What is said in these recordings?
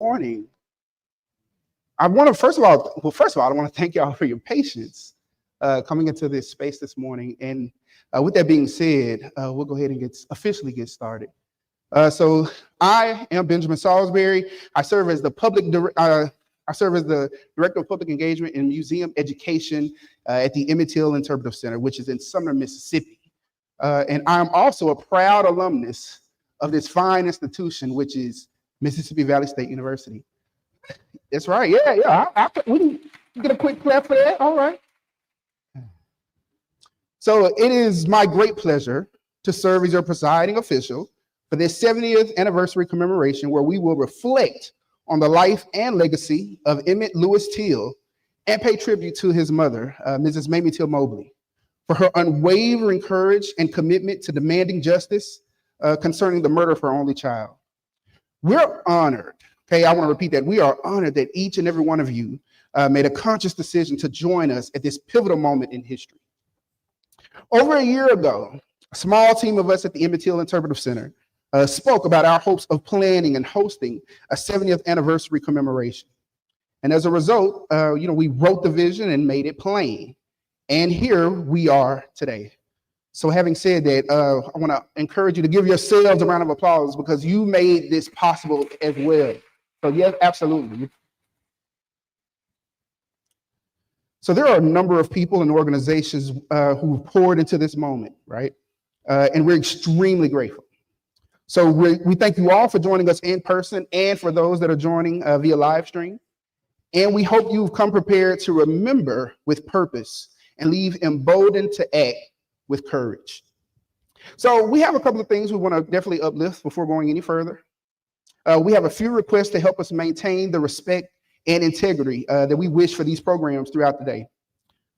morning. I want to first of all, I want to thank y'all for your patience coming into this space this morning. And with that being said, we'll go ahead and officially get started. So I am Benjamin Salisbury. I serve as the Director of Public Engagement and Museum Education at the Emmett Till Interpretive Center, which is in Sumner, Mississippi. And I'm also a proud alumnus of this fine institution, which is Mississippi Valley State University. That's right. Yeah. We can get a quick clap for that. All right. So it is my great pleasure to serve as your presiding official for this 70th anniversary commemoration, where we will reflect on the life and legacy of Emmett Lewis Till and pay tribute to his mother, Mrs. Mamie Till-Mobley, for her unwavering courage and commitment to demanding justice concerning the murder of her only child. We're honored. Okay, I want to repeat that. We are honored that each and every one of you made a conscious decision to join us at this pivotal moment in history. Over a year ago, a small team of us at the Emmett Till Interpretive Center spoke about our hopes of planning and hosting a 70th anniversary commemoration. And as a result, we wrote the vision and made it plain. And here we are today. So having said that, I want to encourage you to give yourselves a round of applause, because you made this possible as well. So yes, absolutely. So there are a number of people and organizations who poured into this moment, right? And we're extremely grateful. So we thank you all for joining us in person, and for those that are joining via live stream. And we hope you've come prepared to remember with purpose and leave emboldened to act with courage. So we have a couple of things we want to definitely uplift before going any further. We have a few requests to help us maintain the respect and integrity that we wish for these programs throughout the day.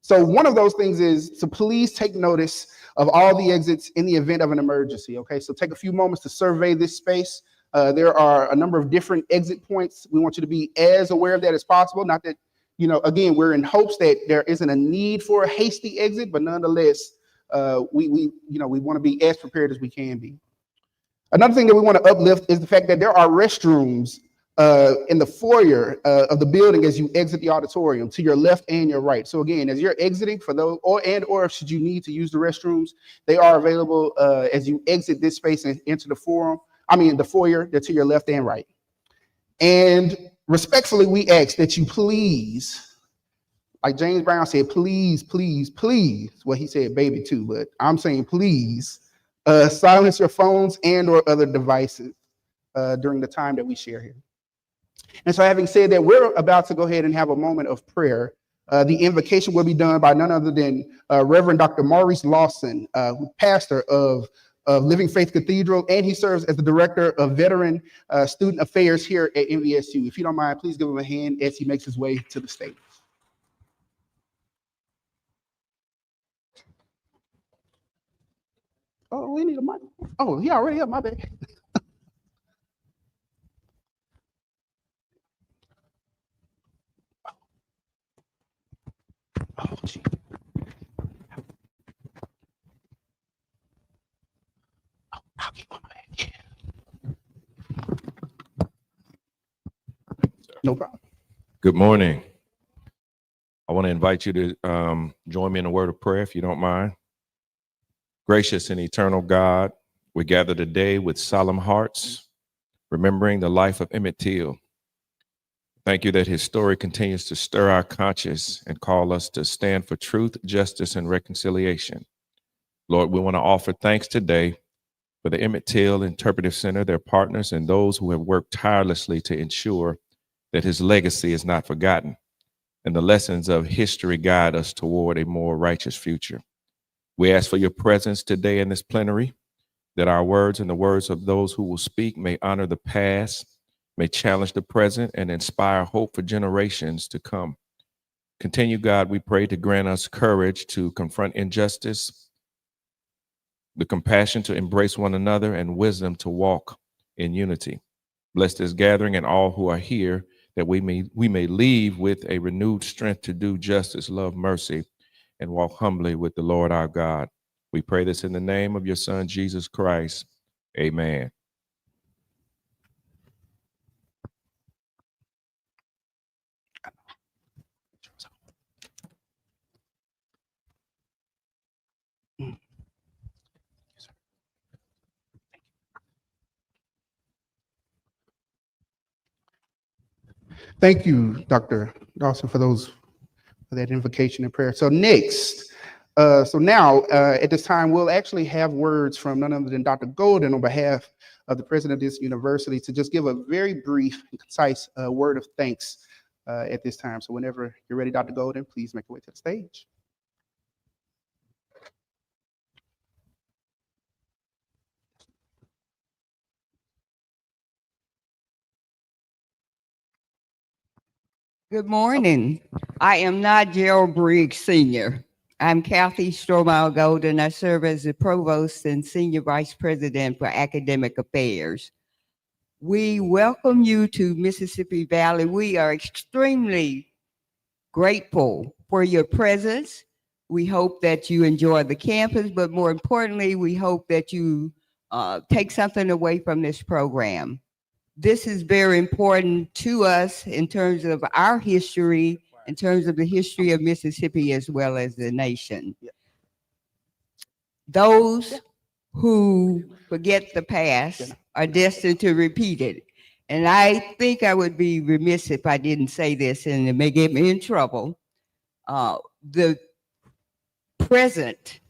So one of those things is to please take notice of all the exits in the event of an emergency. Okay, so take a few moments to survey this space. There are a number of different exit points. We want you to be as aware of that as possible. Not that, again, we're in hopes that there isn't a need for a hasty exit, but nonetheless, we want to be as prepared as we can be. Another thing that we want to uplift is the fact that there are restrooms in the foyer of the building as you exit the auditorium, to your left and your right. So again, as you're exiting, for those or should you need to use the restrooms, they are available as you exit this space and enter the foyer. They're to your left and right. And respectfully, we ask that you please, like James Brown said, please. Well, he said baby too, but I'm saying please silence your phones and or other devices during the time that we share here. And so having said that, we're about to go ahead and have a moment of prayer. The invocation will be done by none other than Reverend Dr. Maurice Lawson, pastor of Living Faith Cathedral, and he serves as the Director of Veteran Student Affairs here at MVSU. If you don't mind, please give him a hand as he makes his way to the stage. Oh, we need a mic. Oh, he already up, my bad. Oh, gee. I'll keep on my bag. No problem. Good morning. I want to invite you to join me in a word of prayer, if you don't mind. Gracious and eternal God, we gather today with solemn hearts, remembering the life of Emmett Till. Thank you that his story continues to stir our conscience and call us to stand for truth, justice, and reconciliation. Lord, we want to offer thanks today for the Emmett Till Interpretive Center, their partners, and those who have worked tirelessly to ensure that his legacy is not forgotten and the lessons of history guide us toward a more righteous future. We ask for your presence today in this plenary, that our words and the words of those who will speak may honor the past, may challenge the present, and inspire hope for generations to come. Continue, God, we pray, to grant us courage to confront injustice, the compassion to embrace one another, and wisdom to walk in unity. Bless this gathering and all who are here, that we may leave with a renewed strength to do justice, love, mercy, and walk humbly with the Lord our God. We pray this in the name of your Son, Jesus Christ. Amen. Thank you, Dr. Dawson, for that invocation and prayer. So next, now at this time, we'll actually have words from none other than Dr. Golden on behalf of the president of this university to just give a very brief and concise word of thanks at this time. So whenever you're ready, Dr. Golden, please make your way to the stage. Good morning. I am not Gerald Briggs Sr. I'm Kathy Stromile Golden. I serve as the Provost and Senior Vice President for Academic Affairs. We welcome you to Mississippi Valley. We are extremely grateful for your presence. We hope that you enjoy the campus, but more importantly, we hope that you take something away from this program. This is very important to us in terms of our history, in terms of the history of Mississippi as well as the nation. Those who forget the past are destined to repeat it. And I think I would be remiss if I didn't say this, and it may get me in trouble. The present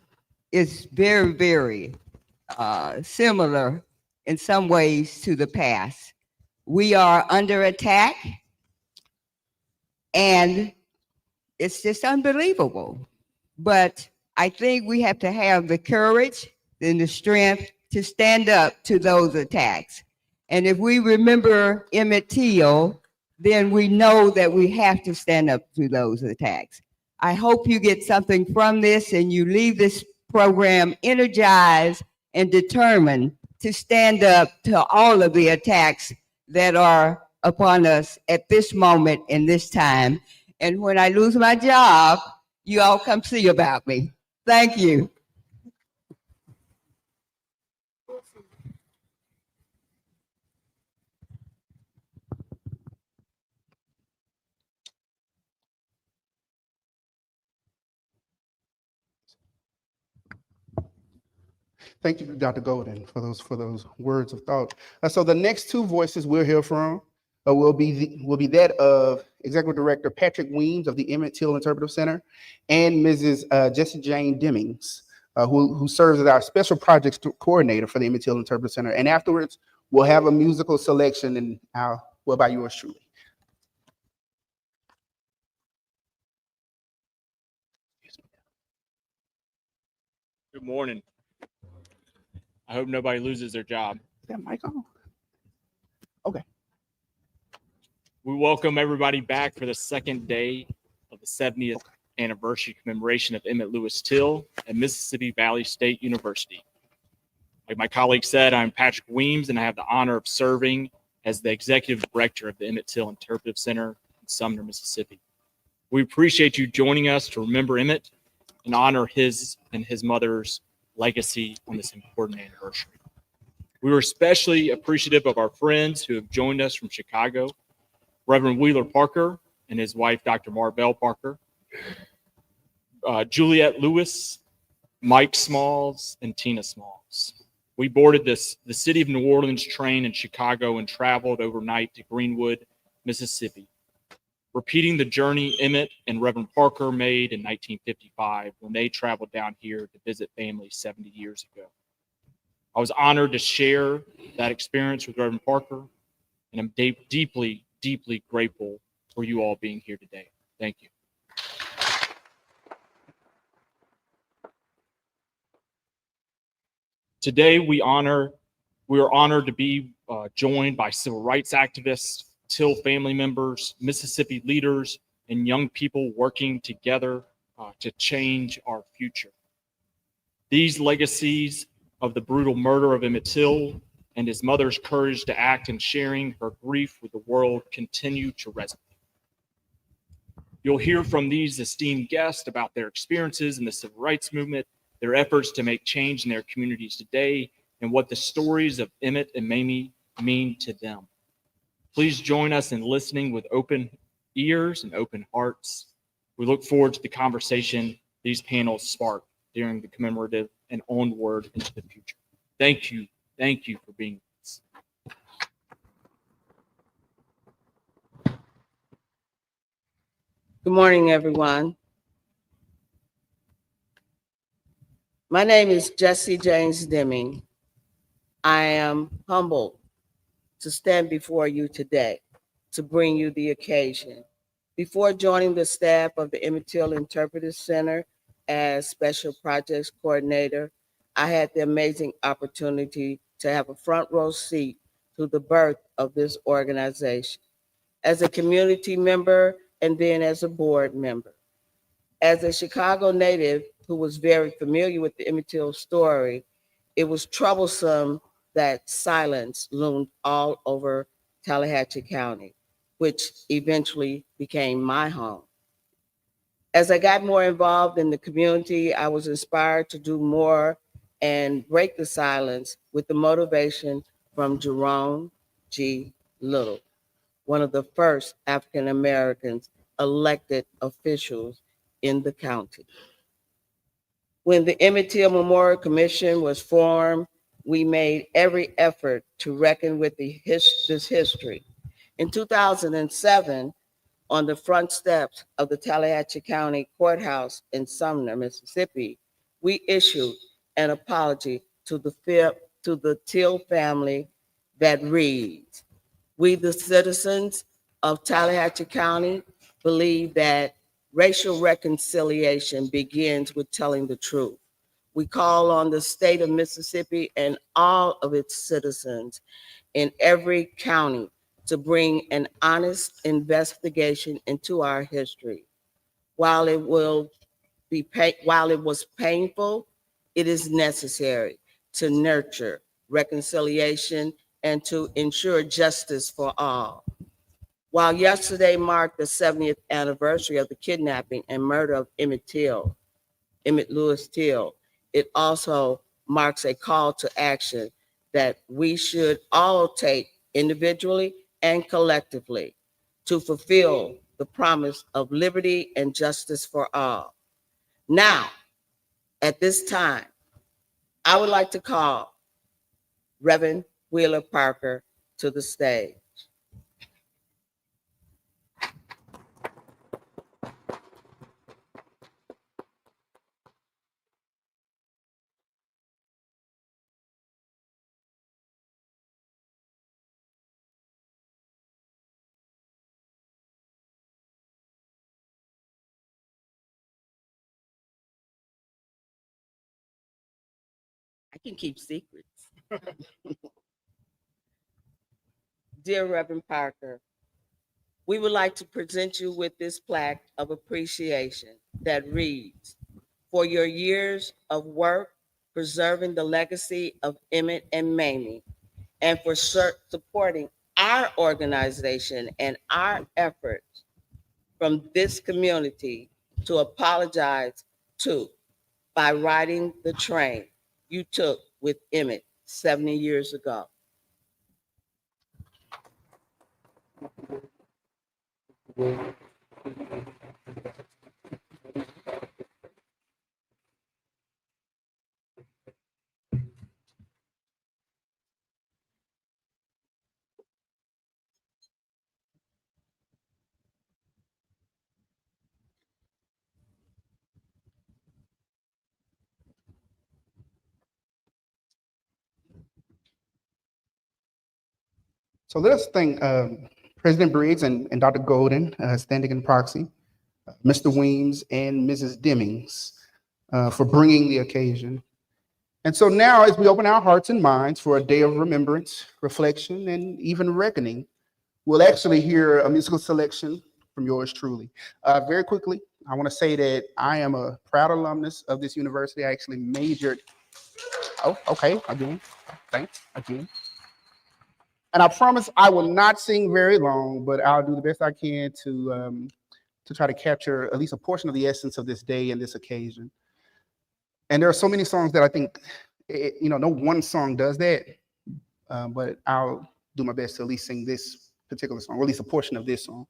is very, very similar in some ways to the past. We are under attack, and it's just unbelievable. But I think we have to have the courage and the strength to stand up to those attacks. And if we remember Emmett Till, then we know that we have to stand up to those attacks. I hope you get something from this and you leave this program energized and determined to stand up to all of the attacks that are upon us at this moment in this time. And when I lose my job, you all come see about me. Thank you. Thank you, Dr. Golden, for those words of thought. So the next two voices we'll hear from will be that of Executive Director Patrick Weems of the Emmett Till Interpretive Center and Mrs. Jessie Jane Demings, who serves as our Special Projects Coordinator for the Emmett Till Interpretive Center. And afterwards, we'll have a musical selection and by yours truly. Good morning. I hope nobody loses their job. Is that mic on? Okay. We welcome everybody back for the second day of the 70th Anniversary Commemoration of Emmett Lewis Till at Mississippi Valley State University. Like my colleague said, I'm Patrick Weems, and I have the honor of serving as the Executive Director of the Emmett Till Interpretive Center in Sumner, Mississippi. We appreciate you joining us to remember Emmett and honor his and his mother's legacy on this important anniversary. We were especially appreciative of our friends who have joined us from Chicago, Reverend Wheeler Parker and his wife, Dr. Marvell Parker, Juliette Lewis, Mike Smalls, and Tina Smalls. We boarded the City of New Orleans train in Chicago and traveled overnight to Greenwood, Mississippi, repeating the journey Emmett and Reverend Parker made in 1955 when they traveled down here to visit family 70 years ago. I was honored to share that experience with Reverend Parker, and I'm deeply, deeply grateful for you all being here today. Thank you. Today, we are honored to be joined by civil rights activists, Till family members, Mississippi leaders, and young people working together to change our future. These legacies of the brutal murder of Emmett Till and his mother's courage to act and sharing her grief with the world continue to resonate. You'll hear from these esteemed guests about their experiences in the civil rights movement, their efforts to make change in their communities today, and what the stories of Emmett and Mamie mean to them. Please join us in listening with open ears and open hearts. We look forward to the conversation these panels spark during the commemorative and onward into the future. Thank you. Thank you for being with us. Good morning, everyone. My name is Jesse James Deming. I am humbled to stand before you today to bring you the occasion. Before joining the staff of the Emmett Till Interpretive Center as Special Projects Coordinator, I had the amazing opportunity to have a front row seat to the birth of this organization as a community member and then as a board member. As a Chicago native who was very familiar with the Emmett Till story, it was troublesome that silence loomed all over Tallahatchie County, which eventually became my home. As I got more involved in the community, I was inspired to do more and break the silence with the motivation from Jerome G. Little, one of the first African Americans elected officials in the county. When the Emmett Till Memorial Commission was formed, we made every effort to reckon with this history. In 2007, on the front steps of the Tallahatchie County Courthouse in Sumner, Mississippi, we issued an apology to the Till family that reads, "We, the citizens of Tallahatchie County, believe that racial reconciliation begins with telling the truth. We call on the state of Mississippi and all of its citizens in every county to bring an honest investigation into our history. While it was painful, it is necessary to nurture reconciliation and to ensure justice for all. While yesterday marked the 70th anniversary of the kidnapping and murder of Emmett Lewis Till, it also marks a call to action that we should all take individually and collectively to fulfill the promise of liberty and justice for all. Now, at this time, I would like to call Reverend Wheeler Parker to the stage. I can keep secrets. Dear Reverend Parker, we would like to present you with this plaque of appreciation that reads, "For your years of work preserving the legacy of Emmett and Mamie, and for supporting our organization and our efforts from this community to apologize to by riding the train you took with Emmett 70 years ago." So let us thank President Briggs and Dr. Golden, standing in proxy, Mr. Weems, and Mrs. Demings for bringing the occasion. And so now, as we open our hearts and minds for a day of remembrance, reflection, and even reckoning, we'll actually hear a musical selection from yours truly. Very quickly, I want to say that I am a proud alumnus of this university. I actually majored. Oh, okay, again. Thanks, again. And I promise I will not sing very long, but I'll do the best I can to try to capture at least a portion of the essence of this day and this occasion. And there are so many songs that I think, no one song does that, but I'll do my best to at least sing this particular song, or at least a portion of this song.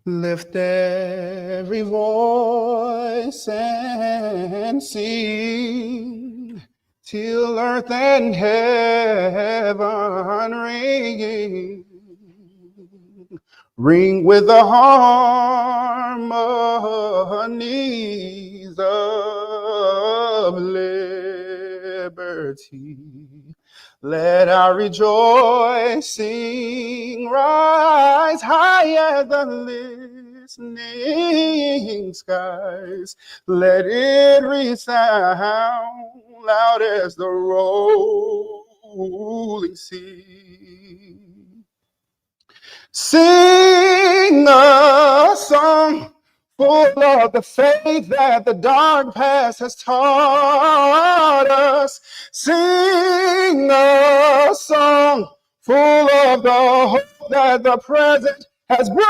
Lift every voice and sing till earth and heaven ring. ring with the harmonies of liberty. Let our rejoicing rise high as the listening skies. Let it resound loud as the rolling sea. Sing a song full of the faith that the dark past has taught us. Sing a song full of the hope that the present has brought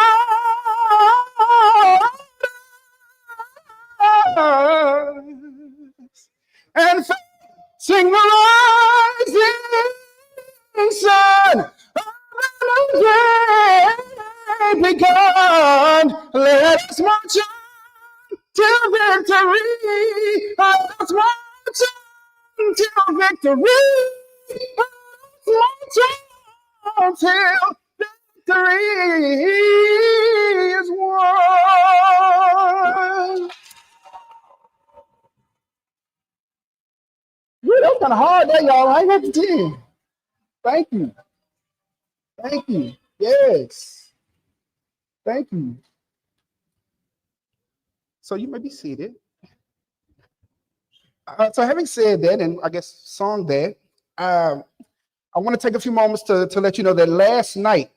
us. And sing the rising sun. Begun, let us march on till victory. Let's march on till victory. Let's march on till victory is won. Woo, that was kind of hard there, y'all. I got the 10. Thank you. Thank you. Yes. Thank you. So you may be seated. So having said that, and I guess sung that, I want to take a few moments to let you know that last night,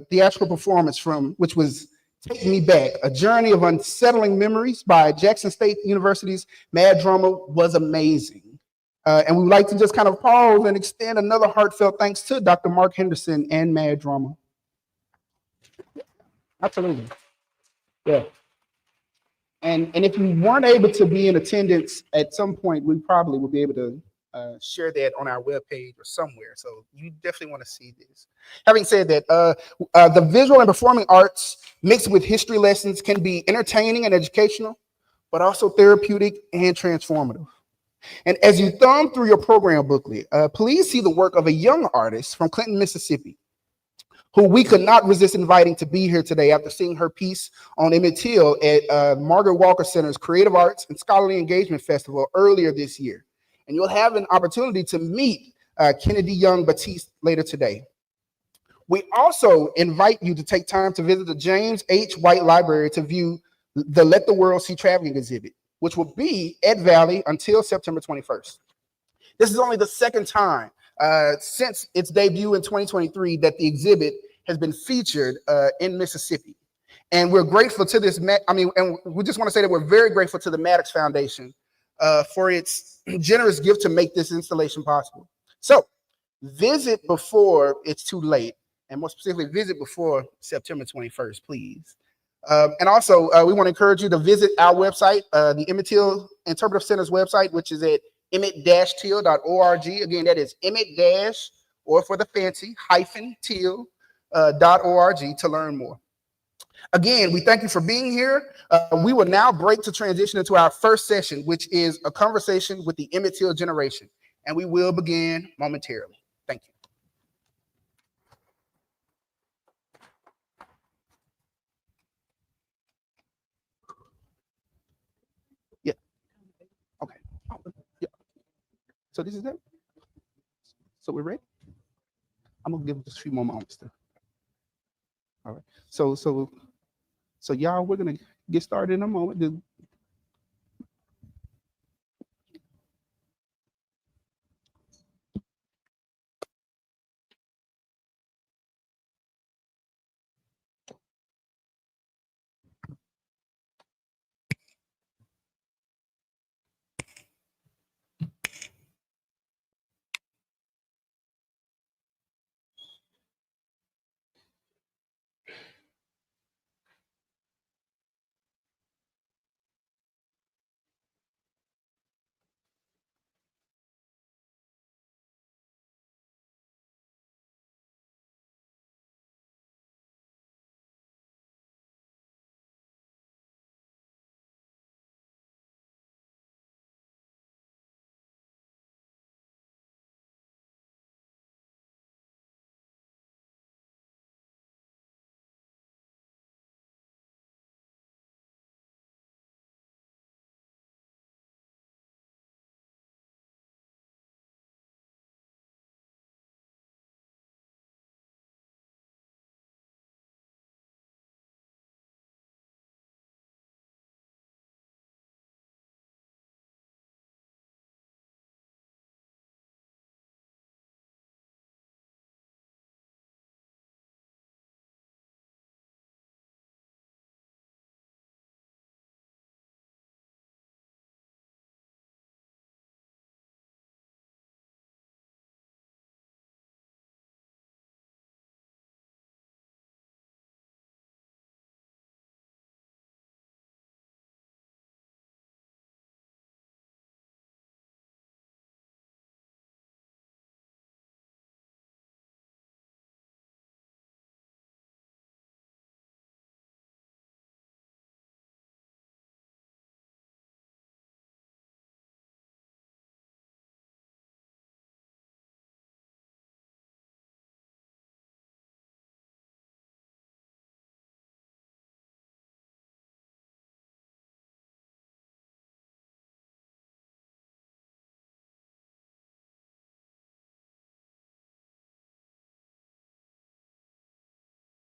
theatrical performance which was Take Me Back, A Journey of Unsettling Memories by Jackson State University's Mad Drama was amazing. And we would like to just kind of pause and extend another heartfelt thanks to Dr. Mark Henderson and Mad Drama. Absolutely. Yeah. And if you weren't able to be in attendance at some point, we probably will be able to share that on our webpage or somewhere. So you definitely want to see this. Having said that, the visual and performing arts mixed with history lessons can be entertaining and educational, but also therapeutic and transformative. And as you thumb through your program booklet, please see the work of a young artist from Clinton, Mississippi, who we could not resist inviting to be here today after seeing her piece on Emmett Till at Margaret Walker Center's Creative Arts and Scholarly Engagement Festival earlier this year. And you'll have an opportunity to meet Kennedy Young Batiste later today. We also invite you to take time to visit the James H. White Library to view the Let the World See Traveling exhibit, which will be at Valley until September 21st. This is only the second time since its debut in 2023 that the exhibit has been featured in Mississippi. And we're grateful to this, and we just want to say that we're very grateful to the Maddox Foundation for its generous gift to make this installation possible. So visit before it's too late, and more specifically, visit before September 21st, please. And also, we want to encourage you to visit our website, the Emmett Till Interpretive Center's website, which is at emmett-till.org. Again, that is emmett- or for the fancy, -till.org to learn more. Again, we thank you for being here. We will now break to transition into our first session, which is a conversation with the Emmett Till generation. And we will begin momentarily. Thank you. Yeah. Okay. Yeah. So this is it. So we're ready. I'm gonna give just a few more moments. All right. So y'all, we're gonna get started in a moment.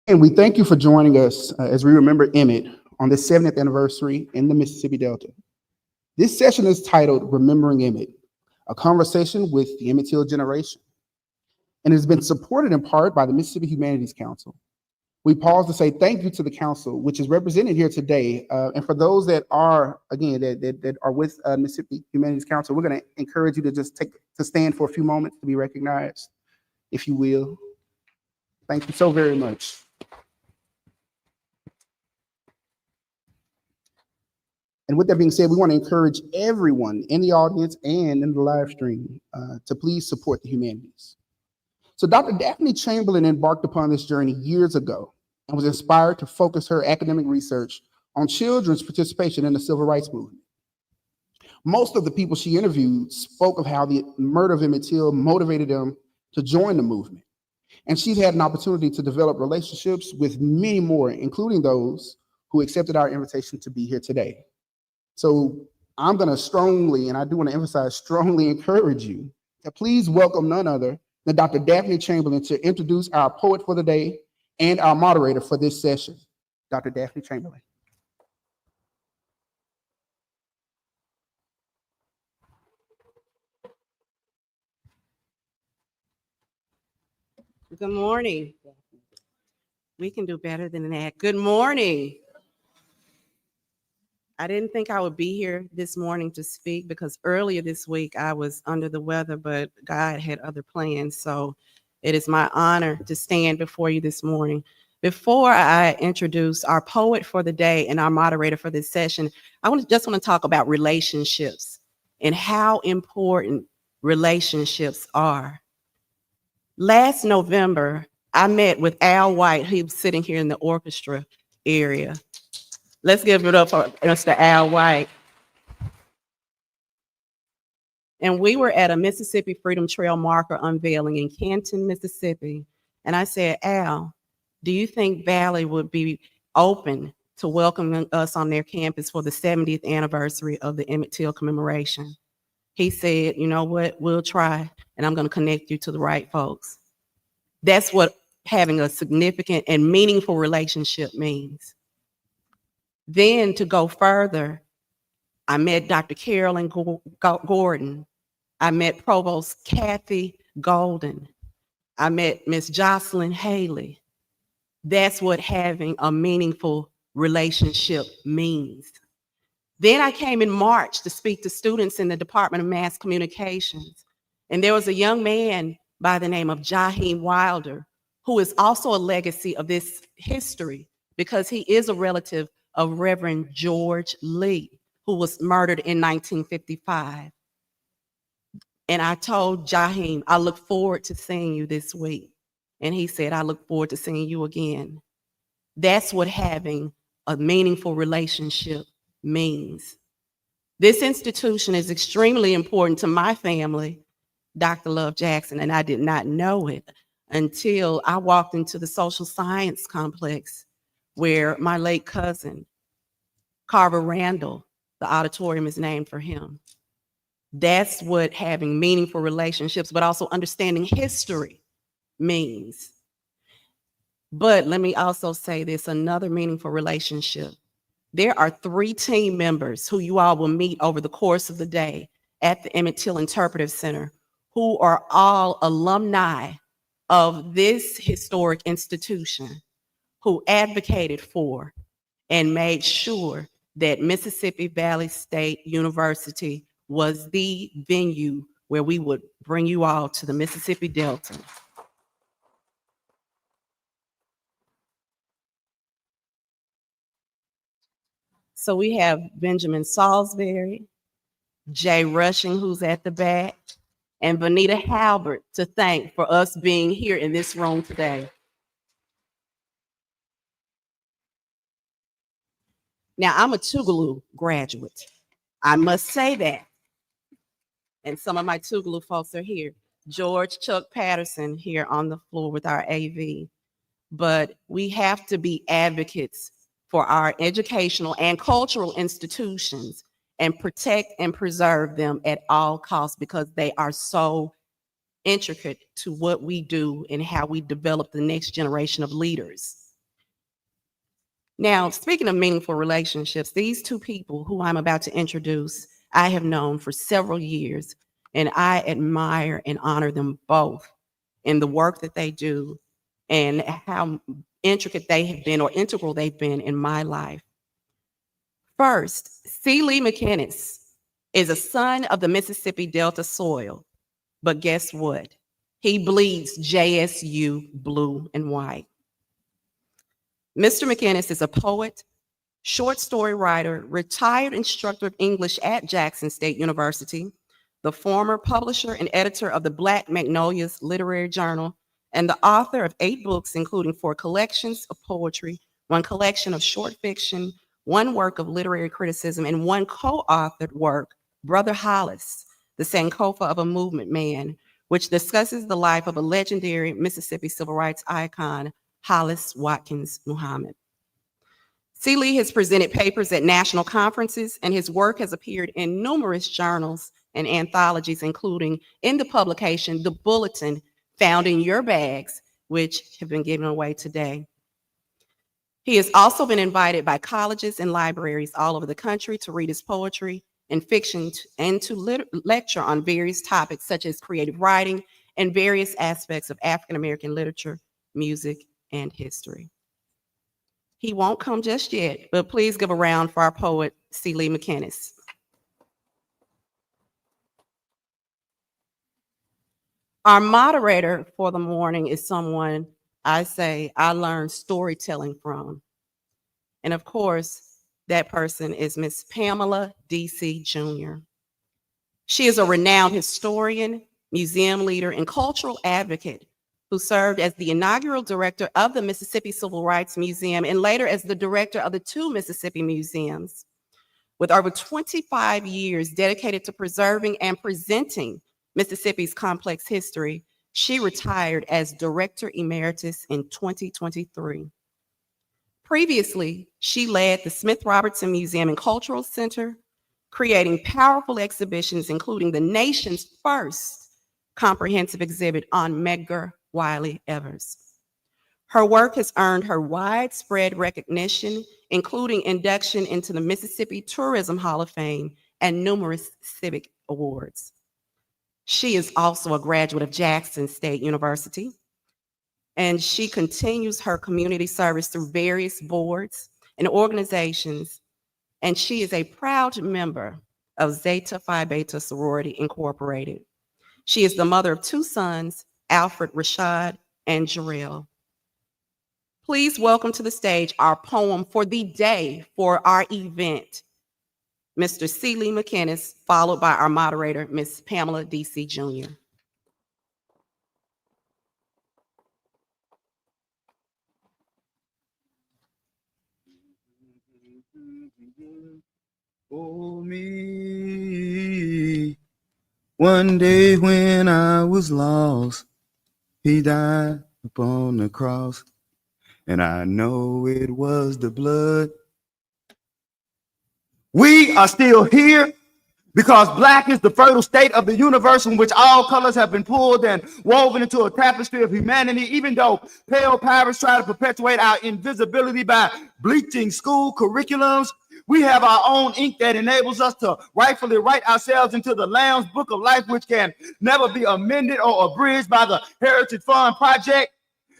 And we thank you for joining us as we remember Emmett on the 70th anniversary in the Mississippi Delta. This session is titled Remembering Emmett, a conversation with the Emmett Till generation, and has been supported in part by the Mississippi Humanities Council. We pause to say thank you to the council, which is represented here today. And for those that are, again, that are with Mississippi Humanities Council, we're going to encourage you to just stand for a few moments to be recognized, if you will. Thank you so very much. And with that being said, we want to encourage everyone in the audience and in the live stream to please support the humanities. So Dr. Daphne Chamberlain embarked upon this journey years ago and was inspired to focus her academic research on children's participation in the civil rights movement. Most of the people she interviewed spoke of how the murder of Emmett Till motivated them to join the movement. And she's had an opportunity to develop relationships with many more, including those who accepted our invitation to be here today. So I'm going to strongly, and I do want to emphasize, strongly encourage you to please welcome none other than Dr. Daphne Chamberlain to introduce our poet for the day and our moderator for this session, Dr. Daphne Chamberlain. Good morning. We can do better than that. Good morning. I didn't think I would be here this morning to speak because earlier this week I was under the weather, but God had other plans. So it is my honor to stand before you this morning. Before I introduce our poet for the day and our moderator for this session, I just want to talk about relationships and how important relationships are. Last November, I met with Al White. He was sitting here in the orchestra area. Let's give it up for Mr. Al White. And we were at a Mississippi Freedom Trail marker unveiling in Canton, Mississippi. And I said, Al, do you think Valley would be open to welcoming us on their campus for the 70th anniversary of the Emmett Till commemoration? He said, you know what, we'll try, and I'm going to connect you to the right folks. That's what having a significant and meaningful relationship means. Then to go further, I met Dr. Carolyn Gordon. I met Provost Kathy Golden. I met Miss Jocelyn Haley. That's what having a meaningful relationship means. Then I came in March to speak to students in the Department of Mass Communications. And there was a young man by the name of Jaheim Wilder, who is also a legacy of this history because he is a relative of Reverend George Lee, who was murdered in 1955. And I told Jaheim, I look forward to seeing you this week. And he said, I look forward to seeing you again. That's what having a meaningful relationship means. This institution is extremely important to my family, Dr. Love Jackson, and I did not know it until I walked into the social science complex where my late cousin, Carver Randall, the auditorium is named for him. That's what having meaningful relationships, but also understanding history means. But let me also say this, another meaningful relationship. There are 3 team members who you all will meet over the course of the day at the Emmett Till Interpretive Center, who are all alumni of this historic institution, who advocated for and made sure that Mississippi Valley State University was the venue where we would bring you all to the Mississippi Delta. So we have Benjamin Salisbury, Jay Rushing, who's at the back, and Vanita Halbert to thank for us being here in this room today. Now, I'm a Tougaloo graduate. I must say that. And some of my Tougaloo folks are here. George Chuck Patterson here on the floor with our AV. But we have to be advocates for our educational and cultural institutions and protect and preserve them at all costs because they are so intricate to what we do and how we develop the next generation of leaders. Now, speaking of meaningful relationships, these two people who I'm about to introduce, I have known for several years, and I admire and honor them both in the work that they do and how intricate they have been or integral they've been in my life. First, C. Lee McInnes is a son of the Mississippi Delta soil, but guess what? He bleeds JSU blue and white. Mr. McInnes is a poet, short story writer, retired instructor of English at Jackson State University, the former publisher and editor of the Black Magnolias Literary Journal, and the author of 8 books, including 4 collections of poetry, 1 collection of short fiction, 1 work of literary criticism, and 1 co-authored work, Brother Hollis, the Sankofa of a Movement Man, which discusses the life of a legendary Mississippi civil rights icon, Hollis Watkins Muhammad. C. Lee has presented papers at national conferences, and his work has appeared in numerous journals and anthologies, including in the publication, The Bulletin, found in your bags, which have been given away today. He has also been invited by colleges and libraries all over the country to read his poetry and fiction and to lecture on various topics such as creative writing and various aspects of African-American literature, music, and history. He won't come just yet, but please give a round for our poet, C. Lee McInnes. Our moderator for the morning is someone I learned storytelling from. And of course, that person is Miss Pamela D.C. Jr. She is a renowned historian, museum leader, and cultural advocate who served as the inaugural director of the Mississippi Civil Rights Museum and later as the director of the 2 Mississippi museums. With over 25 years dedicated to preserving and presenting Mississippi's complex history, she retired as Director Emeritus in 2023. Previously, she led the Smith Robertson Museum and Cultural Center, creating powerful exhibitions, including the nation's first comprehensive exhibit on Medgar Wiley Evers. Her work has earned her widespread recognition, including induction into the Mississippi Tourism Hall of Fame and numerous civic awards. She is also a graduate of Jackson State University, and she continues her community service through various boards and organizations, and she is a proud member of Zeta Phi Beta Sorority Incorporated. She is the mother of 2 sons, Alfred Rashad and Jarrell. Please welcome to the stage our poem for the day for our event, Mr. C. Lee McInnes, followed by our moderator, Ms. Pamela D.C. Jr. Oh, me. One day when I was lost, he died upon the cross, and I know it was the blood. We are still here because Black is the fertile state of the universe from which all colors have been pulled and woven into a tapestry of humanity, even though pale pirates try to perpetuate our invisibility by bleaching school curriculums. We have our own ink that enables us to rightfully write ourselves into the Lamb's Book of Life, which can never be amended or abridged by the Heritage Fund Project.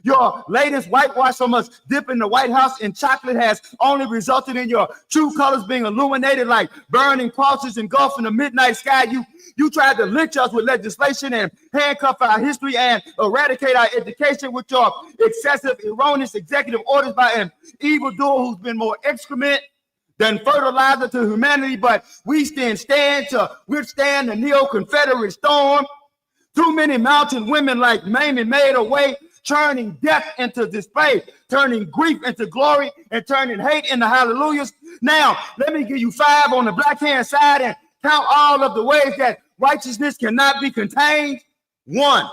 Your latest whitewash from us dipping the White House in chocolate has only resulted in your true colors being illuminated like burning crosses engulfing the midnight sky. You tried to lynch us with legislation and handcuff our history and eradicate our education with your excessive, erroneous executive orders by an evildoer who's been more excrement than fertilizer to humanity, but we stand to withstand the neo-Confederate storm. Too many mountain women like Mamie made her way, turning death into display, turning grief into glory, and turning hate into hallelujahs. Now, let me give you 5 on the Black hand side and count all of the ways that righteousness cannot be contained. 1,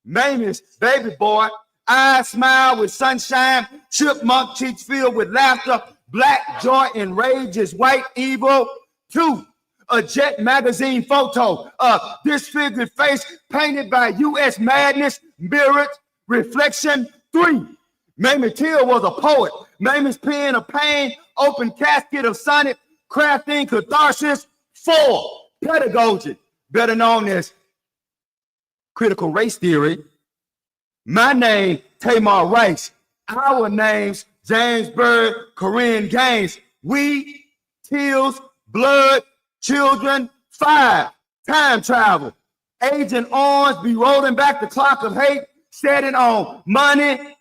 Mamie's baby boy, eyes smile with sunshine, chipmunk cheeks filled with laughter, Black joy and rage is white evil. 2, a Jet magazine photo, a disfigured face painted by U.S. madness, mirrored reflection. 3, Mamie Till was a poet. Mamie's pen of pain, open casket of sonnet, crafting catharsis for pedagogy, better known as critical race theory. My name, Tamar Rice. Our names, James Bird, Corinne Gaines. We, Tills, blood, children, 5, time travel. Agent Orange be rolling back the clock of hate, setting on money.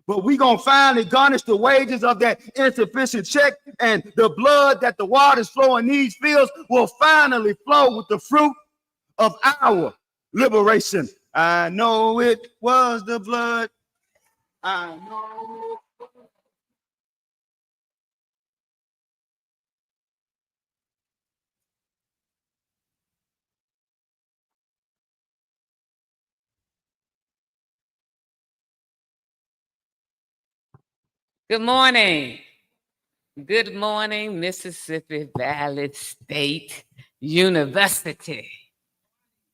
But we gonna finally garnish the wages of that insufficient check, and the blood that the waters flow in these fields will finally flow with the fruit of our liberation. I know it was the blood. I know. Good morning. Good morning, Mississippi Valley State University.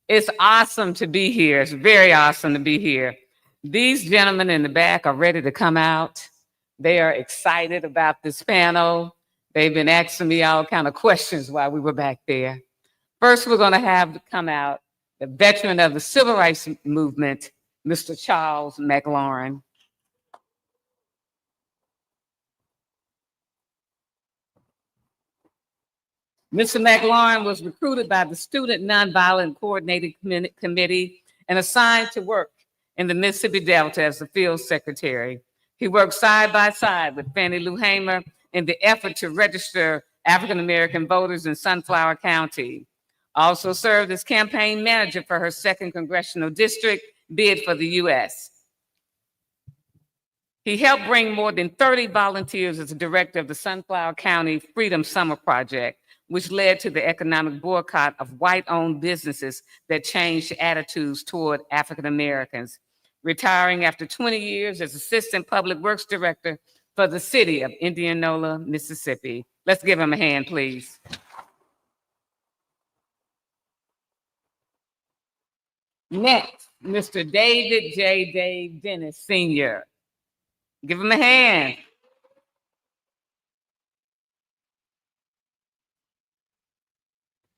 It's awesome to be here. It's very awesome to be here. These gentlemen in the back are ready to come out. They are excited about this panel. They've been asking me all kind of questions while we were back there. First, we're going to have come out the veteran of the Civil Rights Movement, Mr. Charles McLaurin. Mr. McLaurin was recruited by the Student Nonviolent Coordinating Committee and assigned to work in the Mississippi Delta as the field secretary. He worked side by side with Fannie Lou Hamer in the effort to register African-American voters in Sunflower County. Also served as campaign manager for her 2nd Congressional District bid for the U.S. He helped bring more than 30 volunteers as the director of the Sunflower County Freedom Summer Project, which led to the economic boycott of white-owned businesses that changed attitudes toward African Americans. Retiring after 20 years as Assistant Public Works Director for the city of Indianola, Mississippi. Let's give him a hand, please. Next, Mr. David J. Dave Dennis, Sr. Give him a hand.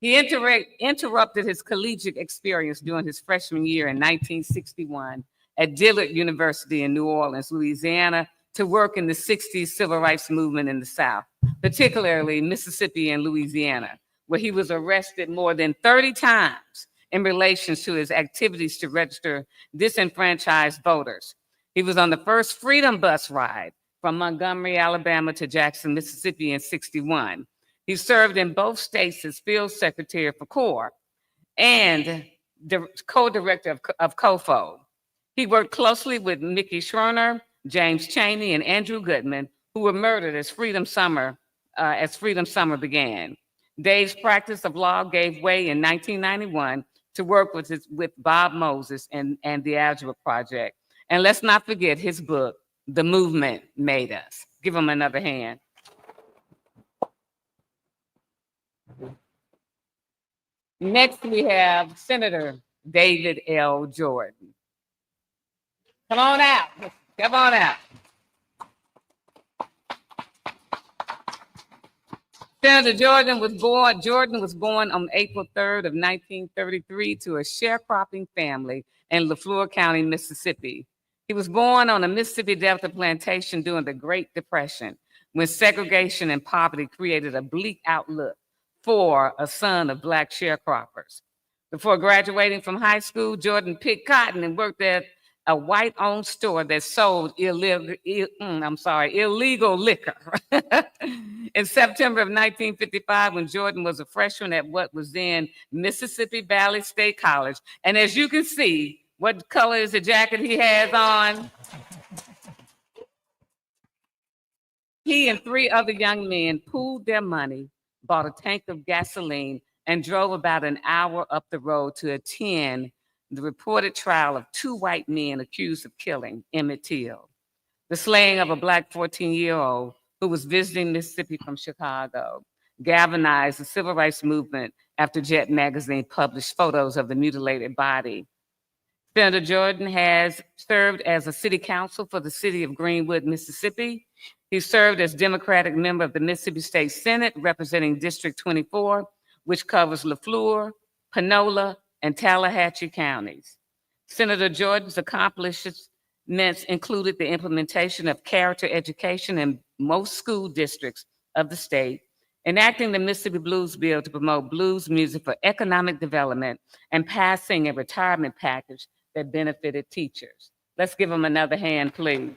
He interrupted his collegiate experience during his freshman year in 1961 at Dillard University in New Orleans, Louisiana, to work in the 60s civil rights movement in the South, particularly Mississippi and Louisiana, where he was arrested more than 30 times in relation to his activities to register disenfranchised voters. He was on the first Freedom Bus ride from Montgomery, Alabama to Jackson, Mississippi in '61. He served in both states as field secretary for CORE and the co-director of COFO. He worked closely with Mickey Schwerner, James Chaney, and Andrew Goodman, who were murdered as Freedom Summer began. Dave's practice of law gave way in 1991 to work with Bob Moses and the Algebra Project. And let's not forget his book, The Movement Made Us. Give him another hand. Next, we have Senator David L. Jordan. Come on out. Come on out. Senator Jordan was born on April 3rd of 1933 to a sharecropping family in Lafleur County, Mississippi. He was born on a Mississippi Delta plantation during the Great Depression, when segregation and poverty created a bleak outlook for a son of Black sharecroppers. Before graduating from high school, Jordan picked cotton and worked at a white-owned store that sold illegal liquor. In September of 1955, when Jordan was a freshman at what was then Mississippi Valley State College, and as you can see, what color is the jacket he has on? He and 3 other young men pooled their money, bought a tank of gasoline, and drove about an hour up the road to attend the reported trial of 2 white men accused of killing Emmett Till, the slaying of a Black 14-year-old who was visiting Mississippi from Chicago, galvanized the civil rights movement after Jet magazine published photos of the mutilated body. Senator Jordan has served as a city council for the city of Greenwood, Mississippi. He served as Democratic member of the Mississippi State Senate representing District 24, which covers LaFleur, Panola, and Tallahatchie counties. Senator Jordan's accomplishments included the implementation of character education in most school districts of the state, enacting the Mississippi Blues Bill to promote blues music for economic development, and passing a retirement package that benefited teachers. Let's give him another hand, please.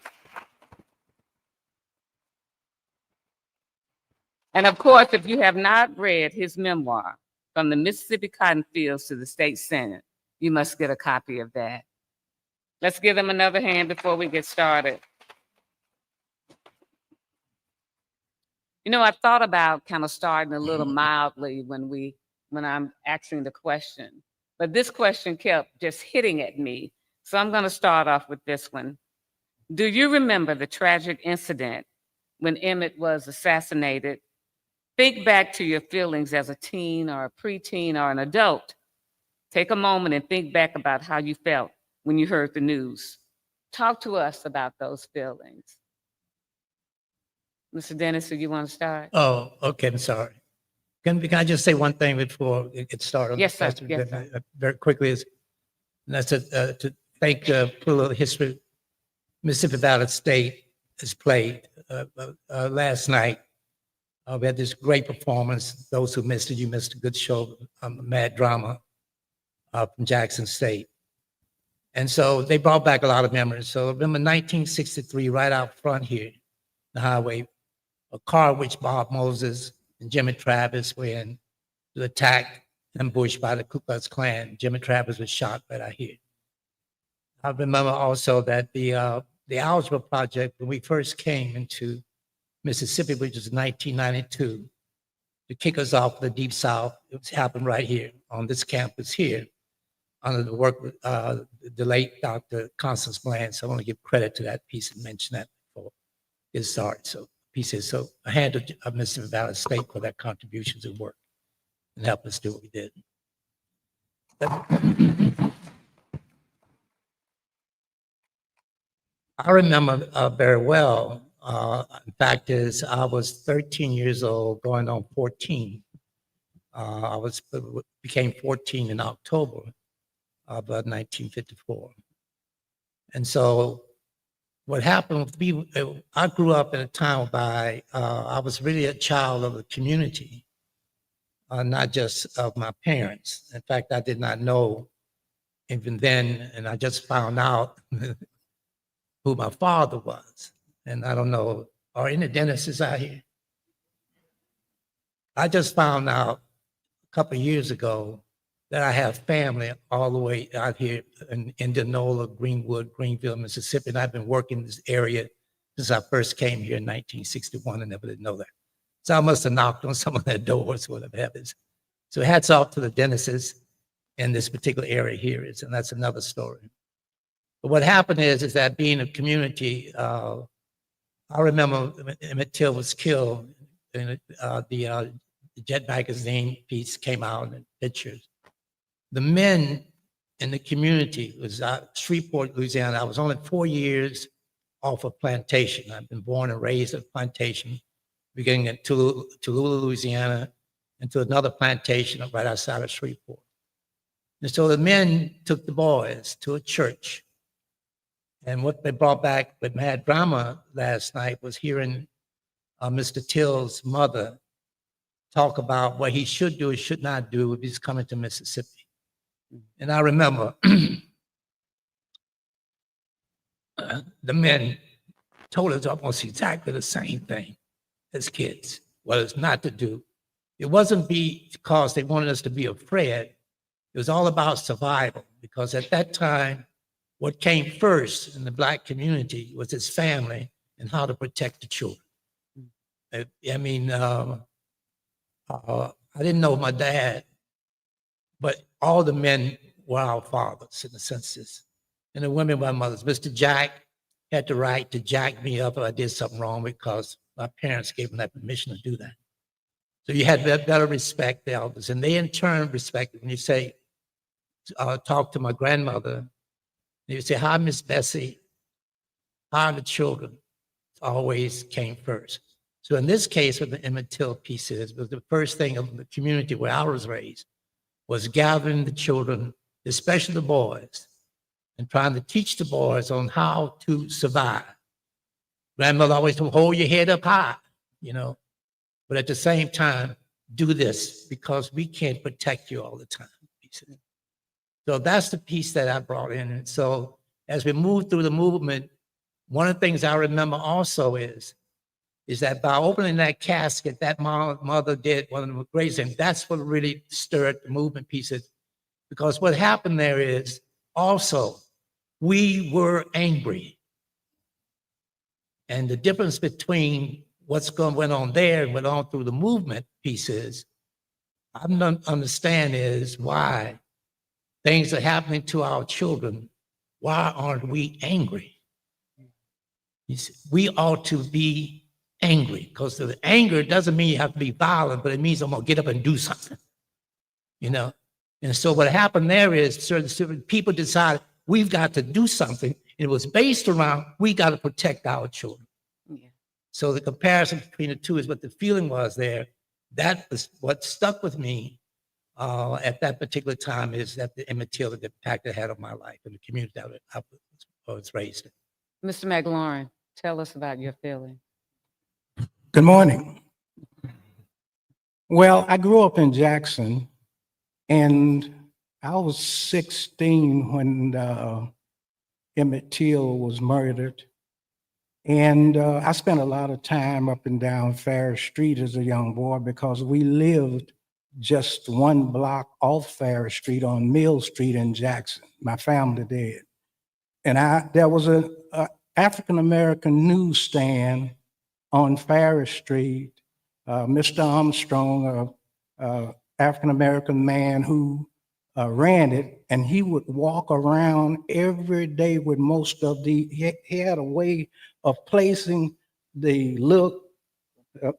And of course, if you have not read his memoir, From the Mississippi Cotton Fields to the State Senate, you must get a copy of that. Let's give them another hand before we get started. You know, I thought about kind of starting a little mildly when I'm asking the question, but this question kept just hitting at me. So I'm going to start off with this one. Do you remember the tragic incident when Emmett was assassinated? Think back to your feelings as a teen or a preteen or an adult. Take a moment and think back about how you felt when you heard the news. Talk to us about those feelings. Mr. Dennis, do you want to start? Oh, okay, I'm sorry. Can I just say one thing before it gets started? Yes, sir. Yes, sir. Very quickly, and that's to thank put a little history. Mississippi Valley State has played last night. We had this great performance. Those who missed it, you missed a good show, Mad Drama from Jackson State. And so they brought back a lot of memories. So remember 1963, right out front here, the highway, a car which Bob Moses and Jimmy Travis were in to attack ambushed by the Ku Klux Klan. Jimmy Travis was shot right out here. I remember also that the Algebra Project, when we first came into Mississippi, which was 1992, to kick us off the Deep South, it happened right here on this campus here, under the work with the late Dr. Constance Bland. So I want to give credit to that piece and mention that before it started. So pieces. So a hand of Mississippi Valley State for that contributions and work and help us do what we did. I remember very well. In fact, is I was 13 years old, going on 14. I became 14 in October of 1954. And so what happened with me, I grew up in a time whereby I was really a child of the community, not just of my parents. In fact, I did not know even then, and I just found out who my father was. And I don't know, are any dentists out here? I just found out a couple of years ago that I have family all the way out here in Indianola, Greenwood, Greenville, Mississippi. And I've been working in this area since I first came here in 1961 and never did know that. So I must have knocked on some of their doors, whatever happens. So hats off to the dentists in this particular area here, and that's another story. But what happened is that being a community, I remember Emmett Till was killed, and the Jet magazine piece came out in pictures. The men in the community was Shreveport, Louisiana. I was only 4 years off of plantation. I've been born and raised at plantation, beginning at Tallulah, Louisiana, and to another plantation right outside of Shreveport. And so the men took the boys to a church. And what they brought back with Mad Drama last night was hearing Mr. Till's mother talk about what he should do or should not do if he's coming to Mississippi. And I remember the men told us almost exactly the same thing as kids, what it's not to do. It wasn't because they wanted us to be afraid. It was all about survival, because at that time, what came first in the Black community was his family and how to protect the children. I mean, I didn't know my dad, but all the men were our fathers in the census, and the women were my mothers. Mr. Jack had the right to jack me up if I did something wrong because my parents gave him that permission to do that. So you had better respect the elders, and they in turn respected. When you say, talk to my grandmother, You say, hi, Miss Bessie, how the children always came first. So in this case, with the Emmett Till pieces, was the first thing of the community where I was raised was gathering the children, especially the boys, and trying to teach the boys on how to survive. Grandmother always told, hold your head up high, you know, but at the same time, do this because we can't protect you all the time. So that's the piece that I brought in. And so as we move through the movement, one of the things I remember also is that by opening that casket, that mother did one of the greatest things. That's what really stirred the movement pieces. Because what happened there is also, we were angry. And the difference between what's went on there and went on through the movement pieces, I don't understand is why things are happening to our children. Why aren't we angry? You see, we ought to be angry, because the anger doesn't mean you have to be violent, but it means I'm gonna get up and do something, you know? And so what happened there is certain people decided we've got to do something. It was based around, we got to protect our children. Yeah. So the comparison between the two is what the feeling was there. That was what stuck with me at that particular time, is that the Emmett Till, the impact it had on my life and the community that I was raised in. Mr. McLaurin, tell us about your feeling. Good morning. Well, I grew up in Jackson, and I was 16 when Emmett Till was murdered. And I spent a lot of time up and down Farish Street as a young boy, because we lived just one block off Farish Street on Mill Street in Jackson. My family did. And there was a African-American newsstand on Farish Street. Mr. Armstrong, African-American man who ran it, and he would walk around every day with most of he had a way of placing the Look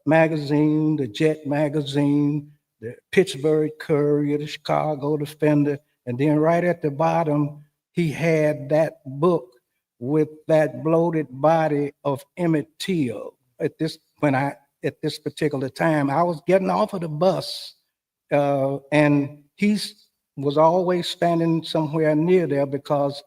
magazine, the Jet magazine, the Pittsburgh Courier, the Chicago Defender, and then right at the bottom, he had that book with that bloated body of Emmett Till. At this particular time, I was getting off of the bus, and he was always standing somewhere near there, because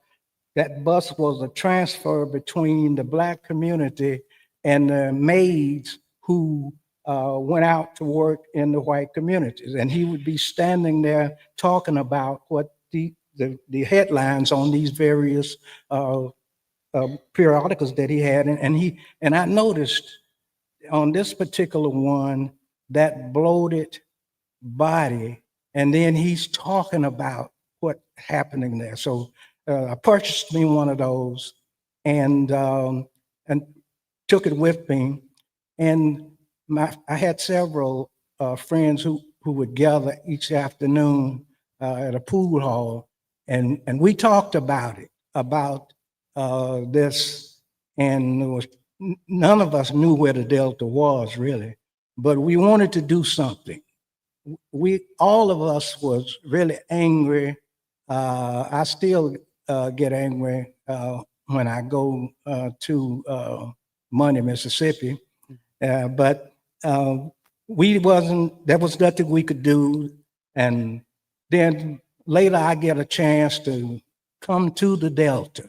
that bus was a transfer between the Black community and the maids who went out to work in the white communities. And he would be standing there talking about what the headlines on these various periodicals that he had. And I noticed on this particular one, that bloated body, and then he's talking about what's happening there. So I purchased me one of those and took it with me. And I had several friends who would gather each afternoon at a pool hall, and we talked about it, about this, and there was none of us knew where the Delta was really, but we wanted to do something. All of us was really angry. I still get angry when I go to Money, Mississippi, but there was nothing we could do. And then later I get a chance to come to the Delta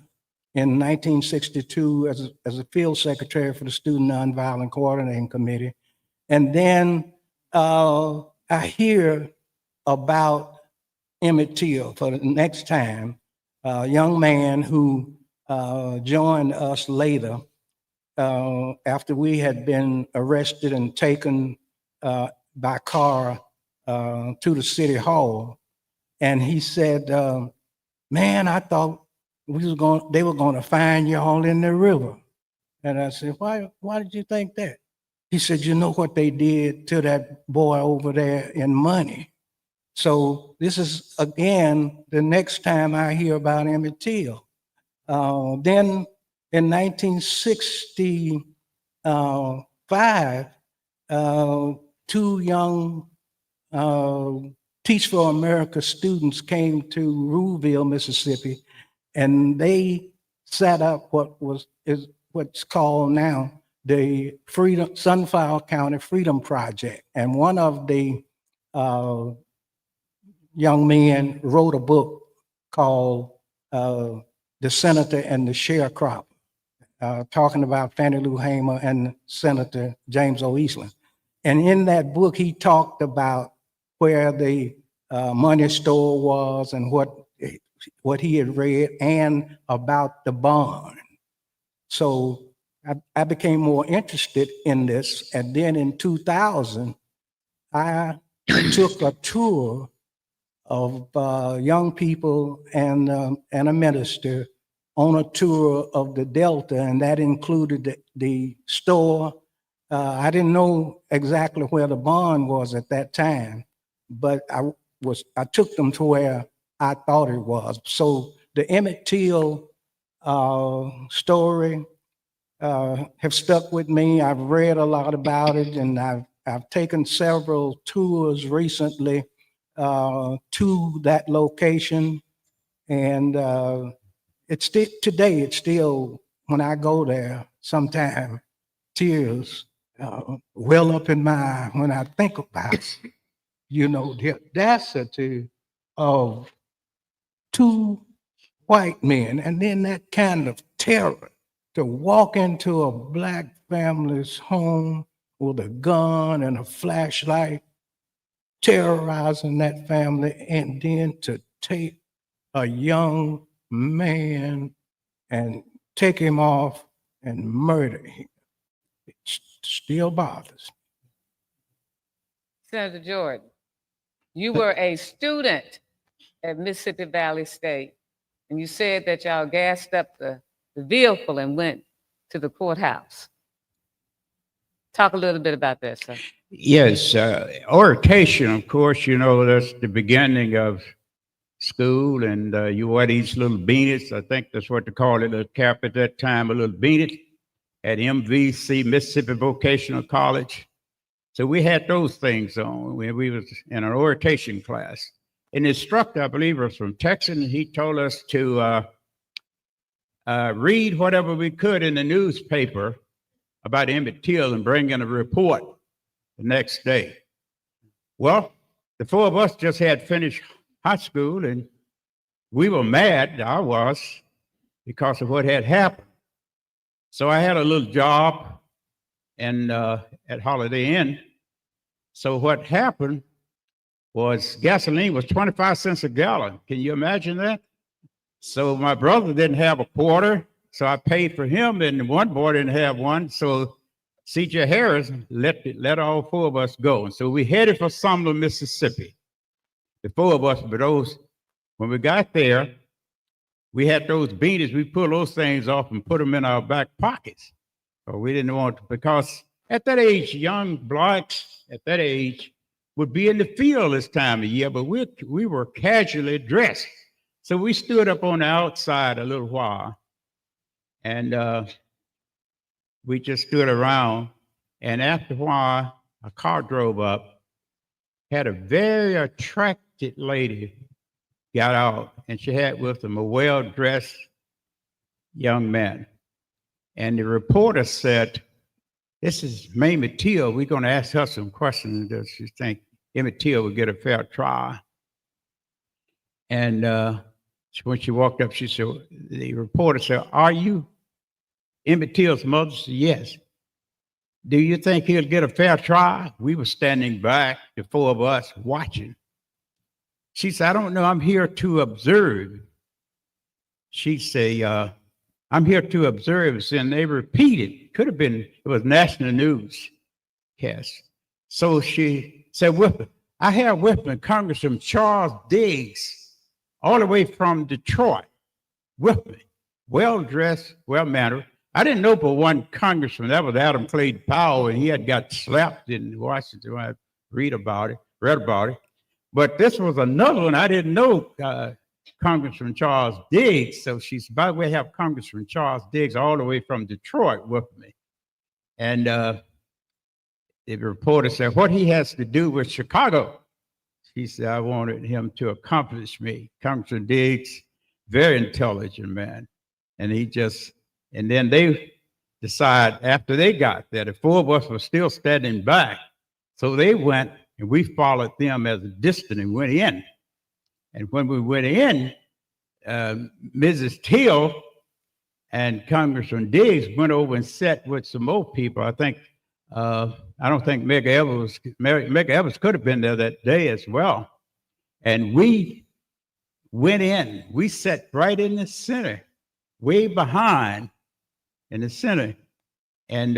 in 1962 as a field secretary for the Student Nonviolent Coordinating Committee. And then I hear about Emmett Till for the next time, a young man who joined us later after we had been arrested and taken by car to the city hall. And he said, man, I thought they were going to find y'all in the river. And I said, why did you think that? He said, you know what they did to that boy over there in Money. So this is, again, the next time I hear about Emmett Till. Then in 1965, two young Teach for America students came to Rouville, Mississippi, and they set up what's called now the Sunflower County Freedom Project. And one of the young men wrote a book called The Senator and the Sharecropper, talking about Fannie Lou Hamer and Senator James O. Eastland. And in that book, he talked about where the money store was and what he had read, and about the bond. So I became more interested in this. And then in 2000, I took a tour of young people and a minister on a tour of the Delta, and that included the store. I didn't know exactly where the bond was at that time, but I took them to where I thought it was. So the Emmett Till story have stuck with me. I've read a lot about it, and I've taken several tours recently to that location, and today it's still, when I go there, sometimes tears well up in my eye when I think about the audacity of two white men, and then that kind of terror to walk into a Black family's home with a gun and a flashlight, terrorizing that family, and then to take a young man and take him off and murder him. It still bothers me. Senator Jordan, you were a student at Mississippi Valley State, and you said that y'all gassed up the vehicle and went to the courthouse. Talk a little bit about that, sir. Yes, orientation, of course, that's the beginning of school, and you wear these little beanies. I think that's what they called it, a cap at that time, a little beanie at MVC, Mississippi Vocational College. So we had those things on when we was in an orientation class. And the instructor, I believe, was from Texas, and he told us to read whatever we could in the newspaper about Emmett Till and bring in a report the next day. Well, the four of us just had finished high school, and we were mad, I was, because of what had happened. So I had a little job at Holiday Inn. So what happened was gasoline was 25 cents a gallon. Can you imagine that? So my brother didn't have a quarter, so I paid for him, and one boy didn't have one. So C.J. Harris let all four of us go. And so we headed for Sumner, Mississippi. The four of us, but when we got there, we had those beanies. We pulled those things off and put them in our back pockets. So we didn't want to, because at that age, young Blacks at that age would be in the field this time of year, but we were casually dressed. So we stood up on the outside a little while, and we just stood around. And after a while, a car drove up, had a very attractive lady got out, and she had with them a well-dressed young man. And the reporter said, "This is Mamie Till. We're going to ask her some questions. Does she think Emmett Till would get a fair trial?" And when she walked up, she said, the reporter said, "Are you Emmett Till's mother?" She said, "Yes." "Do you think he'll get a fair trial?" We were standing back, the four of us, watching. She said, "I don't know. I'm here to observe." She said, "I'm here to observe." And they repeated. Could have been, it was national news. Yes. So she said, "I have with me Congressman Charles Diggs, all the way from Detroit, with me. Well-dressed, well-mannered. I didn't know but one congressman. That was Adam Clayton Powell, and he had got slapped in Washington when I read about it. But this was another one. I didn't know Congressman Charles Diggs. So she said, "By the way, I have Congressman Charles Diggs all the way from Detroit with me." And the reporter said, "What he has to do with Chicago?" She said, "I wanted him to accomplish me." Congressman Diggs very intelligent man. And and then they decide after they got there, the four of us were still standing back. So they went and we followed them as a distant and went in. And when we went in, Mrs. Till and Congressman Diggs went over and sat with some more people. I don't think Meg Evans could have been there that day as well. And we went in. We sat right in the center, way behind in the center. And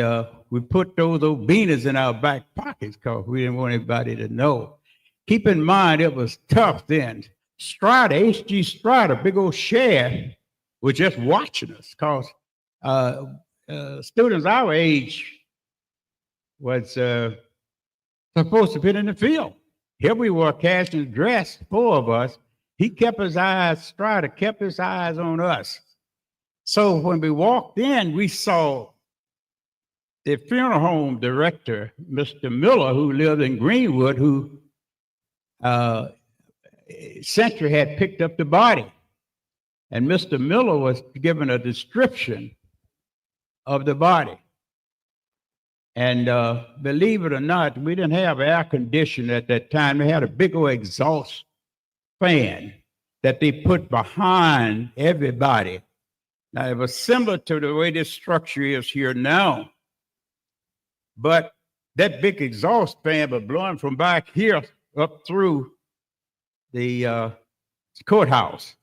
we put those old beaners in our back pockets because we didn't want anybody to know. Keep in mind, it was tough then. Strider, H.G. Strider, big old sheriff, was just watching us because students our age was supposed to be in the field. Here we were, cashing dress, four of us. He kept his eyes, Strider kept his eyes on us. So when we walked in, we saw the funeral home director, Mr. Miller, who lived in Greenwood, who Century had picked up the body. And Mr. Miller was given a description of the body. And believe it or not, we didn't have air conditioning at that time. They had a big old exhaust fan that they put behind everybody. Now, it was similar to the way this structure is here now. But that big exhaust fan was blowing from back here up through the courthouse.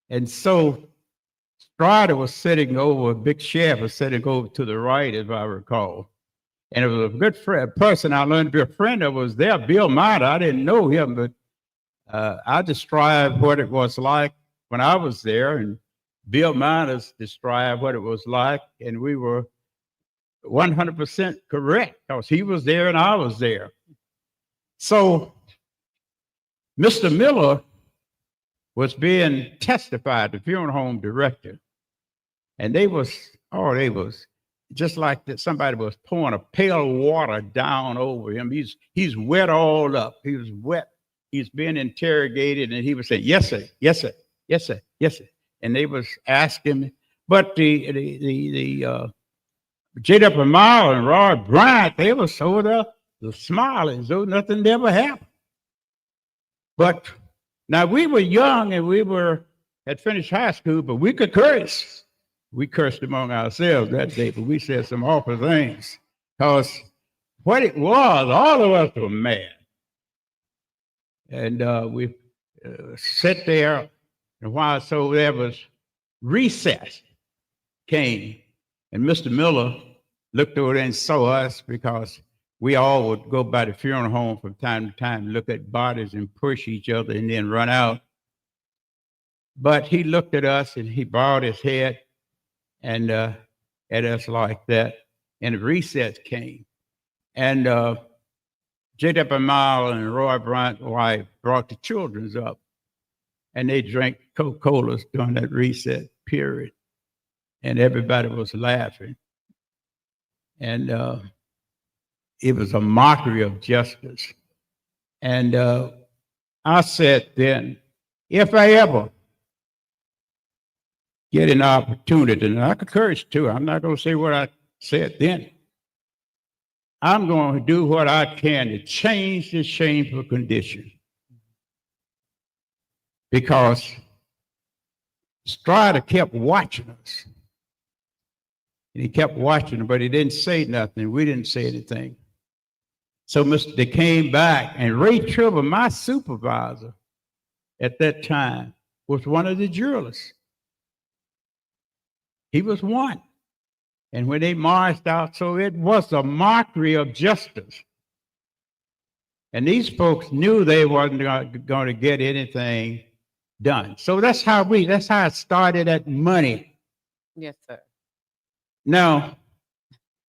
And so Strider was sitting over, Big Sheriff was sitting over to the right, if I recall. And it was a good person I learned to be a friend of was there, Bill Miner. I didn't know him, but I described what it was like when I was there, and Bill Miner described what it was like, and we were 100% correct because he was there and I was there. So Mr. Miller was being testified, the funeral home director, and they was just like that somebody was pouring a pail of water down over him. He's wet all up. He was wet. He's being interrogated, and he was saying, "Yes, sir. Yes, sir. Yes, sir. Yes, sir." And they was asking, but the J.W. Mile and Roy Bryant, they was over there smiling as though nothing ever happened. But now we were young and had finished high school, but we could curse. We cursed among ourselves that day, but we said some awful things because what it was, all of us were mad. And we sat there, and while so there was recess came, and Mr. Miller looked over there and saw us because we all would go by the funeral home from time to time, look at bodies and push each other and then run out. But he looked at us and he bowed his head and at us like that. And the recess came. And J.W. Mile and Roy Bryant's wife brought the children up, and they drank Coca-Colas during that recess period. And everybody was laughing. And it was a mockery of justice. And I said then, if I ever get an opportunity, and I could curse too, I'm not going to say what I said then. I'm going to do what I can to change this shameful condition. Because Strider kept watching us. And he kept watching, but he didn't say nothing. We didn't say anything. So they came back, and Ray Trevor, my supervisor at that time, was one of the jurors. He was one. And when they marched out, so it was a mockery of justice. And these folks knew they wasn't going to get anything done. So that's how it started at money. Yes, sir. Now,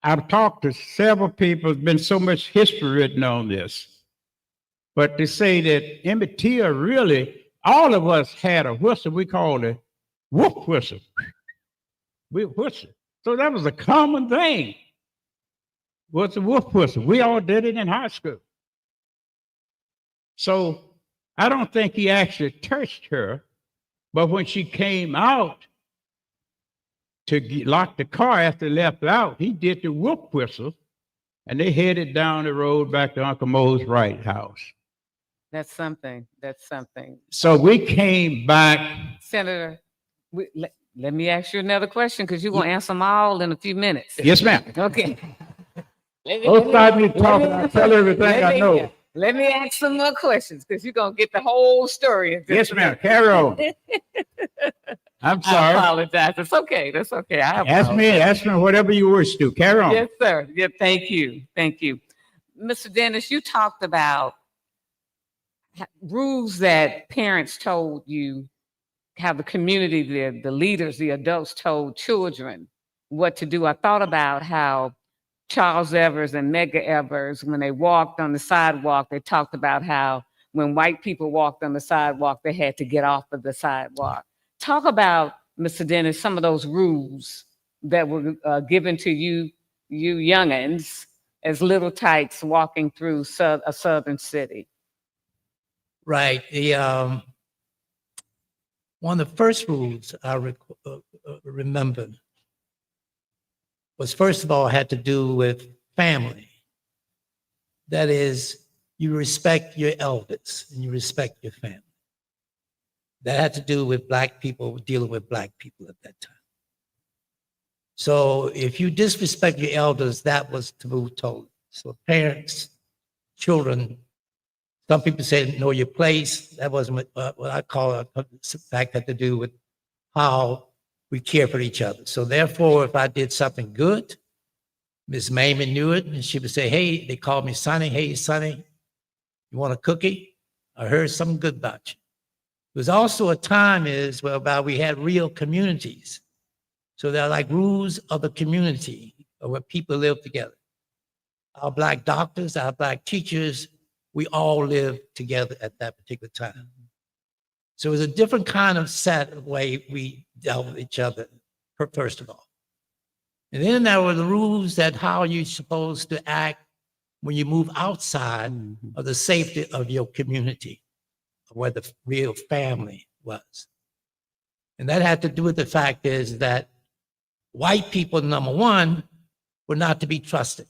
I've talked to several people, there's been so much history written on this. But to say that Emmett Till really, all of us had a whistle, we called it whoop whistle. We whistle. So that was a common thing. What's a whoop whistle? We all did it in high school. So I don't think he actually touched her, But when she came out to lock the car after they left out, he did the whoop whistle, and they headed down the road back to Uncle Mo's Wright house. That's something. That's something. So we came back. Senator, let me ask you another question because you're going to answer them all in a few minutes. Yes, ma'am. Okay. Don't start me talking. I tell everything I know. Let me ask some more questions because you're going to get the whole story. Yes, ma'am. Carry on. I'm I sorry. apologize. It's okay. That's okay. I apologize. Ask me whatever you wish to. Carry on. Yes, sir. Yeah, thank you. Thank you. Mr. Dennis, you talked about rules that parents told you, how the community, the leaders, the adults told children what to do. I thought about how Charles Evers and Medgar Evers, when they walked on the sidewalk, they talked about how when white people walked on the sidewalk, they had to get off of the sidewalk. Talk about, Mr. Dennis, some of those rules that were given to you youngins as little tykes walking through a southern city. Right. One of the first rules I remember was, first of all, had to do with family. That is, you respect your elders and you respect your family. That had to do with Black people dealing with Black people at that time. So if you disrespect your elders, that was taboo totally. So parents, children, some people say know your place. That wasn't what I call a fact had to do with how we care for each other. So therefore, if I did something good, Miss Mamie knew it, and she would say, hey, they called me Sonny. Hey, Sonny, you want a cookie? I heard something good about you. There was also a time whereby we had real communities. So they're like rules of the community where people live together. Our Black doctors, our Black teachers, we all lived together at that particular time. So it was a different kind of set of way we dealt with each other, first of all. And then there were the rules that how you're supposed to act when you move outside of the safety of your community, where the real family was. And that had to do with the fact is that white people, number one, were not to be trusted.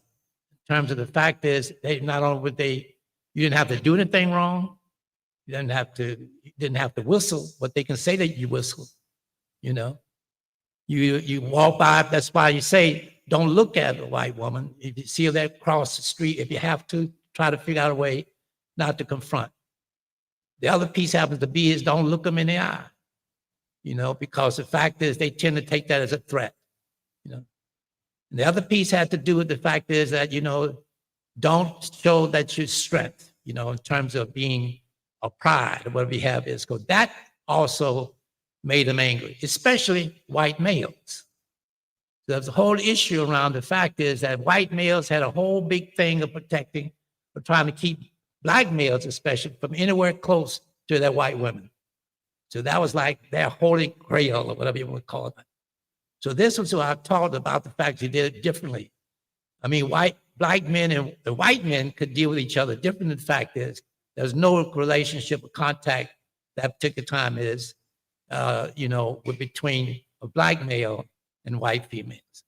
In terms of the fact is, they not only would you didn't have to do anything wrong. You didn't have to whistle, but they can say that you whistle, you know. You walk by, that's why you say, don't look at a white woman. If you see her across the street, if you have to, try to figure out a way not to confront. The other piece happens to be is don't look them in the eye, you know, because the fact is they tend to take that as a threat, you know. And the other piece had to do with the fact is that, you know, don't show that you're strength, you know, in terms of being a pride or whatever you have is. Because that also made them angry, especially white males. There's a whole issue around the fact is that white males had a whole big thing of protecting, or trying to keep Black males especially from anywhere close to their white women. So that was like their holy grail or whatever you want to call it. So this was what I talked about, the fact you did it differently. I mean, Black men and the white men could deal with each other different. The fact is, there's no relationship or contact that particular time is, you know, between a Black male and white females.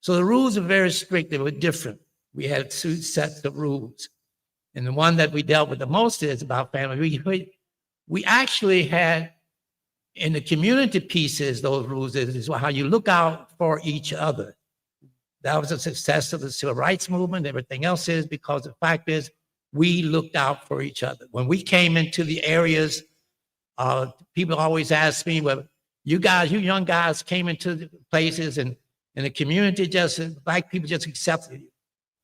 So the rules are very strict. They were different. We had two sets of rules. And the one that we dealt with the most is about family. We actually had, in the community pieces, those rules is how you look out for each other. That was a success of the civil rights movement. Everything else is because the fact is we looked out for each other. When we came into the areas, people always ask me, well, you young guys came into the places and the community Black people just accepted you.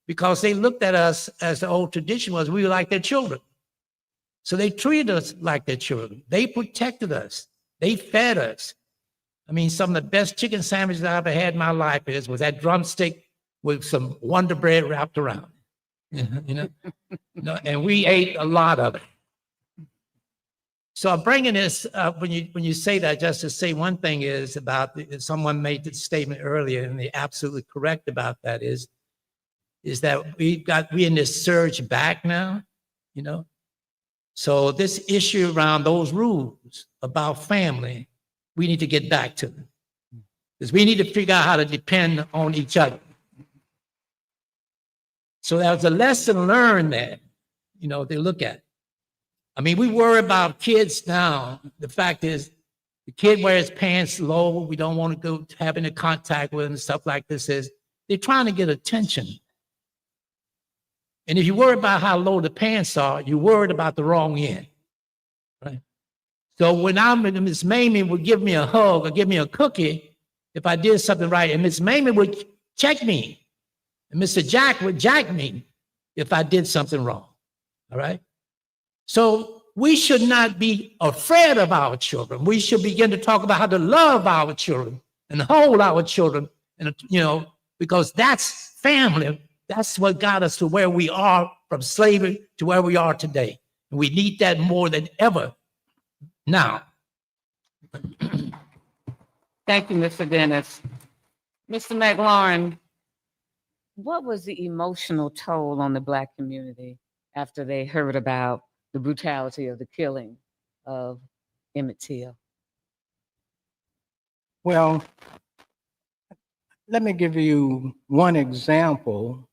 Because they looked at us, as the old tradition was, we were like their children. So they treated us like their children. They protected us. They fed us. I mean, some of the best chicken sandwiches I ever had in my life was that drumstick with some Wonder Bread wrapped around it, you know? And we ate a lot of it. So I'm bringing this up when you say that, just to say one thing is about, someone made the statement earlier, and they're absolutely correct about that, is that we're in this surge back now, you know? So this issue around those rules about family we need to get back to. Because we need to figure out how to depend on each other. So that was a lesson learned there, they look at. I mean, we worry about kids now. The fact is, the kid wears pants low. We don't want to go have any contact with them and stuff like this. They're trying to get attention. And if you worry about how low the pants are, you're worried about the wrong end, right? So when Miss Mamie would give me a hug or give me a cookie if I did something right, and Miss Mamie would check me, and Mr. Jack would jack me if I did something wrong, all right? So we should not be afraid of our children. We should begin to talk about how to love our children and hold our children, and because that's family. That's what got us to where we are from slavery to where we are today. And we need that more than ever now. Thank you, Mr. Dennis. Mr. McLaurin, what was the emotional toll on the Black community after they heard about the brutality of the killing of Emmett Till? Well, let me give you one example.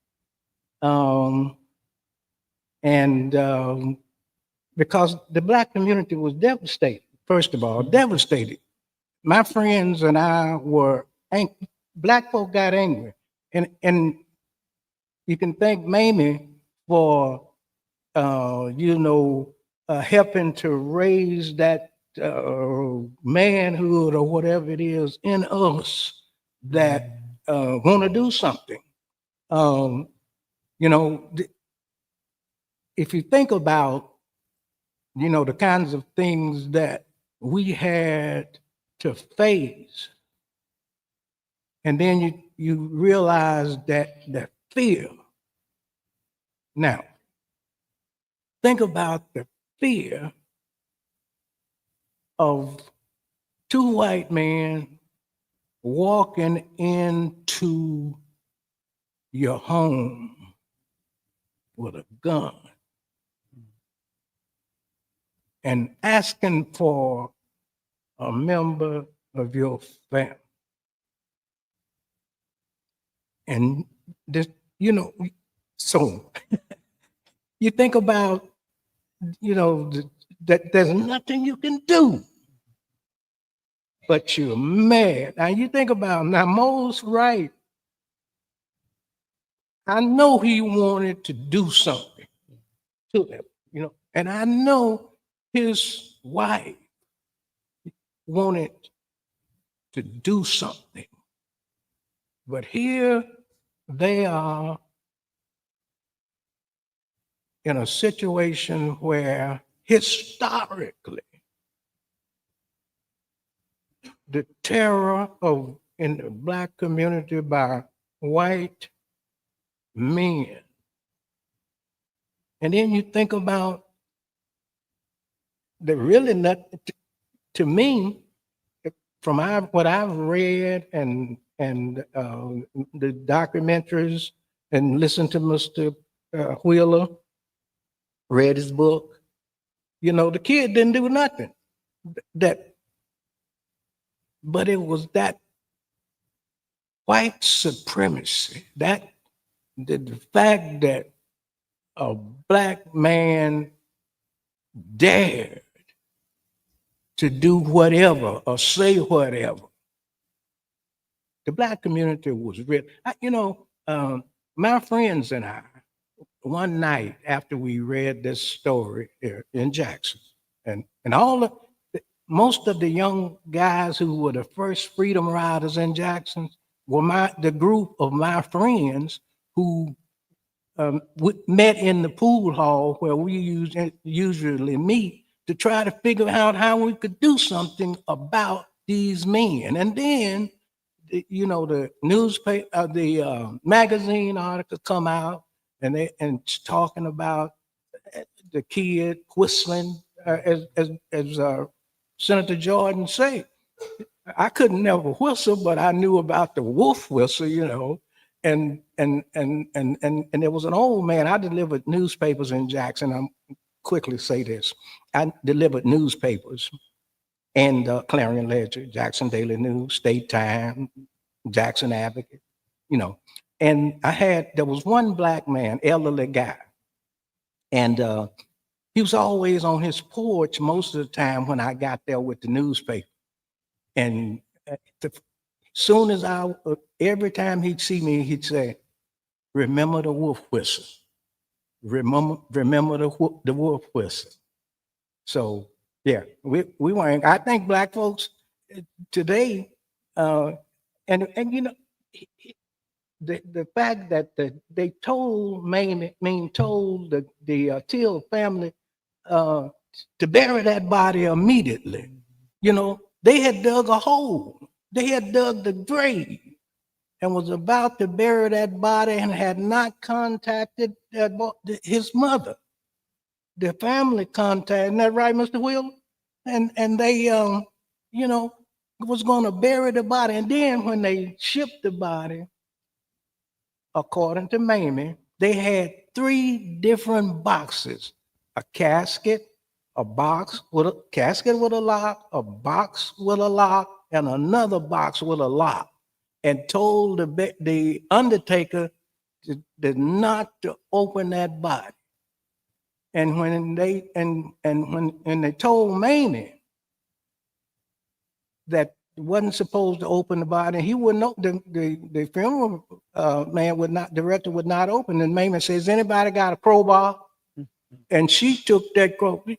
Because the Black community was devastated, first of all, devastated. My friends and I were angry. Black folk got angry. And you can thank Mamie for, helping to raise that manhood or whatever it is in us that want to do something. If you think about, the kinds of things that we had to face, and then you realize that fear. Now, think about the fear of two white men walking into your home with a gun and asking for a member of your family. And this, so you think about, that there's nothing you can do, but you're mad. Now you think about, now Mo's right. I know he wanted to do something to them, and I know his wife wanted to do something. But here they are in a situation where historically the terror in the Black community by white men. And then you think about the really not, to me, from what I've read and the documentaries and listened to Mr. Wheeler, read his book, the kid didn't do nothing. But it was that white supremacy, the fact that a Black man dared to do whatever or say whatever. The Black community was real. My friends and I, one night after we read this story here in Jackson, and most of the young guys who were the first freedom riders in Jackson were the group of my friends who met in the pool hall where we usually meet to try to figure out how we could do something about these men. And then, the newspaper, the magazine article come out and talking about the kid whistling, as Senator Jordan said. I couldn't never whistle, but I knew about the wolf whistle, and there was an old man. I delivered newspapers in Jackson. I'm quickly say this. I delivered newspapers. and Clarion Ledger, Jackson Daily News, State Time, Jackson Advocate, you know. And there was one black man, elderly guy, and he was always on his porch most of the time when I got there with the newspaper. And soon as every time he'd see me, he'd say, "Remember the wolf whistle. Remember the wolf whistle." So yeah, we weren't. I think black folks today, and you know, the fact that they told told the Till family to bury that body immediately. You know, they had dug a hole. They had dug the grave and was about to bury that body and had not contacted his mother. The family contacted, isn't that right, Mr. Will? And they, you know, was going to bury the body. And then when they shipped the body, according to Mamie, they had 3 different boxes: a casket, a box with a casket with a lock, a box with a lock, and another box with a lock, and told the undertaker not to open that body. And when they when they told Mamie that wasn't supposed to open the body, he wouldn't open the funeral director would not open. And Mamie says, "Anybody got a crowbar?" And she took that crowbar.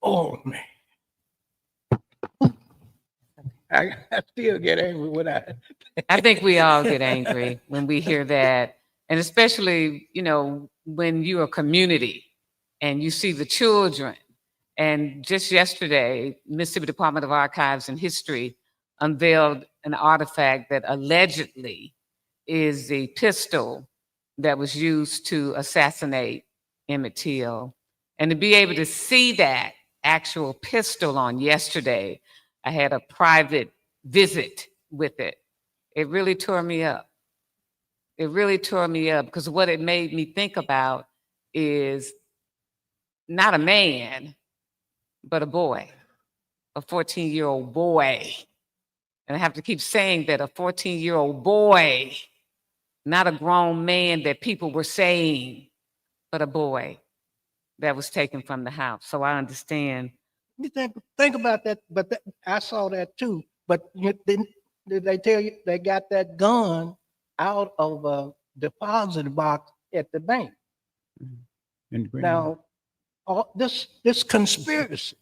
Oh man. I still get angry when I think we all get angry when we hear that. And especially, you know, when you're a community and you see the children. And just yesterday, Mississippi Department of Archives and History unveiled an artifact that allegedly is the pistol that was used to assassinate Emmett Till. And to be able to see that actual pistol on yesterday, I had a private visit with it. It really tore me up. It really tore me up because what it made me think about is not a man, but a boy, a 14-year-old boy. And I have to keep saying that, a 14-year-old boy, not a grown man that people were saying, but a boy that was taken from the house. So I understand. You think about that, but I saw that too. But did they tell you they got that gun out of a deposit box at the bank? Now, all this conspiracy,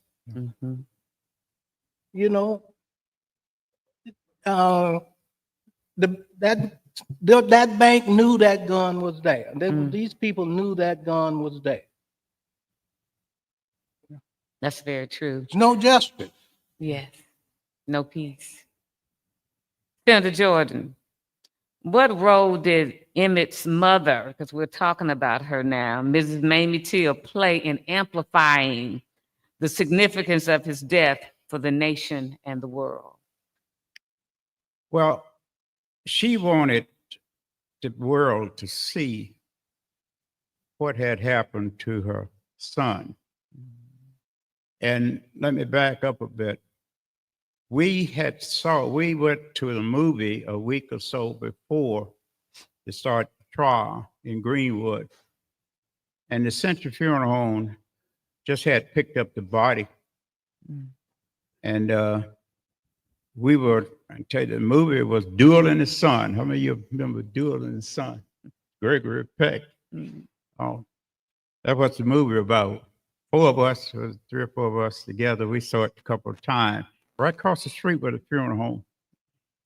you know, that bank knew that gun was there. These people knew that gun was there. That's very true. No justice. Yes. No peace. Senator Jordan, what role did Emmett's mother, because we're talking about her now, Mrs. Mamie Till, play in amplifying the significance of his death for the nation and the world? Well, she wanted the world to see what had happened to her son. And let me back up a bit. We went to the movie a week or so before to start the trial in Greenwood. And the Central Funeral Home just had picked up the body. And I tell you, the movie was Duel in the Sun. How many of you remember Duel in the Sun? Gregory Peck. Oh, that's what the movie about. 4 of us, 3 or 4 of us together, we saw it a couple of times, right across the street with the funeral home.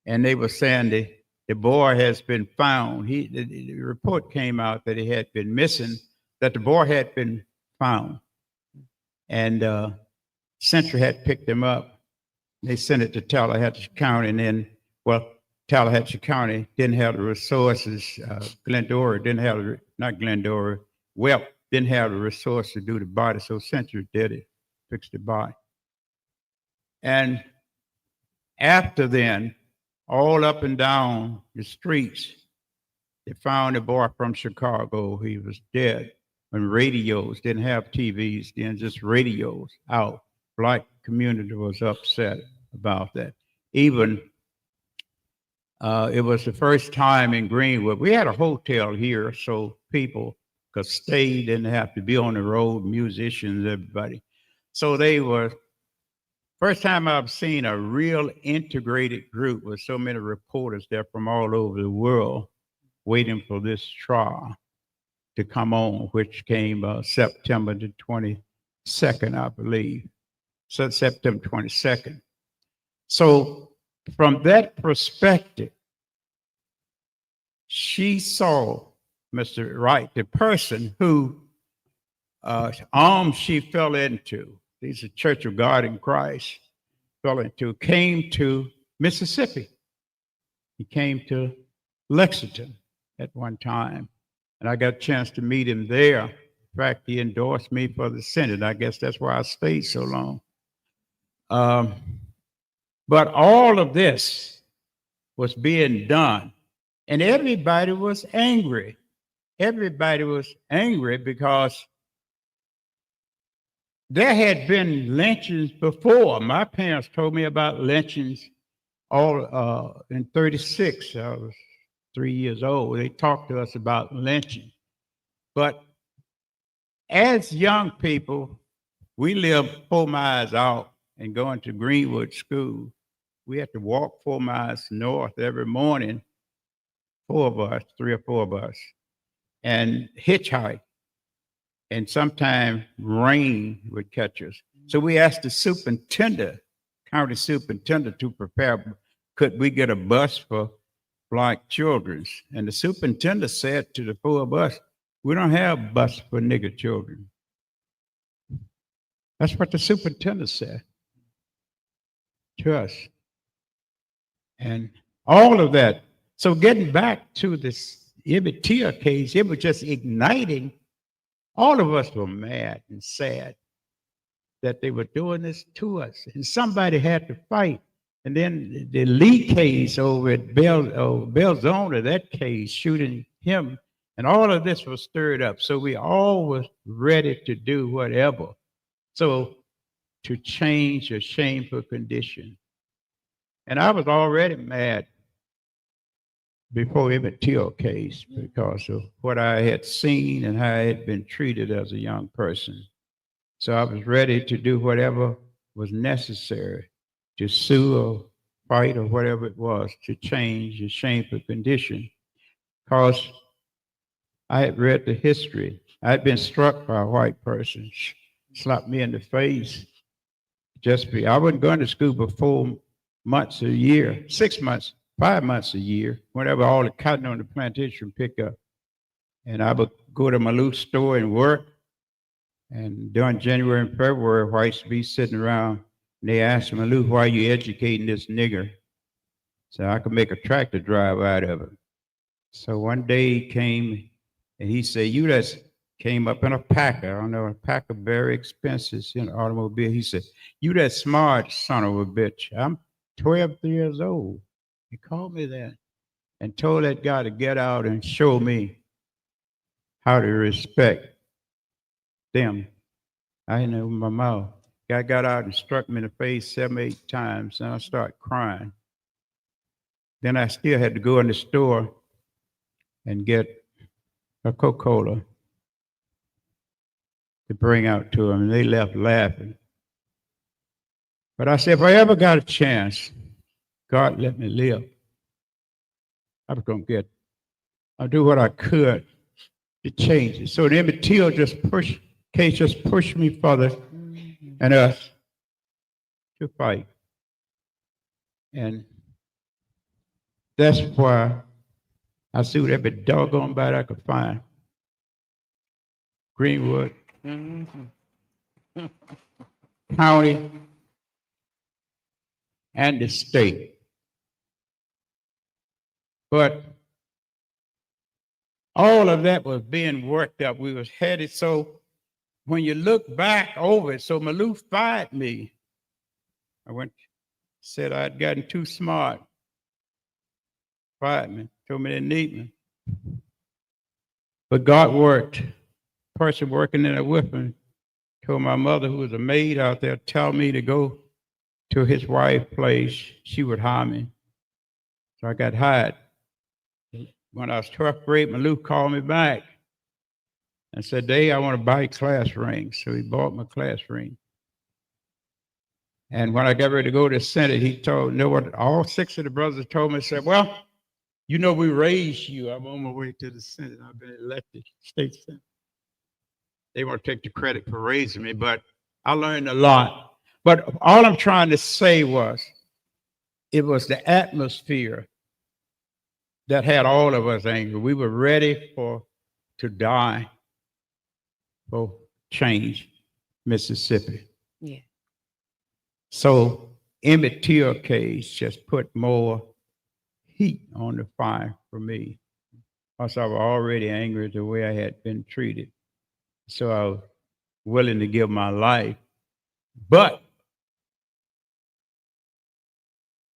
And they were saying the boy has been found. The report came out that he had been missing, that the boy had been found. And Central had picked him up. They sent it to Tallahatchie County, and then, well, Tallahatchie County didn't have the resources. Glendora didn't have, not Glendora, Welp didn't have the resources to do the body, so Central did it, fixed the body. And after then, all up and down the streets, they found a boy from Chicago. He was dead. When radios didn't have TVs, then just radios out. Black community was upset about that. Even it was the first time in Greenwood. We had a hotel here, so people could stay, didn't have to be on the road, musicians, everybody. So they were, first time I've seen a real integrated group with so many reporters there from all over the world waiting for this trial to come on, which came September the 22nd, I believe. So September 22nd. So from that perspective, she saw Mr. Wright, the person who arms she fell into, these are Church of God in Christ, fell into, came to Mississippi. He came to Lexington at one time, and I got a chance to meet him there. In fact, he endorsed me for the Senate. I guess that's why I stayed so long. But all of this was being done, and everybody was angry. Everybody was angry because there had been lynchings before. My parents told me about lynchings all in 36. I was 3 years old. They talked to us about lynching. But as young people, we lived 4 miles out and going to Greenwood School. We had to walk 4 miles north every morning, 4 of us, 3 or 4 of us, and hitchhike. And sometimes rain would catch us. So we asked the superintendent, county superintendent, to prepare, could we get a bus for Black children? And the superintendent said to the 4 of us, we don't have a bus for nigger children. That's what the superintendent said to us. And all of that. So getting back to this Emmett Till case, it was just igniting. All of us were mad and sad that they were doing this to us. And somebody had to fight. And then the Lee case over at Belzona, that case, shooting him, and all of this was stirred up. So we all was ready to do whatever. So to change a shameful condition. And I was already mad before Emmett Till case because of what I had seen and how I had been treated as a young person. So I was ready to do whatever was necessary to sue or fight or whatever it was to change a shameful condition. Because I had read the history. I had been struck by a white person, slapped me in the face. I wasn't going to school for 4 months a year, 6 months, 5 months a year, whenever all the cotton on the plantation pick up. And I would go to my little store and work. And during January and February, whites be sitting around and they asked me, Lou, why are you educating this nigger? So I could make a tractor drive out of it. So one day he came and he said, you just came up in a Packer. I don't know, a Packer very expensive in an automobile. He said, you that smart son of a bitch. I'm 12 years old. He called me that and told that guy to get out and show me how to respect them. I didn't open my mouth. Guy got out and struck me in the face 7, 8 times, and I started crying. Then I still had to go in the store and get a Coca-Cola to bring out to them, and they left laughing. But I said, if I ever got a chance, God let me live, I was going to I'll do what I could to change it. So the Emmett Till just pushed me further and us to fight. And that's why I sued every doggone body I could find. Greenwood, county, and the state. But all of that was being worked up. We was headed. So when you look back over it, so Malou fired me. I said I'd gotten too smart. Fired me, told me they need me. But God worked. Person working in it with me told my mother, who was a maid out there, tell me to go to his wife's place. She would hire me. So I got hired. When I was 12th grade, my Luke called me back and said, Dave, I want to buy a class ring. So he bought my class ring. And when I got ready to go to the Senate, he told, you know what, all 6 of the brothers told me, said, well, you know, we raised you. I'm on my way to the Senate. I've been elected state Senate. They want to take the credit for raising me, but I learned a lot. But all I'm trying to say was, it was the atmosphere that had all of us angry. We were ready to die for change, Mississippi. Yeah. So Emmett Till case just put more heat on the fire for me. Because I was already angry at the way I had been treated. So I was willing to give my life. But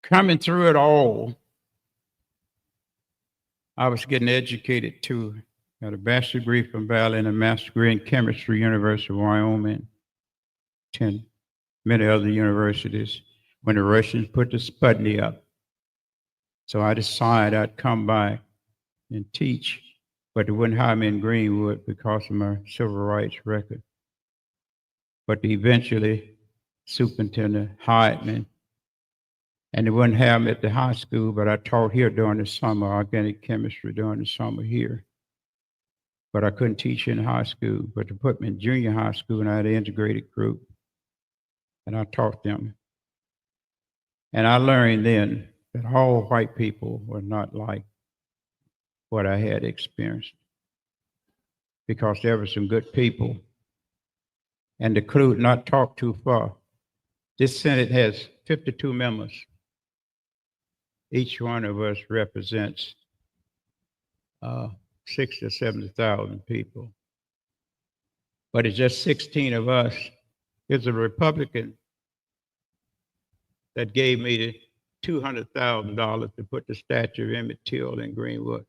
coming through it all, I was getting educated too. Got a bachelor's degree from Valley and a master's degree in chemistry, University of Wyoming, and many other universities, when the Russians put the Sputnik up. So I decided I'd come by and teach, but they wouldn't hire me in Greenwood because of my civil rights record. But eventually, superintendent hired me, and they wouldn't have me at the high school, but I taught here during the summer, organic chemistry during the summer here. But I couldn't teach in high school, but they put me in junior high school, and I had an integrated group, and I taught them. And I learned then that all white people were not like what I had experienced, because there were some good people. And the clue, not talk too far, this Senate has 52 members. Each one of us represents 60,000 to 70,000 people. But it's just 16 of us. It's a Republican that gave me the $200,000 to put the statue of Emmett Till in Greenwood.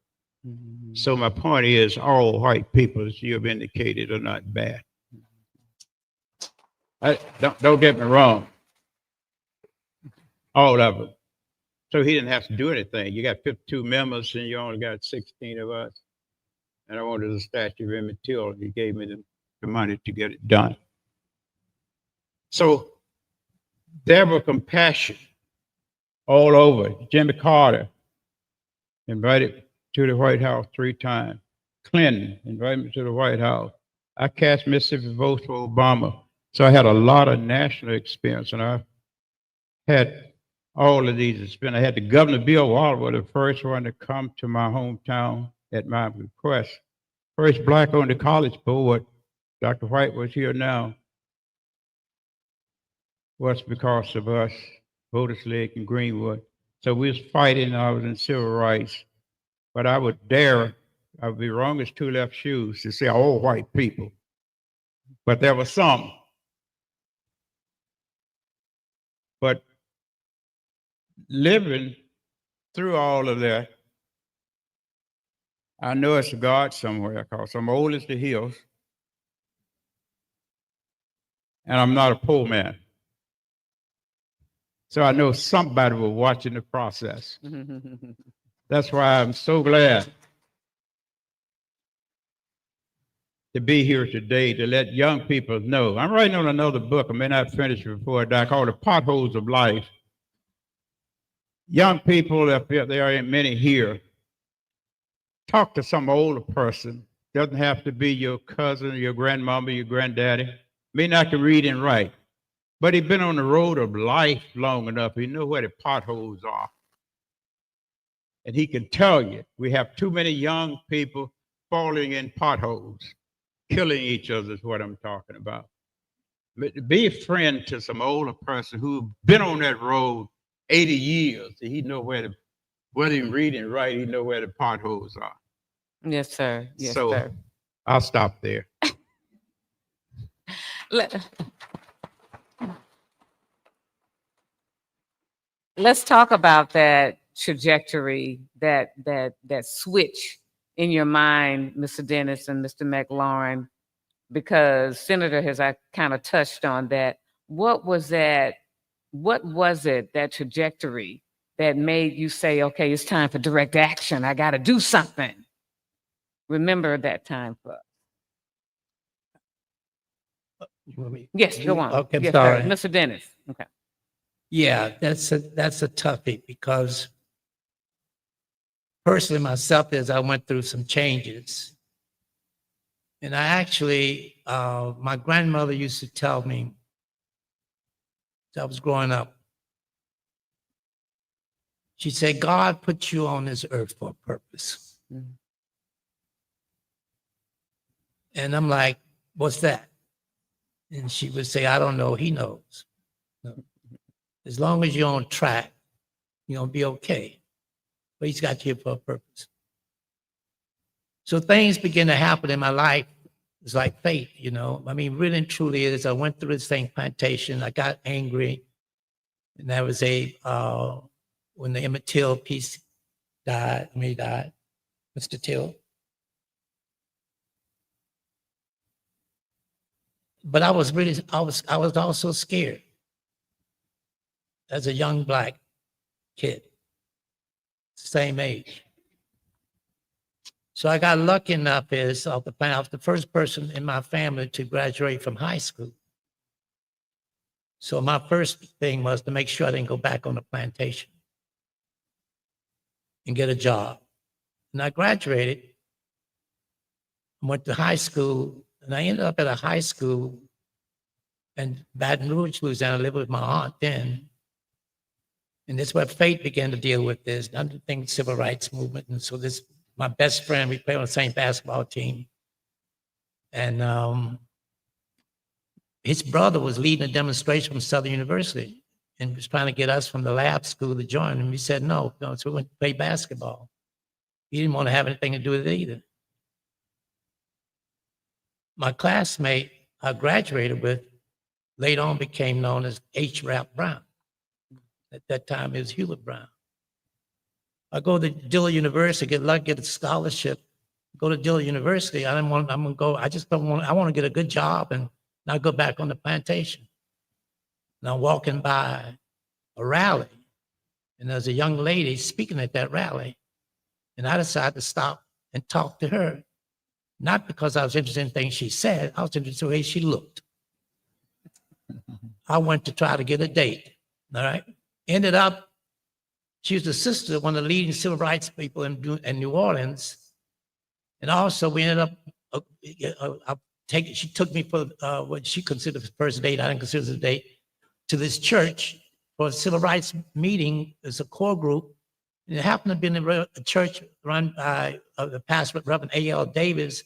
Mm-hmm. So my point is, all white people, as you have indicated, are not bad. Don't get me wrong. All of them. So he didn't have to do anything. You got 52 members and you only got 16 of us. And I wanted a statue of Emmett Till. He gave me the money to get it done. So there was compassion all over. Jimmy Carter invited to the White House 3 times. Clinton invited me to the White House. I cast Mississippi votes for Obama. So I had a lot of national experience, and I had all of these experience. I had the Governor Bill Waller, the first one to come to my hometown at my request. First black on the college board, Dr. White was here now, was because of us, Voters League in Greenwood. So we was fighting, I was in civil rights, but I would be wrong as 2 left shoes to say all white people, but there were some. But living through all of that, I know it's a God somewhere, because I'm old as the hills, and I'm not a poor man. So I know somebody was watching the process. That's why I'm so glad to be here today to let young people know. I'm writing on another book. I may not finish it before I die, called The Potholes of Life. Young people, if there aren't many here, talk to some older person. Doesn't have to be your cousin, your grandmama, your granddaddy. May not can read and write, but he's been on the road of life long enough. He knows where the potholes are. And he can tell you, we have too many young people falling in potholes. Killing each other is what I'm talking about. But be a friend to some older person who's been on that road 80 years. He know whether he read and write, he know where the potholes are. Yes, sir. Yes, so sir. I'll stop there. Let's talk about that trajectory, that switch in your mind, Mr. Dennis and Mr. McLaurin, because Senator has kind of touched on that. What was it, that trajectory that made you say, okay, it's time for direct action. I got to do something. Remember that time for us. You want me- Yes, go on. Okay, I'm Yes, sorry. sir. Mr. Dennis. Okay. Yeah, that's a toughie because personally myself, as I went through some changes, and I actually, my grandmother used to tell me as I was growing up, she said, God put you on this earth for a purpose. Mhm. And I'm like, what's that? And she would say, I don't know, he knows. As long as you're on track, you're gonna be okay. But he's got you here for a purpose. So things begin to happen in my life. It's like fate, you know. I mean, really and truly, as I went through this thing, plantation, I got angry. And that was when the Emmett Till piece died, Mr. Till. But I was also scared as a young Black kid, same age. So I got lucky enough I was the first person in my family to graduate from high school. So my first thing was to make sure I didn't go back on the plantation and get a job. And I graduated, went to high school, and I ended up at a high school in Baton Rouge, Louisiana. I lived with my aunt then. And that's where fate began to deal with this, underthink civil rights movement. And so this, my best friend, we played on the same basketball team. And his brother was leading a demonstration from Southern University and was trying to get us from the lab school to join him. We said no, so we went to play basketball. He didn't want to have anything to do with it either. My classmate I graduated with later on became known as H. Rap Brown. At that time, it was Hewlett Brown. I go to Dillard University, get lucky, get a scholarship, go to Dillard University. I want to get a good job and not go back on the plantation. And I'm walking by a rally, and there's a young lady speaking at that rally. And I decided to stop and talk to her, not because I was interested in things she said, I was interested in the way she looked. I went to try to get a date, all right? Ended up, she was the sister of one of the leading civil rights people in New Orleans. And also we ended up, she took me for what she considered the first date, I didn't consider it a date, to this church for a civil rights meeting as a core group. And it happened to be in a church run by the pastor, Reverend A.L. Davis,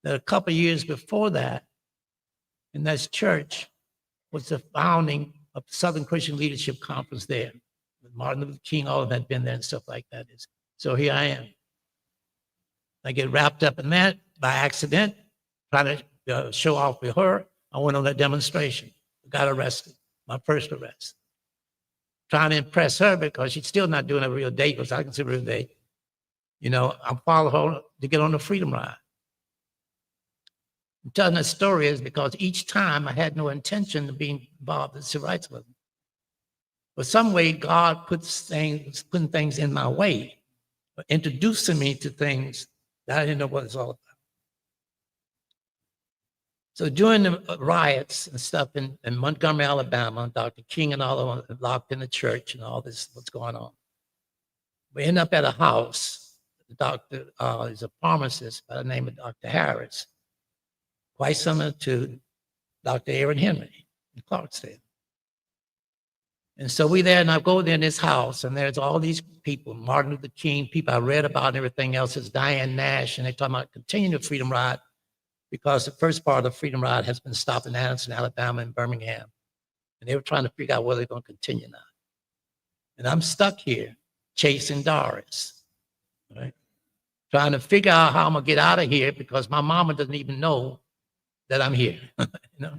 that a couple of years before that, in this church, was the founding of the Southern Christian Leadership Conference there. Martin Luther King, all of that had been there and stuff like that. So here I am. I get wrapped up in that by accident, trying to show off with her. I went on that demonstration, got arrested, my first arrest. Trying to impress her because she's still not doing a real date, because I consider it a date. You know, I'm following her to get on the Freedom Ride. I'm telling that story is because each time I had no intention of being involved in civil rights movement. But some way God putting things in my way, introducing me to things that I didn't know what it's all about. So during the riots and stuff in Montgomery, Alabama, Dr. King and all of them locked in the church and all this, what's going on. We end up at a house. The doctor is a pharmacist by the name of Dr. Harris, quite similar to Dr. Aaron Henry in Clarksdale. And so we there, and I go there in this house, and there's all these people, Martin Luther King, people I read about and everything else. It's Diane Nash, and they're talking about continuing the Freedom Ride, because the first part of the Freedom Ride has been stopped in Anderson, Alabama, and Birmingham. And they were trying to figure out whether they're going to continue now. And I'm stuck here chasing Doris, right? Trying to figure out how I'm going to get out of here because my mama doesn't even know that I'm here, you know?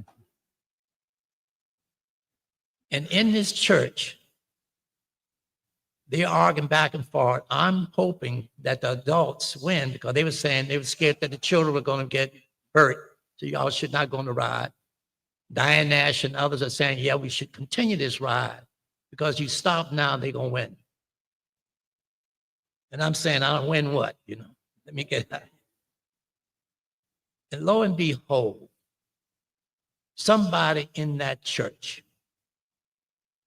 And in this church, they're arguing back and forth. I'm hoping that the adults win because they were saying they were scared that the children were going to get hurt So y'all should not go on the ride. Diane Nash and others are saying, yeah, we should continue this ride because you stop now, they're going to win. And I'm saying, I'll win what? You know, let me get that. And lo and behold, somebody in that church,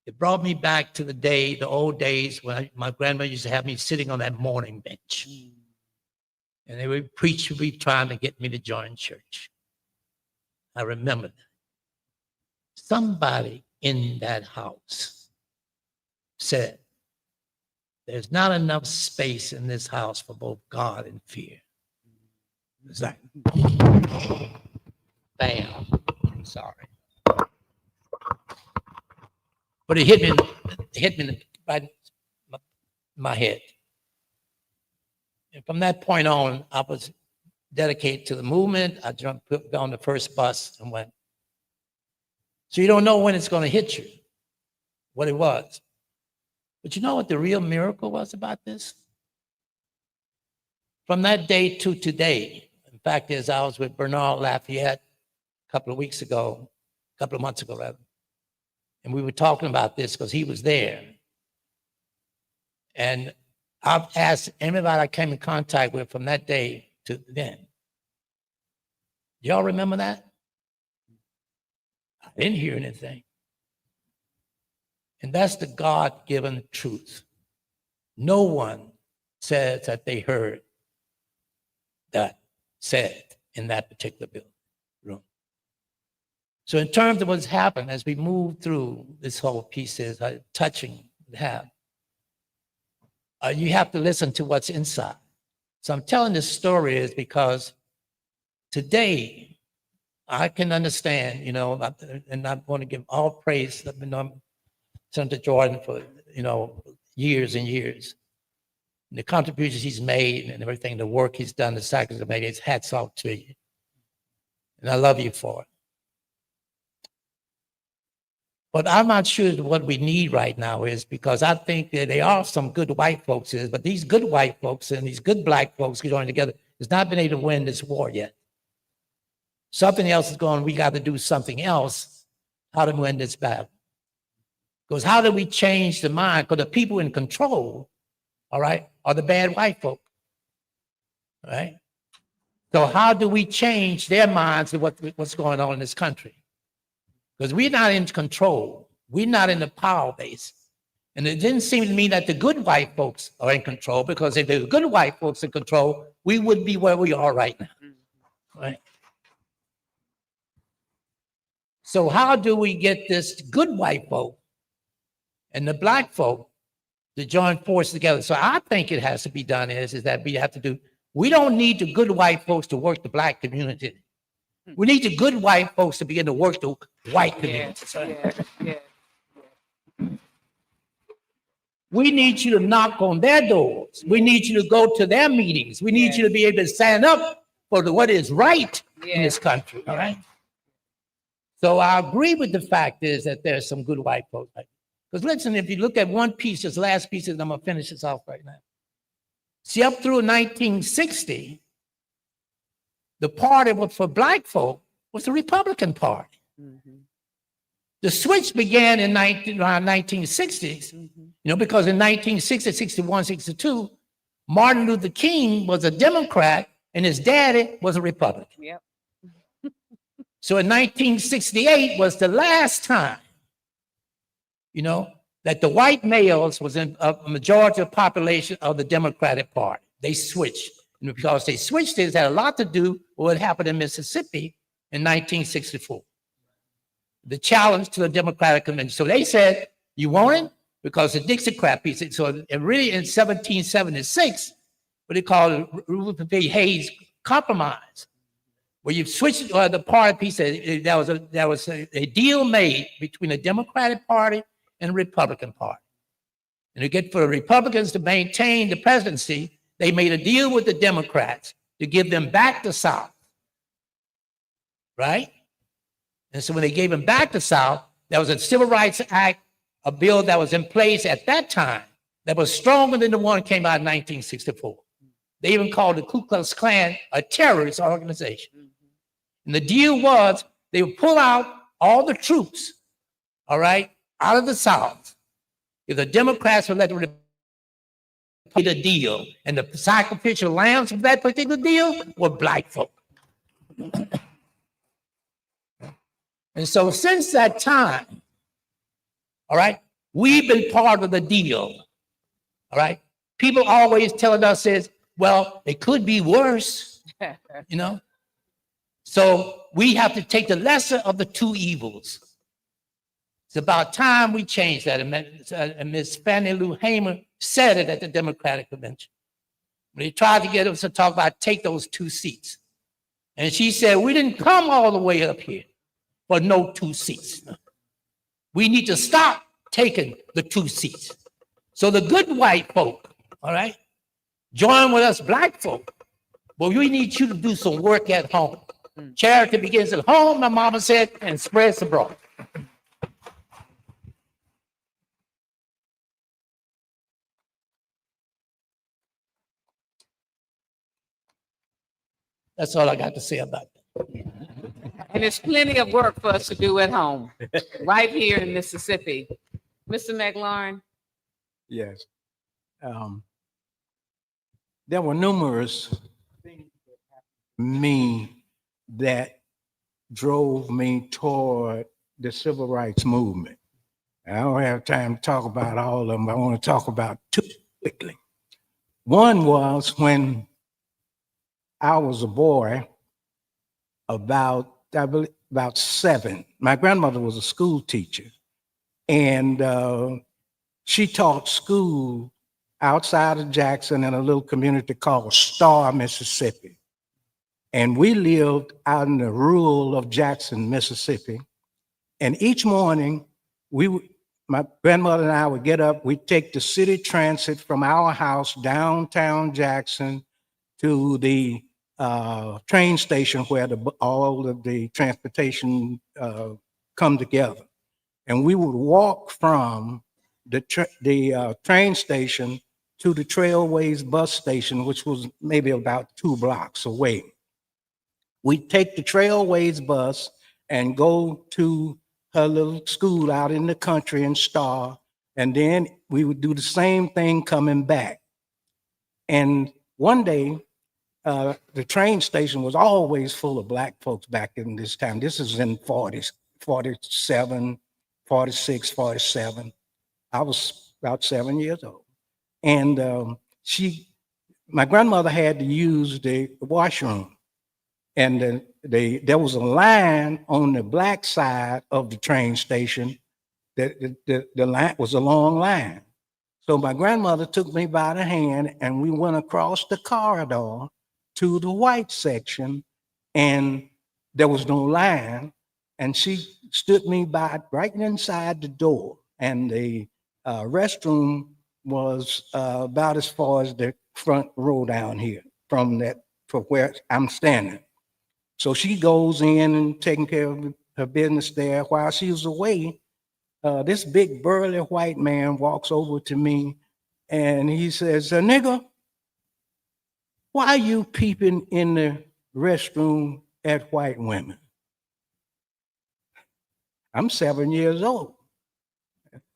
it brought me back to the old days when my grandmother used to have me sitting on that mourning bench. And they would preach, would be trying to get me to join church. I remember that. Somebody in that house said, there's not enough space in this house for both God and fear. It's like, bam, I'm sorry. But it hit me right in my head. And from that point on, I was dedicated to the movement. I jumped on the first bus and went. So you don't know when it's going to hit you, what it was. But you know what the real miracle was about this? From that day to today, in fact, as I was with Bernard Lafayette a couple of months ago, rather, and we were talking about this because he was there. And I've asked everybody I came in contact with from that day to then. Y'all remember that? I didn't hear anything. And that's the God-given truth. No one says that they heard that said in that particular room. So in terms of what's happened as we move through this whole piece is touching you have to listen to what's inside. So I'm telling this story is because today I can understand, you know, and I want to give all praise to Senator Jordan for, you know, years and years. And the contributions he's made and everything, the work he's done, the sacrifice he's made, his hats off to you. And I love you for it. But I'm not sure what we need right now is because I think that there are some good white folks, but these good white folks and these good black folks joining together has not been able to win this war yet. Something else is going on. We got to do something else how to win this battle. Because how do we change the mind? Because the people in control, all right, are the bad white folk, all right? So how do we change their minds to what's going on in this country? Because we're not in control. We're not in the power base. And it didn't seem to me that the good white folks are in control, because if the good white folks in control, we wouldn't be where we are right now, right? So how do we get this good white folk and the black folk to join forces together? So I think it has to be done is that we don't need the good white folks to work the black community. We need the good white folks to begin to work the white community. We need you to knock on their doors. We need you to go to their meetings. We need you to be able to stand up for what is right in this country, all right? So I agree with the fact is that there's some good white folks. Because listen, if you look at one piece, this last piece, and I'm going to finish this off right now. See, up through 1960, the party for black folk was the Republican Party. Mm-hmm. The switch began in around 1960s, you know, because in 1960, 61, 62, Martin Luther King was a Democrat and his daddy was a Republican. Yep. So in 1968 was the last time, you know, that the white males was in a majority of the population of the Democratic Party. They switched. And because they switched, it had a lot to do with what happened in Mississippi in 1964. The challenge to the Democratic Convention. So they said, you want it? Because the Dixiecrat piece. So really in 1776, what they called Rutherford B. Hayes Compromise, where you switched the party piece. There was a deal made between the Democratic Party and the Republican Party. And to get for the Republicans to maintain the presidency, they made a deal with the Democrats to give them back the South, right? And so when they gave them back the South, there was a Civil Rights Act, a bill that was in place at that time that was stronger than the one that came out in 1964. They even called the Ku Klux Klan a terrorist organization. And the deal was they would pull out all the troops, all right, out of the South. If the Democrats would let the a deal, and the sacrificial lambs of that particular deal were black folk. And so since that time, all right, we've been part of the deal. All right. People always telling us is, well, it could be worse, you know. So we have to take the lesser of the two evils. It's about time we change that. And Ms. Fannie Lou Hamer said it at the Democratic Convention. They tried to get us to talk about take those 2 seats. And she said, we didn't come all the way up here for no 2 seats. We need to stop taking the 2 seats. So the good white folk, all right, join with us black folk. But we need you to do some work at home. Charity begins at home, my mama said, and spreads abroad. That's all I got to say about that. And there's plenty of work for us to do at home, right here in Mississippi. Mr. McLaurin? Yes. There were numerous things that happened to me that drove me toward the civil rights movement. I don't have time to talk about all of them, but I want to talk about 2 quickly. One was when I was a boy, about 7. My grandmother was a school teacher, and she taught school outside of Jackson in a little community called Star, Mississippi. And we lived out in the rural of Jackson, Mississippi. And each morning, my grandmother and I would get up, we'd take the city transit from our house downtown Jackson to the train station where all of the transportation come together. And we would walk from the train station to the Trailways bus station, which was maybe about 2 blocks away. We'd take the Trailways bus and go to her little school out in the country in Star, and then we would do the same thing coming back. And one day, the train station was always full of black folks back in this time. This is in 40s, 47, 46, 47. I was about 7 years old. And my grandmother had to use the washroom. And there was a line on the black side of the train station. The line was a long line. So my grandmother took me by the hand and we went across the corridor to the white section, and there was no line. And she stood me by right inside the door. And the restroom was about as far as the front row down here from where I'm standing. So she goes in and taking care of her business there. While she was away, this big burly white man walks over to me and he says, "Nigga, why are you peeping in the restroom at white women?" I'm 7 years old.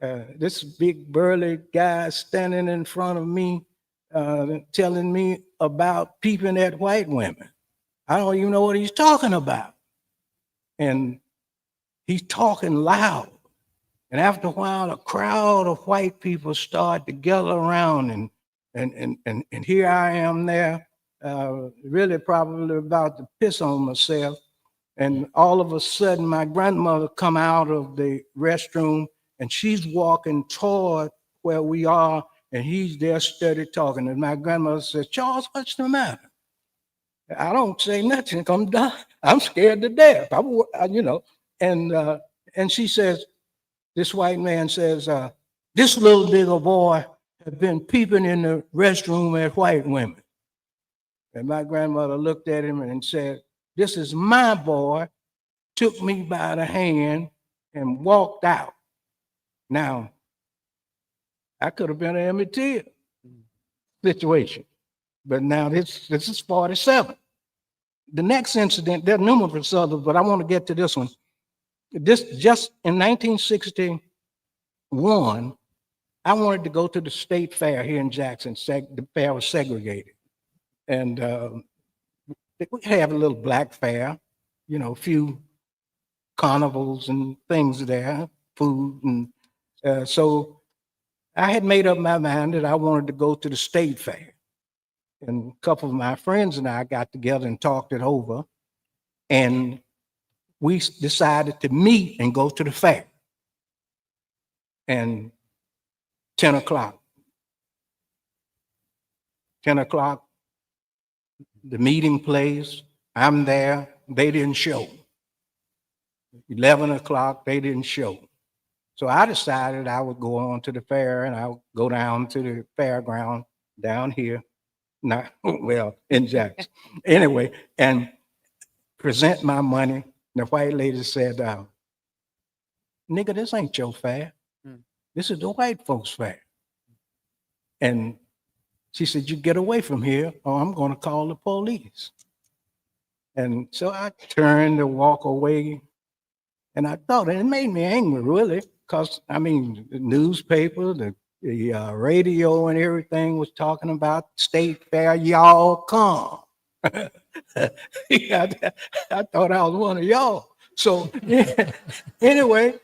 This big burly guy standing in front of me, telling me about peeping at white women. I don't even know what he's talking about. And he's talking loud. And after a while, a crowd of white people start to gather around, and here I am there, really probably about to piss on myself. And all of a sudden, my grandmother come out of the restroom, and she's walking toward where we are, and he's there steady talking. And my grandmother says, "Charles, what's the matter?" I don't say nothing. I'm scared to death. And she says, this white man says, "This little nigger boy has been peeping in the restroom at white women." And my grandmother looked at him and said, "This is my boy," took me by the hand and walked out. Now, I could have been an Emmett Till situation, but now this is 47. the next incident, there are numerous others, but I want to get to this one. This just in 1961, I wanted to go to the state fair here in Jackson. The fair was segregated. And we have a little black fair, you know, a few carnivals and things there, food. And so I had made up my mind that I wanted to go to the state fair. And a couple of my friends and I got together and talked it over. And we decided to meet and go to the fair. And 10 o'clock, the meeting place, I'm there, they didn't show. 11 o'clock, they didn't show. So I decided I would go on to the fair and I would go down to the fairground down here, not, well, in Jackson. Anyway, and present my money. The white lady said, nigga, this ain't your fair. This is the white folks' fair. And she said, you get away from here or I'm going to call the police. And so I turned to walk away. And I thought, and it made me angry, really, because, I mean, the newspaper, the radio and everything was talking about state fair, y'all come. I thought I was one of y'all. So anyway,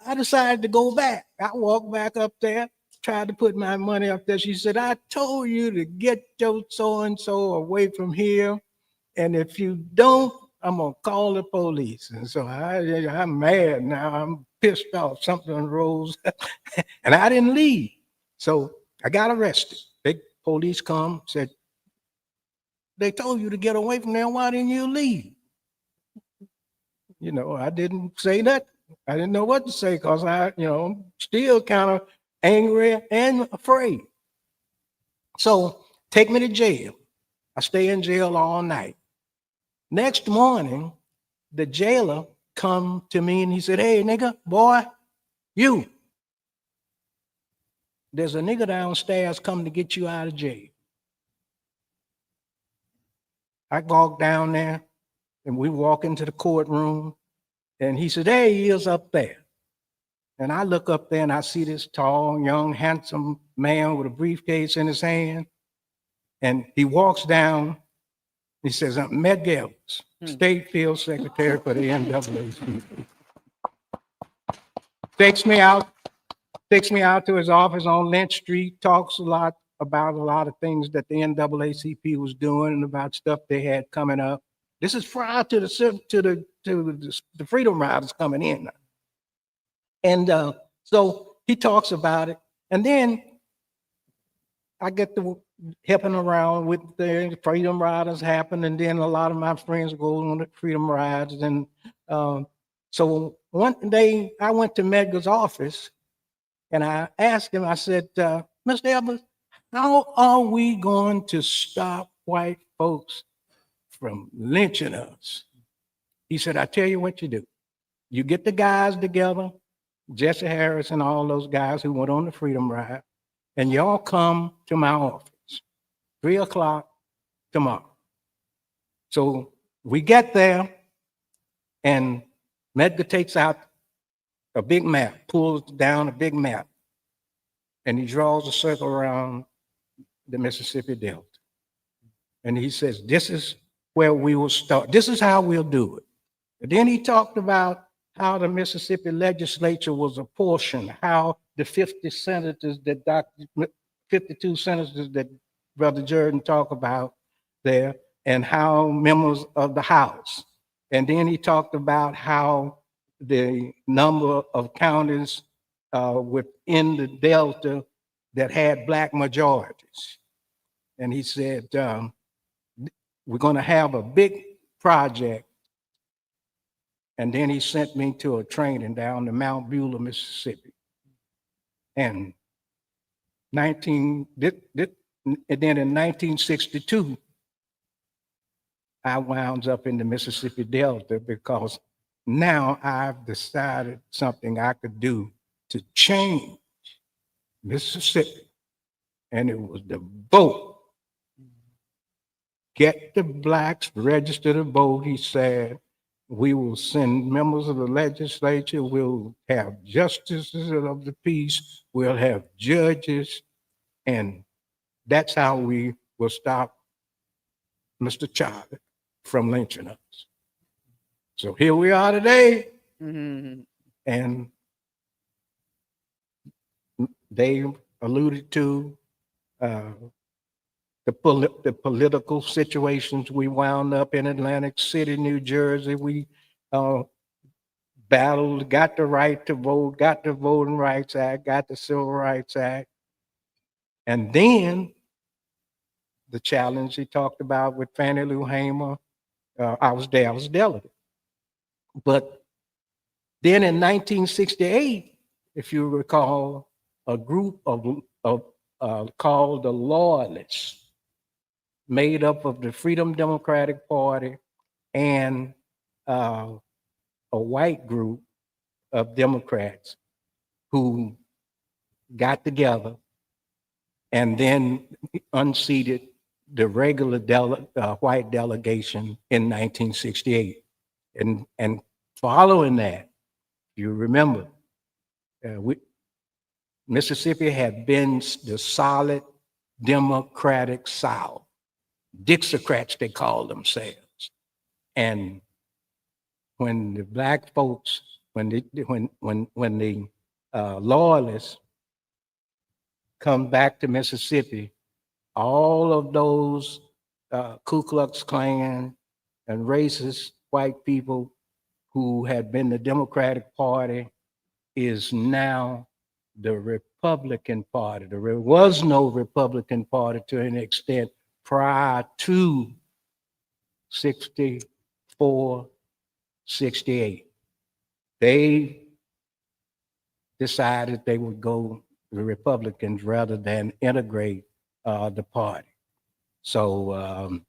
I decided to go back. I walked back up there, tried to put my money up there. She said, I told you to get your so-and-so away from here. And if you don't, I'm going to call the police. And so I'm mad now. I'm pissed off. Something rose. And I didn't leave. So I got arrested. Big police come, said, they told you to get away from there. Why didn't you leave? You know, I didn't say that. I didn't know what to say because I'm still kind of angry and afraid. So take me to jail. I stay in jail all night. Next morning, the jailer come to me and he said, hey, nigga, boy, there's a nigga downstairs coming to get you out of jail. I walked down there and we walk into the courtroom and he said, hey, he is up there. And I look up there and I see this tall, young, handsome man with a briefcase in his hand. And he walks down. He says, I'm Med Gales, State Field Secretary for the NAACP. Takes me out to his office on Lynch Street, talks a lot about a lot of things that the NAACP was doing and about stuff they had coming up. This is prior to the Freedom Riders coming in. And so he talks about it. And then I get to helping around with the Freedom Riders happen. And then a lot of my friends go on the Freedom Rides. And so one day I went to Medgar's office and I asked him, I said, Mr. Evans, how are we going to stop white folks from lynching us? He said, I tell you what you do. You get the guys together, Jesse Harris and all those guys who went on the Freedom Ride, and y'all come to my office, 3 o'clock tomorrow. So we get there and Medgar takes out a big map, pulls down a big map, and he draws a circle around the Mississippi Delta. And he says, this is where we will start. This is how we'll do it. And then he talked about how the Mississippi legislature was apportioned, how the 52 senators that Brother Jordan talked about there, and how members of the House. And then he talked about how the number of counties within the Delta that had Black majorities. And he said, we're going to have a big project. And then he sent me to a training down to Mount Beulah, Mississippi. And then in 1962, I wound up in the Mississippi Delta because now I've decided something I could do to change Mississippi. And it was the vote. get the blacks registered to vote, he said. We will send members of the legislature. We'll have justices of the peace. We'll have judges. And that's how we will stop Mr. Charlie from lynching us. So here we are today. Mhm. And they alluded to the political situations we wound up in Atlantic City, New Jersey. We battled, got the right to vote, got the Voting Rights Act, got the Civil Rights Act. And then the challenge he talked about with Fannie Lou Hamer, I was there, I was a delegate. But then in 1968, if you recall, a group of called the Loyalists, made up of the Freedom Democratic Party and a white group of Democrats who got together and then unseated the regular white delegation in 1968. And following that, you remember, Mississippi had been the solid Democratic South. Dixiecrats, they called themselves. And when the black folks, when the Loyalists come back to Mississippi, all of those Ku Klux Klan and racist white people who had been the Democratic Party is now the Republican Party. There was no Republican Party to an extent prior to 64, 68. They decided they would go the Republicans rather than integrate the party. So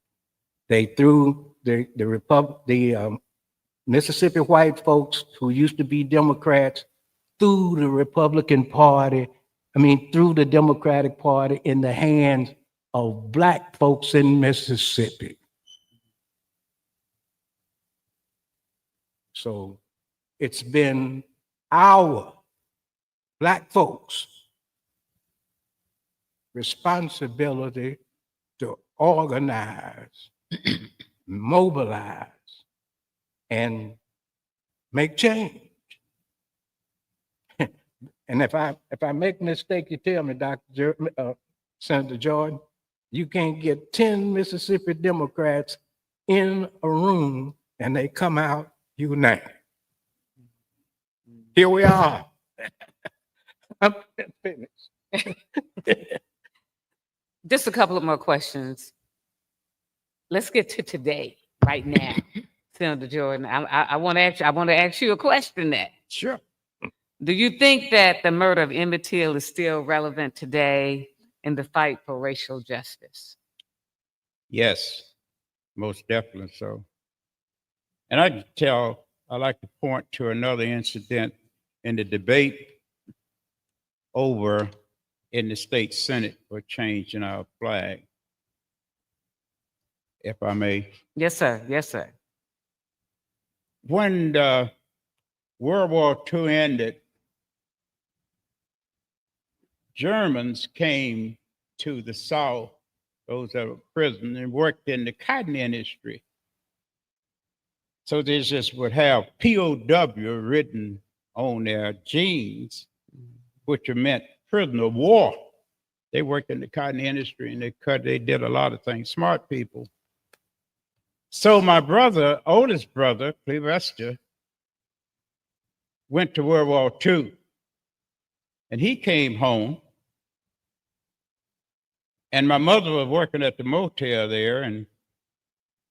they threw the Mississippi white folks who used to be Democrats through the Republican Party, through the Democratic Party in the hands of black folks in Mississippi. So it's been our black folks' responsibility to organize, mobilize, and make change. And if I make a mistake, you tell me, Senator Jordan. You can't get 10 Mississippi Democrats in a room and they come out united. Here we are. I'm finished. Just a couple of more questions. Let's get to today, right now, Senator Jordan. I want to ask you a question. Sure. Do you think that the murder of Emmett Till is still relevant today in the fight for racial justice? Yes, most definitely so. And I like to point to another incident in the debate over in the state Senate for changing our flag, if I may. Yes, sir. Yes, sir. When World War II ended, Germans came to the South, those that were prisoners, and worked in the cotton industry. So they just would have POW written on their jeans, which meant prisoner of war. They worked in the cotton industry and they did a lot of things, smart people. So my brother, oldest brother, Cleavester, went to World War II and he came home. And my mother was working at the motel there, and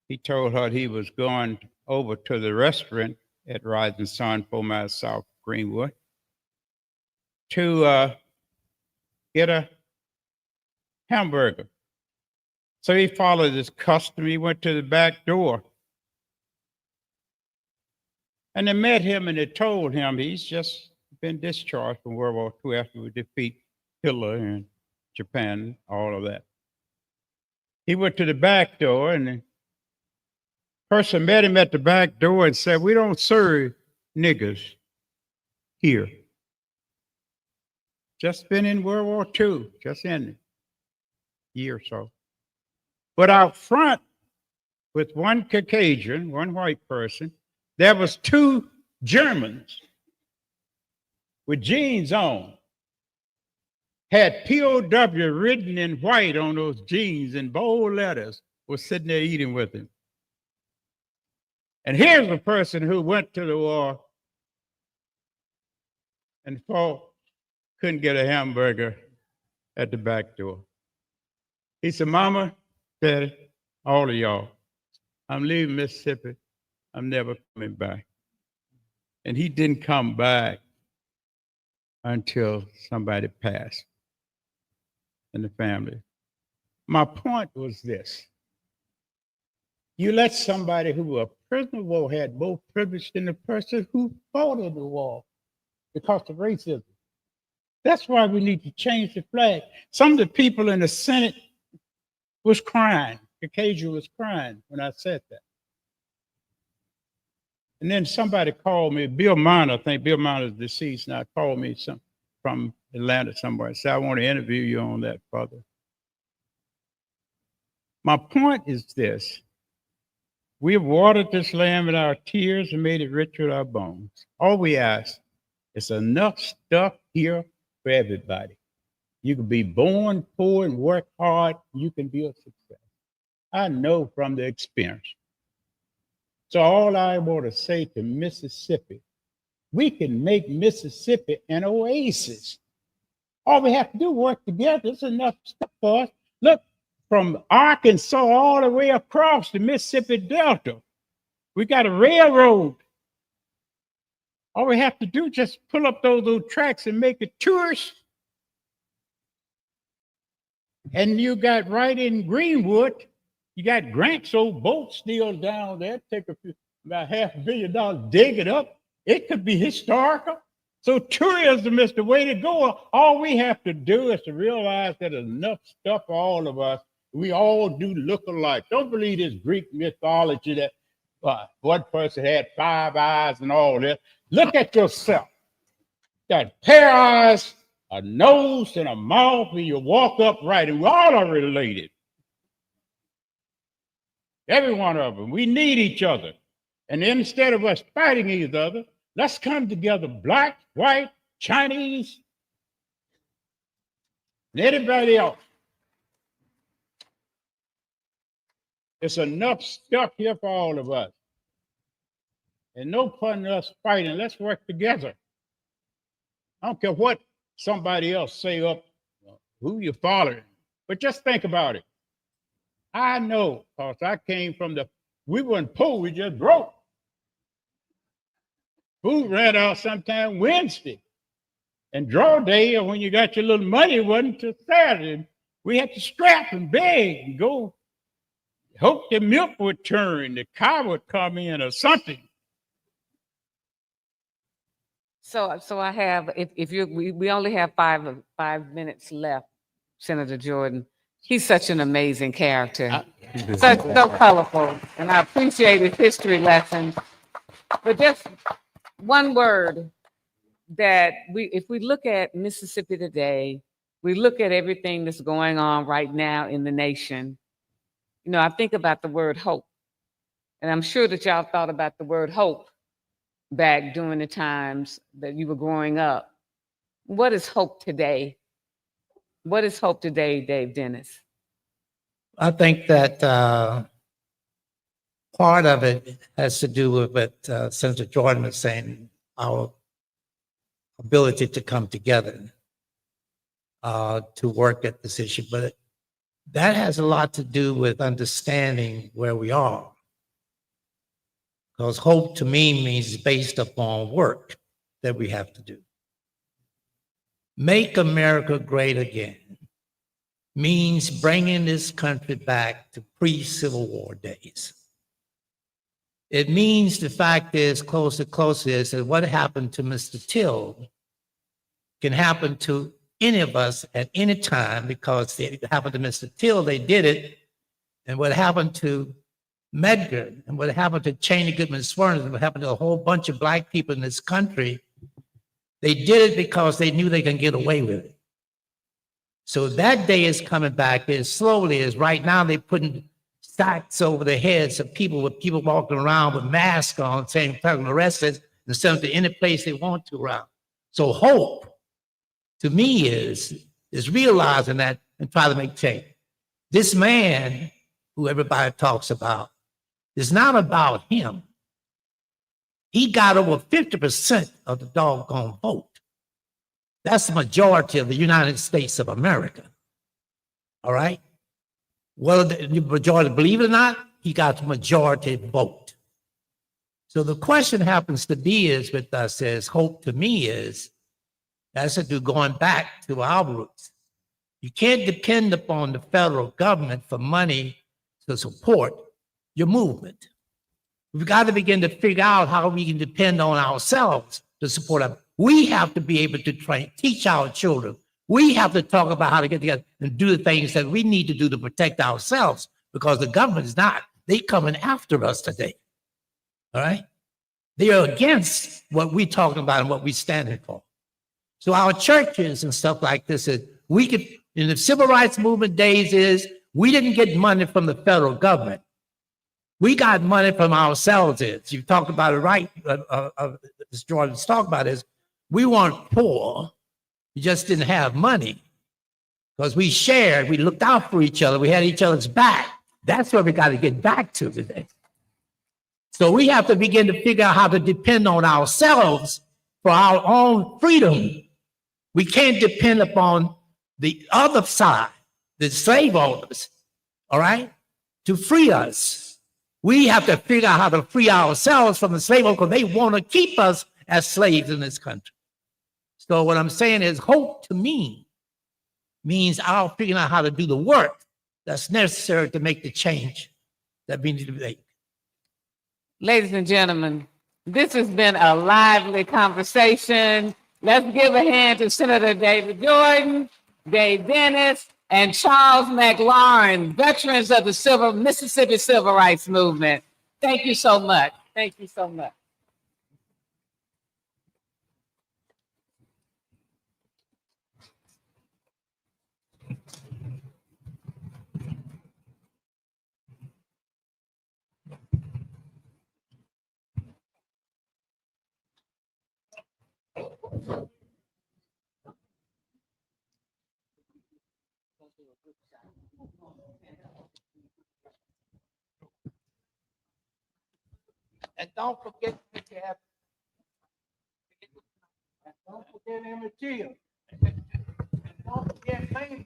he told her he was going over to the restaurant at Rising Sun, 4 miles south of Greenwood, to get a hamburger. So he followed his custom. He went to the back door. And they met him and they told him he's just been discharged from World War II after we defeat Hitler and Japan, all of that. he went to the back door, and the person met him at the back door and said, "We don't serve niggers here." Just been in World War II, just in a year or so. But out front, with one Caucasian, one white person, there was two Germans with jeans on, had POW written in white on those jeans in bold letters, was sitting there eating with him. And here's a person who went to the war and couldn't get a hamburger at the back door. He said, "Mama, Daddy, all of y'all, I'm leaving Mississippi. I'm never coming back." And he didn't come back until somebody passed in the family. My point was this. You let somebody who was a prisoner of war had more privilege than the person who fought in the war because of racism. That's why we need to change the flag. Some of the people in the Senate was crying. Caucasian was crying when I said that. And then somebody called me, Bill Minor, I think Bill Minor is deceased now, called me from Atlanta somewhere and said, "I want to interview you on that, brother." My point is this. We've watered this land with our tears and made it rich with our bones. All we ask is enough stuff here for everybody. You can be born poor and work hard, you can be a success. I know from the experience. So all I want to say to Mississippi, we can make Mississippi an oasis. All we have to do is work together. There's enough stuff for us. Look, from Arkansas all the way across the Mississippi Delta, we got a railroad. All we have to do is just pull up those little tracks and make it tourist. And you got right in Greenwood, you got Grant's old boat still down there. Take about $500 million, dig it up. It could be historical. So tourism is the way to go. All we have to do is to realize that there's enough stuff for all of us. We all do look alike. Don't believe this Greek mythology that one person had 5 eyes and all that. Look at yourself. Got a pair of eyes, a nose, and a mouth, and you walk upright, and we all are related. Every one of them. We need each other. And instead of us fighting each other, let's come together, black, white, Chinese, and anybody else. There's enough stuff here for all of us. And no point in us fighting. Let's work together. I don't care what somebody else say up, who you're following, but just think about it. I know, because I came from we weren't poor, we just broke. Food ran out sometime Wednesday. And draw day, or when you got your little money, wasn't until Saturday. We had to scrap and beg and go. Hope the milk would turn, the cow would come in or something. So I have, we only have five minutes left, Senator Jordan. He's such an amazing character, so colorful, and I appreciate his history lessons. But just one word that if we look at Mississippi today, we look at everything that's going on right now in the nation. You know, I think about the word hope, and I'm sure that y'all thought about the word hope back during the times that you were growing up. What is hope today? What is hope today, Dave Dennis? I think that part of it has to do with what Senator Jordan was saying, our ability to come together to work at this issue. But that has a lot to do with understanding where we are. Because hope to me means based upon work that we have to do. Make America great again means bringing this country back to pre-Civil War days. It means the fact is, closer is that what happened to Mr. Till can happen to any of us at any time, because it happened to Mr. Till, they did it and what happened to Medgar, and what happened to Cheney Goodman Swearens, and what happened to a whole bunch of Black people in this country, they did it because they knew they can get away with it. So that day is coming back as slowly as right now they're putting stacks over the heads of people, with people walking around with masks on, saying they're arrested and sent them to any place they want to around. So hope to me is realizing that and try to make change. This man who everybody talks about is not about him. He got over 50% of the doggone vote. That's the majority of the United States of America. All right? Whether the majority believe it or not, he got the majority vote. So the question happens to be is with us is, hope to me is, that's to do going back to our roots. You can't depend upon the federal government for money to support your movement. We've got to begin to figure out how we can depend on ourselves to support them. We have to be able to teach our children. We have to talk about how to get together and do the things that we need to do to protect ourselves, because the government is not. They're coming after us today. All right? They are against what we're talking about and what we're standing for. So our churches and stuff like this is, we could, in the civil rights movement days is, we didn't get money from the federal government. We got money from ourselves. You talked about it right, Mr. Jordan's talk about is, we weren't poor, we just didn't have money. Because we shared, we looked out for each other, we had each other's back. That's where we got to get back to today. So we have to begin to figure out how to depend on ourselves for our own freedom. We can't depend upon the other side, the slave owners, all right, to free us. We have to figure out how to free ourselves from the slave owners, because they want to keep us as slaves in this country. So what I'm saying is, hope to me means our figuring out how to do the work that's necessary to make the change that we need to make. Ladies and gentlemen, this has been a lively conversation. Let's give a hand to Senator David Jordan, Dave Dennis, and Charles McLaurin, veterans of the Mississippi Civil Rights Movement. Thank you so much. Thank you so much. And don't forget don't forget Emmett Till. Don't forget Mamie.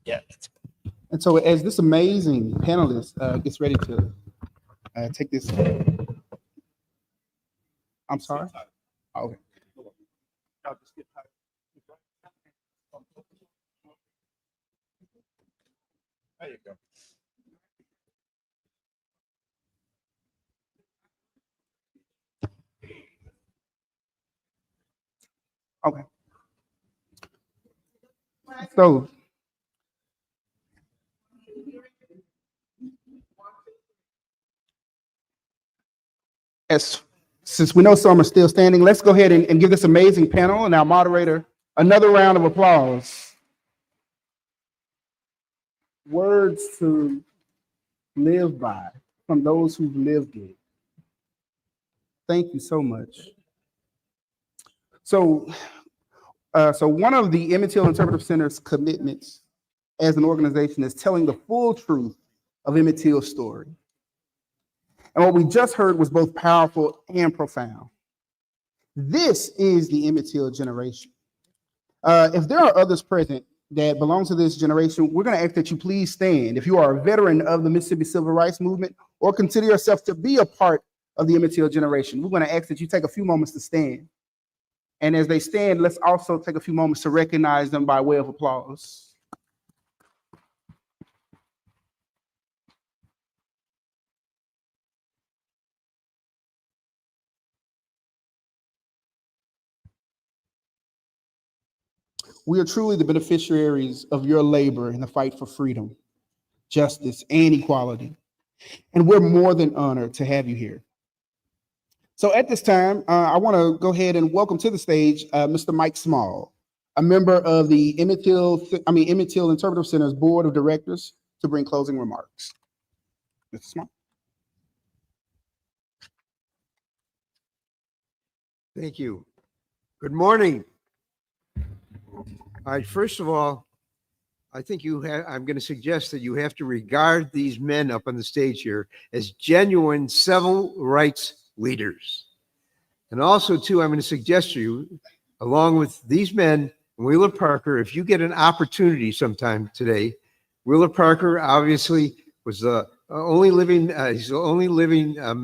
Yeah. And so as this amazing panelist gets ready to take this, I'm sorry? Okay. There you go. Okay. So since we know some are still standing, let's go ahead and give this amazing panel and our moderator another round of applause. Words to live by from those who've lived it. Thank you so much. So one of the Emmett Till Interpretive Center's commitments as an organization is telling the full truth of Emmett Till's story. And what we just heard was both powerful and profound. This is the Emmett Till generation. If there are others present that belong to this generation, we're going to ask that you please stand. If you are a veteran of the Mississippi Civil Rights Movement or consider yourself to be a part of the Emmett Till generation, we're going to ask that you take a few moments to stand. And as they stand, let's also take a few moments to recognize them by way of applause. We are truly the beneficiaries of your labor in the fight for freedom. justice, and equality. And we're more than honored to have you here. So at this time, I want to go ahead and welcome to the stage Mr. Mike Small, a member of the Emmett Till Interpretive Center's Board of Directors, to bring closing remarks. Mr. Small. Thank you. Good morning. All right, first of all, I think I'm going to suggest that you have to regard these men up on the stage here as genuine civil rights leaders. And also, too, I'm going to suggest to you, along with these men, Wheeler Parker, if you get an opportunity sometime today, Wheeler Parker obviously was the only living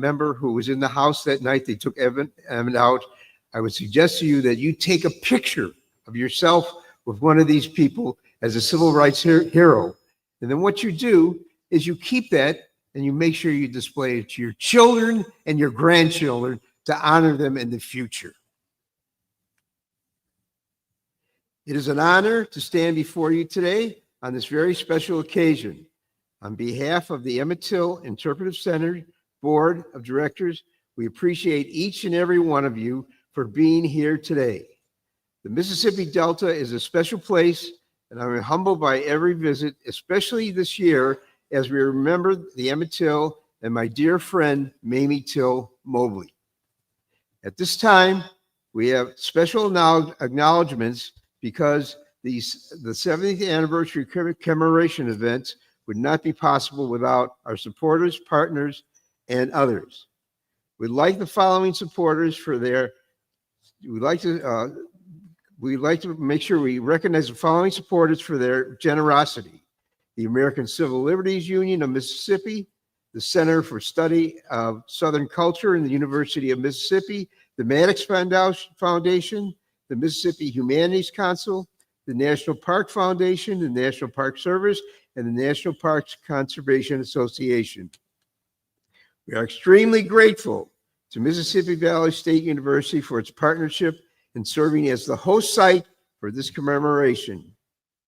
member who was in the house that night. They took Emmett out. I would suggest to you that you take a picture of yourself with one of these people as a civil rights hero. And then what you do is you keep that and you make sure you display it to your children and your grandchildren to honor them in the future. It is an honor to stand before you today on this very special occasion. On behalf of the Emmett Till Interpretive Center Board of Directors, we appreciate each and every one of you for being here today. The Mississippi Delta is a special place, and I'm humbled by every visit, especially this year, as we remember the Emmett Till and my dear friend, Mamie Till-Mobley. At this time, we have special acknowledgments because the 70th Anniversary Commemoration event would not be possible without our supporters, partners, and others. We'd like the following supporters for their, we'd like to make sure we recognize the following supporters for their generosity: the American Civil Liberties Union of Mississippi, the Center for Study of Southern Culture in the University of Mississippi, the Maddox Foundation, the Mississippi Humanities Council, the National Park Foundation, the National Park Service, and the National Parks Conservation Association. We are extremely grateful to Mississippi Valley State University for its partnership in serving as the host site for this commemoration.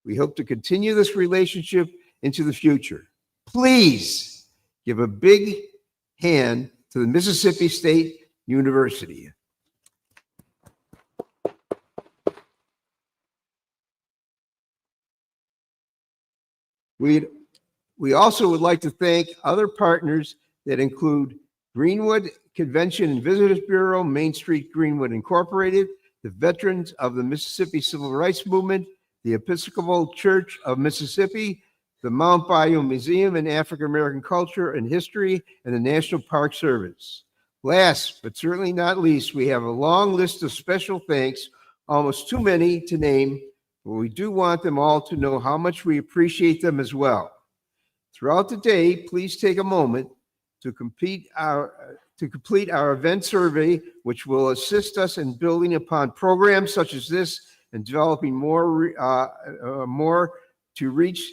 We hope to continue this relationship into the future. Please give a big hand to the Mississippi State University. We also would like to thank other partners that include Greenwood Convention and Visitors Bureau, Main Street Greenwood Incorporated, the Veterans of the Mississippi Civil Rights Movement, the Episcopal Church of Mississippi, the Mount Bayou Museum in African American Culture and History, and the National Park Service. Last, but certainly not least, we have a long list of special thanks, almost too many to name, but we do want them all to know how much we appreciate them as well. Throughout the day, please take a moment to complete our event survey, which will assist us in building upon programs such as this and developing more to reach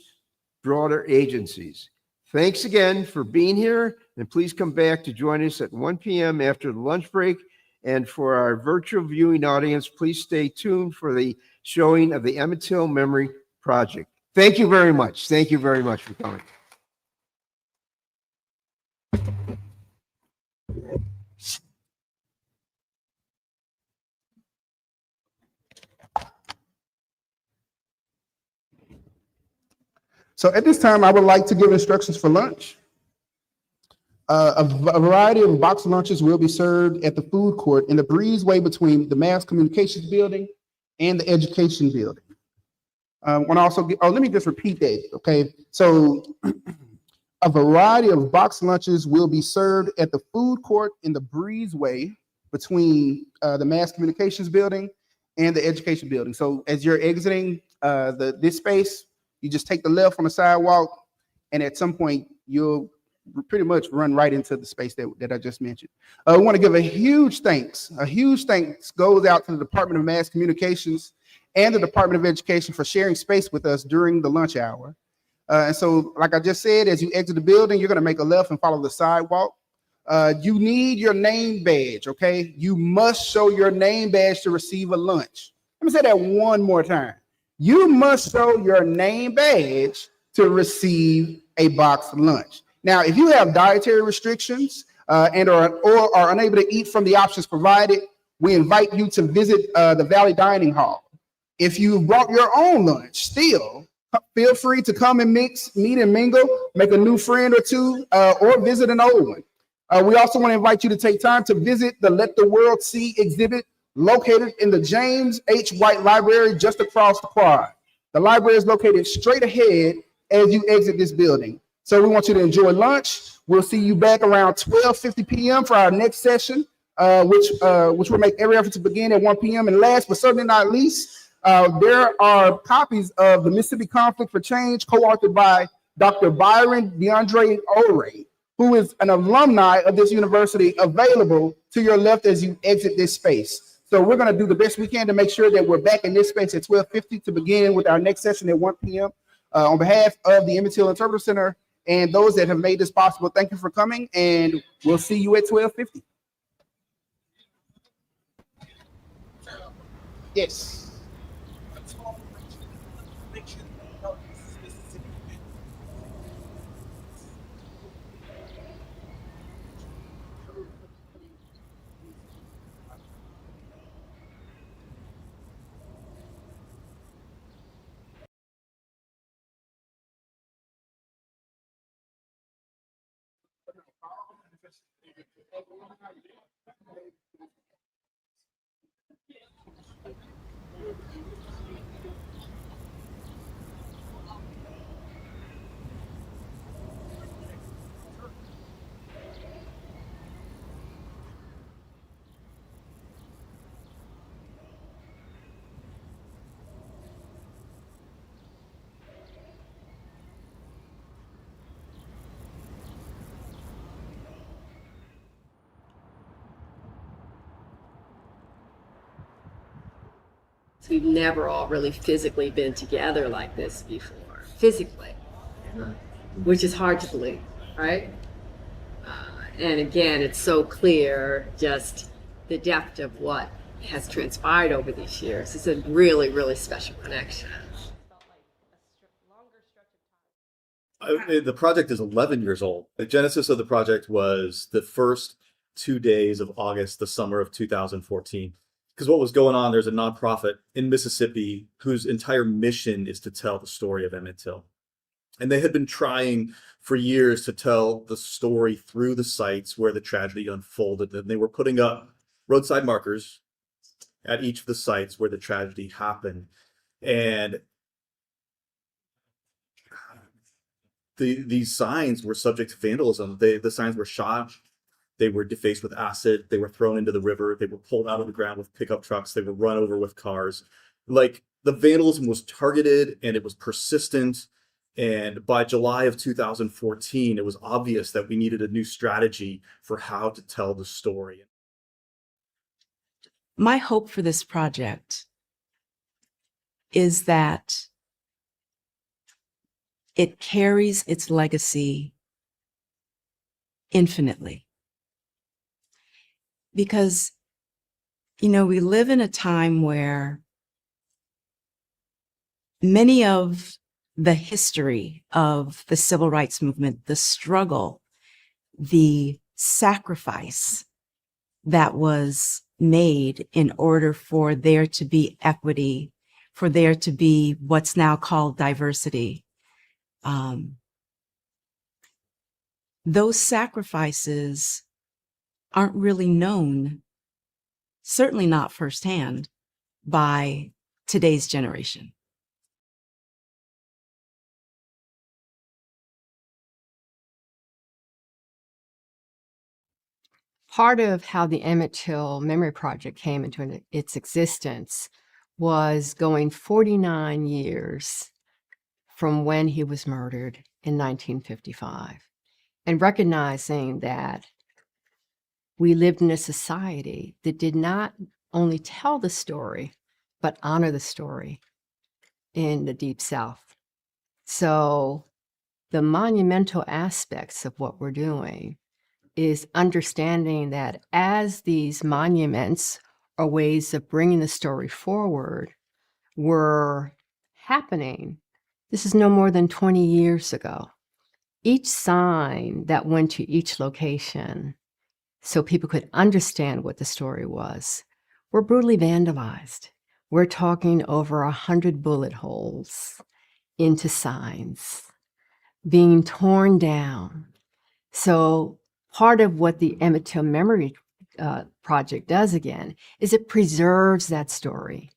broader agencies. Thanks again for being here, and please come back to join us at 1 p.m. after the lunch break. And for our virtual viewing audience, please stay tuned for the showing of the Emmett Till Memory Project. Thank you very much. Thank you very much for coming. So at this time, I would like to give instructions for lunch. A variety of box lunches will be served at the food court in the breezeway between the Mass Communications Building and the Education Building. Let me just repeat that, okay? So a variety of box lunches will be served at the food court in the breezeway between the Mass Communications Building and the Education Building. So as you're exiting this space, you just take the left on the sidewalk, and at some point, you'll pretty much run right into the space that I just mentioned. I want to give a huge thanks. A huge thanks goes out to the Department of Mass Communications and the Department of Education for sharing space with us during the lunch hour. And so, like I just said, as you exit the building, you're going to make a left and follow the sidewalk. You need your name badge, okay? You must show your name badge to receive a lunch. Let me say that one more time. You must show your name badge to receive a boxed lunch. Now, if you have dietary restrictions and or are unable to eat from the options provided, we invite you to visit the Valley Dining Hall. If you brought your own lunch, still feel free to come and meet and mingle, make a new friend or two, or visit an old one. We also want to invite you to take time to visit the Let the World See exhibit located in the James H. White Library just across the quad. The library is located straight ahead as you exit this building. So we want you to enjoy lunch. We'll see you back around 12:50 p.m. for our next session, which will make every effort to begin at 1 p.m. And last but certainly not least, there are copies of The Mississippi Conflict for Change, co-authored by Dr. Byron DeAndre O'Ray, who is an alumni of this university, available to your left as you exit this space. So we're going to do the best we can to make sure that we're back in this space at 12:50 to begin with our next session at 1 p.m. On behalf of the Emmett Till Interpretive Center and those that have made this possible, thank you for coming, and we'll see you at 12:50. Yes. We've never all really physically been together like this before, physically, which is hard to believe, right? And again, it's so clear just the depth of what has transpired over these years. It's a really, really special connection. The project is 11 years old. The genesis of the project was the first 2 days of August, the summer of 2014. Because what was going on, there's a nonprofit in Mississippi whose entire mission is to tell the story of Emmett Till. And they had been trying for years to tell the story through the sites where the tragedy unfolded. And they were putting up roadside markers at each of the sites where the tragedy happened. And these signs were subject to vandalism. The signs were shot. They were defaced with acid. They were thrown into the river. They were pulled out of the ground with pickup trucks. They were run over with cars. Like, the vandalism was targeted and it was persistent. And by July of 2014, it was obvious that we needed a new strategy for how to tell the story. My hope for this project is that it carries its legacy infinitely. Because, we live in a time where many of the history of the civil rights movement, the struggle, the sacrifice that was made in order for there to be equity, for there to be what's now called diversity, those sacrifices aren't really known, certainly not firsthand, by today's generation. Part of how the Emmett Till Memory Project came into its existence was going 49 years from when he was murdered in 1955, and recognizing that we lived in a society that did not only tell the story, but honor the story in the Deep South. So the monumental aspects of what we're doing is understanding that as these monuments or ways of bringing the story forward were happening, this is no more than 20 years ago. each sign that went to each location so people could understand what the story was were brutally vandalized. We're talking over 100 bullet holes into signs being torn down. So part of what the Emmett Till Memory Project does again is it preserves that story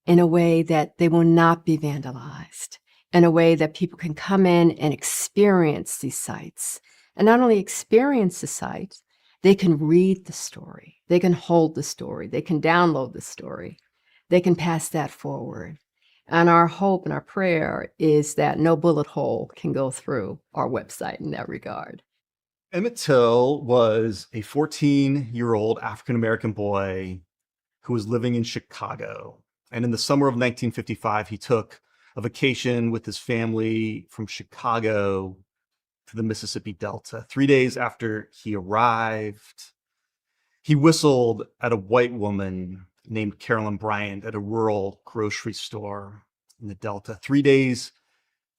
in a way that they will not be vandalized, in a way that people can come in and experience these sites. And not only experience the sites, they can read the story, they can hold the story, they can download the story, they can pass that forward. And our hope and our prayer is that no bullet hole can go through our website in that regard. Emmett Till was a 14-year-old African-American boy who was living in Chicago. And in the summer of 1955, he took a vacation with his family from Chicago to the Mississippi Delta. 3 days after he arrived, he whistled at a white woman named Carolyn Bryant at a rural grocery store in the Delta. 3 days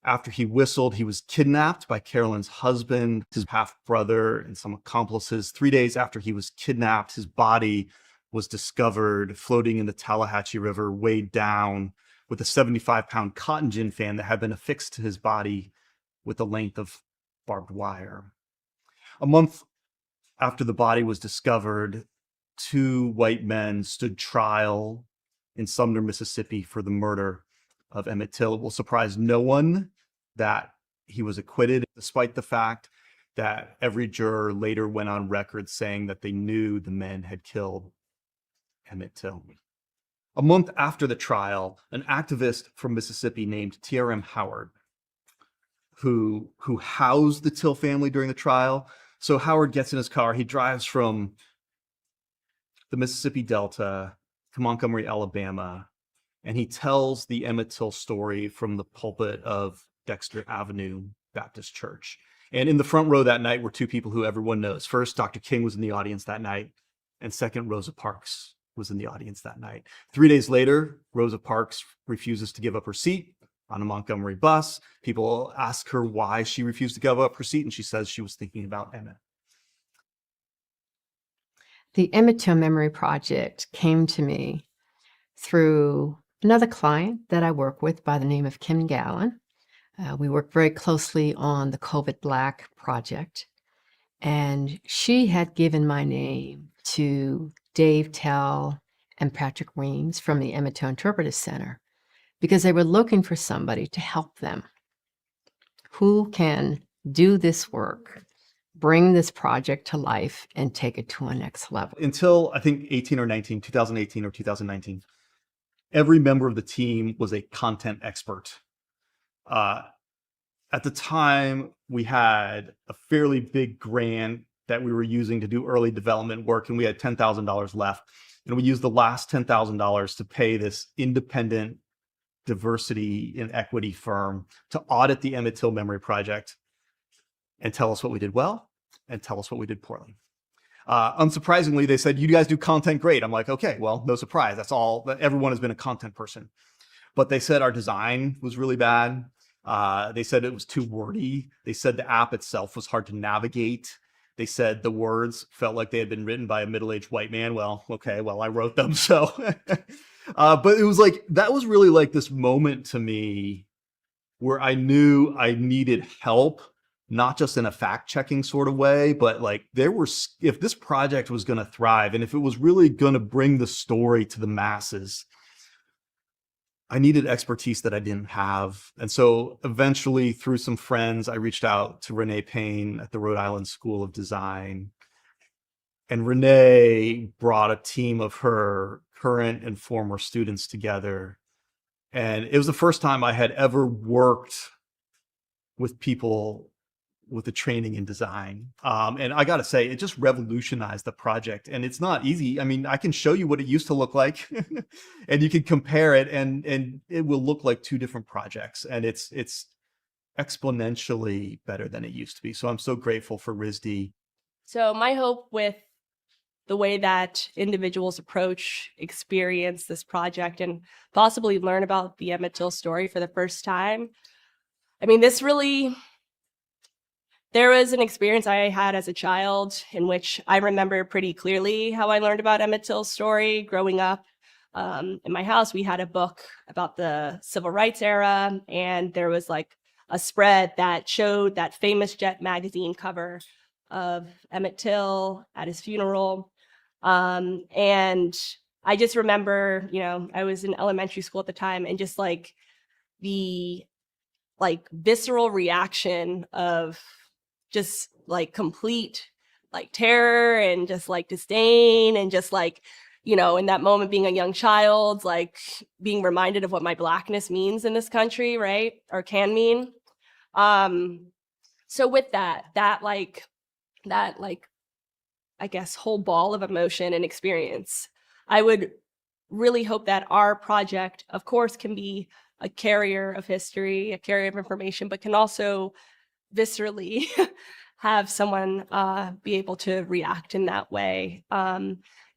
after he whistled, he was kidnapped by Carolyn's husband, his half-brother, and some accomplices. 3 days after he was kidnapped, his body was discovered floating in the Tallahatchie River, weighed down with a 75-pound cotton gin fan that had been affixed to his body with a length of barbed wire. A month after the body was discovered, 2 white men stood trial in Sumner, Mississippi for the murder of Emmett Till. It will surprise no one that he was acquitted, despite the fact that every juror later went on record saying that they knew the men had killed Emmett Till. A month after the trial, an activist from Mississippi named T.R.M. Howard, who housed the Till family during the trial. So Howard gets in his car, he drives from the Mississippi Delta to Montgomery, Alabama, and he tells the Emmett Till story from the pulpit of Dexter Avenue Baptist Church. And in the front row that night were 2 people who everyone knows. First, Dr. King was in the audience that night, and second, Rosa Parks was in the audience that night. 3 days later, Rosa Parks refuses to give up her seat on a Montgomery bus. People ask her why she refused to give up her seat, and she says she was thinking about Emmett. The Emmett Till Memory Project came to me through another client that I work with by the name of Kim Gallen. We work very closely on the COVID Black project, and she had given my name to Dave Tell and Patrick Reams from the Emmett Till Interpretive Center because they were looking for somebody to help them who can do this work, bring this project to life, and take it to a next level. Until I think 2018 or 2019, every member of the team was a content expert. At the time, we had a fairly big grant that we were using to do early development work, and we had $10,000 left. And we used the last $10,000 to pay this independent diversity and equity firm to audit the Emmett Till Memory Project and tell us what we did well and tell us what we did poorly. Unsurprisingly, they said, you guys do content great. I'm like, okay, well, no surprise. That's all. Everyone has been a content person. But they said our design was really bad. They said it was too wordy. They said the app itself was hard to navigate. They said the words felt like they had been written by a middle-aged white man. Well, okay, well, I wrote them, so. But it was like, that was really like this moment to me where I knew I needed help, not just in a fact-checking sort of way, but like if this project was going to thrive and if it was really going to bring the story to the masses, I needed expertise that I didn't have. And so eventually, through some friends, I reached out to Renee Payne at the Rhode Island School of Design. And Renee brought a team of her current and former students together. And it was the first time I had ever worked with people with the training in design. And I got to say, it just revolutionized the project. And it's not easy. I mean, I can show you what it used to look like and you can compare it and it will look like 2 different projects. And it's exponentially better than it used to be. So I'm so grateful for RISD. So my hope with the way that individuals approach, experience this project, and possibly learn about the Emmett Till story for the first time, I mean, this really there was an experience I had as a child in which I remember pretty clearly how I learned about Emmett Till's story growing up. In my house, we had a book about the civil rights era, and there was like a spread that showed that famous Jet magazine cover of Emmett Till at his funeral. And I just remember, I was in elementary school at the time, and just like the visceral reaction of just like complete like terror and just like disdain, and just like, in that moment being a young child, like being reminded of what my Blackness means in this country, right? Or can mean. So with that I guess whole ball of emotion and experience, I would really hope that our project, of course, can be a carrier of history, a carrier of information, but can also viscerally have someone be able to react in that way.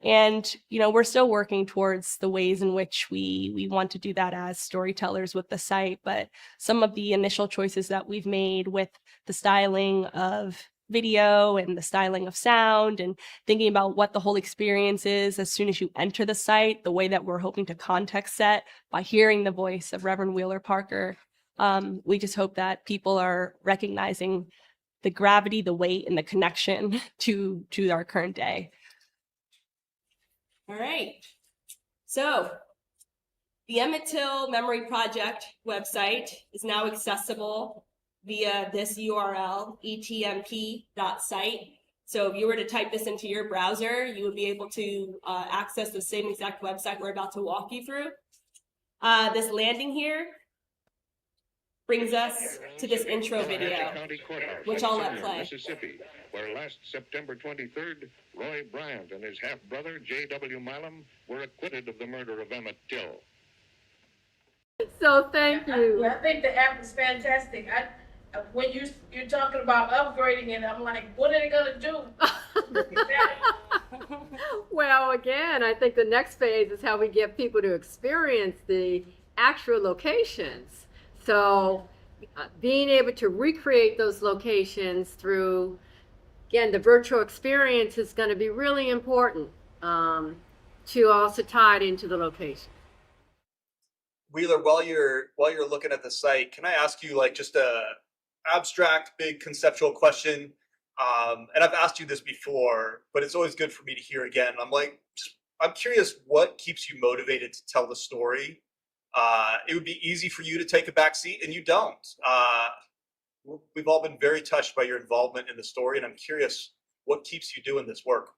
And we're still working towards the ways in which we want to do that as storytellers with the site, but some of the initial choices that we've made with the styling of video and the styling of sound, and thinking about what the whole experience is as soon as you enter the site, the way that we're hoping to context set by hearing the voice of Reverend Wheeler Parker. We just hope that people are recognizing the gravity, the weight, and the connection to our current day. All right. So the Emmett Till Memory Project website is now accessible via this URL, etmp.site. So if you were to type this into your browser, you would be able to access the same exact website we're about to walk you through. This landing here brings us to this intro video, which I'll let play. Mississippi, where last September 23rd, Roy Bryant and his half-brother, J.W. Milam, were acquitted of the murder of Emmett Till. So thank you. I think the app is fantastic. When you're talking about upgrading it, I'm like, what are they gonna do? Well, again, I think the next phase is how we get people to experience the actual locations. So being able to recreate those locations through, again, the virtual experience is going to be really important to also tie it into the location. Wheeler, while you're looking at the site, can I ask you like just a abstract, big conceptual question? And I've asked you this before, but it's always good for me to hear again. I'm curious what keeps you motivated to tell the story. It would be easy for you to take a back seat, and you don't. We've all been very touched by your involvement in the story, and I'm curious what keeps you doing this work.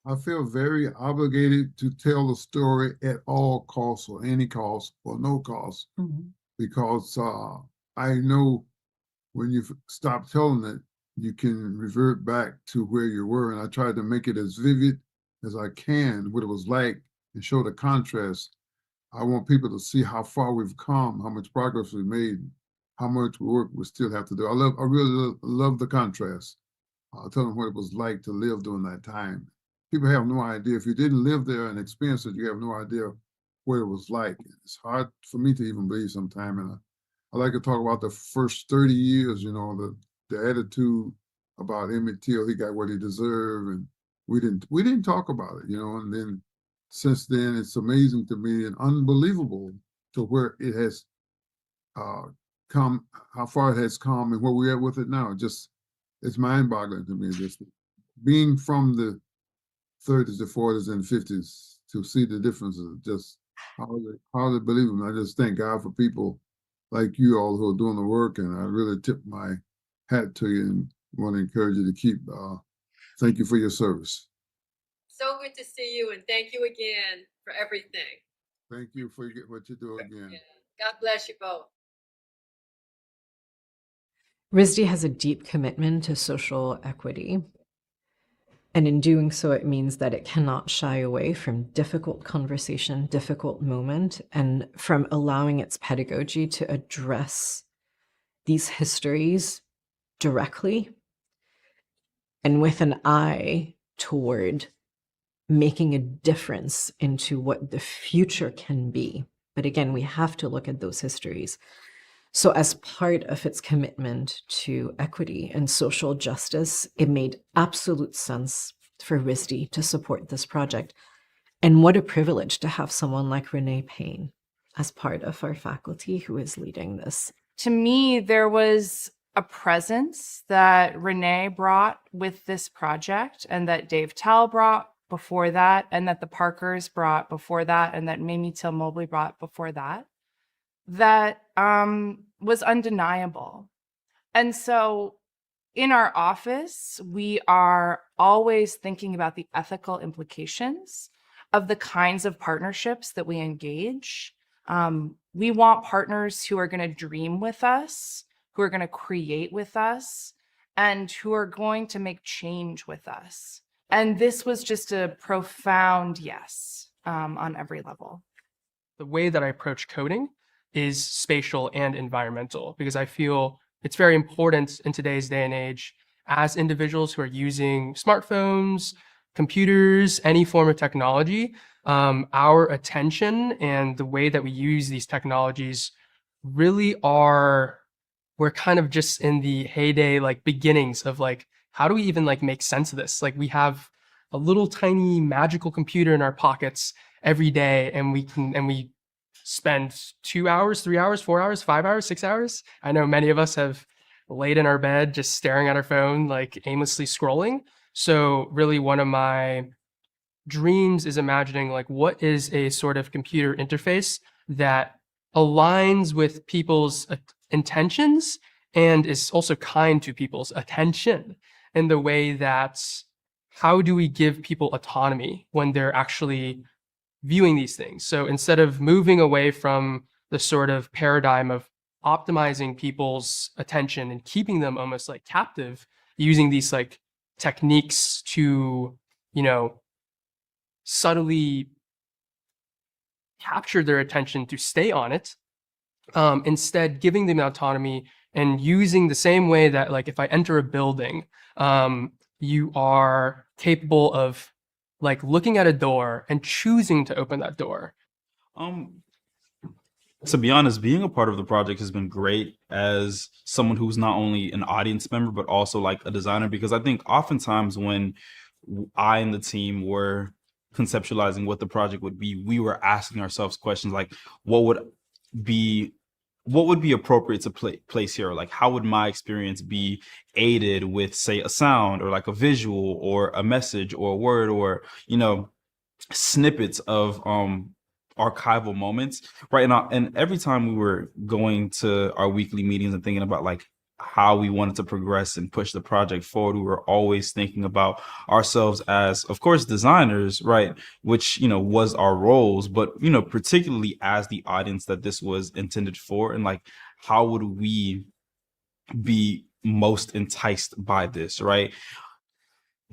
I feel very obligated to tell the story at all costs, or any cost, or no cost, because I know when you stop telling it, you can revert back to where you were. And I tried to make it as vivid as I can, what it was like, and show the contrast. I want people to see how far we've come, how much progress we've made, how much work we still have to do. I really love the contrast. Tell them what it was like to live during that time. People have no idea. If you didn't live there and experience it, you have no idea what it was like. It's hard for me to even believe sometimes. And I like to talk about the first 30 years, the attitude about Emmett Till. He got what he deserved, and we didn't talk about it, and then since then, it's amazing to me and unbelievable to where it has come, how far it has come, and where we're at with it now. It's mind-boggling to me. Just being from the 30s, the 40s, and 50s to see the differences, just hardly believable. I just thank God for people like you all who are doing the work, and I really tip my hat to you and want to encourage you to keep. Thank you for your service. So good to see you, and thank you again for everything. Thank you for what you do again. Yeah. God bless you both. RISD has a deep commitment to social equity. And in doing so, it means that it cannot shy away from difficult conversation, difficult moment, and from allowing its pedagogy to address these histories directly and with an eye toward making a difference into what the future can be. But again, we have to look at those histories. So, as part of its commitment to equity and social justice, it made absolute sense for RISD to support this project. And what a privilege to have someone like Renee Payne as part of our faculty who is leading this. To me, there was a presence that Renee brought with this project, and that Dave Tell brought before that, and that the Parkers brought before that, and that Mamie Till-Mobley brought before that, that was undeniable. And so in our office, we are always thinking about the ethical implications of the kinds of partnerships that we engage. We want partners who are going to dream with us, who are going to create with us, and who are going to make change with us. And this was just a profound yes on every level. The way that I approach coding is spatial and environmental, because I feel it's very important in today's day and age as individuals who are using smartphones, computers, any form of technology, our attention and the way that we use these technologies really are, we're kind of just in the heyday, like beginnings of like, how do we even like make sense of this? Like we have a little tiny magical computer in our pockets every day, and we spend 2 hours, 3 hours, 4 hours, 5 hours, 6 hours. I know many of us have laid in our bed just staring at our phone, like aimlessly scrolling. So really one of my dreams is imagining like what is a sort of computer interface that aligns with people's intentions and is also kind to people's attention, in the way that how do we give people autonomy when they're actually viewing these things? So instead of moving away from the sort of paradigm of optimizing people's attention and keeping them almost like captive, using these like techniques to, you know, subtly capture their attention to stay on it, instead giving them autonomy and using the same way that like if I enter a building, you are capable of like looking at a door and choosing to open that door. To be honest, being a part of the project has been great as someone who's not only an audience member, but also like a designer, because I think oftentimes when I and the team were conceptualizing what the project would be, we were asking ourselves questions like, what would be appropriate to place here? Like, how would my experience be aided with, say, a sound or like a visual or a message or a word or, you know, snippets of archival moments right now. And every time we were going to our weekly meetings and thinking about like how we wanted to progress and push the project forward, we were always thinking about ourselves as, of course, designers, right? Which, you know, was our roles, but, you know, particularly as the audience that this was intended for, and like, how would we be most enticed by this, right?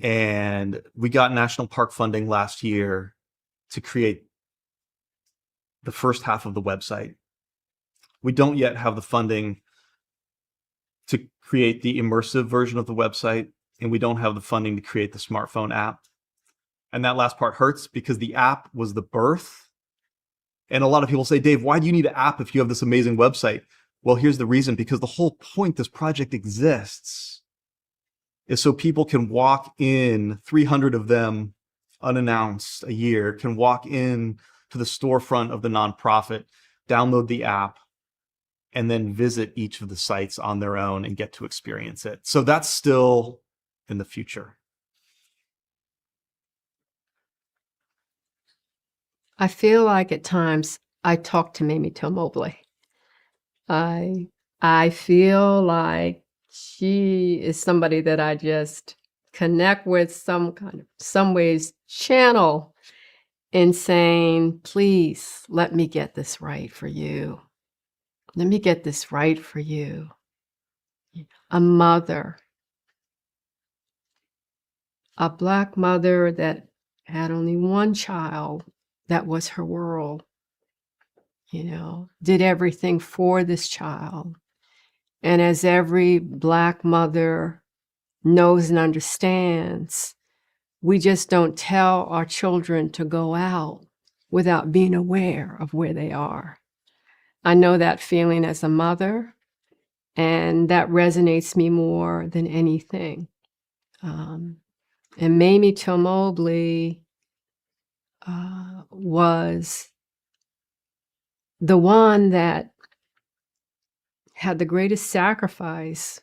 And we got national park funding last year to create the first half of the website. We don't yet have the funding to create the immersive version of the website, and we don't have the funding to create the smartphone app. And that last part hurts because the app was the birth. And a lot of people say, Dave, why do you need an app if you have this amazing website? Well, here's the reason, because the whole point this project exists is so people can walk in, 300 of them unannounced a year, can walk in to the storefront of the nonprofit, download the app, and then visit each of the sites on their own and get to experience it. So that's still in the future. I feel like at times I talk to Mamie Till-Mobley. I feel like she is somebody that I just connect with, some ways channel in saying, please let me get this right for you. Let me get this right for you. A mother, a Black mother that had only one child, that was her world, you know, did everything for this child. And as every Black mother knows and understands, we just don't tell our children to go out without being aware of where they are. I know that feeling as a mother, and that resonates me more than anything. And Mamie Till-Mobley was the one that had the greatest sacrifice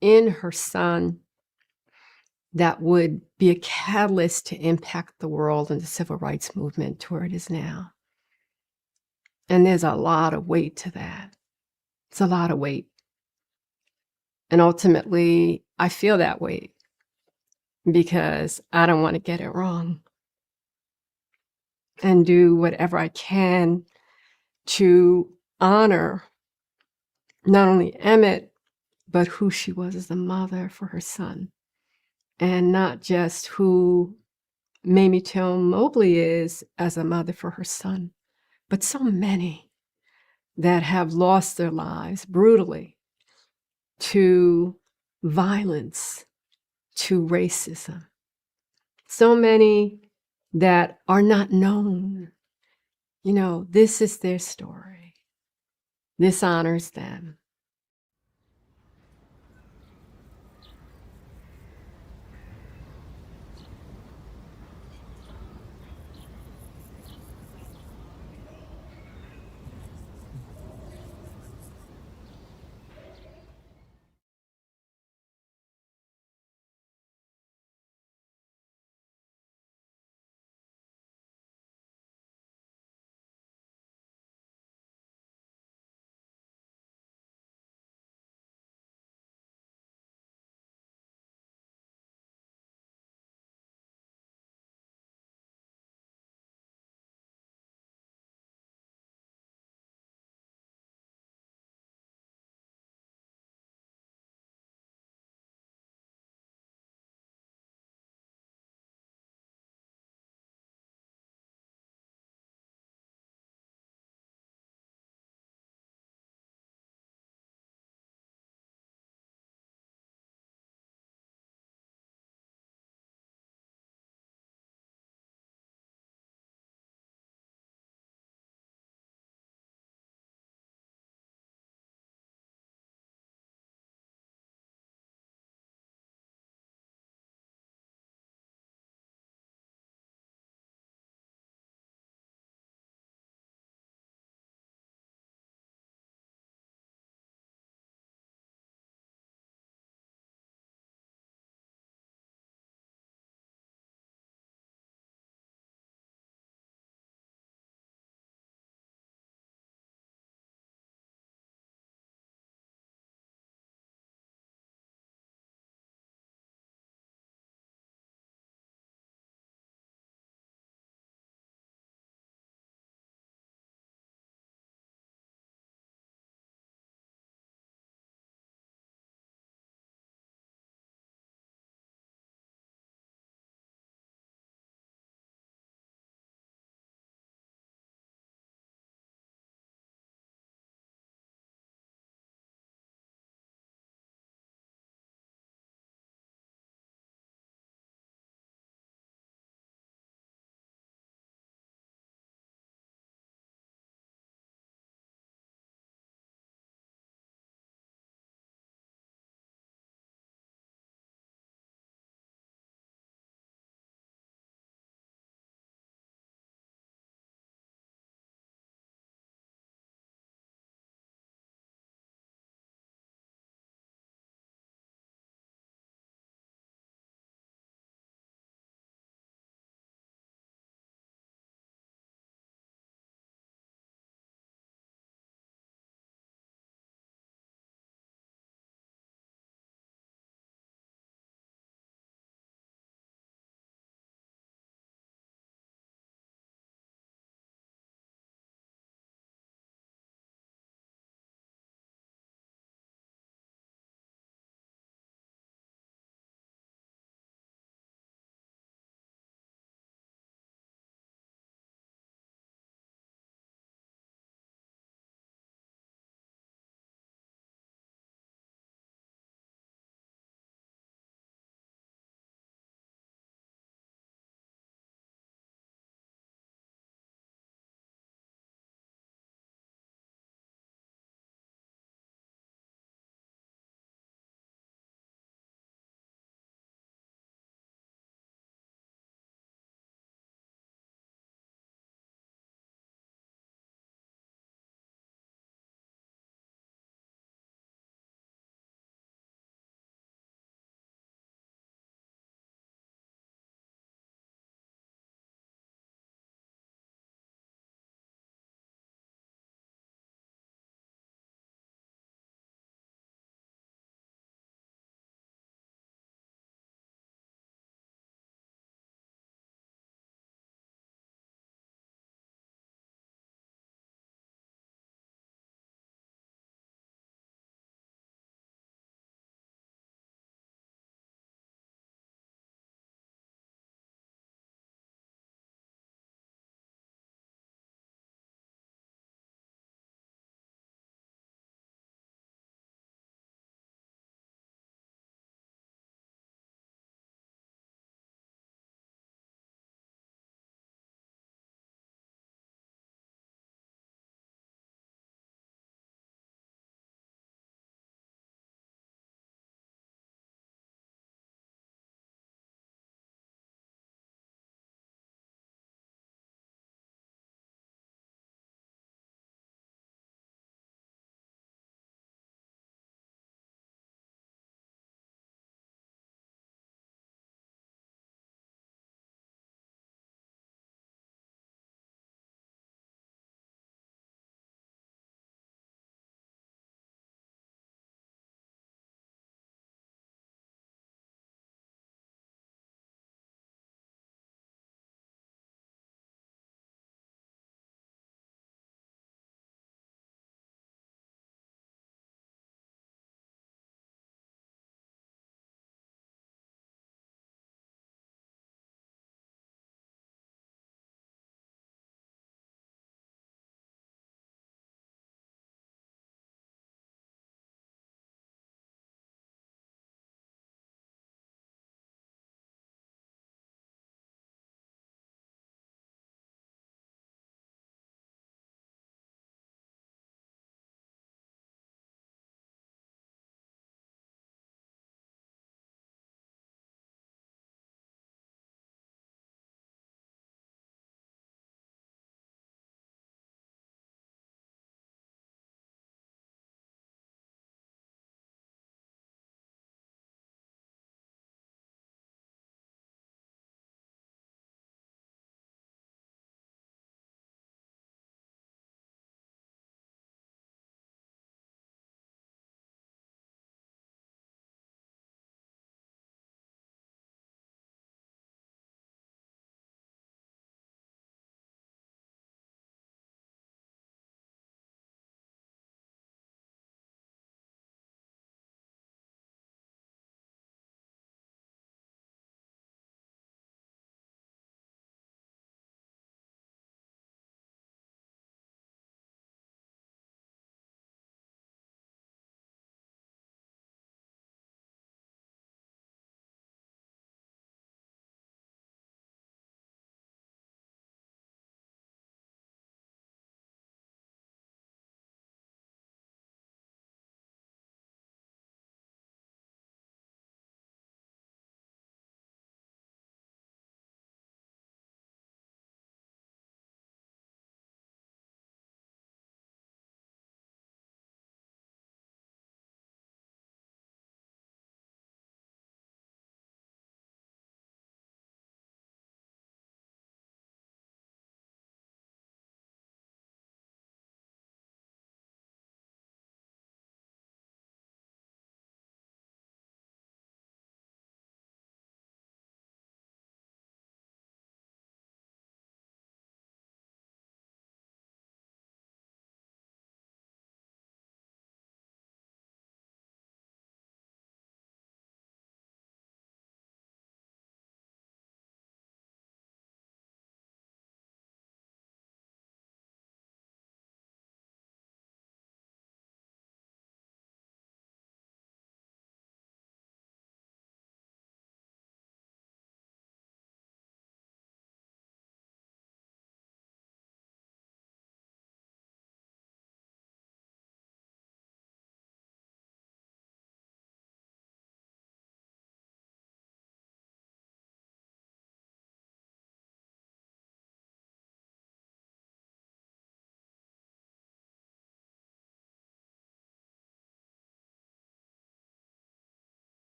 in her son that would be a catalyst to impact the world and the civil rights movement to where it is now. And there's a lot of weight to that. It's a lot of weight. And ultimately, I feel that weight because I don't want to get it wrong and do whatever I can to honor not only Emmett, but who she was as a mother for her son, and not just who Mamie Till-Mobley is as a mother for her son, but so many that have lost their lives brutally to violence, to racism. So many that are not known. You know, this is their story. This honors them.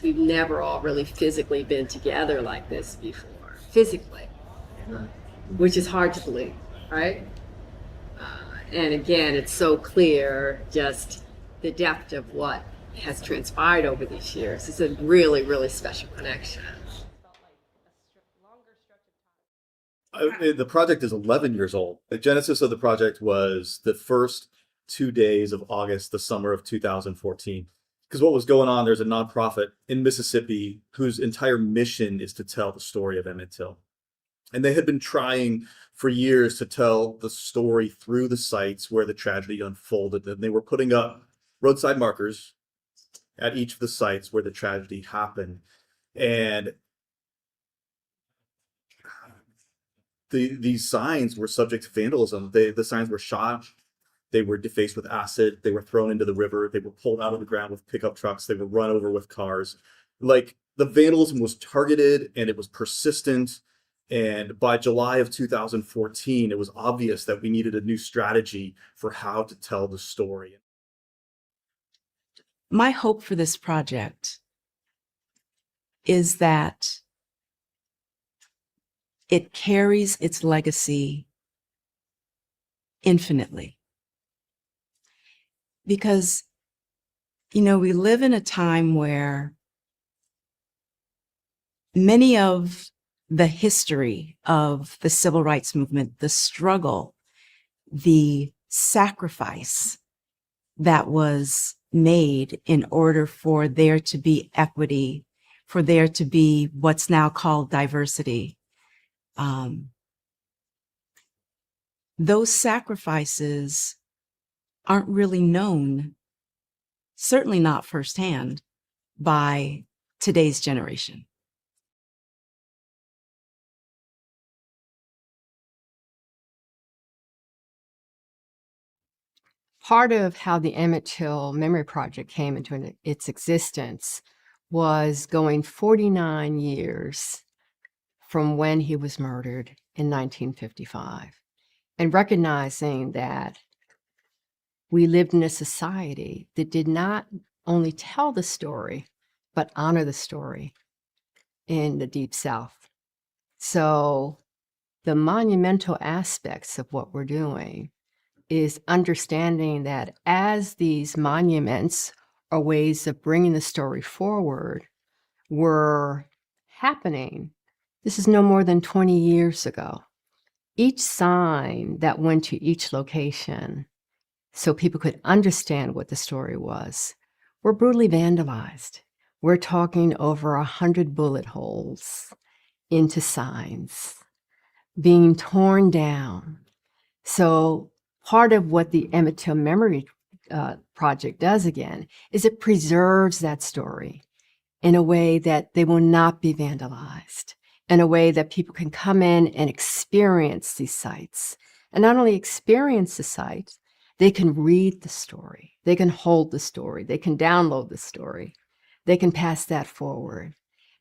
We've never all really physically been together like this before, physically, which is hard to believe, right? And again, it's so clear just the depth of what has transpired over these years. It's a really, really special connection. The project is 11 years old. The genesis of the project was the first 2 days of August, the summer of 2014. Because what was going on, there's a nonprofit in Mississippi whose entire mission is to tell the story of Emmett Till. And they had been trying for years to tell the story through the sites where the tragedy unfolded. And they were putting up roadside markers at each of the sites where the tragedy happened. And these signs were subject to vandalism. The signs were shot. They were defaced with acid. They were thrown into the river. They were pulled out of the ground with pickup trucks. They were run over with cars. Like, the vandalism was targeted and it was persistent. And by July of 2014, it was obvious that we needed a new strategy for how to tell the story. My hope for this project is that it carries its legacy infinitely. Because, you know, we live in a time where many of the history of the civil rights movement, the struggle, the sacrifice that was made in order for there to be equity, for there to be what's now called diversity. Those sacrifices aren't really known, certainly not firsthand, by today's generation. Part of how the Emmett Till Memory Project came into its existence was going 49 years from when he was murdered in 1955, and recognizing that we lived in a society that did not only tell the story, but honor the story in the Deep South. So the monumental aspects of what we're doing is understanding that as these monuments or ways of bringing the story forward were happening, this is no more than 20 years ago. Each sign that went to each location so people could understand what the story was were brutally vandalized. We're talking over 100 bullet holes into signs being torn down. So part of what the Emmett Till Memory Project does again is it preserves that story in a way that they will not be vandalized, in a way that people can come in and experience these sites. And not only experience the sites, they can read the story, they can hold the story, they can download the story, they can pass that forward.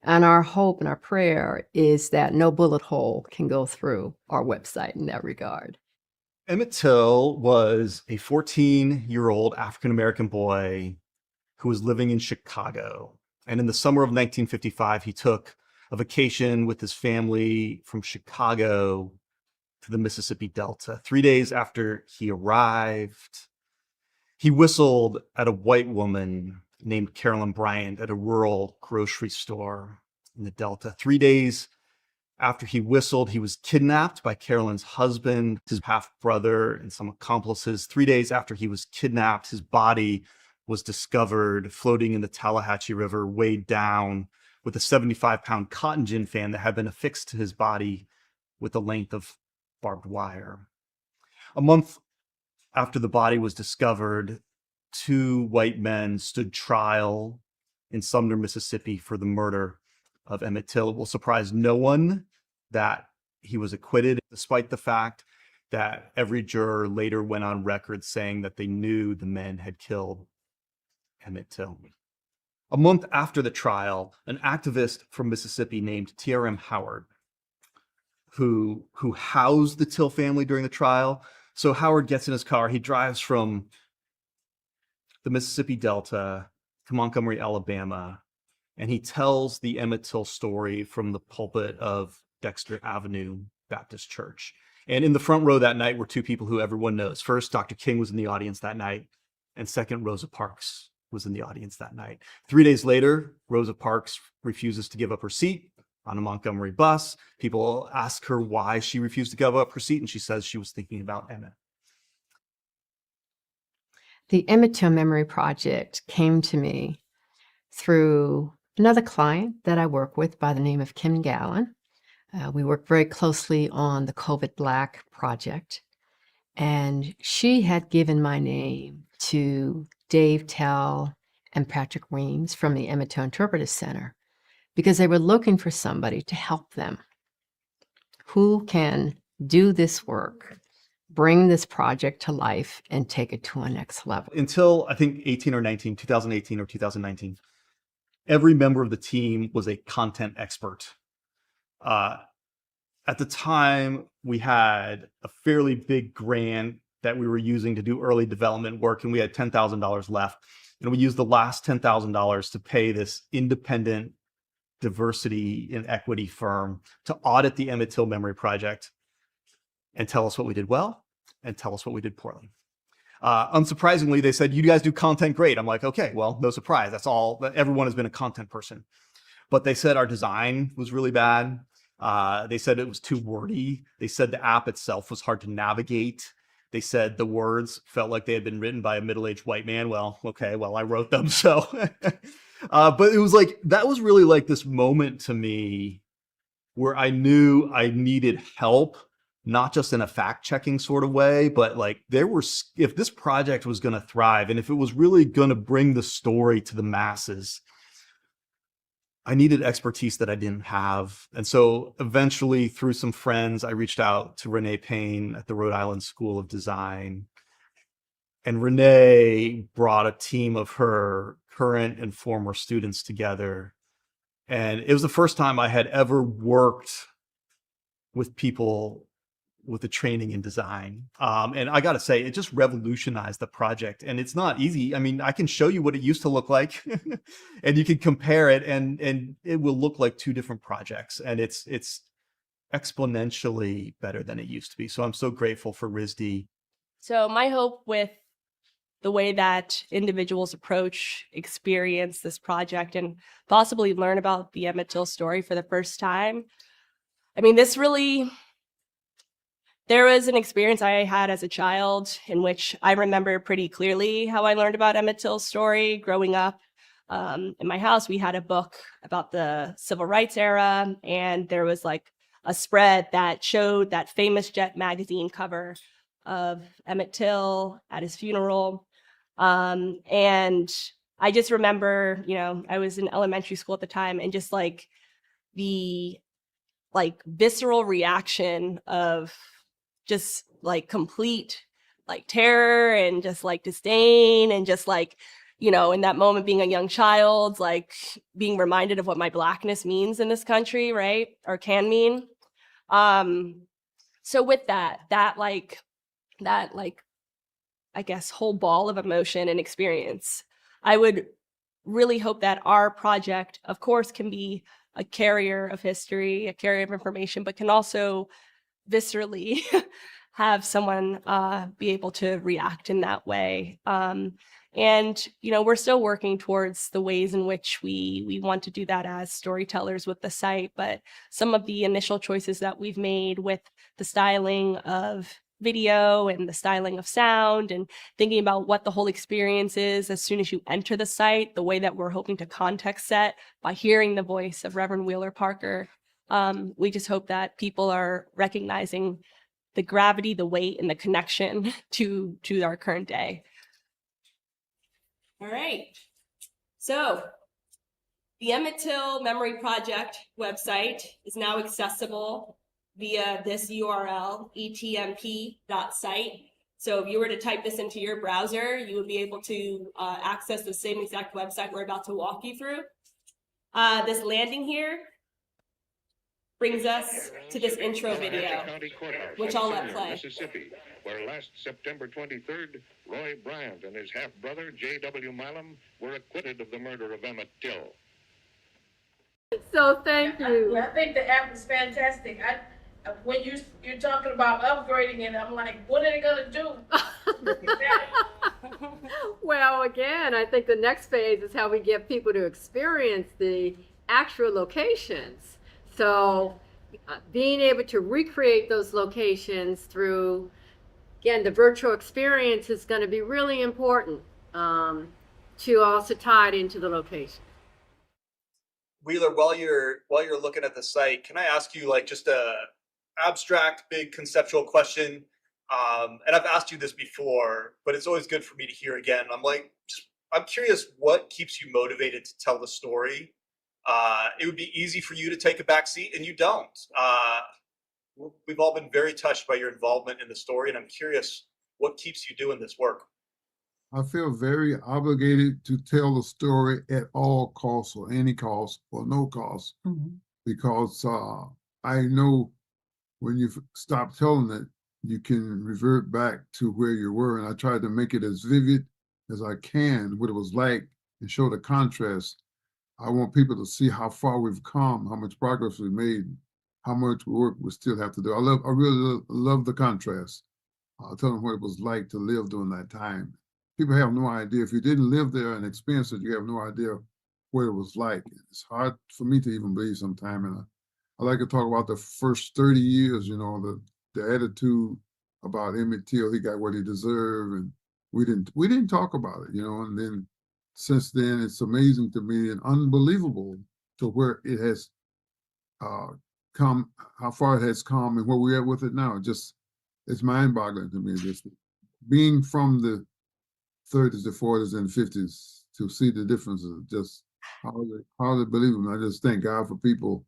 And our hope and our prayer is that no bullet hole can go through our website in that regard. Emmett Till was a 14-year-old African-American boy who was living in Chicago. And in the summer of 1955, he took a vacation with his family from Chicago to the Mississippi Delta. 3 days after he arrived, he whistled at a white woman named Carolyn Bryant at a rural grocery store in the Delta. 3 days after he whistled, he was kidnapped by Carolyn's husband, his half-brother, and some accomplices. 3 days after he was kidnapped, his body was discovered floating in the Tallahatchie River, weighed down with a 75-pound cotton gin fan that had been affixed to his body with a length of barbed wire. A month after the body was discovered, 2 white men stood trial in Sumner, Mississippi for the murder of Emmett Till. It will surprise no one that he was acquitted, despite the fact that every juror later went on record saying that they knew the men had killed Emmett Till. A month after the trial, an activist from Mississippi named T.R.M. Howard, who housed the Till family during the trial. So Howard gets in his car, he drives from the Mississippi Delta to Montgomery, Alabama, and he tells the Emmett Till story from the pulpit of Dexter Avenue Baptist Church. And in the front row that night were two people who everyone knows. First, Dr. King was in the audience that night, and second, Rosa Parks was in the audience that night. 3 days later, Rosa Parks refuses to give up her seat on a Montgomery bus. People ask her why she refused to give up her seat, and she says she was thinking about Emmett. The Emmett Till Memory Project came to me through another client that I work with by the name of Kim Gallen. We work very closely on the COVID Black project, and she had given my name to Dave Tell and Patrick Reams from the Emmett Till Interpretive Center because they were looking for somebody to help them who can do this work, bring this project to life, and take it to a next level. Until I think 2018 or 2019, every member of the team was a content expert. At the time, we had a fairly big grant that we were using to do early development work, and we had $10,000 left. And we used the last $10,000 to pay this independent diversity and equity firm to audit the Emmett Till Memory Project and tell us what we did well and tell us what we did poorly. Unsurprisingly, they said, you guys do content great. I'm like, okay, well, no surprise. That's all. Everyone has been a content person. But they said our design was really bad. They said it was too wordy. They said the app itself was hard to navigate. They said the words felt like they had been written by a middle-aged white man. Well, okay, well, I wrote them, so. But it was like, that was really like this moment to me where I knew I needed help, not just in a fact-checking sort of way, but like if this project was going to thrive and if it was really going to bring the story to the masses, I needed expertise that I didn't have. And so eventually, through some friends, I reached out to Renee Payne at the Rhode Island School of Design. And Renee brought a team of her current and former students together. And it was the first time I had ever worked with people with a training in design. And I got to say, it just revolutionized the project. And it's not easy. I mean, I can show you what it used to look like and you can compare it and it will look like two different projects. And it's exponentially better than it used to be. So I'm so grateful for RISD. So my hope with the way that individuals approach, experience this project, and possibly learn about the Emmett Till story for the first time. I mean, there was an experience I had as a child in which I remember pretty clearly how I learned about Emmett Till's story growing up. In my house, we had a book about the civil rights era, and there was like a spread that showed that famous Jet magazine cover of Emmett Till at his funeral. And I just remember, I was in elementary school at the time, and just like the visceral reaction of just like complete like terror and just like disdain and just like, in that moment being a young child, like being reminded of what my Blackness means in this country, right? Or can mean. So with that I guess whole ball of emotion and experience, I would really hope that our project, of course, can be a carrier of history, a carrier of information, but can also viscerally have someone be able to react in that way. And, we're still working towards the ways in which we want to do that as storytellers with the site. But some of the initial choices that we've made with the styling of video and the styling of sound and thinking about what the whole experience is as soon as you enter the site, the way that we're hoping to context set by hearing the voice of Reverend Wheeler Parker. We just hope that people are recognizing the gravity, the weight, and the connection to our current day. All right. So the Emmett Till Memory Project website is now accessible via this URL, etmp.site. So if you were to type this into your browser, you would be able to access the same exact website we're about to walk you through. This landing here brings us to this intro video, which I'll let play. Mississippi, where last September 23rd, Roy Bryant and his half-brother, J.W. Milam, were acquitted of the murder of Emmett Till. So thank you. I think the app is fantastic. When you're talking about upgrading it, I'm like, what are they gonna do? Well, again, I think the next phase is how we get people to experience the actual locations. So being able to recreate those locations through, again, the virtual experience is going to be really important to also tie it into the location. Wheeler, while you're looking at the site, can I ask you like just a abstract, big conceptual question? And I've asked you this before, but it's always good for me to hear again. I'm curious what keeps you motivated to tell the story. It would be easy for you to take a back seat, and you don't. We've all been very touched by your involvement in the story, and I'm curious what keeps you doing this work. I feel very obligated to tell the story at all costs or any cost or no cost, because I know when you stop telling it, you can revert back to where you were. And I tried to make it as vivid as I can, what it was like, and show the contrast. I want people to see how far we've come, how much progress we've made, how much work we still have to do. I really love the contrast. I'll tell them what it was like to live during that time. People have no idea. If you didn't live there and experience it, you have no idea what it was like. It's hard for me to even believe sometimes. And I like to talk about the first 30 years, you know, the attitude about Emmett Till. He got what he deserved, and we didn't talk about it, you know. And then since then, it's amazing to me and unbelievable to where it has come, how far it has come, and where we are with it now. It's mind-boggling to me. Just being from the 30s, the 40s, and 50s to see the differences, just hardly believable. I just thank God for people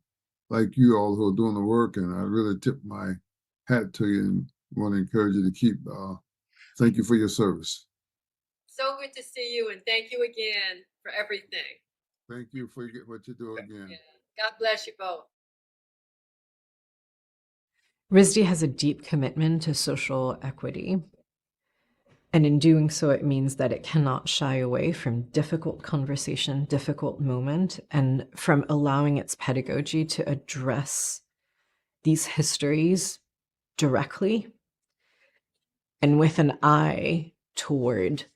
like you all who are doing the work, and I really tip my hat to you and want to encourage you to keep. Thank you for your service. So good to see you, and thank you again for everything. Thank you for what you do again. Yeah. God bless you both. RISD has a deep commitment to social equity. And in doing so, it means that it cannot shy away from difficult conversation, difficult moment, and from allowing its pedagogy to address these histories directly and with an eye toward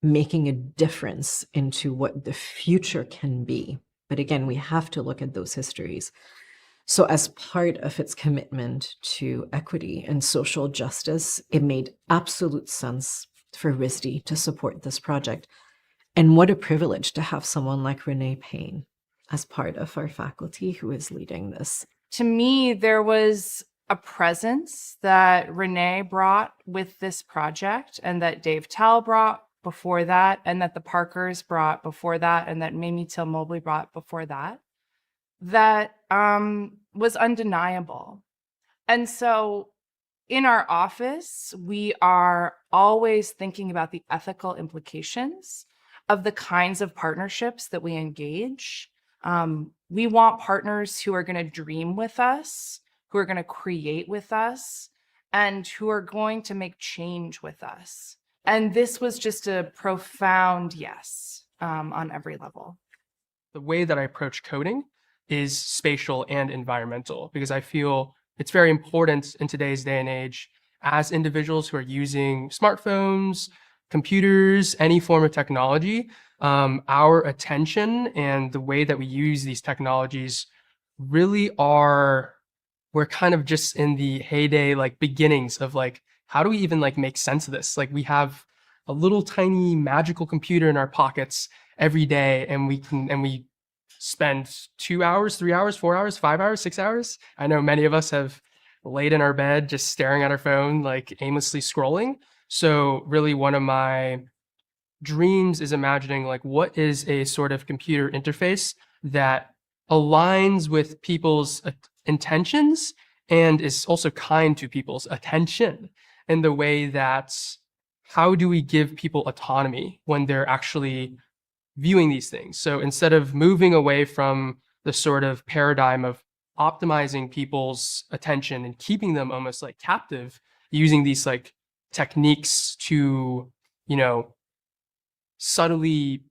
making a difference into what the future can be. But again, we have to look at those histories. So as part of its commitment to equity and social justice, it made absolute sense for RISD to support this project. And what a privilege to have someone like Renee Payne as part of our faculty who is leading this. To me, there was a presence that Renee brought with this project, and that Dave Tell brought before that, and that the Parkers brought before that, and that Mamie Till-Mobley brought before that, that was undeniable. And so in our office, we are always thinking about the ethical implications of the kinds of partnerships that we engage. We want partners who are going to dream with us, who are going to create with us, and who are going to make change with us. And this was just a profound yes on every level. The way that I approach coding is spatial and environmental, because I feel it's very important in today's day and age as individuals who are using smartphones, computers, any form of technology, our attention and the way that we use these technologies really we're kind of just in the heyday, like beginnings of like, how do we even like make sense of this? Like we have a little tiny magical computer in our pockets every day, and we spend 2 hours, 3 hours, 4 hours, 5 hours, 6 hours. I know many of us have laid in our bed just staring at our phone, like aimlessly scrolling. So really one of my dreams is imagining like what is a sort of computer interface that aligns with people's intentions and is also kind to people's attention, in the way that how do we give people autonomy when they're actually viewing these things? So instead of moving away from the sort of paradigm of optimizing people's attention and keeping them almost like captive, using these like techniques to, you know, subtly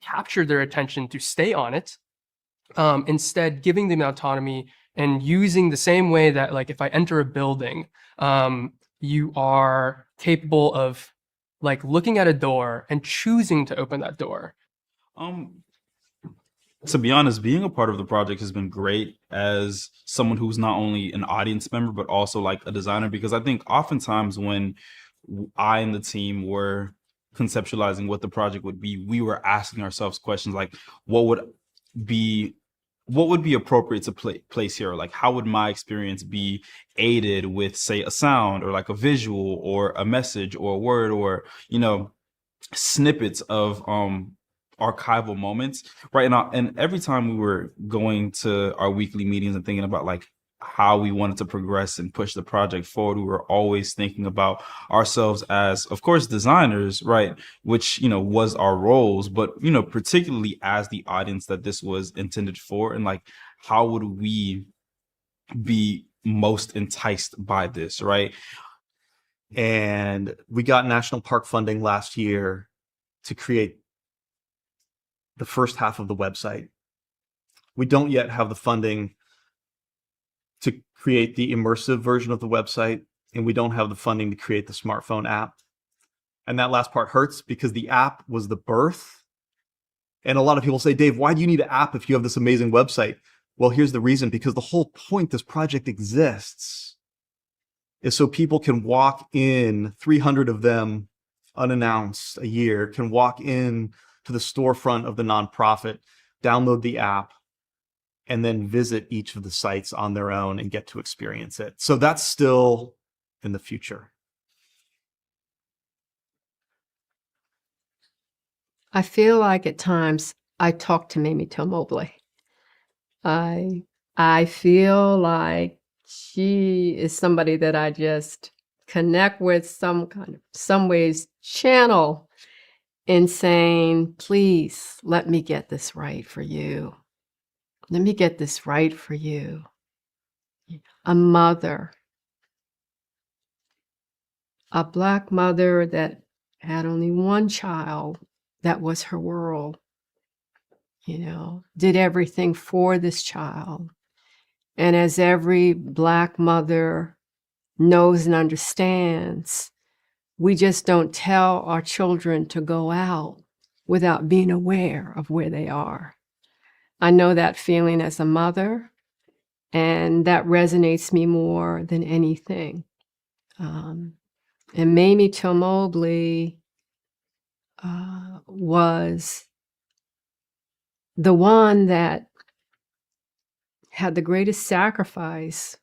capture their attention to stay on it, instead giving them autonomy and using the same way that, like, if I enter a building, you are capable of like looking at a door and choosing to open that door. To be honest, being a part of the project has been great as someone who's not only an audience member, but also like a designer, because I think oftentimes when I and the team were conceptualizing what the project would be, we were asking ourselves questions like, what would be appropriate to place here? Like, how would my experience be aided with, say, a sound or like a visual or a message or a word or, snippets of archival moments, right? And every time we were going to our weekly meetings and thinking about like how we wanted to progress and push the project forward, we were always thinking about ourselves as, of course, designers, right? Which, was our roles, but, particularly as the audience that this was intended for, and like, how would we be most enticed by this, right? And we got national park funding last year to create the first half of the website. We don't yet have the funding to create the immersive version of the website, and we don't have the funding to create the smartphone app. And that last part hurts because the app was the birth. And a lot of people say, Dave, why do you need an app if you have this amazing website? Well, here's the reason, because the whole point this project exists is so people can walk in, 300 of them unannounced a year, can walk in to the storefront of the nonprofit, download the app, and then visit each of the sites on their own and get to experience it. So that's still in the future. I feel like at times I talk to Mamie Till-Mobley. I feel like she is somebody that I just connect with, some ways channel in saying, please let me get this right for you. Let me get this right for you. A mother, a Black mother that had only one child that was her world, did everything for this child. And as every Black mother knows and understands, we just don't tell our children to go out without being aware of where they are. I know that feeling as a mother, and that resonates me more than anything. And Mamie Till-Mobley was the one that had the greatest sacrifice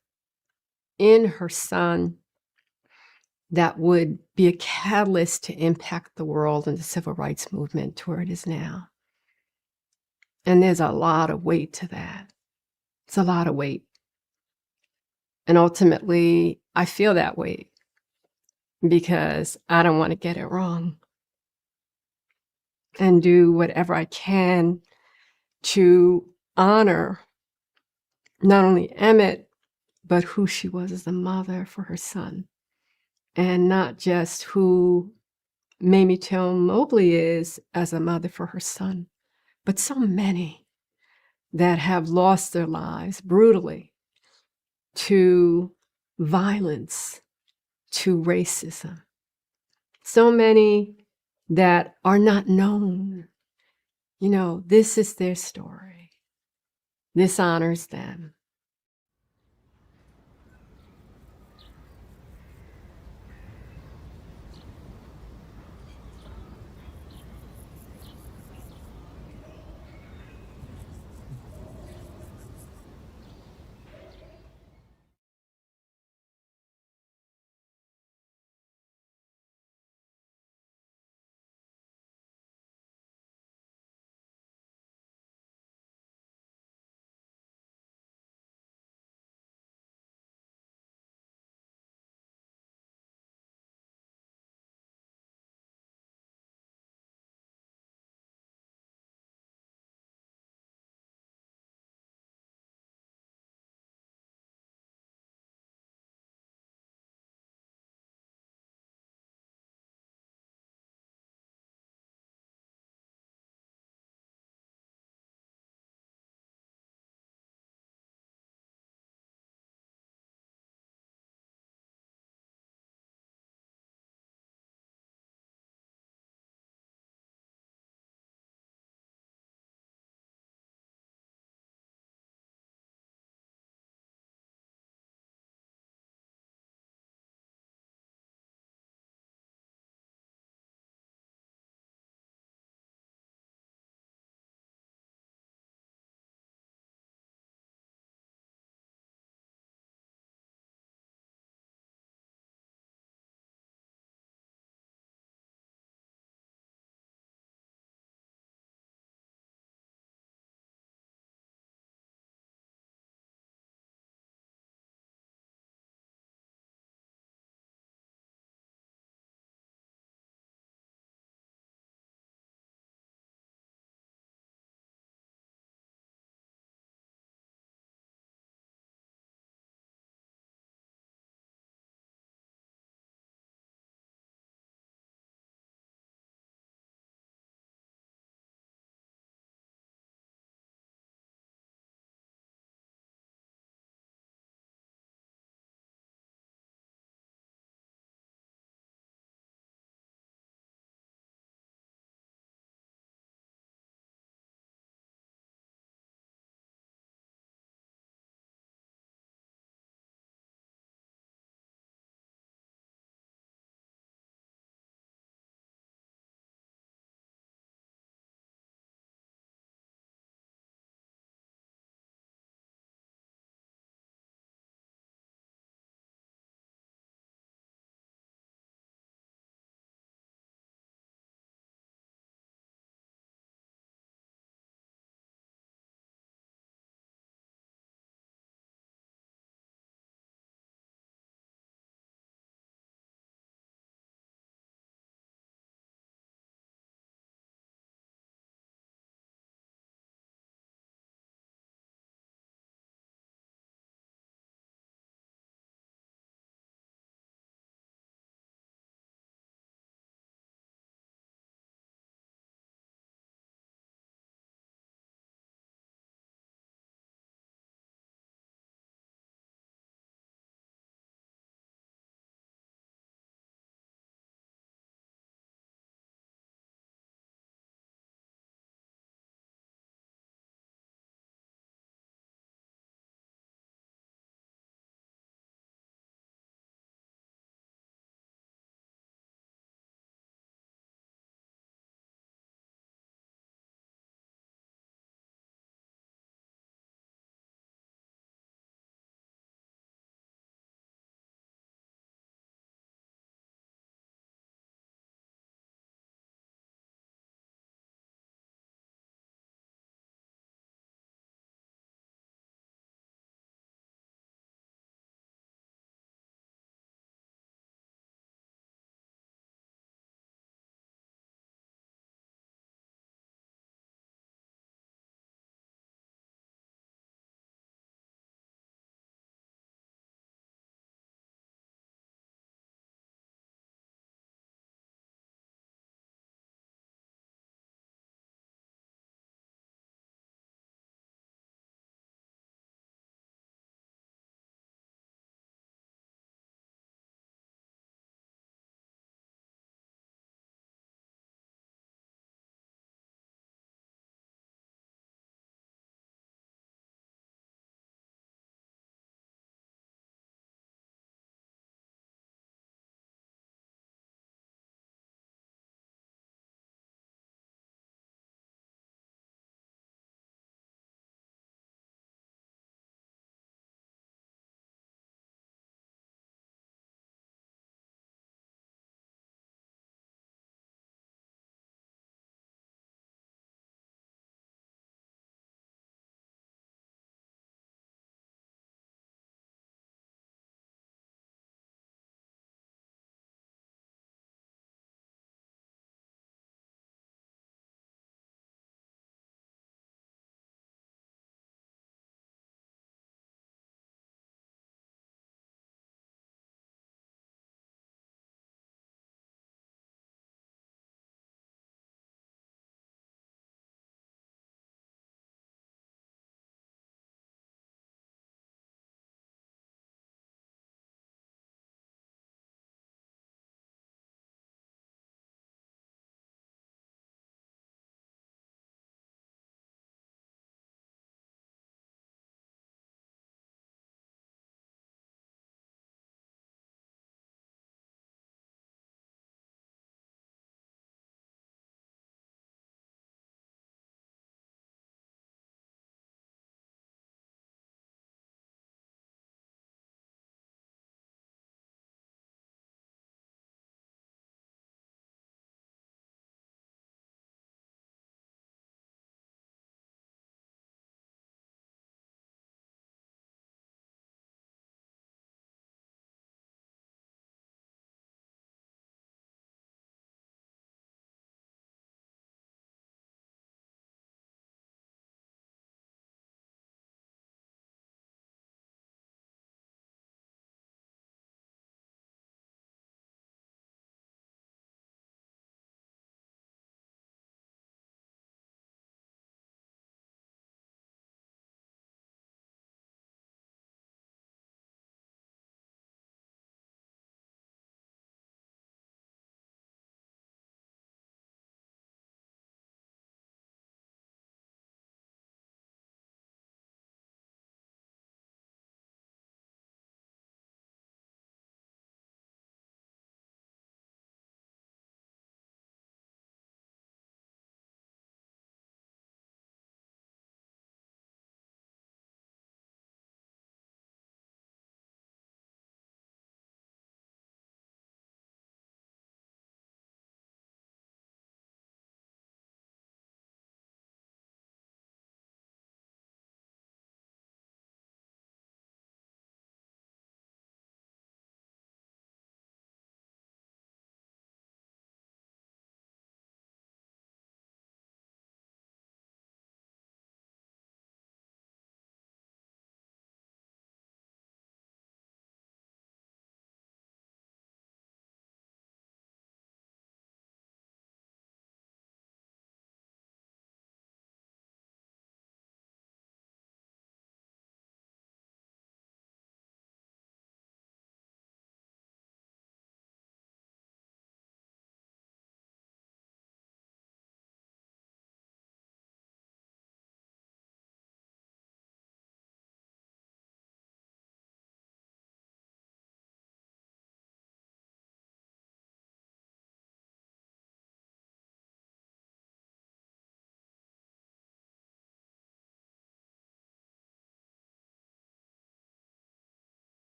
in her son that would be a catalyst to impact the world and the civil rights movement to where it is now. And there's a lot of weight to that. It's a lot of weight. And ultimately, I feel that weight because I don't want to get it wrong, and do whatever I can to honor not only Emmett, but who she was as a mother for her son, and not just who Mamie Till-Mobley is as a mother for her son, but so many that have lost their lives brutally to violence, to racism. So many that are not known. This is their story. This honors them.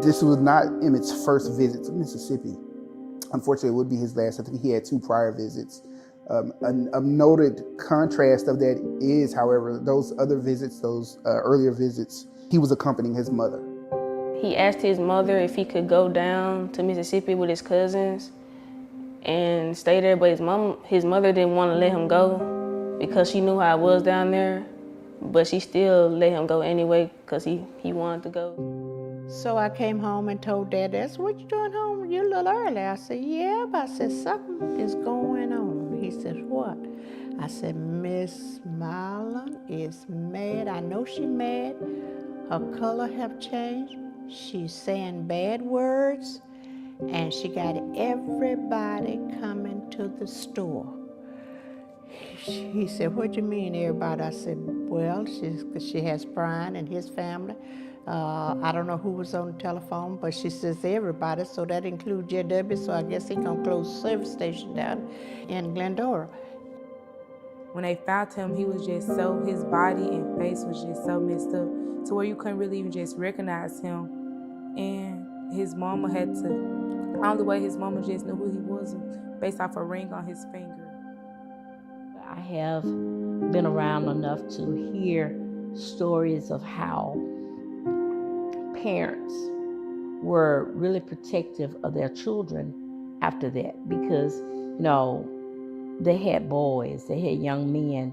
This was not Emmett's first visit to Mississippi. Unfortunately, it would be his last. I think he had 2 prior visits. A noted contrast of that is, however, those other visits, those earlier visits, he was accompanying his mother. He asked his mother if he could go down to Mississippi with his cousins and stay there, but his mother didn't want to let him go because she knew how it was down there, but she still let him go anyway because he wanted to go. So I came home and told Dad, "That's what you doing home? You're a little early." I said, "Yeah," but I said, "Something is going on." He said, "What?" I said, "Miss Marlon is mad. I know she's mad. Her color have changed. She's saying bad words, and she got everybody coming to the store." He said, "What do you mean, everybody?" I said, "Well, she has Brian and his family. I don't know who was on the telephone, but she says everybody, so that includes JW, so I guess he gonna close the service station down in Glendora." When they found him, he was just so, his body and face was just so messed up to where you couldn't really even just recognize him. And his mama had to, the only way his mama just knew who he was based off a ring on his finger. I have been around enough to hear stories of how parents were really protective of their children after that because, you know, they had boys, they had young men,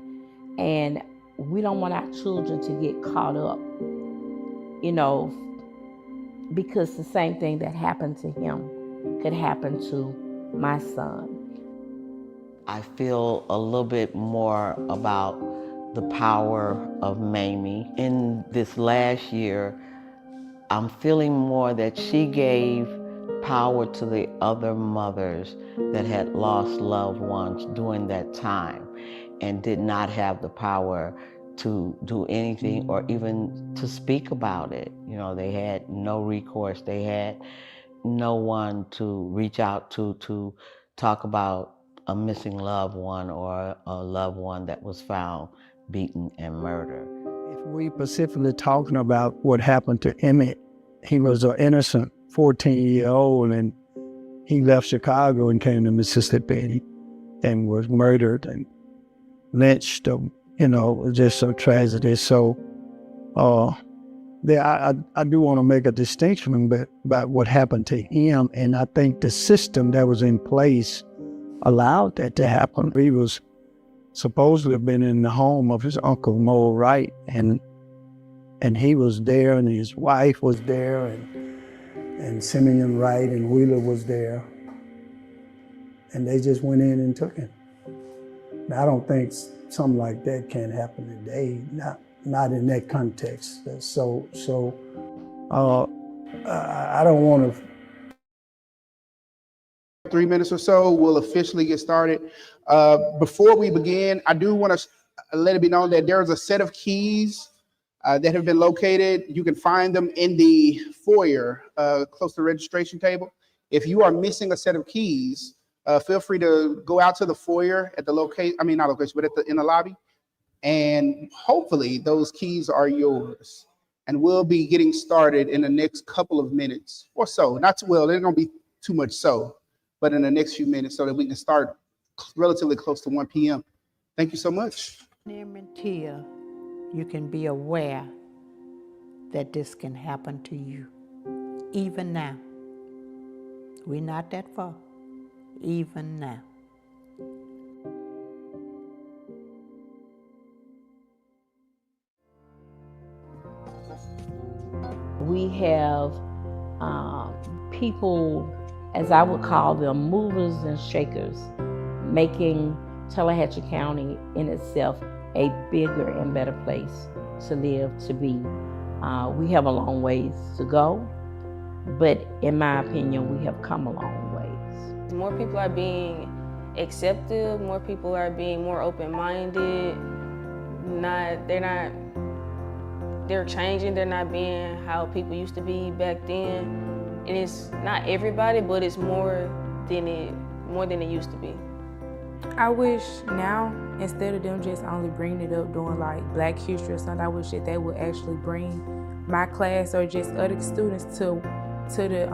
and we don't want our children to get caught up, you know, because the same thing that happened to him could happen to my son. I feel a little bit more about the power of Mamie. In this last year, I'm feeling more that she gave power to the other mothers that had lost loved ones during that time and did not have the power to do anything or even to speak about it. You know, they had no recourse. They had no one to reach out to talk about a missing loved one or a loved one that was found beaten and murdered. If we specifically talking about what happened to Emmett, he was an innocent 14-year-old and he left Chicago and came to Mississippi and was murdered and lynched. You know, it was just so tragedy. So I do want to make a distinction about what happened to him, and I think the system that was in place allowed that to happen. He was supposed to have been in the home of his uncle Mo Wright, and he was there, and his wife was there, and Simeon Wright and Wheeler was there, and they just went in and took him. Now, I don't think something like that can happen today, not in that context. So I don't want to. 3 minutes or so, we'll officially get started. Before we begin, I do want to let it be known that there's a set of keys that have been located. You can find them in the foyer close to the registration table. If you are missing a set of keys, feel free to go out to the foyer at the location, I mean, not location, but in the lobby. And hopefully those keys are yours. And we'll be getting started in the next couple of minutes or so. Not too well, there's gonna be too much so, but in the next few minutes so that we can start relatively close to 1 p.m. Thank you so much. Emmett Till, you can be aware that this can happen to you, even now. We're not that far, even now. We have people, as I would call them, movers and shakers, making Tallahatchie County in itself a bigger and better place to live, to be. We have a long ways to go, but in my opinion, we have come a long ways. More people are being accepted, more people are being more open-minded. They're changing, they're not being how people used to be back then. And it's not everybody, but it's more than it used to be. I wish now, instead of them just only bringing it up doing like Black History or something, I wish that they would actually bring my class or just other students to to the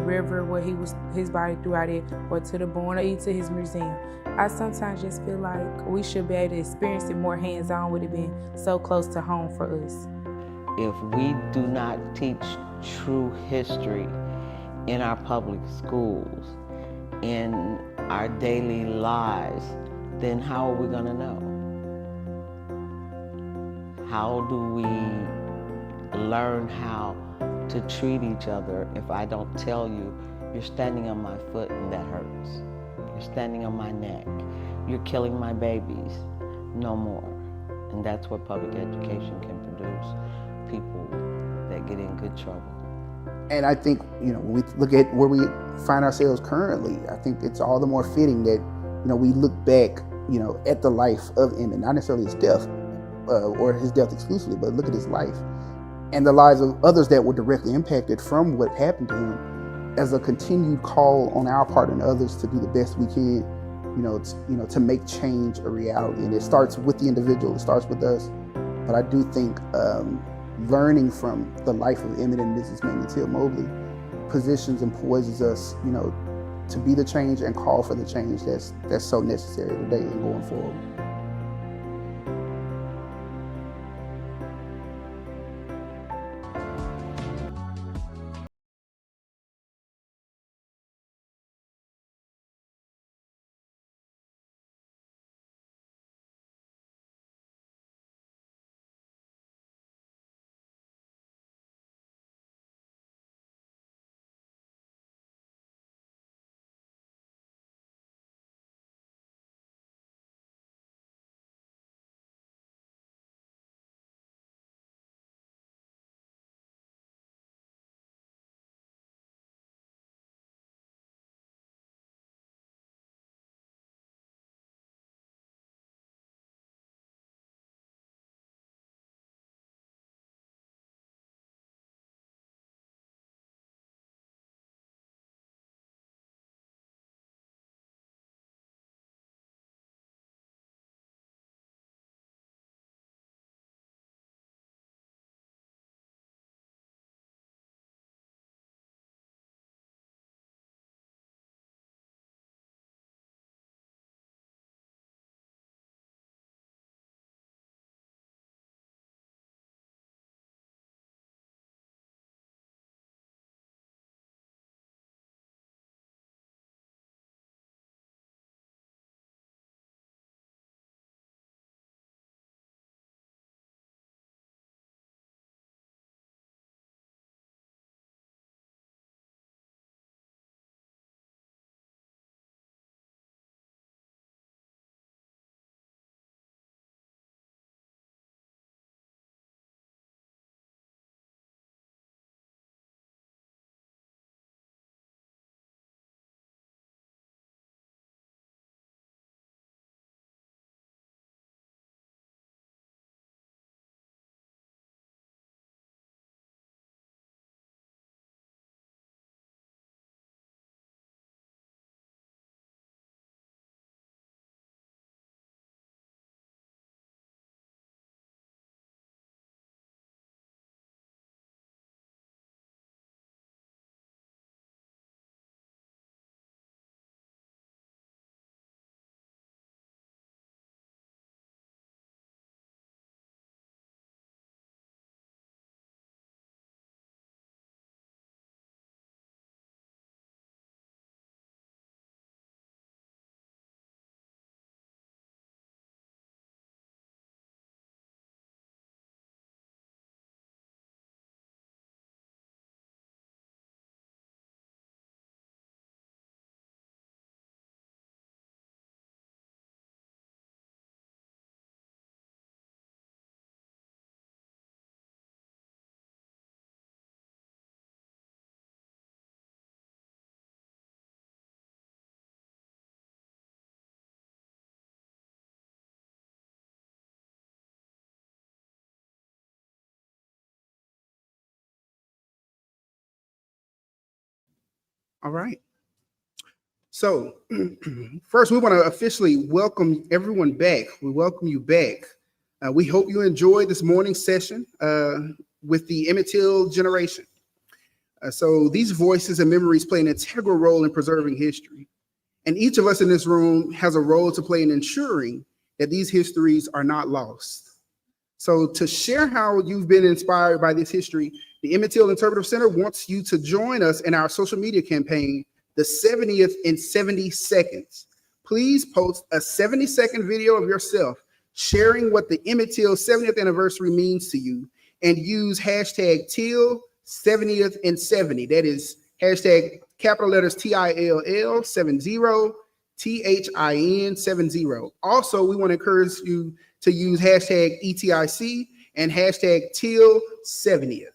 river where his body threw out it, or to the barn, or even to his museum. I sometimes just feel like we should be able to experience it more hands-on with it being so close to home for us. If we do not teach true history in our public schools, in our daily lives, then how are we going to know? How do we learn how to treat each other if I don't tell you, you're standing on my foot and that hurts? You're standing on my neck. You're killing my babies. No more. And that's what public education can produce. People that get in good trouble. And I think, when we look at where we find ourselves currently, I think it's all the more fitting that, we look back, at the life of Emmett, not necessarily his death, or his death exclusively, but look at his life and the lives of others that were directly impacted from what happened to him, as a continued call on our part and others to do the best we can, to make change a reality. And it starts with the individual, it starts with us. But I do think learning from the life of Emmett and Mrs. Mamie Till-Mobley positions and poises us, to be the change and call for the change that's so necessary today and going forward. All right. So first, we want to officially welcome everyone back. We welcome you back. We hope you enjoyed this morning's session with the Emmett Till generation. So these voices and memories play an integral role in preserving history. And each of us in this room has a role to play in ensuring that these histories are not lost. So to share how you've been inspired by this history, the Emmett Till Interpretive Center wants you to join us in our social media campaign, the 70th in 70 Seconds. Please post a 70-second video of yourself sharing what the Emmett Till 70th anniversary means to you, and use hashtag Till 70th in 70. That is hashtag capital letters TILL 70, THIN 70. Also, we want to encourage you to use hashtag ETIC and hashtag Till 70th.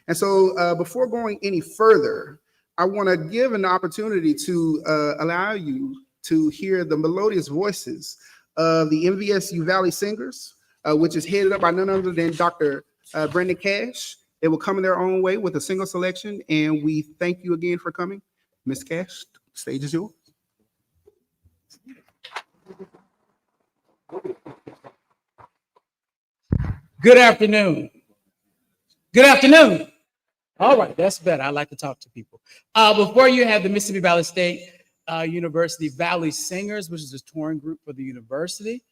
And so before going any further, I want to give an opportunity to allow you to hear the melodious voices of the MVSU Valley Singers, which is headed up by none other than Dr. Brandon Cash. They will come in their own way with a single selection, and we thank you again for coming. Ms. Cash, the stage is yours. Good afternoon. Good afternoon. All right, that's better. I like to talk to people. Before you have the Mississippi Valley State University Valley Singers, which is a touring group for the university.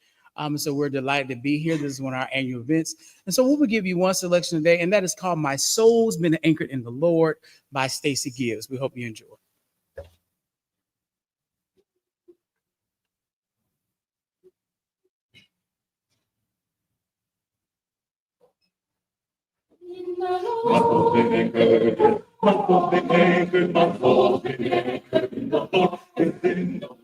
So we're delighted to be here. This is one of our annual events. And so we will give you one selection today, and that is called My Soul's Been Anchored in the Lord by Stacey Gibbs. We hope you enjoy. My soul's been anchored, my soul's been anchored, my soul's been anchored in the Lord. It's in the Lord.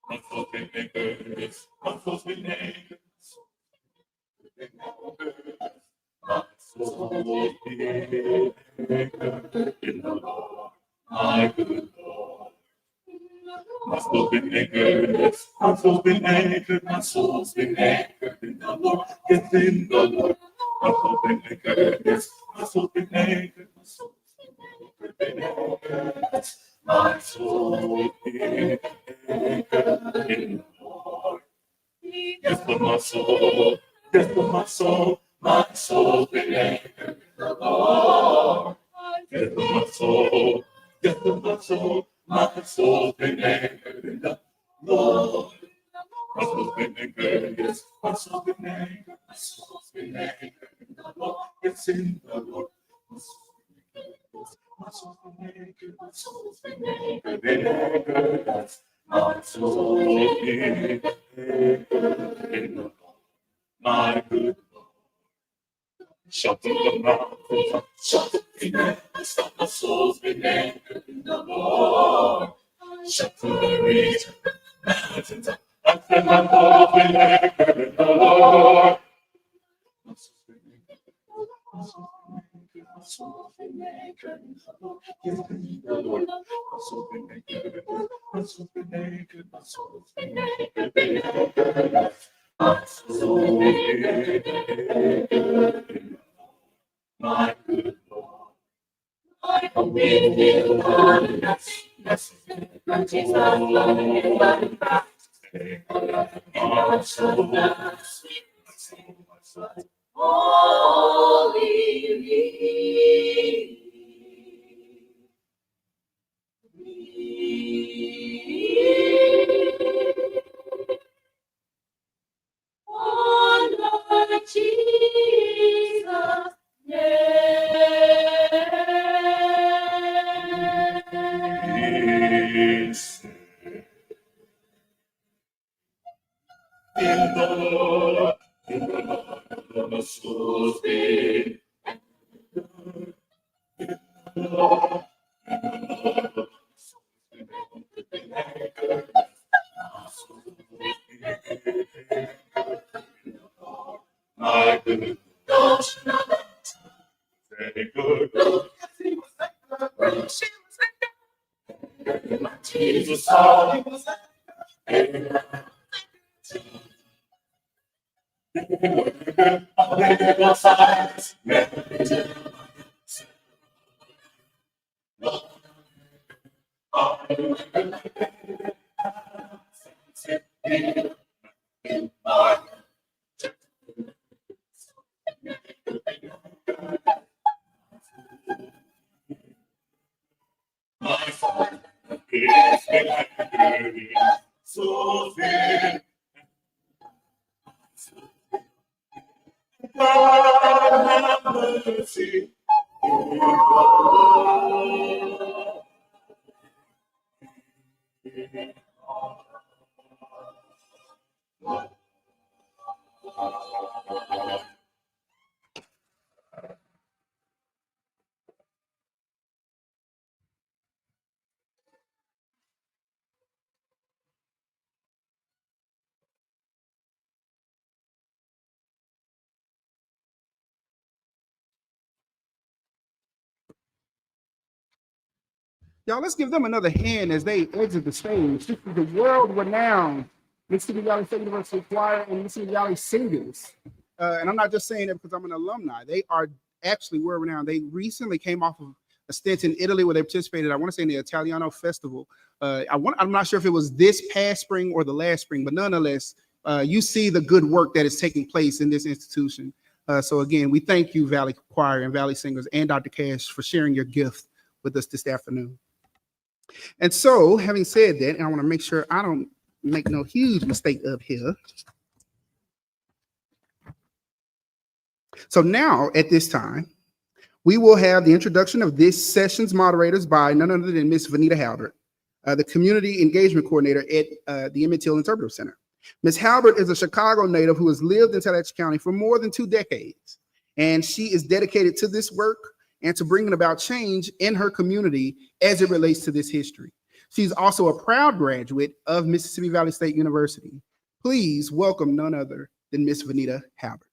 My soul's been anchored, my soul's been anchored, my soul's been anchored in the Lord, my good Lord. My soul's been anchored, my soul's been anchored, my soul's been anchored in the Lord. It's in the Lord. My soul's been anchored, yes, my soul's been anchored, my soul's been anchored, my soul's been anchored in the Lord. Yes, for my soul, yes, for my soul, my soul's been anchored in the Lord. Yes, for my soul, yes, for my soul, my soul's been anchored in the Lord. My soul's been anchored, yes, my soul's been anchored, my soul's been anchored in the Lord. It's in the Lord. My soul's been anchored, my soul's been anchored, been anchored, yes. My soul's been anchored in the Lord. My good Lord. Shout to the mountains, shout to the mountains, my soul's been anchored in the Lord. Shout to the region, mountains, I said my soul's been anchored in the Lord. My soul's been anchored, my soul's been anchored in the Lord. Yes, in the Lord. My soul's been anchored, my soul's been anchored, my soul's been anchored, been anchored. My soul's been anchored in the Lord. My good Lord. I am with you, Lord, yes, Jesus, love you, my soul, my soul, holy on Lord Jesus' Yes. In the Lord, my soul's been anchored. In the Lord, my soul's been anchored. My soul's been anchored in the Lord. My good Lord, very good Lord. My Jesus saw he was anchored. so fair. God have mercy. Y'all, let's give them another hand as they exit the stage. This is the world-renowned Mississippi Valley State University Choir and Mississippi Valley Singers. And I'm not just saying that because I'm an alumni. They are actually world-renowned. They recently came off of a stint in Italy where they participated, I want to say in the Italiano Festival. I'm not sure if it was this past spring or the last spring, but nonetheless, you see the good work that is taking place in this institution. So again, we thank you, Valley Choir and Valley Singers and Dr. Cash for sharing your gift with us this afternoon. And so, having said that, and I want to make sure I don't make no huge mistake up here. So now, at this time, we will have the introduction of this session's moderators by none other than Ms. Vanita Halbert, the Community Engagement Coordinator at the Emmett Till Interpretive Center. Ms. Halbert is a Chicago native who has lived in Tallahatchie County for more than 2 decades, and she is dedicated to this work and to bringing about change in her community as it relates to this history. She's also a proud graduate of Mississippi Valley State University. Please welcome none other than Miss Vanita Halbert.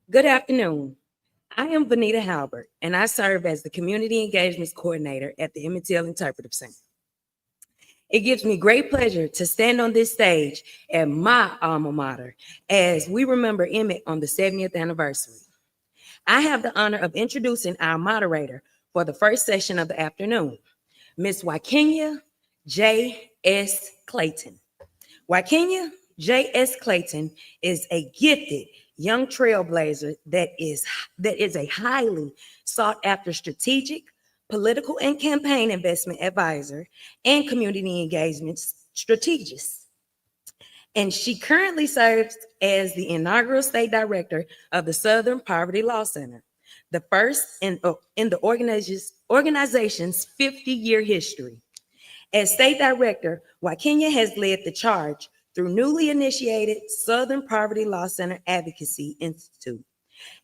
Good afternoon. I am Vanita Halbert, and I serve as the Community Engagements Coordinator at the Emmett Till Interpretive Center. It gives me great pleasure to stand on this stage at my alma mater as we remember Emmett on the 70th anniversary. I have the honor of introducing our moderator for the first session of the afternoon, Ms. Wakenya J.S. Clayton. Wakenya J.S. Clayton is a gifted young trailblazer that is a highly sought after strategic, political and campaign investment advisor, and community engagement strategist. And she currently serves as the inaugural state director of the Southern Poverty Law Center, the first in the organization's 50-year history. As state director, Wakenya has led the charge through newly initiated Southern Poverty Law Center Advocacy Institute,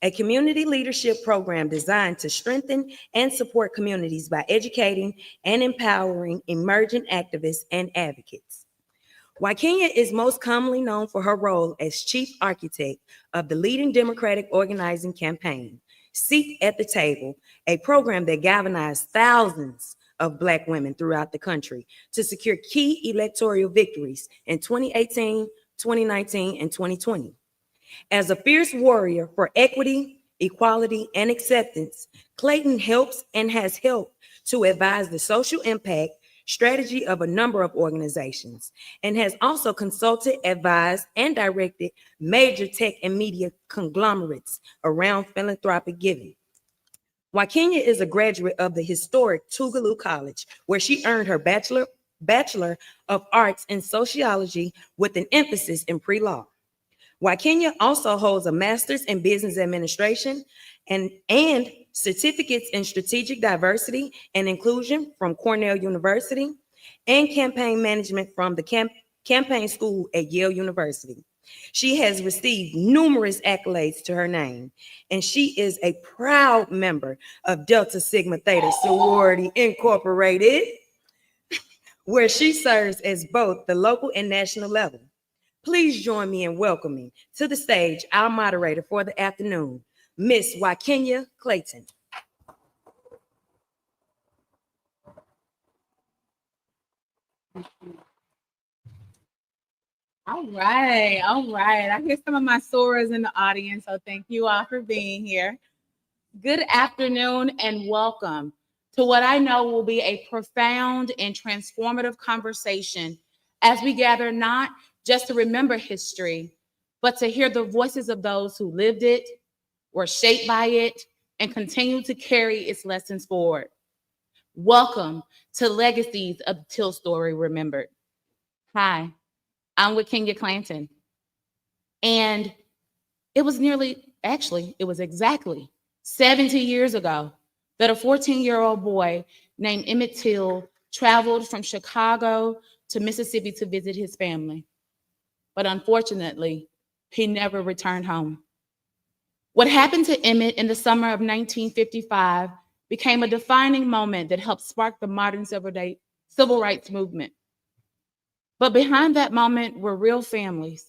a community leadership program designed to strengthen and support communities by educating and empowering emerging activists and advocates. Wakenya is most commonly known for her role as chief architect of the leading Democratic organizing campaign, Seat at the Table, a program that galvanized thousands of Black women throughout the country to secure key electoral victories in 2018, 2019, and 2020. As a fierce warrior for equity, equality, and acceptance, Clayton helps and has helped to advise the social impact strategy of a number of organizations and has also consulted, advised, and directed major tech and media conglomerates around philanthropic giving. Wakenya is a graduate of the historic Tougaloo College, where she earned her Bachelor of Arts in Sociology with an emphasis in pre-law. Wakenya also holds a Master's in Business Administration and certificates in Strategic Diversity and Inclusion from Cornell University and Campaign Management from the Campaign School at Yale University. She has received numerous accolades to her name, and she is a proud member of Delta Sigma Theta Sorority Incorporated, where she serves as both the local and national level. Please join me in welcoming to the stage our moderator for the afternoon, Miss Wakenya Clayton. All right. I hear some of my sorors in the audience, so thank you all for being here. Good afternoon and welcome to what I know will be a profound and transformative conversation as we gather not just to remember history, but to hear the voices of those who lived it, were shaped by it, and continue to carry its lessons forward. Welcome to Legacies of Till Story Remembered. Hi, I'm with Kenya Clanton. And it was exactly 70 years ago that a 14-year-old boy named Emmett Till traveled from Chicago to Mississippi to visit his family. But unfortunately, he never returned home. What happened to Emmett in the summer of 1955 became a defining moment that helped spark the modern civil rights movement. But behind that moment were real families,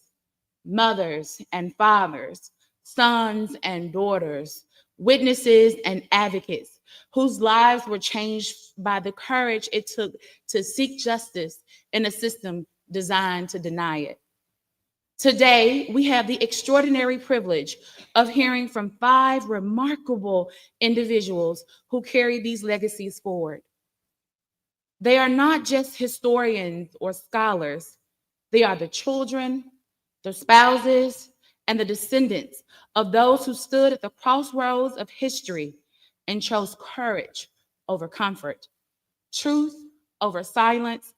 mothers and fathers, sons and daughters, witnesses and advocates whose lives were changed by the courage it took to seek justice in a system designed to deny it. Today, we have the extraordinary privilege of hearing from 5 remarkable individuals who carry these legacies forward. They are not just historians or scholars. They are the children, the spouses, and the descendants of those who stood at the crossroads of history and chose courage over comfort, truth over silence,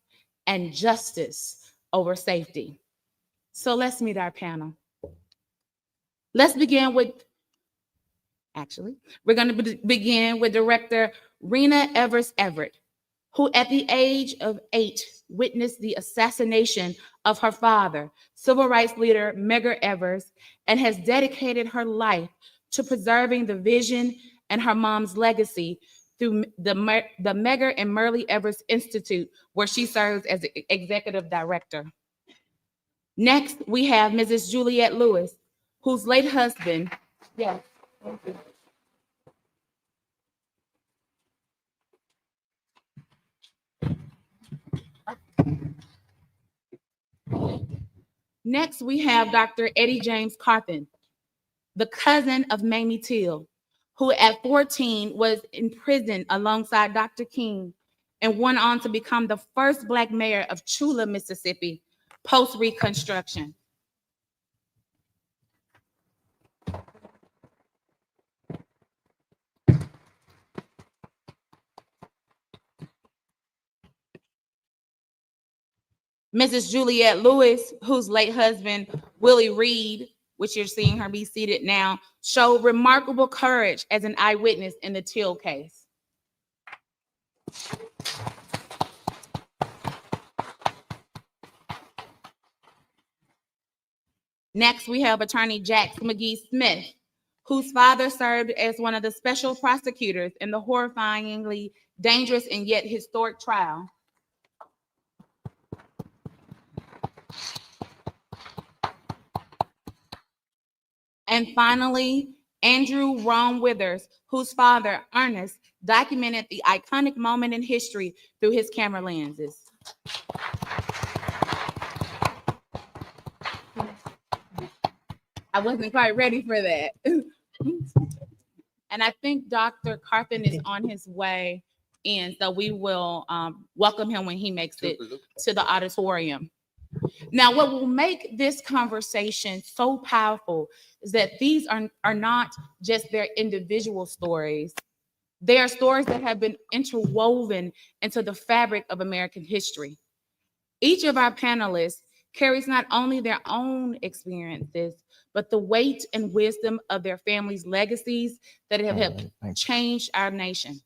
and justice over safety. So let's meet our panel. Let's begin with, we're going to begin with Director Rena Evers Everett, who at the age of 8 witnessed the assassination of her father, civil rights leader Medgar Evers, and has dedicated her life to preserving the vision and her mom's legacy through the Medgar and Merle Evers Institute, where she serves as executive director. Next, we have Mrs. Juliette Lewis, whose late husband, yes, thank you. Next, we have Dr. Eddie James Carpenter, the cousin of Mamie Till, who at 14 was imprisoned alongside Dr. King and went on to become the first Black mayor of Chula, Mississippi, post-Reconstruction. Mrs. Juliette Lewis, whose late husband, Willie Reed, which you're seeing her be seated now, showed remarkable courage as an eyewitness in the Till case. Next, we have Attorney Jack McGee Smith, whose father served as one of the special prosecutors in the horrifyingly dangerous and yet historic trial. And finally, Andrew Ron Withers, whose father, Ernest, documented the iconic moment in history through his camera lenses. I wasn't quite ready for that. And I think Dr. Carpenter is on his way in, so we will welcome him when he makes it to the auditorium. Now, what will make this conversation so powerful is that these are not just their individual stories. They are stories that have been interwoven into the fabric of American history. Each of our panelists carries not only their own experiences, but the weight and wisdom of their families' legacies that have helped change our nation.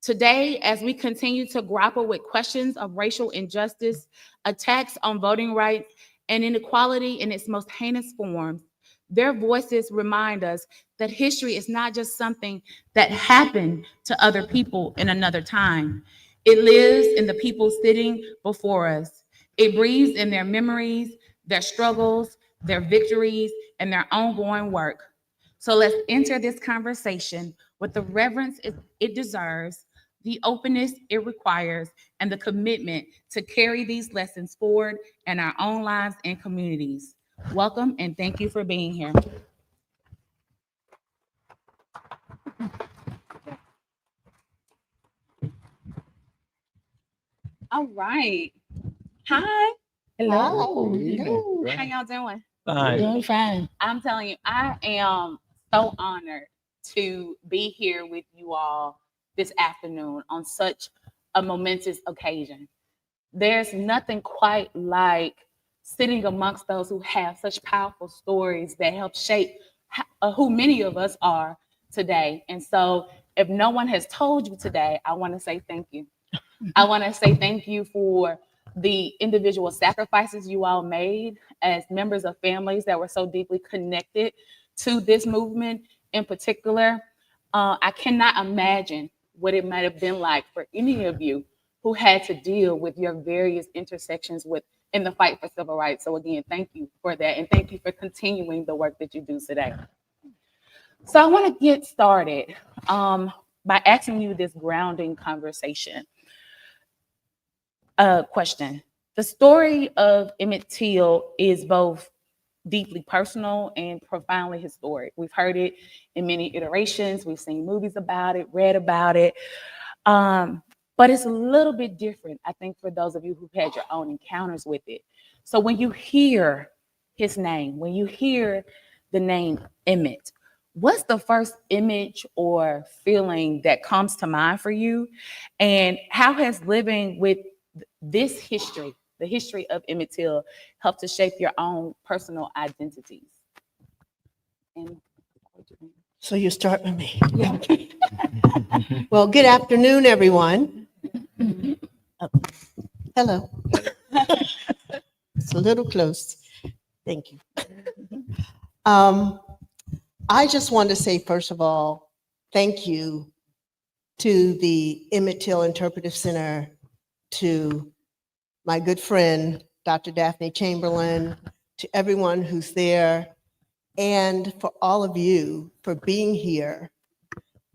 Today, as we continue to grapple with questions of racial injustice, attacks on voting rights, and inequality in its most heinous forms, their voices remind us that history is not just something that happened to other people in another time. It lives in the people sitting before us. It breathes in their memories, their struggles, their victories, and their ongoing work. So let's enter this conversation with the reverence it deserves, the openness it requires, and the commitment to carry these lessons forward in our own lives and communities. Welcome, and thank you for being here. All right. Hi. Hello. Hello. How y'all doing? Doing fine. I'm telling you, I am so honored to be here with you all this afternoon on such a momentous occasion. There's nothing quite like sitting amongst those who have such powerful stories that help shape who many of us are today. And so, if no one has told you today, I want to say thank you. I want to say thank you for the individual sacrifices you all made as members of families that were so deeply connected to this movement in particular. I cannot imagine what it might have been like for any of you who had to deal with your various intersections in the fight for civil rights. So again, thank you for that, and thank you for continuing the work that you do today. So I want to get started by asking you this grounding conversation question. The story of Emmett Till is both deeply personal and profoundly historic. We've heard it in many iterations. We've seen movies about it, read about it. But it's a little bit different, I think, for those of you who've had your own encounters with it. So when you hear his name, when you hear the name Emmett, what's the first image or feeling that comes to mind for you? And how has living with this history, the history of Emmett Till, helped to shape your own personal identities? And So you start with me. Yeah. Well, good afternoon, everyone. Oh, hello. It's a little close. Thank you. I just want to say, first of all, thank you to the Emmett Till Interpretive Center, to my good friend, Dr. Daphne Chamberlain, to everyone who's there, and for all of you for being here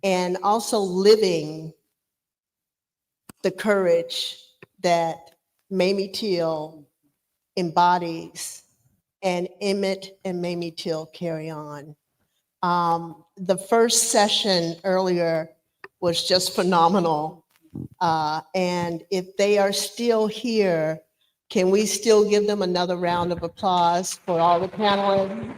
and also living the courage that Mamie Till embodies and Emmett and Mamie Till carry on. The first session earlier was just phenomenal. And if they are still here, can we still give them another round of applause for all the panelists?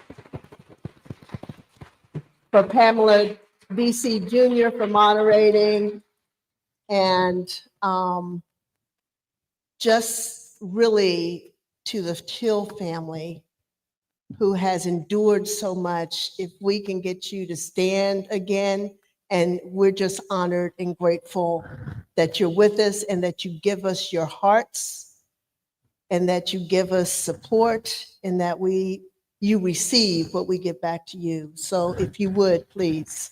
For Pamela B.C. Jr. for moderating, and just really to the Till family who has endured so much. If we can get you to stand again, and we're just honored and grateful that you're with us and that you give us your hearts and that you give us support and that you receive what we give back to you. So if you would, please.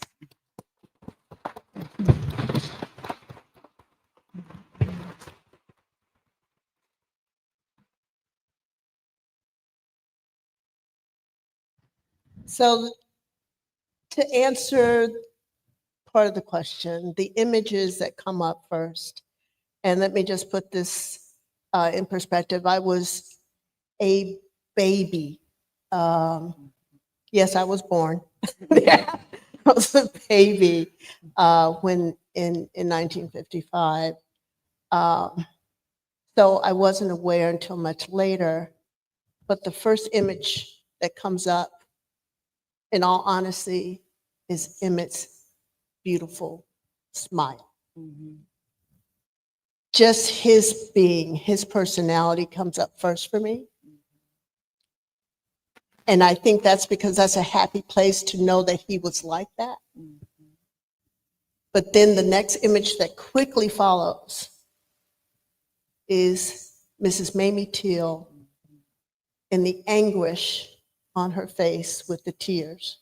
So to answer part of the question, the images that come up first, and let me just put this in perspective. I was a baby. Yes, I was born. I was a baby when in 1955. So I wasn't aware until much later. But the first image that comes up, in all honesty, is Emmett's beautiful smile. Mm-hmm. Just his being, his personality comes up first for me. And I think that's because that's a happy place to know that he was like that. But then the next image that quickly follows is Mrs. Mamie Till and the anguish on her face with the tears.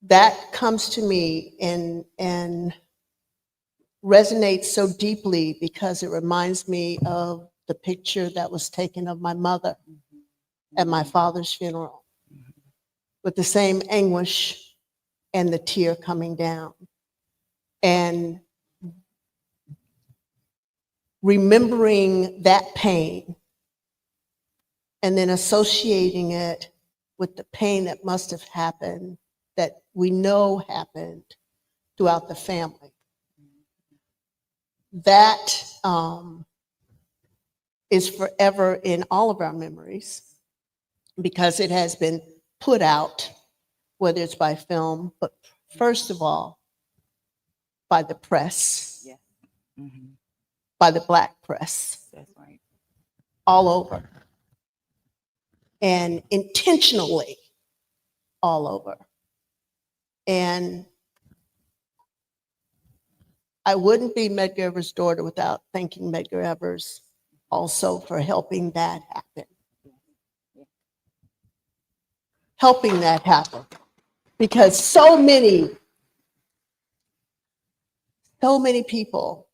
That comes to me and resonates so deeply because it reminds me of the picture that was taken of my mother at my father's funeral, with the same anguish and the tear coming down. And remembering that pain and then associating it with the pain that must have happened, that we know happened throughout the family. That is forever in all of our memories. because it has been put out, whether it's by film, but first of all, by the press, Yeah. Mm-hmm. by the Black press, That's right. all over, and intentionally all over. And I wouldn't be Medgar Evers' daughter without thanking Medgar Evers also for helping that happen. Helping that happen. Because so many people,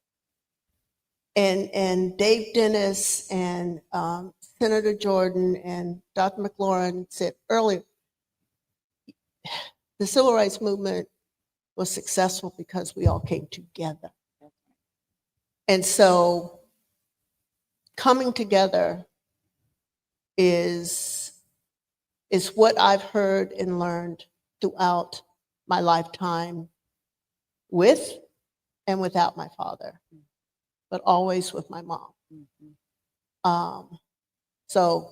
and Dave Dennis and Senator Jordan and Dr. McLaurin said earlier, the civil rights movement was successful because we all came together. And so coming together is what I've heard and learned throughout my lifetime, with and without my father, but always with my mom. So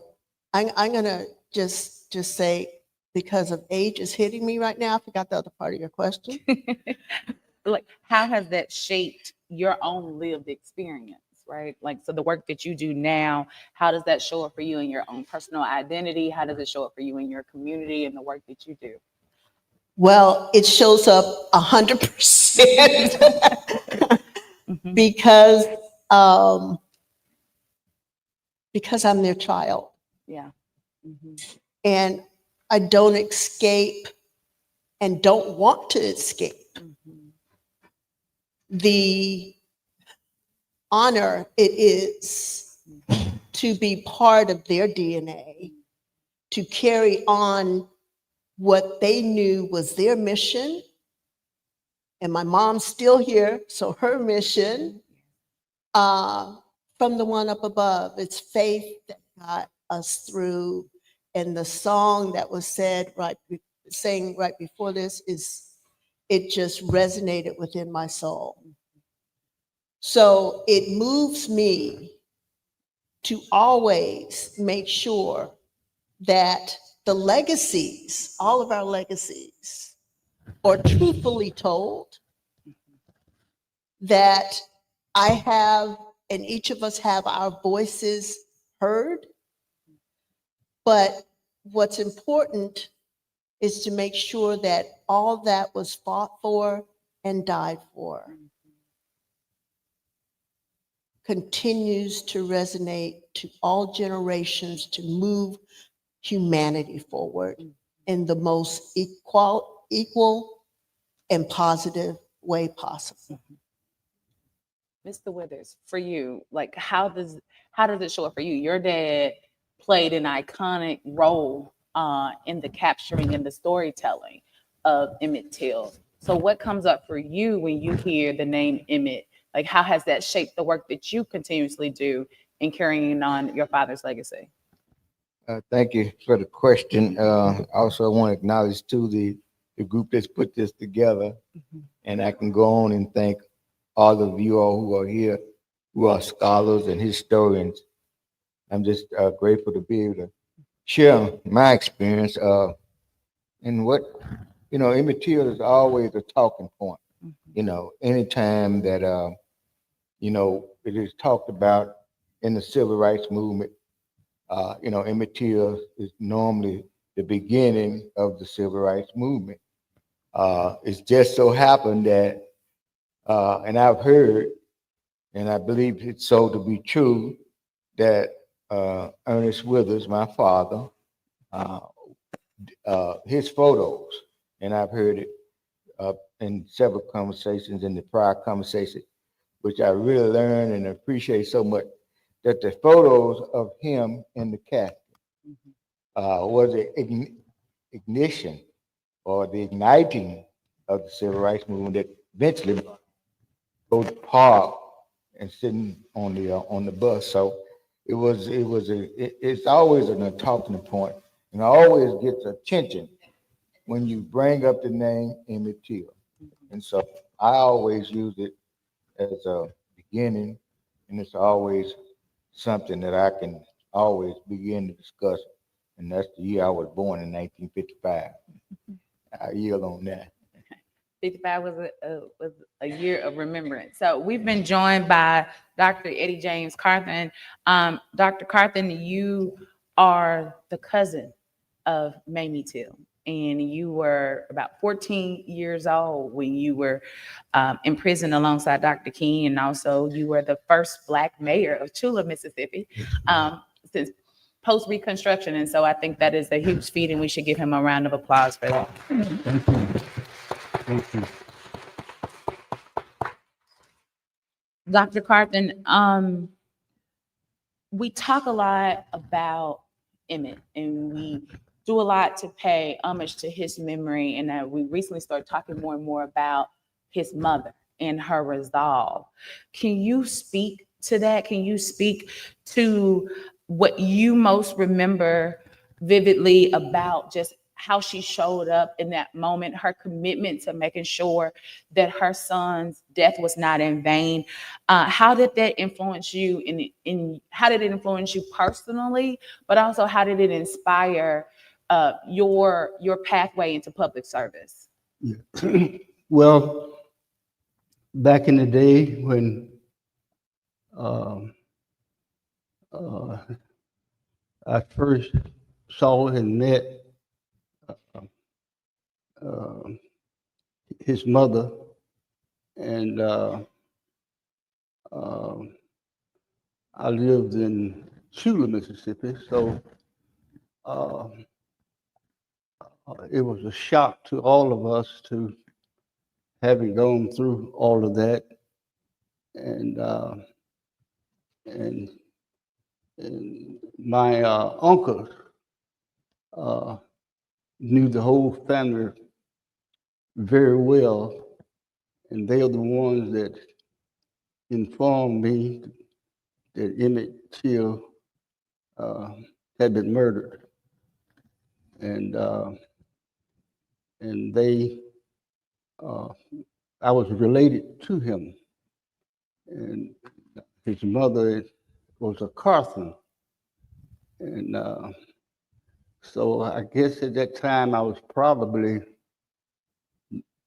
I'm gonna just say, because of age is hitting me right now, I forgot the other part of your question. Like, how has that shaped your own lived experience, right? Like, so the work that you do now, how does that show up for you in your own personal identity? How does it show up for you in your community and the work that you do? Well, it shows up 100% because I'm their child. Yeah. And I don't escape and don't want to escape the honor it is to be part of their DNA, to carry on what they knew was their mission. And my mom's still here, so her mission from the one up above, it's faith that got us through. And the song that was sang right before this it just resonated within my soul. So it moves me to always make sure that the legacies, all of our legacies, are truthfully told, that I have, and each of us have our voices heard. But what's important is to make sure that all that was fought for and died for continues to resonate to all generations, to move humanity forward in the most equal and positive way possible. Mr. Withers, for you, like, how does it show up for you? Your dad played an iconic role in the capturing and the storytelling of Emmett Till. So what comes up for you when you hear the name Emmett? Like, how has that shaped the work that you continuously do in carrying on your father's legacy? Thank you for the question. Also, I want to acknowledge too the group that's put this together, and I can go on and thank all of you all who are here, who are scholars and historians. I'm just grateful to be able to share my experience. And what, Emmett Till is always a talking point. Anytime that, it is talked about in the civil rights movement, Emmett Till is normally the beginning of the civil rights movement. It's just so happened that, and I've heard, and I believe it's so to be true, that Ernest Withers, my father, his photos, and I've heard it in several conversations, in the prior conversation, which I really learned and appreciate so much, that the photos of him in the casket was the ignition or the igniting of the civil rights movement that eventually go to park and sitting on the bus. So it's always a talking point, and always gets attention when you bring up the name Emmett Till. And so I always use it as a beginning, and it's always something that I can always begin to discuss And that's the year I was born in 1955. I yield on that. 55 was a year of remembrance. So we've been joined by Dr. Eddie James Carthen. Dr. Carthen, you are the cousin of Mamie Till, and you were about 14 years old when you were in prison alongside Dr. King, and also you were the first Black mayor of Chula, Mississippi, since post-Reconstruction. And so I think that is a huge feat, and we should give him a round of applause for that. Thank you. Thank you. Dr. Carthen, we talk a lot about Emmett, and we do a lot to pay homage to his memory, and we recently started talking more and more about his mother and her resolve. Can you speak to that? Can you speak to what you most remember vividly about just how she showed up in that moment, her commitment to making sure that her son's death was not in vain? How did that influence you in how did it influence you personally, but also how did it inspire your pathway into public service? Yeah. Well, back in the day when I first saw and met his mother, and I lived in Chula, Mississippi, so it was a shock to all of us to having gone through all of that, and my uncles knew the whole family very well, and they are the ones that informed me that Emmett Till had been murdered, and they I was related to him, and his mother was a Carthen, and so I guess at that time I was probably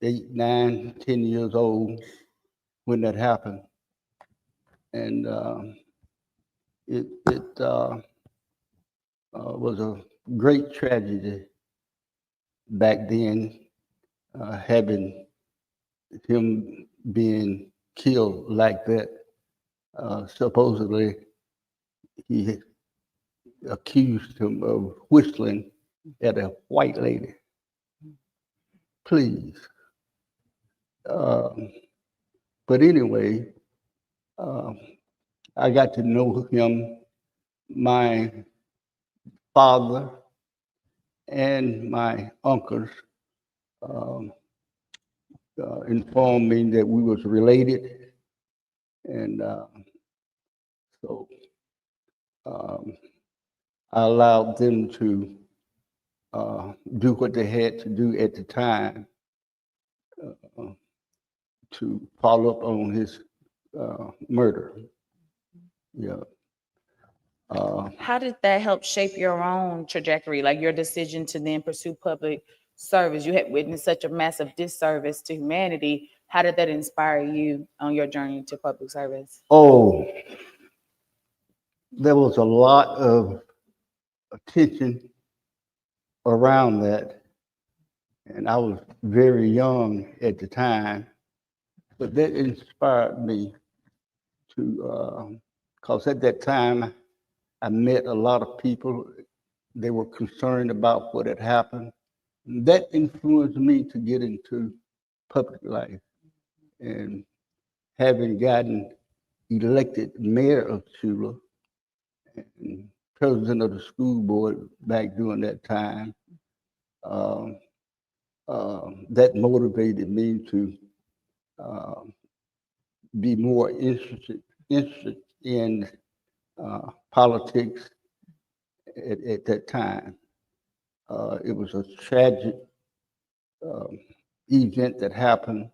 8, 9, 10 years old when that happened, and it was a great tragedy back then, having him being killed like that. Supposedly, he accused him of whistling at a white lady. Please. But anyway, I got to know him. My father and my uncles informed me that we was related, and so I allowed them to do what they had to do at the time to follow up on his murder. Yeah. How did that help shape your own trajectory, like your decision to then pursue public service? You had witnessed such a massive disservice to humanity. How did that inspire you on your journey to public service? Oh, there was a lot of attention around that, and I was very young at the time, but that inspired me to, because at that time I met a lot of people. They were concerned about what had happened. That influenced me to get into public life, and having gotten elected mayor of Chula and president of the school board back during that time, that motivated me to be more interested in politics at that time. It was a tragic event that happened,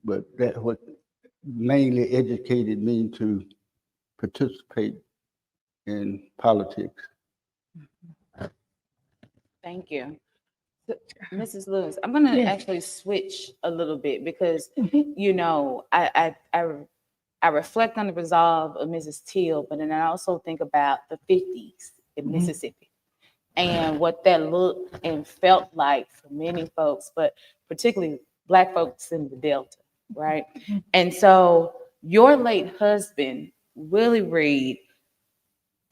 but that what mainly educated me to participate in politics. Thank you. Mrs. Lewis, I'm gonna Yes. actually switch a little bit because you know, I reflect on the resolve of Mrs. Till, but then I also think about the 50s in Mhm. Mississippi and what that looked and felt like for many folks, but particularly Black folks in the Delta, right? And so your late husband, Willie Reed,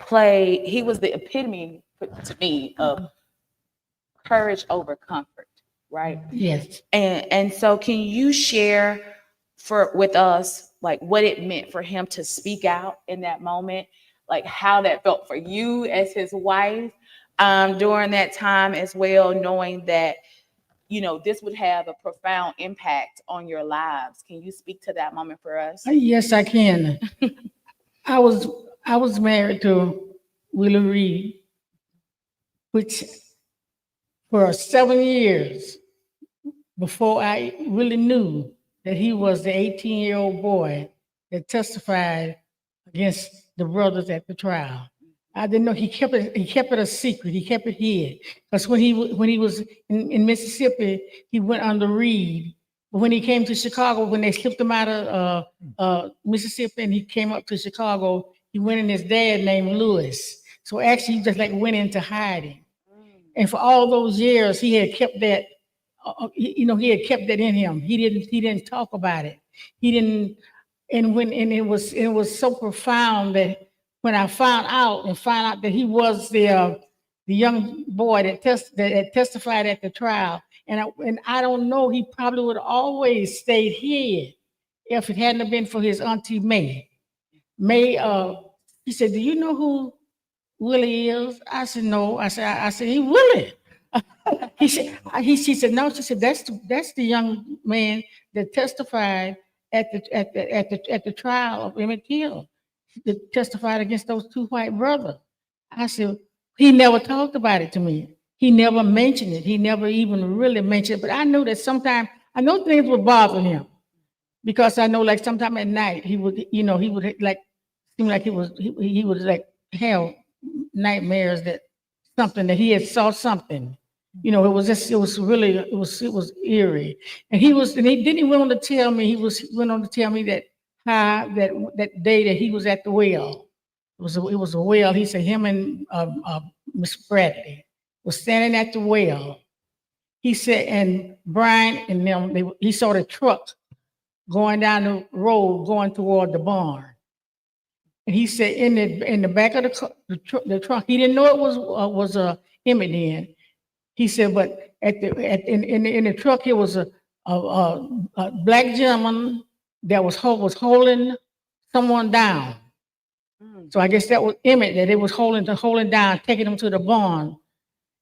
he was the epitome to me of courage over comfort, right? Yes. And so can you share with us like what it meant for him to speak out in that moment, like how that felt for you as his wife during that time as well, knowing that you know this would have a profound impact on your lives. Can you speak to that moment for us? Yes, I can. I was married to Willie Reed, which for 7 years before I really knew that he was the 18-year-old boy that testified against the brothers at the trial. I didn't know he kept it a secret. He kept it hid. Because when he was in Mississippi, he went under Reed. But when he came to Chicago, when they slipped him out of Mississippi and he came up to Chicago, he went in his dad named Lewis. So actually, he just like went into hiding. And for all those years, he had kept that. He had kept that in him. He didn't talk about it. He didn't. And it was so profound that when I found out that he was the young boy that testified at the trial, and I don't know, he probably would have always stayed hid if it hadn't been for his auntie May. May, he said, "Do you know who Willie is?" I said, "No." I said, "He Willie." She said, "No." She said, "That's the young man that testified at the trial of Emmett Till, that testified against those two white brothers." I said, "He never talked about it to me. He never mentioned it. He never even really mentioned it." But I know that sometimes things would bother him because I know like sometime at night he would like seem like he would like have nightmares that he had saw something. It was eerie. And he went on to tell me, that that day that he was at the well. It was a well. He said him and Miss Bradley was standing at the well. He said, and Brian and them, he saw the truck going down the road going toward the barn. And he said in the back of the truck, he didn't know it was Emmett then. He said, but in the truck, here was a black gentleman that was holding someone down. So I guess that was Emmett that it was holding down, taking him to the barn.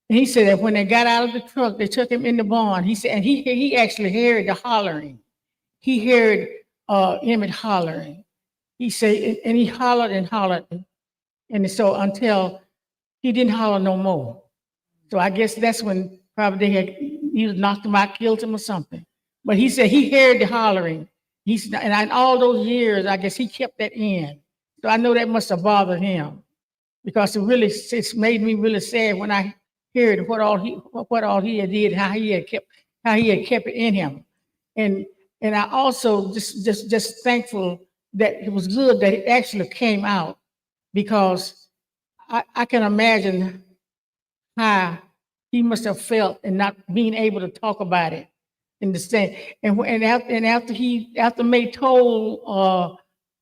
And he said that when they got out of the truck, they took him in the barn. He said, and he actually heard the hollering. He heard Emmett hollering. He said, and he hollered and hollered, and so until he didn't holler no more. So I guess that's when probably he knocked him out, killed him or something. But he said he heard the hollering. He said, and in all those years, I guess he kept that in. So I know that must have bothered him because it's made me really sad when I heard what all he had did, how he had kept it in him. And I also just thankful that it was good that it actually came out because I can imagine how he must have felt and not being able to talk about it in the stand. And after May told,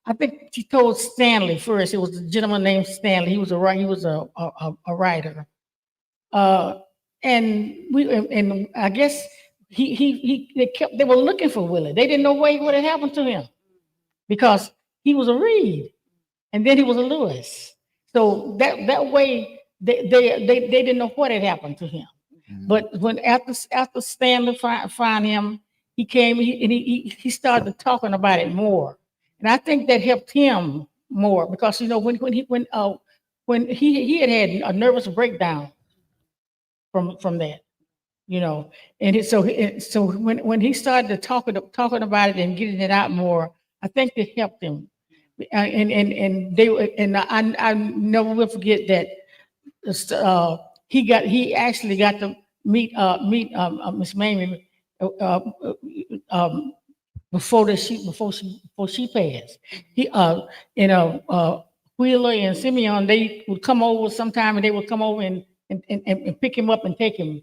I think she told Stanley first. It was a gentleman named Stanley. He was a writer. And I guess they were looking for Willie. They didn't know what had happened to him because he was a Reed and then he was a Lewis. So that way they didn't know what had happened to him. But when after Stanley found him, he came and he started talking about it more, and I think that helped him more because when he had a nervous breakdown from that, and so when he started talking about it and getting it out more, I think it helped him, and I never will forget that. he actually got to meet Miss Mamie before she passed. He Wheeler and Simeon, they would come over sometime, and they would come over and pick him up and take him,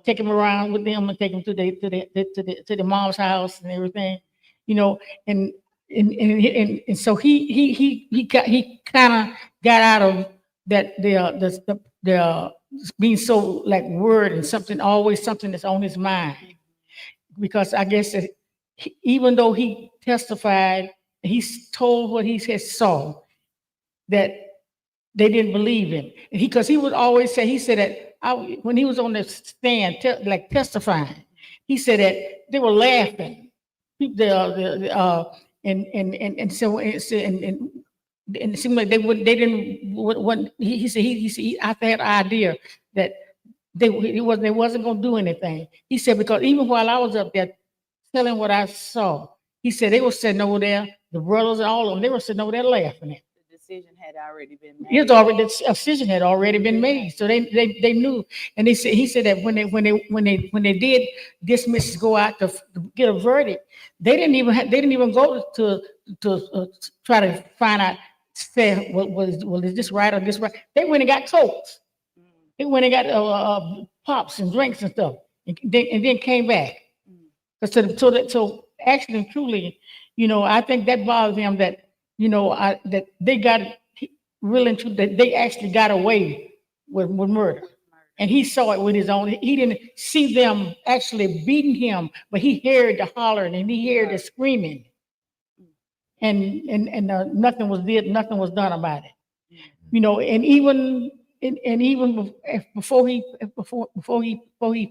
take him around with them and take him to the mom's house and everything, and so he kind of got out of that the being so like word and something, always something that's on his mind, because I guess that even though he testified, he told what he had saw, that they didn't believe him. Because he would always say, he said that when he was on the stand, testifying, he said that they were laughing. And so it seemed like they didn't. He said I had an idea that they wasn't going to do anything. He said, because even while I was up there telling what I saw, he said they were sitting over there, the brothers and all of them, they were sitting over there laughing at. The decision had already been made. The decision had already been made, so they knew. And he said that when they did dismiss, go out to get a verdict, they didn't even go to try to find out, say, well, is this right or this right? They went and got Cokes. They went and got pops and drinks and stuff, and then came back. So actually and truly, I think that bothers him that, that they got really into that they actually got away with murder. And he saw it with his own. He didn't see them actually beating him, but he heard the hollering and he heard the screaming. And nothing was done about it. And even before he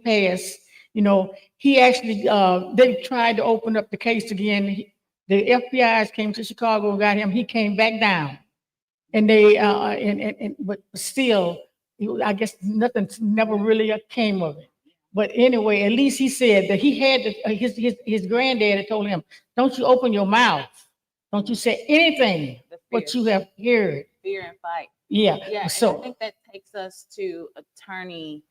passed, he actually they tried to open up the case again. The FBI's came to Chicago and got him. He came back down, and they but still, I guess nothing never really came of it. But anyway, at least he said that he had his granddad had told him, "Don't you open your mouth. Don't you say anything what you have heard." Fear and fight. Yeah. Yeah. So And I think that takes us to Attorney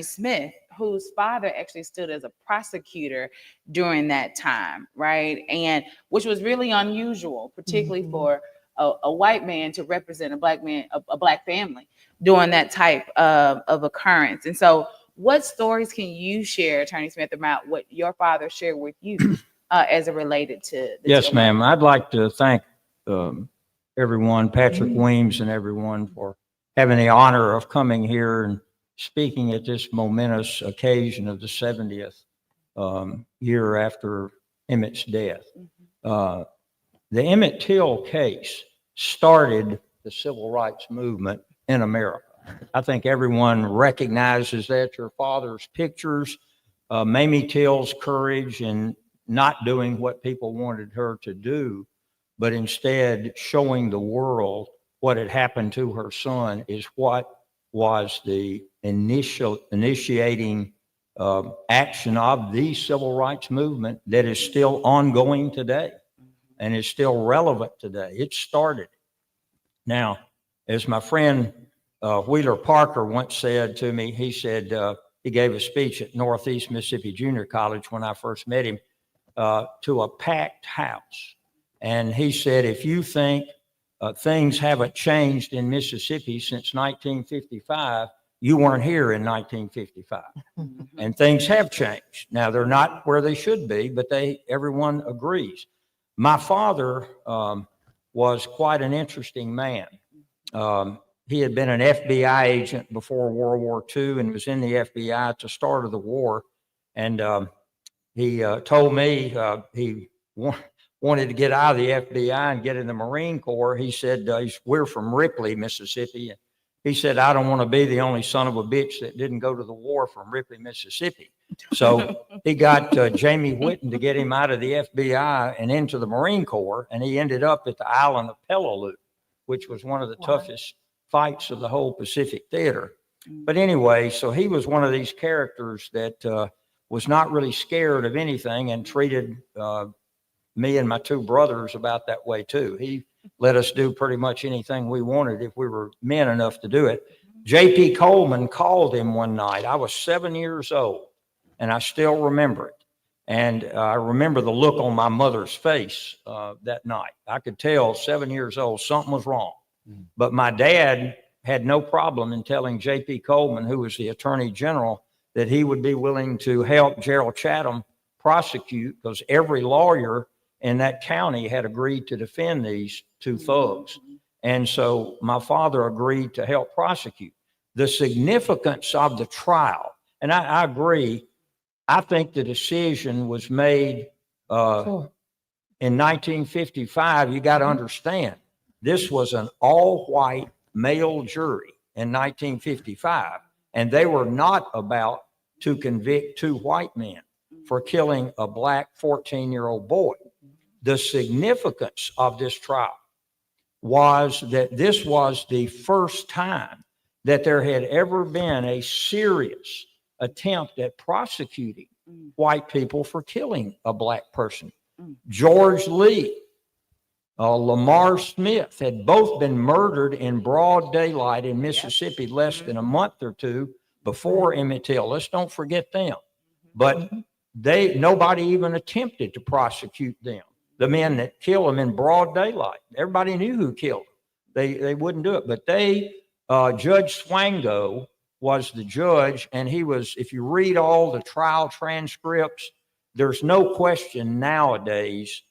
Smith, whose father actually stood as a prosecutor during that time, right? And which was really unusual, particularly for a white man to represent a black man, a black family during that type of occurrence. And so, what stories can you share, Attorney Smith, about what your father shared with you as it related to the Yes, ma'am. I'd like to thank everyone, Patrick Weems and everyone, for having the honor of coming here and speaking at this momentous occasion of the 70th year after Emmett's death. The Emmett Till case started the civil rights movement in America. I think everyone recognizes that. Your father's pictures, Mamie Till's courage in not doing what people wanted her to do, but instead showing the world what had happened to her son, is what was the initiating action of the civil rights movement that is still ongoing today and is still relevant today. It started. Now, as my friend Wheeler Parker once said to me, he said, he gave a speech at Northeast Mississippi Junior College when I first met him, to a packed house. And he said, if you think things haven't changed in Mississippi since 1955, you weren't here in 1955. And things have changed. Now, they're not where they should be, but everyone agrees. My father was quite an interesting man. He had been an FBI agent before World War II and was in the FBI at the start of the war. And he told me he wanted to get out of the FBI and get in the Marine Corps. He said, we're from Ripley, Mississippi. And he said, I don't want to be the only son of a bitch that didn't go to the war from Ripley, Mississippi. So he got Jamie Whitten to get him out of the FBI and into the Marine Corps. And he ended up at the island of Peleliu, which was one of the toughest fights of the whole Pacific theater. But anyway, so he was one of these characters that was not really scared of anything and treated me and my two brothers about that way too. He let us do pretty much anything we wanted if we were men enough to do it. J.P. Coleman called him one night. I was 7 years old, and I still remember it. And I remember the look on my mother's face that night. I could tell 7 years old, something was wrong. But my dad had no problem in telling J.P. Coleman, who was the attorney general, that he would be willing to help Gerald Chatham prosecute, because every lawyer in that county had agreed to defend these two thugs. And so my father agreed to help prosecute. The significance of the trial, and I agree, I think the decision was made in 1955. You got to understand, this was an all-white male jury in 1955, and they were not about to convict two white men for killing a black 14-year-old boy. The significance of this trial was that this was the first time that there had ever been a serious attempt at prosecuting white people for killing a black person. George Lee, Lamar Smith had both been murdered in broad daylight in Mississippi less than a month or two before Emmett Till. Let's don't forget them. But nobody even attempted to prosecute them. The men that killed them in broad daylight. Everybody knew who killed them. They wouldn't do it. But Judge Swango was the judge, and he was, if you read all the trial transcripts, there's no question nowadays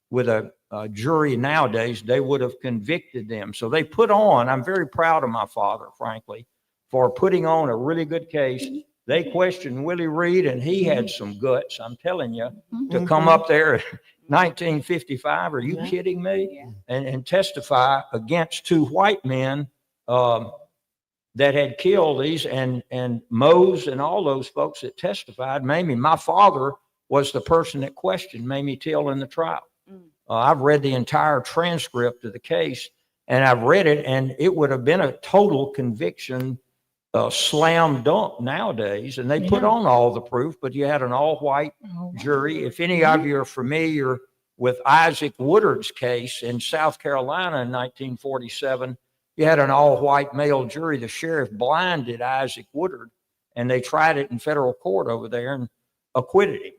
with a jury nowadays, they would have convicted them. So they put on, I'm very proud of my father, frankly, for putting on a really good case. They questioned Willie Reed, and he had some guts, I'm telling you, to come up there in 1955. Are you kidding me? And testify against two white men that had killed these, and Mose and all those folks that testified. Mamie, my father was the person that questioned Mamie Till in the trial. I've read the entire transcript of the case, and I've read it, and it would have been a total conviction, slam dunk nowadays. And they put on all the proof, but you had an all-white jury. If any of you are familiar with Isaac Woodard's case in South Carolina in 1947, you had an all-white male jury. The sheriff blinded Isaac Woodard, and they tried it in federal court over there and acquitted him.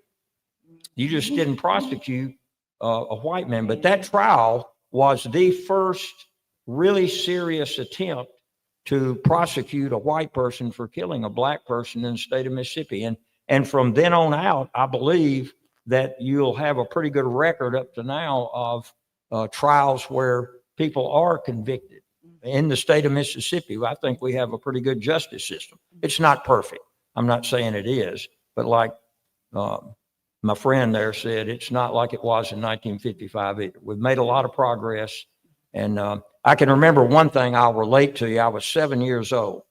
You just didn't prosecute a white man. But that trial was the first really serious attempt to prosecute a white person for killing a black person in the state of Mississippi. And from then on out, I believe that you'll have a pretty good record up to now of trials where people are convicted in the state of Mississippi. I think we have a pretty good justice system. It's not perfect. I'm not saying it is, but like my friend there said, it's not like it was in 1955 either. We've made a lot of progress. And I can remember one thing I'll relate to you. I was 7 years old,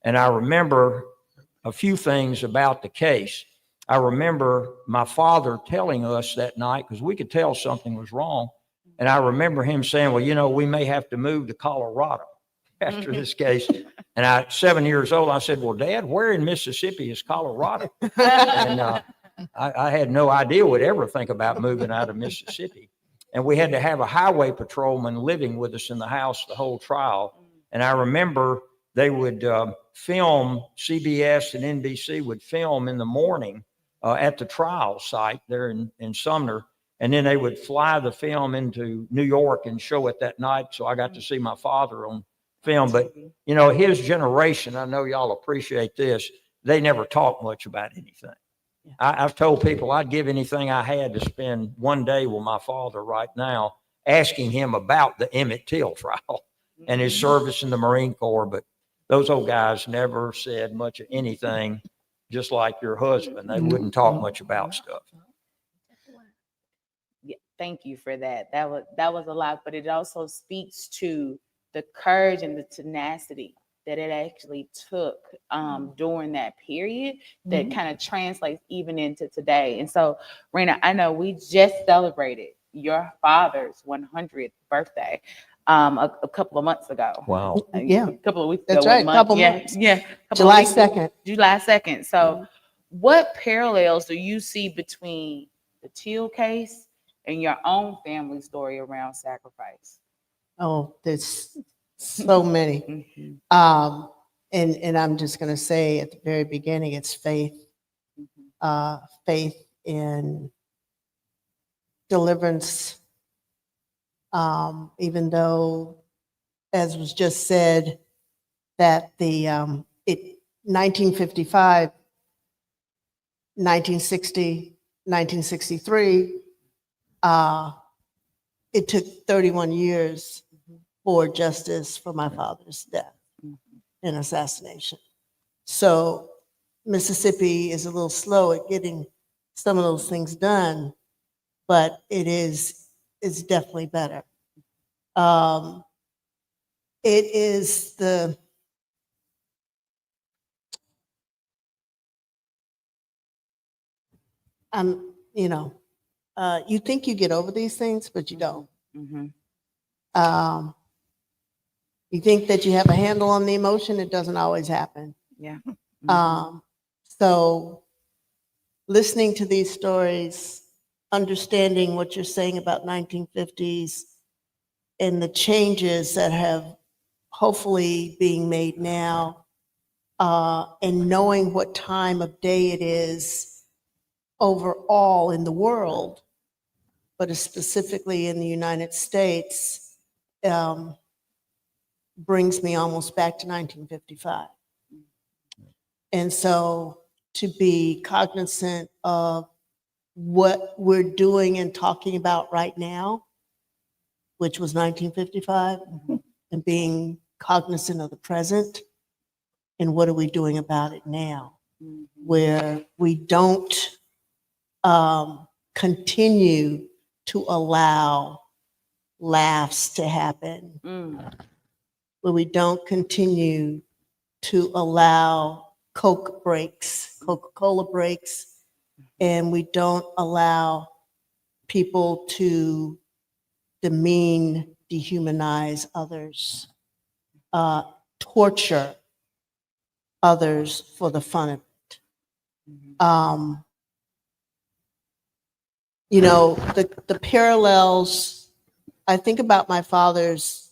and I remember a few things about the case. I remember my father telling us that night, because we could tell something was wrong. And I remember him saying, well, you know, we may have to move to Colorado after this case. And at 7 years old, I said, well, Dad, where in Mississippi is Colorado? And I had no idea would ever think about moving out of Mississippi. And we had to have a highway patrolman living with us in the house the whole trial. And I remember they would film, CBS and NBC would film in the morning at the trial site there in Sumner. And then they would fly the film into New York and show it that night. So I got to see my father on film. But, you know, his generation, I know y'all appreciate this, they never talk much about anything. I've told people I'd give anything I had to spend one day with my father right now, asking him about the Emmett Till trial and his service in the Marine Corps. But those old guys never said much of anything, just like your husband. They wouldn't talk much about stuff. Yeah, thank you for that. That was a lot, but it also speaks to the courage and the tenacity that it actually took during that period that kind of translates even into today. And so, Rena, I know we just celebrated your father's 100th birthday a couple of months ago. Wow. A couple of weeks That's ago. right, couple months. Yeah. July 2nd. July 2nd. So what parallels do you see between the Till case and your own family story around sacrifice? Oh, there's so many. and I'm just going to say at the very beginning, it's faith, faith in deliverance. Even though, as was just said, that the 1955, 1960, 1963, it took 31 years for justice for my father's death and assassination. So Mississippi is a little slow at getting some of those things done, but it's definitely better. It is you think you get over these things, but you don't. You think that you have a handle on the emotion, it doesn't always happen. Yeah. So listening to these stories, understanding what you're saying about 1950s and the changes that have hopefully being made now, and knowing what time of day it is overall in the world, but specifically in the United States, brings me almost back to 1955. And so to be cognizant of what we're doing and talking about right now, which was 1955, and being cognizant of the present and what are we doing about it now, where we don't continue to allow laughs to happen, where we don't continue to allow Coke breaks, Coca-Cola breaks, and we don't allow people to demean, dehumanize others, torture others for the fun of it. The parallels, I think about my father's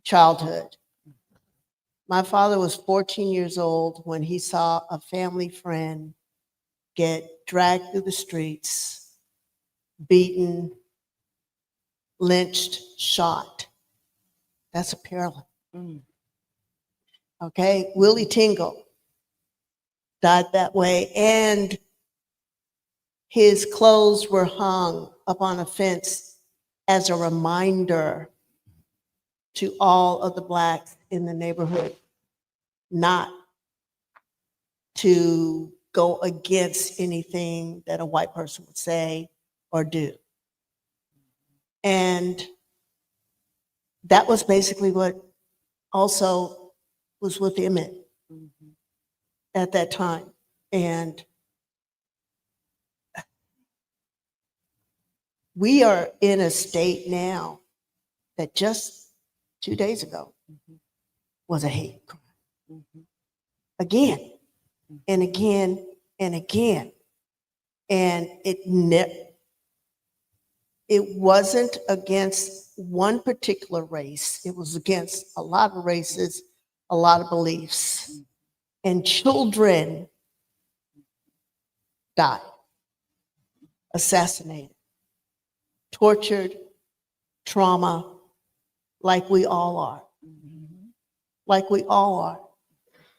childhood. My father was 14 years old when he saw a family friend get dragged through the streets, beaten, lynched, shot. That's a parallel. Okay, Willie Tingle died that way, and his clothes were hung up on a fence as a reminder to all of the Blacks in the neighborhood not to go against anything that a white person would say or do. And that was basically what also was with Emmett at that time. And we are in a state now that just 2 days ago was a hate crime. Again and again and again. And it wasn't against one particular race. It was against a lot of races, a lot of beliefs. And children died, assassinated, tortured, trauma, like we all are. Like we all are.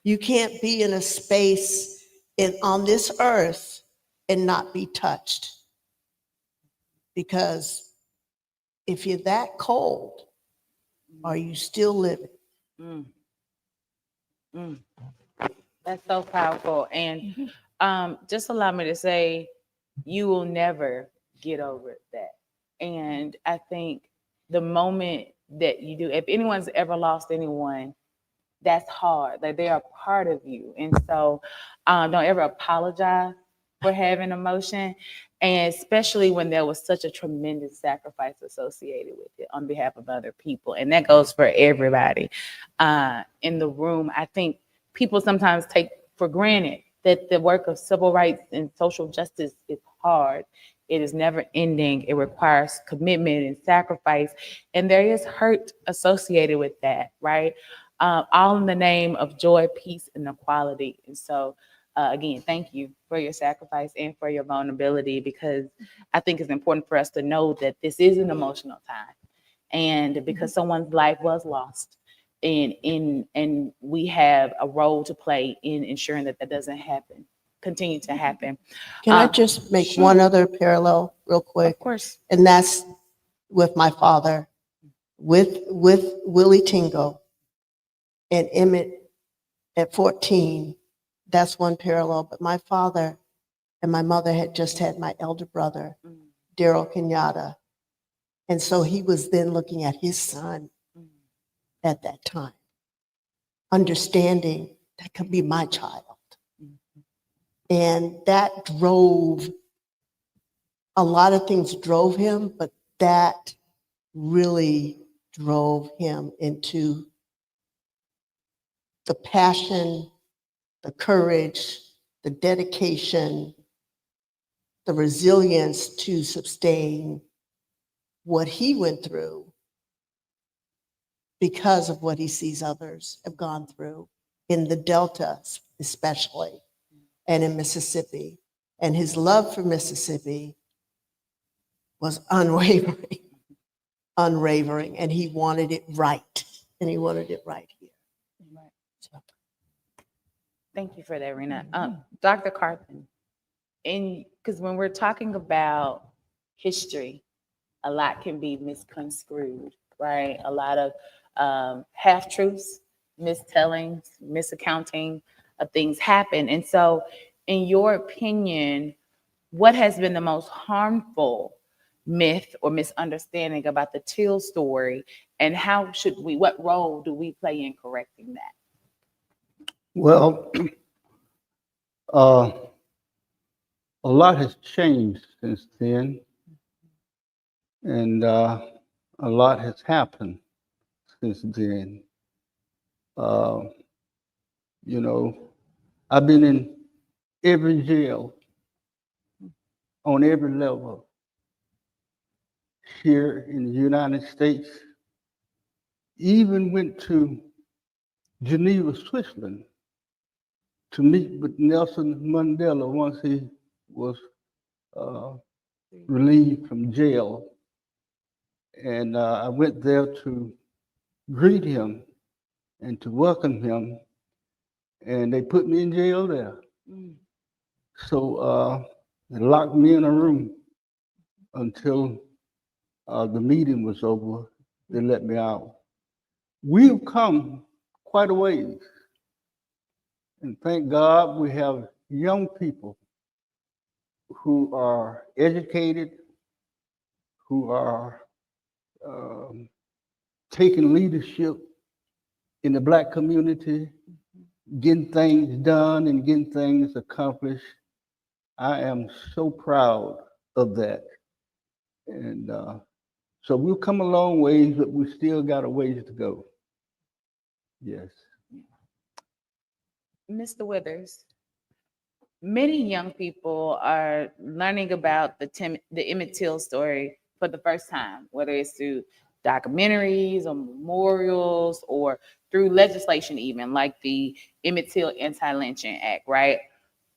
You can't be in a space on this earth and not be touched. Because if you're that cold, are you still living? That's so powerful. And just allow me to say, you will never get over that. And I think the moment that you do, if anyone's ever lost anyone, that's hard. Like, they are part of you. And so don't ever apologize for having emotion, and especially when there was such a tremendous sacrifice associated with it on behalf of other people. And that goes for everybody in the room. I think people sometimes take for granted that the work of civil rights and social justice is hard. It is never ending. It requires commitment and sacrifice. And there is hurt associated with that, right? all in the name of joy, peace, and equality. And so, again, thank you for your sacrifice and for your vulnerability, because I think it's important for us to know that this is an emotional time, and because someone's life was lost, and we have a role to play in ensuring that that doesn't happen, continue to happen. Can I just make Sure. one other parallel real quick? Of course. And that's with my father, with Willie Tingle and Emmett at 14. That's one parallel. But my father and my mother had just had my elder brother, Daryl Kenyatta. And so he was then looking at his son at that time, understanding that could be my child. And that drove, a lot of things drove him, but that really drove him into the passion, the courage, the dedication, the resilience to sustain what he went through because of what he sees others have gone through in the Delta, especially, and in Mississippi. And his love for Mississippi was unwavering, unwavering, and he wanted it right. And he wanted it right here. Right. So, thank you for that, Rena. Dr. Carpenter, because when we're talking about history, a lot can be misconstrued, right? A lot of half-truths, mistellings, misaccounting of things happen. And so, in your opinion, what has been the most harmful myth or misunderstanding about the Till story, and how should we, what role do we play in correcting that? Well, a lot has changed since then, and a lot has happened since then. You know, I've been in every jail on every level here in the United States. Even went to Geneva, Switzerland to meet with Nelson Mandela once he was relieved from jail. And I went there to greet him and to welcome him, and they put me in jail there. So they locked me in a room until the meeting was over. They let me out. We've come quite a ways, and thank God we have young people who are educated, who are taking leadership in the Black community, getting things done and getting things accomplished. I am so proud of that. And so we've come a long ways, but we still got a ways to go. Yes. Mr. Withers, many young people are learning about the Emmett Till story for the first time, whether it's through documentaries or memorials or through legislation, even like the Emmett Till Anti-Lynching Act, right?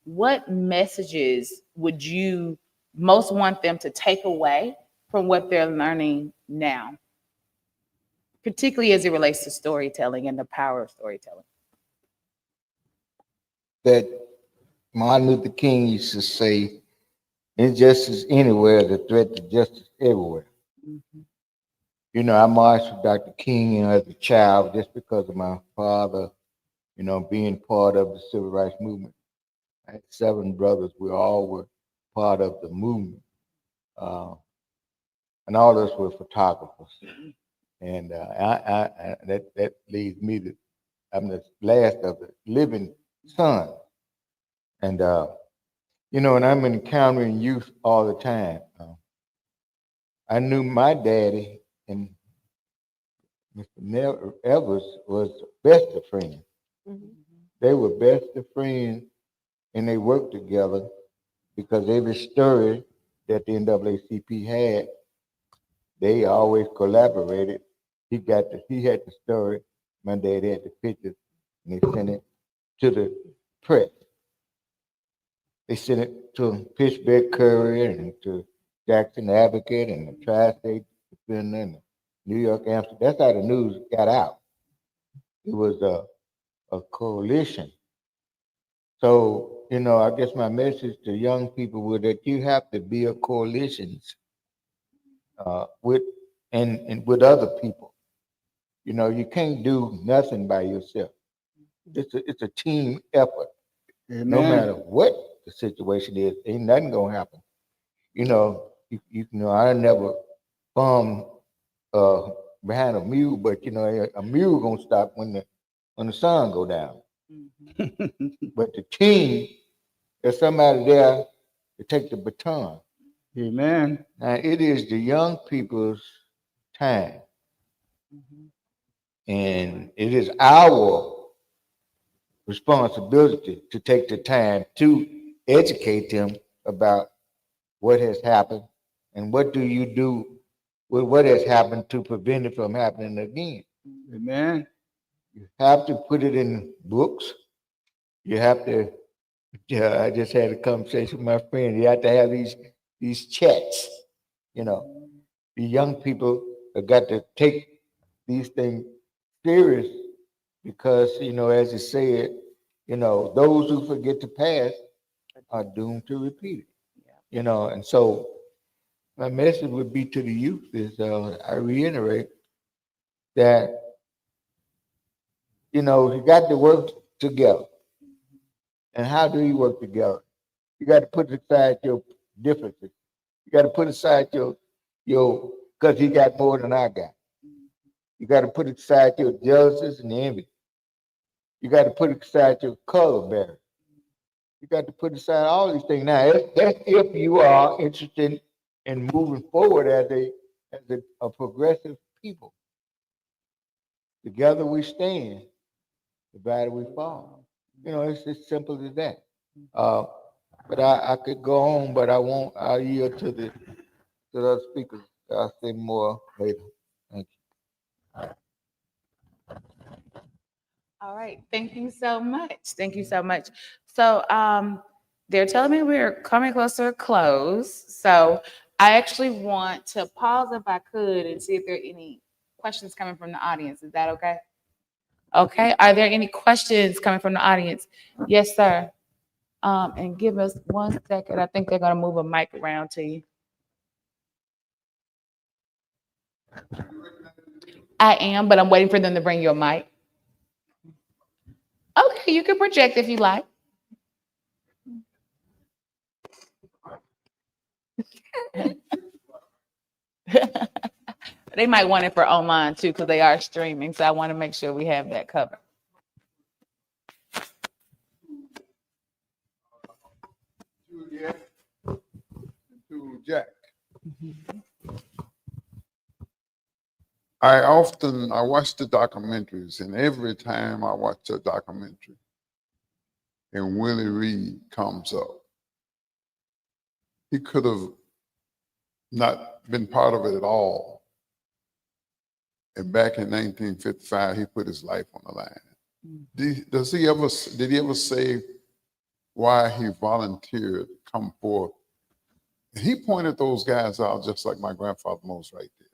What messages would you most want them to take away from what they're learning now, particularly as it relates to storytelling and the power of storytelling? That Martin Luther King used to say, injustice anywhere is a threat to justice everywhere. You know, I marched with Dr. King as a child just because of my father, you know, being part of the civil rights movement. I had 7 brothers. We all were part of the movement. And all of us were photographers. And that leads me to, I'm the last of the living son. And, you know, and I'm encountering youth all the time. I knew my daddy and Mr. Evers was best of friends. They were best of friends, and they worked together because every story that the NAACP had, they always collaborated. He had the story, My dad had the pictures, and they sent it to the press. They sent it to Pittsburgh Courier and to Jackson Advocate and the Tri-State Defender and the New York Amsterdam. That's how the news got out. It was a coalition. So, you know, I guess my message to young people was that you have to build coalitions with and with other people. You know, you can't do nothing by yourself. It's a team effort. No Amen. matter what the situation is, ain't nothing gonna happen. You know, you know, I never farmed behind a mule, but you know, a mule gonna stop when the sun go down. But the team, there's somebody there to take the baton. Amen. Now it is the young people's time. And it is our responsibility to take the time to educate them about what has happened and what do you do with what has happened to prevent it from happening again. Amen. You have to put it in books. You have to, I just had a conversation with my friend. You have to have these chats. You know, the young people have got to take these things serious because, you know, as you said, you know, those who forget the past are doomed to repeat it. You know, and so my message would be to the youth is I reiterate that, you know, you got to work together. And how do you work together? You got to put aside your differences. You got to put aside your because he got more than I got. You got to put aside your jealousies and envy. You got to put aside your color barrier. You got to put aside all these things. Now, that's if you are interested in moving forward as a progressive people. Together we stand, divided we fall. You know, it's as simple as that. But I could go on, but I won't. I'll yield to the other speakers. I'll say more later. Thank you. All right, thank you so much. Thank you so much. So they're telling me we're coming close to a close. So I actually want to pause if I could and see if there are any questions coming from the audience. Is that okay? Okay, are there any questions coming from the audience? Yes, sir. And give us 1 second. I think they're gonna move a mic around to you. I am, but I'm waiting for them to bring you a mic. Okay, you can project if you like. They might want it for online too, because they are streaming. So I want to make sure we have that covered. To Jack. I watch the documentaries, and every time I watch a documentary and Willie Reed comes up, he could have not been part of it at all. And back in 1955, he put his life on the line. Did he ever say why he volunteered to come forth? And he pointed those guys out just like my grandfather Mose right there.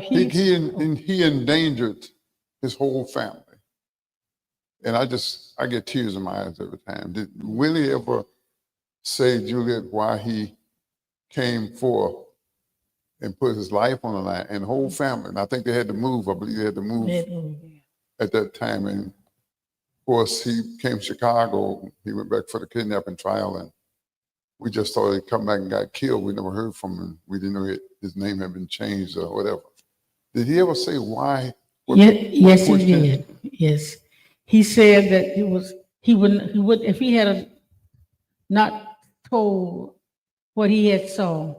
He endangered his whole family. And I get tears in my eyes every time. Did Willie ever say, Juliet, why he came forth and put his life on the line and the whole family? And I think they had to move. I believe they had to move at that time. And of course, he came to Chicago. He went back for the kidnapping trial, and we just thought he'd come back and got killed. We never heard from him. We didn't know his name had been changed or whatever. Did he ever say why? Yes, he did. Yes, he said that he would if he had not told what he had saw,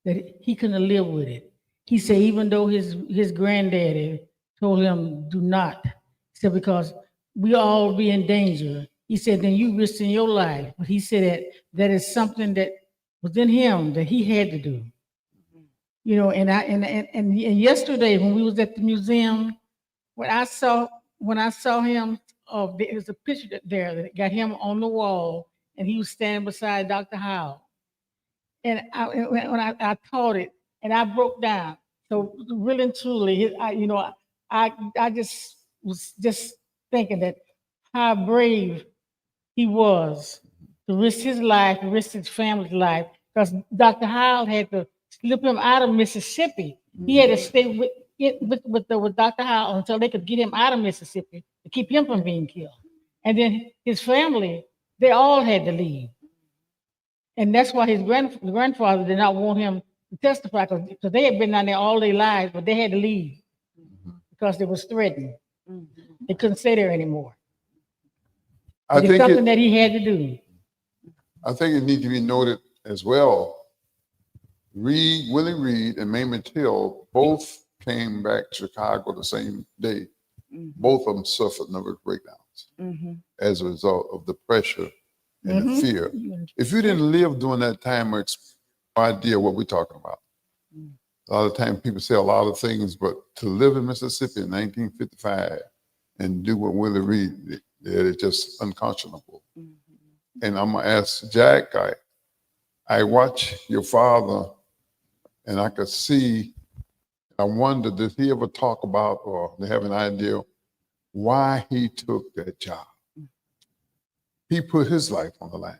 that he couldn't have lived with it. He said even though his granddaddy told him do not, he said because we all be in danger. He said then you risk in your life, but he said that is something that was in him that he had to do. You know, and yesterday when we was at the museum, when I saw him, there was a picture there that got him on the wall, and he was standing beside Dr. Howe. And when I taught it, and I broke down. So really and truly, I just was just thinking that how brave he was to risk his life, to risk his family's life, because Dr. Howe had to slip him out of Mississippi. He had to stay with Dr. Howe until they could get him out of Mississippi to keep him from being killed. And then his family, they all had to leave. And that's why his grandfather did not want him to testify, because they had been down there all their lives, but they had to leave because they was threatened. They couldn't stay there anymore. It's something that he had to do. I think it needs to be noted as well. Willie Reed and Mamie Till both came back to Chicago the same day. Both of them suffered nervous breakdowns as a result of the pressure and the fear. If you didn't live during that time, no idea what we're talking about. A lot of times people say a lot of things, but to live in Mississippi in 1955 and do what Willie Reed did, it's just unconscionable. And I'm gonna ask Jack, I watch your father and I could see, I wonder, did he ever talk about or have an idea why he took that job? He put his life on the line.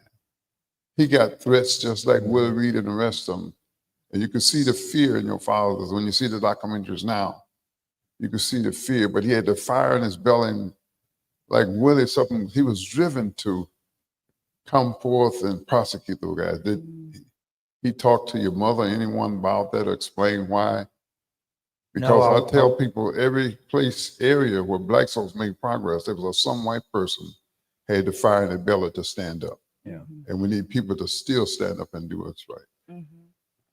He got threats just like Willie Reed and the rest of them. And you can see the fear in your father's. When you see the documentaries now, you can see the fear, but he had the fire in his belly. And like Willie, something he was driven to come forth and prosecute those guys. Did he talk to your mother, anyone about that, or explain why? Because I tell people every area where black folks made progress, there was some white person had the fire in their belly to stand up. Yeah. And we need people to still stand up and do what's right.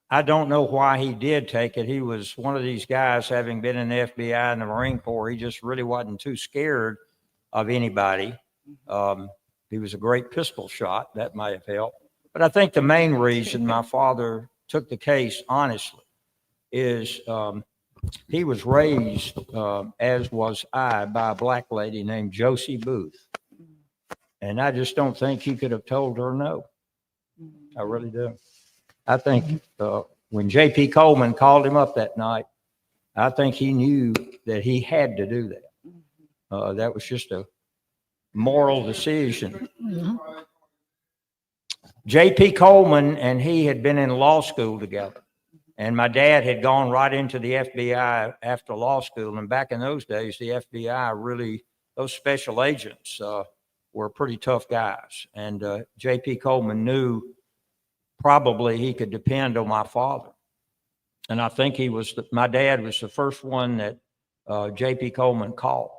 I don't know why he did take it. He was one of these guys, having been in the FBI and the Marine Corps, he just really wasn't too scared of anybody. He was a great pistol shot. That might have helped. But I think the main reason my father took the case honestly is he was raised, as was I, by a black lady named Josie Booth. And I just don't think he could have told her no. I really do. I think when J.P. Coleman called him up that night, I think he knew that he had to do that. That was just a moral decision. J.P. Coleman and he had been in law school together. And my dad had gone right into the FBI after law school. And back in those days, the FBI really, those special agents were pretty tough guys. And J.P. Coleman knew probably he could depend on my father. And I think my dad was the first one that J.P. Coleman called,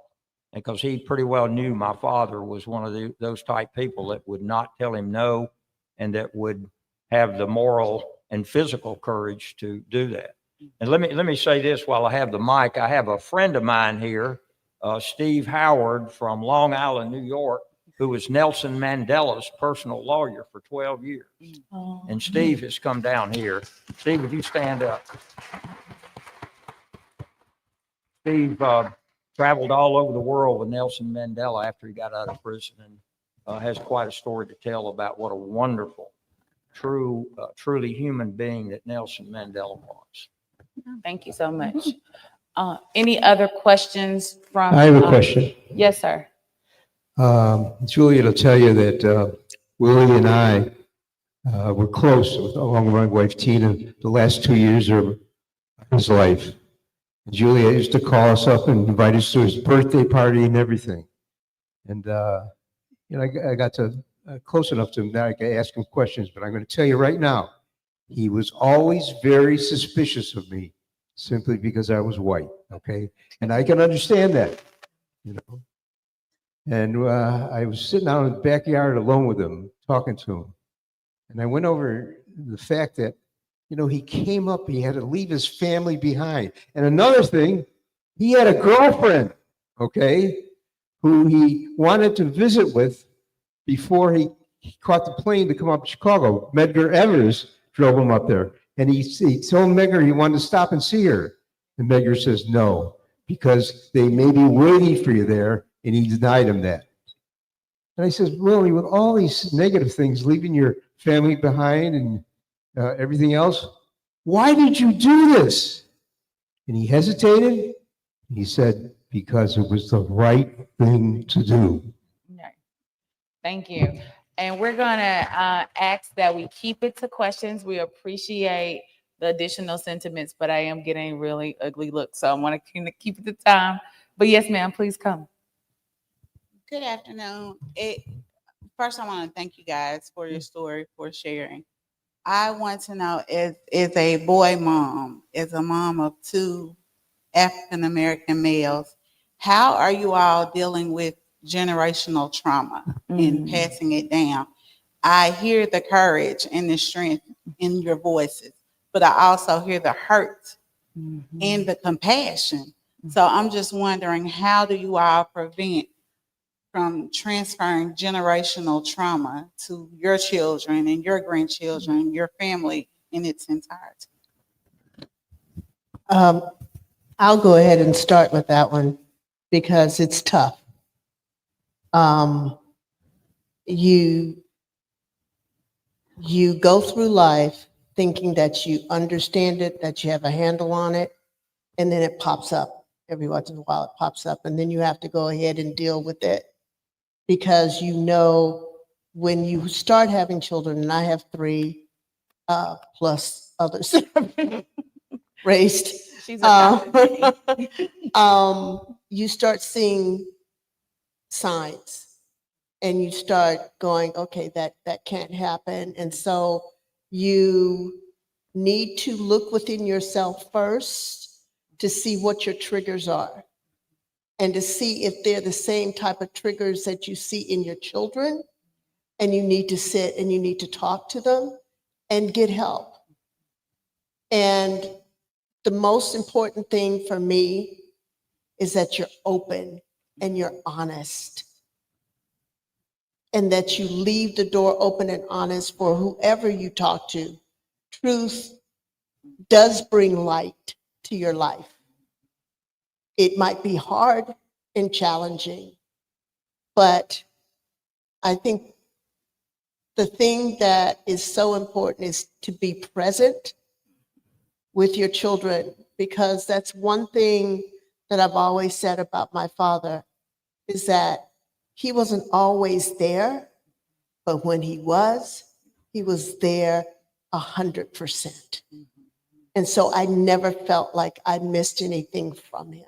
because he pretty well knew my father was one of those type people that would not tell him no, and that would have the moral and physical courage to do that. And let me say this while I have the mic. I have a friend of mine here, Steve Howard from Long Island, New York, who was Nelson Mandela's personal lawyer for 12 years. And Steve has come down here. Steve, would you stand up? Steve traveled all over the world with Nelson Mandela after he got out of prison, and has quite a story to tell about what a wonderful, truly human being that Nelson Mandela was. Thank you so much. Any other questions from? I have a question. Yes, sir. Julia will tell you that Willie and I were close, along with my wife Tina, the last 2 years of his life. Julia used to call us up and invite us to his birthday party and everything. And I got to close enough to him that I could ask him questions. But I'm going to tell you right now, he was always very suspicious of me, simply because I was white. Okay, and I can understand that, And I was sitting out in the backyard alone with him, talking to him. And I went over the fact that, he came up, he had to leave his family behind. And another thing, he had a girlfriend, okay, who he wanted to visit with before he caught the plane to come up to Chicago. Medgar Evers drove him up there. And he told Medgar he wanted to stop and see her. And Medgar says no, because they may be waiting for you there, and he denied him that. And I says, Willie, with all these negative things, leaving your family behind and everything else, why did you do this? And he hesitated. He said, because it was the right thing to do. Okay. Thank you. And we're gonna ask that we keep it to questions. We appreciate the additional sentiments, but I am getting really ugly looks, so I want to keep it to time. But yes, ma'am, please come. Good afternoon. First, I want to thank you guys for your story, for sharing. I want to know, as a boy mom, as a mom of 2 African American males, how are you all dealing with generational trauma and passing it down? I hear the courage and the strength in your voices, but I also hear the hurt and the compassion. So I'm just wondering, how do you all prevent from transferring generational trauma to your children and your grandchildren, your family in its entirety? I'll go ahead and start with that one because it's tough. You go through life thinking that you understand it, that you have a handle on it, and then it pops up. Every once in a while it pops up, and then you have to go ahead and deal with it. Because you know, when you start having children, and I have 3 plus others raised, you start seeing signs and you start going, okay, that can't happen. And so you need to look within yourself first to see what your triggers are and to see if they're the same type of triggers that you see in your children. And you need to sit and you need to talk to them and get help. And the most important thing for me is that you're open and you're honest. And that you leave the door open and honest for whoever you talk to. Truth does bring light to your life. It might be hard and challenging, but I think the thing that is so important is to be present with your children, because that's one thing that I've always said about my father, is that he wasn't always there, but when he was there 100%. And so I never felt like I missed anything from him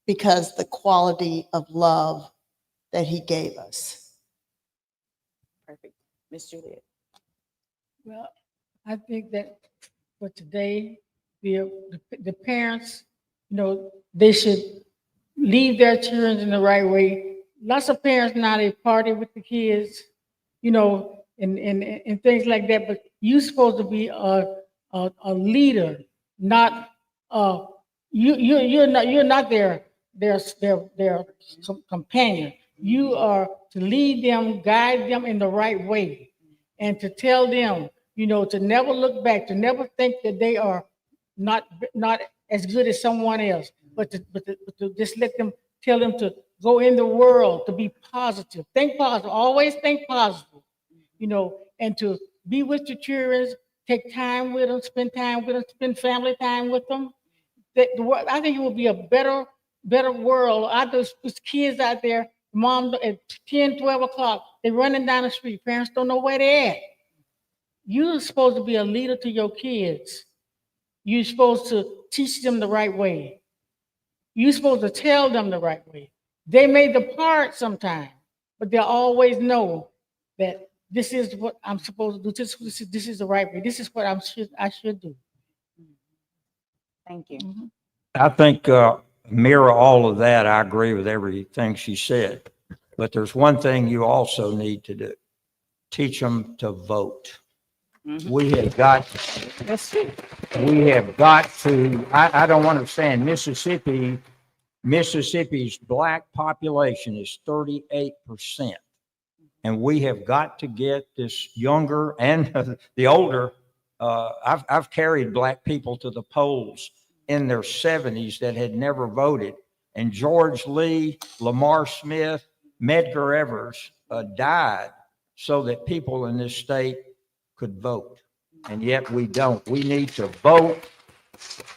because the quality of love that he gave us. Perfect. Miss Juliet. Well, I think that for today, the parents, they should lead their children in the right way. Lots of parents now, they party with the kids, and things like that. But you're supposed to be a leader, not you're not their companion. You are to lead them, guide them in the right way, and to tell them, to never look back, to never think that they are not as good as someone else, but to just tell them to go in the world, to be positive, think positive, always think positive, and to be with your children, take time with them, spend time with them, spend family time with them. I think it will be a better world. There's kids out there, mom at 10, 12 o'clock, they're running down the street. Parents don't know where they're at. You're supposed to be a leader to your kids. You're supposed to teach them the right way. You're supposed to tell them the right way. They may depart sometime, but they'll always know that this is what I'm supposed to do. This is the right way. This is what I should do. Thank you. I think mirror all of that. I agree with everything she said. But there's one thing you also need to do. Teach them to vote. We have got to, I don't understand, Mississippi's Black population is 38%. And we have got to get this younger and the older, I've carried Black people to the polls in their 70s that had never voted. And George Lee, Lamar Smith, Medgar Evers died so that people in this state could vote. And yet we don't. We need to vote,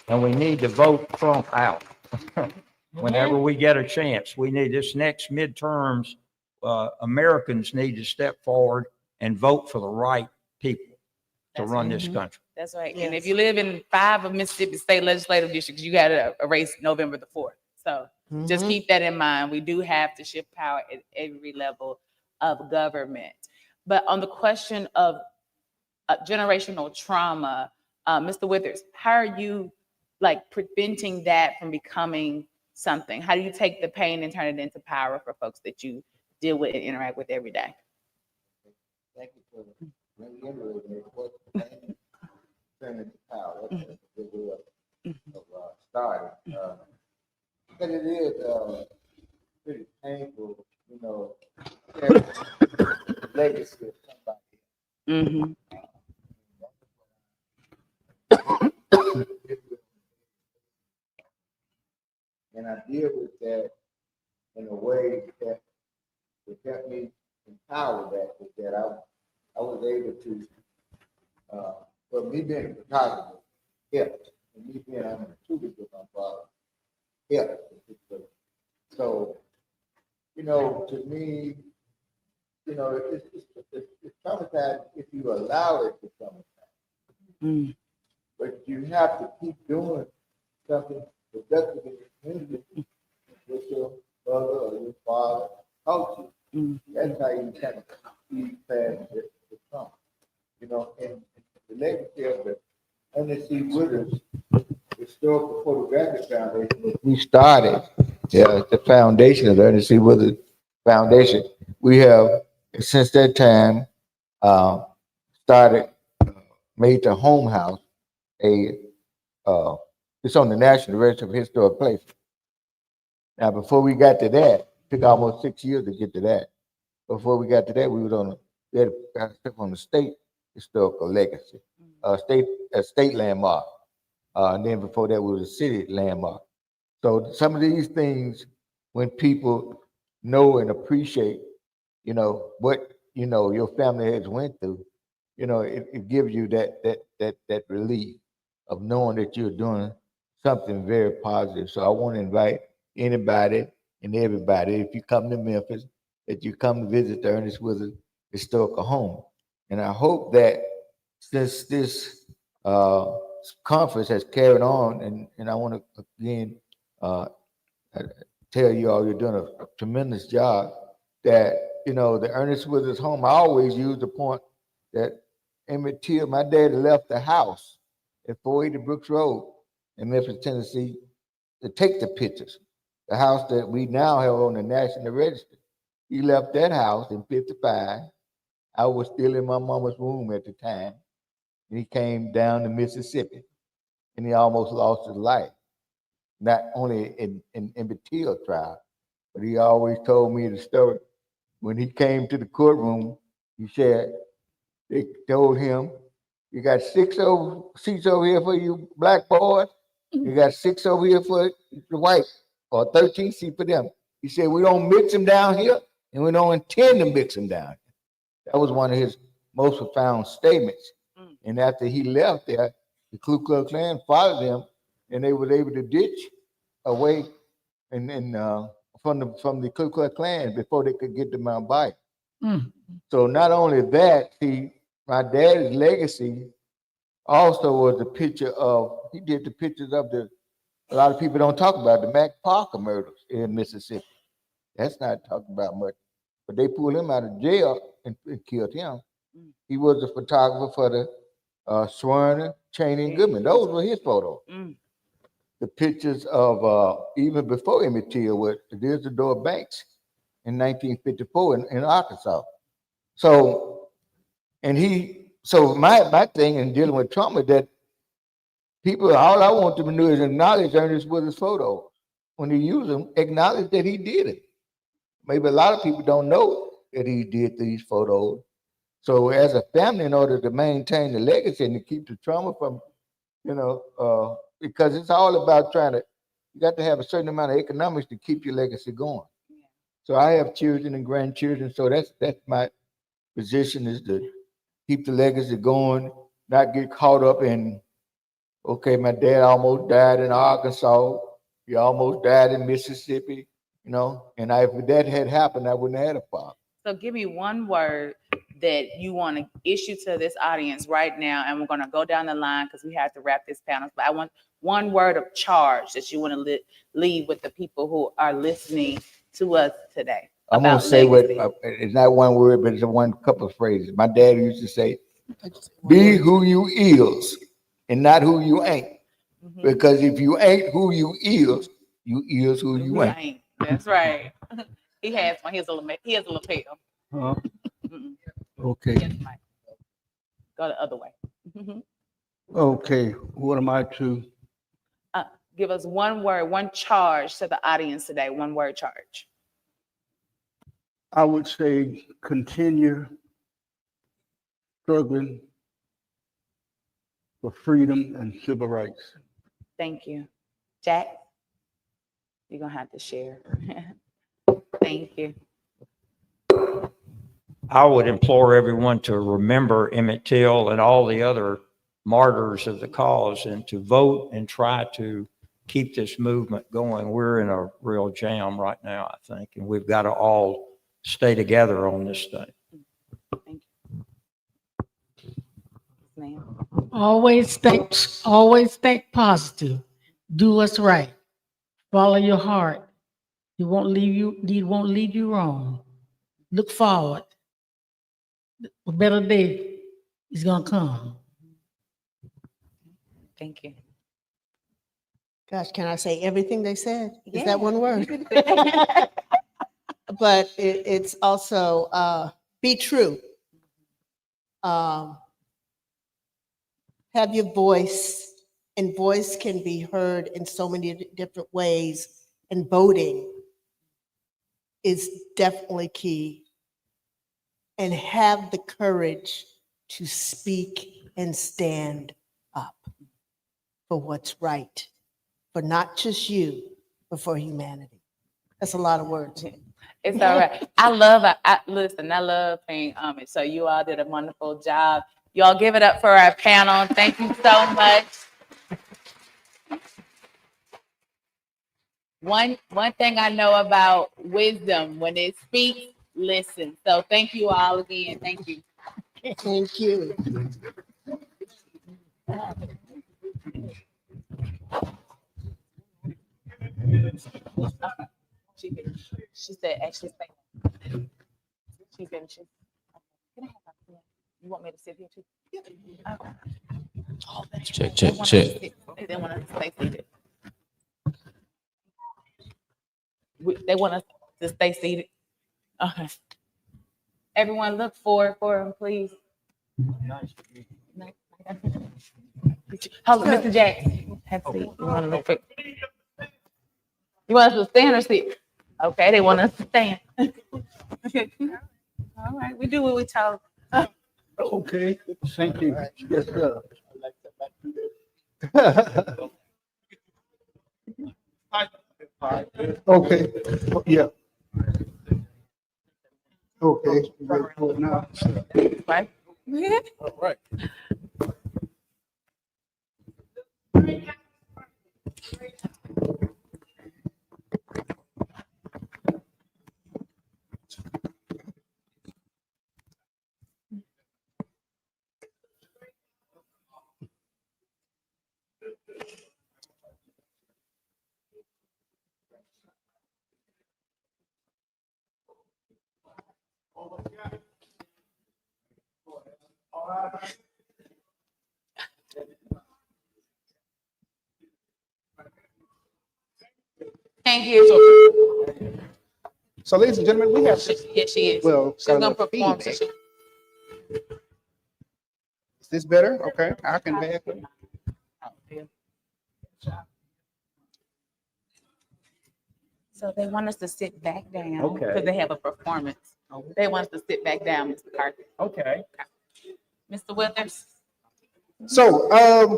and we need to vote Trump out. Whenever we get a chance, we need this next midterms. Americans need to step forward and vote for the right people to run this country. That's right. And if you live in 5 of Mississippi state legislative districts, you got a race November the 4th. So just keep that in mind. We do have to shift power at every level of government. But on the question of generational trauma, Mr. Withers, how are you like preventing that from becoming something? How do you take the pain and turn it into power for folks that you deal with and interact with every day? Thank you for reiterating what turning to power. That's a good way of starting. But it is pretty painful, you know, the legacy of somebody. And I deal with that in a way that would help me empower that, is that I was able to, for me being a photographer, helped. And me being I'm a tutor with my father, helped. So, you know, to me, you know, it's traumatizing if you allow it to traumatize. But you have to keep doing something productive in your community with your brother or your father taught you. That's how you kind of see past the trauma. You know, and the legacy of the N.S.C. Withers Historical Photographic Foundation, we started the foundation of the N.S.C. Withers Foundation. We have, since that time, made the home house it's on the National Register of Historic Places. Now, before we got to that, it took almost 6 years to get to that. Before we got to that, we had a step on the state historical legacy, state landmark. And then before that, we was a city landmark. So some of these things, when people know and appreciate, you know, what, you know, your family has went through, you know, it gives you that relief of knowing that you're doing something very positive. So I want to invite anybody and everybody, if you come to Memphis, that you come to visit the Ernest Withers Historical Home. And I hope that since this conference has carried on, and I want to again tell you all you're doing a tremendous job, that, you know, the Ernest Withers Home, I always use the point that Emmett Till, my daddy left the house at 480 Brooks Road in Memphis, Tennessee, to take the pictures. The house that we now have on the National Register. He left that house in 55. I was still in my mama's womb at the time. And he came down to Mississippi, and he almost lost his life. Not only in Emmett Till trial, but he always told me the story. When he came to the courtroom, he said, they told him, you got 6 seats over here for you black boys. You got 6 over here for the white, or 13 seats for them. He said, we don't mix them down here, and we don't intend to mix them down here. That was one of his most profound statements. And after he left there, the Ku Klux Klan followed him, and they were able to ditch away from the Ku Klux Klan before they could get to Mount Bayou. So not only that, see, my dad's legacy also was the picture of, he did the pictures of a lot of people don't talk about the Mac Parker murders in Mississippi. That's not talked about much. But they pulled him out of jail and killed him. He was a photographer for the Swerner, Cheney, and Goodman. Those were his photos. The pictures of, even before Emmett Till, there's the Door Banks in 1954 in Arkansas. So, my thing in dealing with trauma, that people, all I want them to do is acknowledge Ernest Withers' photos. When he used them, acknowledge that he did it. Maybe a lot of people don't know that he did these photos. So as a family, in order to maintain the legacy and to keep the trauma from, because it's all about you got to have a certain amount of economics to keep your legacy going. So I have children and grandchildren, so that's my position, is to keep the legacy going, not get caught up in, okay, my dad almost died in Arkansas, he almost died in Mississippi, and if that had happened, I wouldn't have had a father. So give me one word that you want to issue to this audience right now, and we're going to go down the line because we have to wrap this panel. But I want one word of charge that you want to leave with the people who are listening to us today. I'm gonna say it's not one word, but it's one couple of phrases. My dad used to say, "Be who you is, and not who you ain't." Because if you ain't who you is who you ain't. That's right. He has one. He has a lapel. Okay. Go the other way. Okay. What am I to? Give us one word, one charge to the audience today. One word charge. I would say continue struggling for freedom and civil rights. Thank you. Jack, you're going to have to share. Thank you. I would implore everyone to remember Emmett Till and all the other martyrs of the cause, and to vote and try to keep this movement going. We're in a real jam right now, I think, and we've got to all stay together on this thing. Thank you. Ma'am. Always think positive. Do what's right. Follow your heart. It won't lead you wrong. Look forward. A better day is gonna come. Thank you. Gosh, can I say everything they said? Is Yeah. that one word? But it's also be true. Have your voice, and voice can be heard in so many different ways, and voting is definitely key. And have the courage to speak and stand up for what's right, for not just you, but for humanity. That's a lot of words. It's all right. I love paying homage. So you all did a wonderful job. Y'all give it up for our panel. Thank you so much. One thing I know about wisdom, when it speaks, listen. So thank you all again. Thank you. Thank you. She said, actually, she finished. Can I have a, you want me to sit here too? Okay. Oh, Check. They want us to stay seated. They want us to stay seated. Okay. Everyone look forward for him, please. Hold on, Mr. Jackson. Have a seat. You want to look quick? You want us to stand or sit? Okay, they want us to stand. All right, we do what we told. Okay, thank you. Yes, sir. Okay, yeah. Okay. Now. Right? All right. Can't hear you. So, ladies and gentlemen, we have. Yes, she is. Well, She's kind gonna of perform. feedback. Is this better? Okay, I can back up. So they want us to sit back down. Okay. Because they have a performance. They want us to sit back down, Mr. Carter. Okay. Mr. Withers. So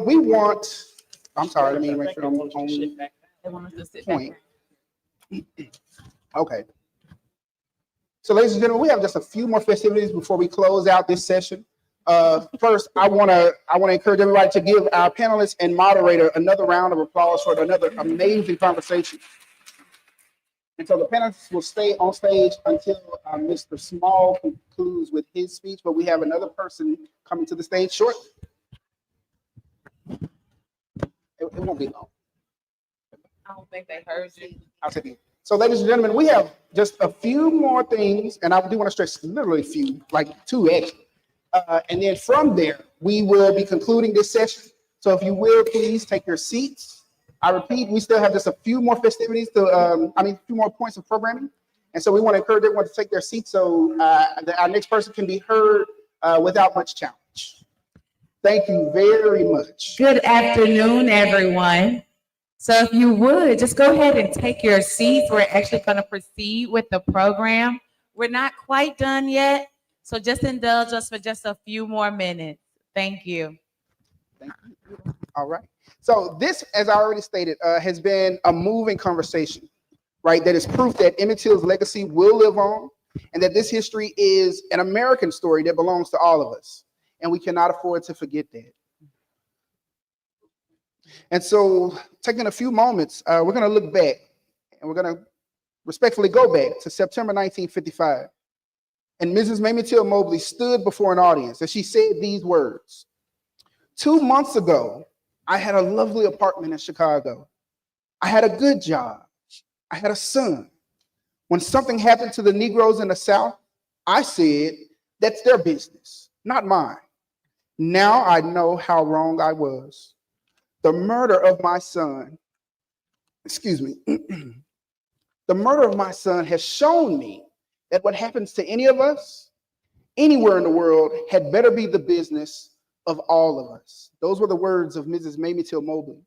we want I'm sorry, let me make sure I'm on point. Okay. So ladies and gentlemen, we have just a few more festivities before we close out this session. First, I want to encourage everybody to give our panelists and moderator another round of applause for another amazing conversation. And so the panelists will stay on stage until Mr. Small concludes with his speech, but we have another person coming to the stage shortly. It won't be long. I don't think they heard you. I'll take it. So, ladies and gentlemen, we have just a few more things, and I do want to stress literally a few, like two actually. And then from there, we will be concluding this session. So, if you will, please take your seats. I repeat, we still have just a few more festivities to, a few more points of programming. And so we want to encourage everyone to take their seats so our next person can be heard without much challenge. Thank you very much. Good afternoon, everyone. So if you would, just go ahead and take your seats. We're actually going to proceed with the program. We're not quite done yet, so just indulge us for just a few more minutes. Thank you. Thank you. All right. So this, as I already stated, has been a moving conversation, right? That is proof that Emmett Till's legacy will live on, and that this history is an American story that belongs to all of us, and we cannot afford to forget that. And so, taking a few moments, we're going to look back, and we're going to respectfully go back to September 1955. And Mrs. Mamie Till-Mobley stood before an audience, and she said these words. 2 months ago, I had a lovely apartment in Chicago. I had a good job. I had a son. When something happened to the Negroes in the South, I said, that's their business, not mine. Now I know how wrong I was. The murder of my son, the murder of my son has shown me that what happens to any of us, anywhere in the world, had better be the business of all of us. Those were the words of Mrs. Mamie Till-Mobley.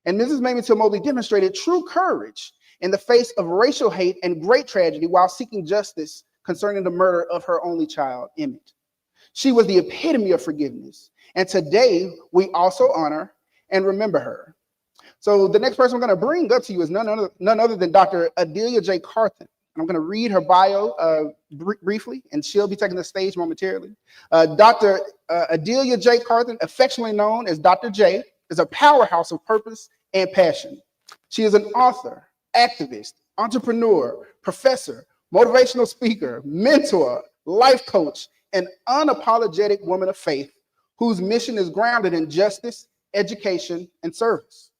And Mrs. Mamie Till-Mobley demonstrated true courage in the face of racial hate and great tragedy while seeking justice concerning the murder of her only child, Emmett. She was the epitome of forgiveness. And today, we also honor and remember her. So the next person I'm going to bring up to you is none other than Dr. Adelia J. Carthen. I'm going to read her bio briefly, and she'll be taking the stage momentarily. Dr. Adelia J. Carthen, affectionately known as Dr. J, is a powerhouse of purpose and passion. She is an author, activist, entrepreneur, professor, motivational speaker, mentor, life coach, and unapologetic woman of faith whose mission is grounded in justice, education, and service.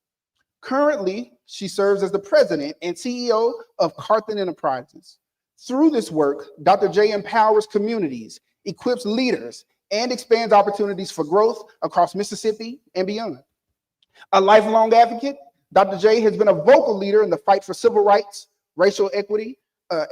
Currently, she serves as the president and CEO of Carpenter Enterprises. Through this work, Dr. J empowers communities, equips leaders, and expands opportunities for growth across Mississippi and beyond. A lifelong advocate, Dr. J has been a vocal leader in the fight for civil rights, racial equity,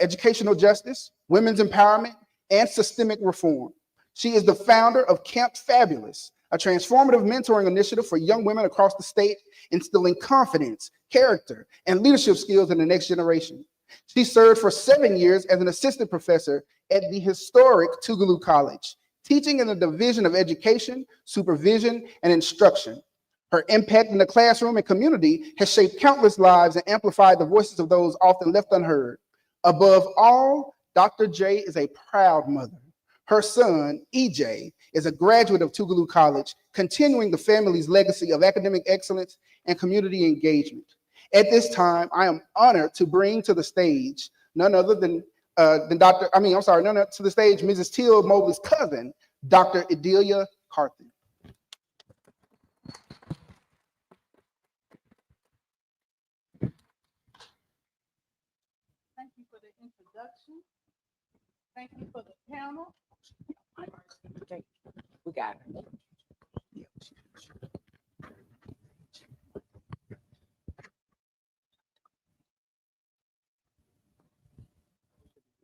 educational justice, women's empowerment, and systemic reform. She is the founder of Camp Fabulous, a transformative mentoring initiative for young women across the state, instilling confidence, character, and leadership skills in the next generation. She served for 7 years as an assistant professor at the historic Tougaloo College, teaching in the Division of Education, Supervision, and Instruction. Her impact in the classroom and community has shaped countless lives and amplified the voices of those often left unheard. Above all, Dr. J is a proud mother. Her son, EJ, is a graduate of Tougaloo College, continuing the family's legacy of academic excellence and community engagement. At this time, I am honored to bring to the stage none other than Mrs. Till-Mobley's cousin, Dr. Adelia Carthen. Thank you for the introduction. Thank you for the panel. We got it.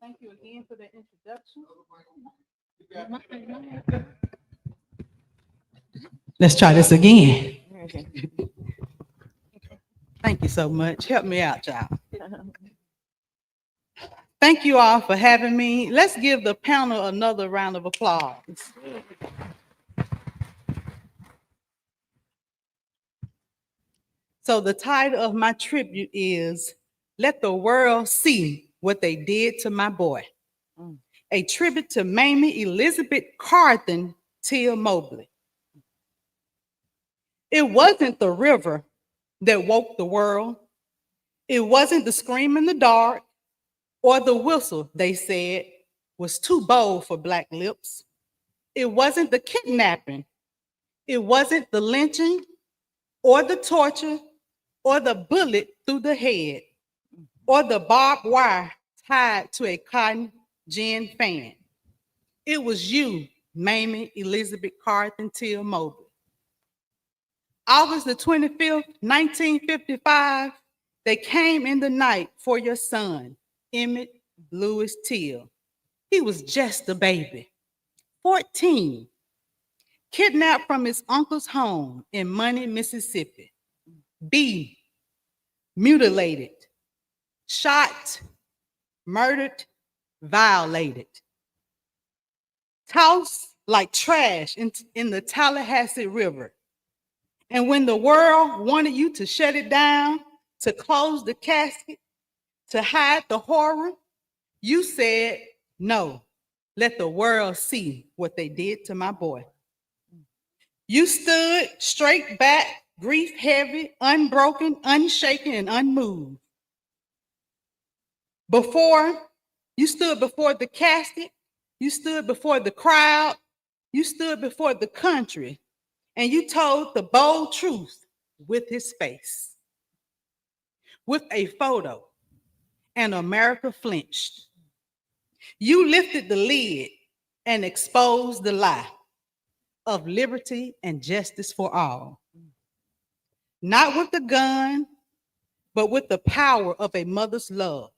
Thank you again for the introduction. Let's try this again. Thank you so much. Help me out, y'all. Thank you all for having me. Let's give the panel another round of applause. So the title of my tribute is Let the World See What They Did to My Boy. A tribute to Mamie Elizabeth Carpenter Till-Mobley. It wasn't the river that woke the world. It wasn't the scream in the dark or the whistle they said was too bold for Black lips. It wasn't the kidnapping. It wasn't the lynching or the torture or the bullet through the head or the barbed wire tied to a cotton gin fan. It was you, Mamie Elizabeth Carpenter Till-Mobley. August the 25th, 1955, they came in the night for your son, Emmett Louis Till. He was just a baby, 14, kidnapped from his uncle's home in Money, Mississippi, mutilated, shot, murdered, violated, tossed like trash in the Tallahassee River. And when the world wanted you to shut it down, to close the casket, to hide the horror, you said, no, let the world see what they did to my boy. You stood straight back, grief heavy, unbroken, unshaken, and unmoved. You stood before the casket, you stood before the crowd, you stood before the country, and you told the bold truth with his face. With a photo, and America flinched. You lifted the lid and exposed the lie of liberty and justice for all. Not with the gun, but with the power of a mother's love,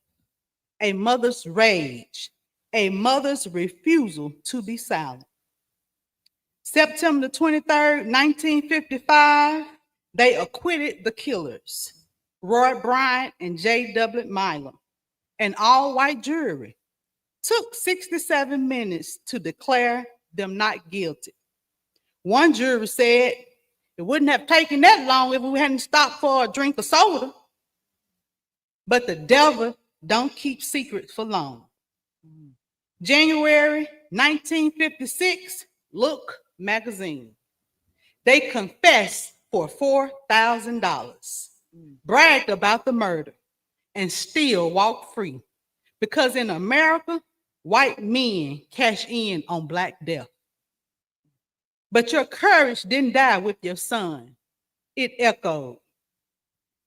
a mother's rage, a mother's refusal to be silent. September 23rd, 1955, they acquitted the killers, Roy Bryant and J.W. Milam. An all-white jury took 67 minutes to declare them not guilty. One juror said it wouldn't have taken that long if we hadn't stopped for a drink of soda. But the devil don't keep secrets for long. January 1956, Look magazine. They confessed for $4,000, bragged about the murder, and still walked free. Because in America, white men cash in on Black death. But your courage didn't die with your son. It echoed.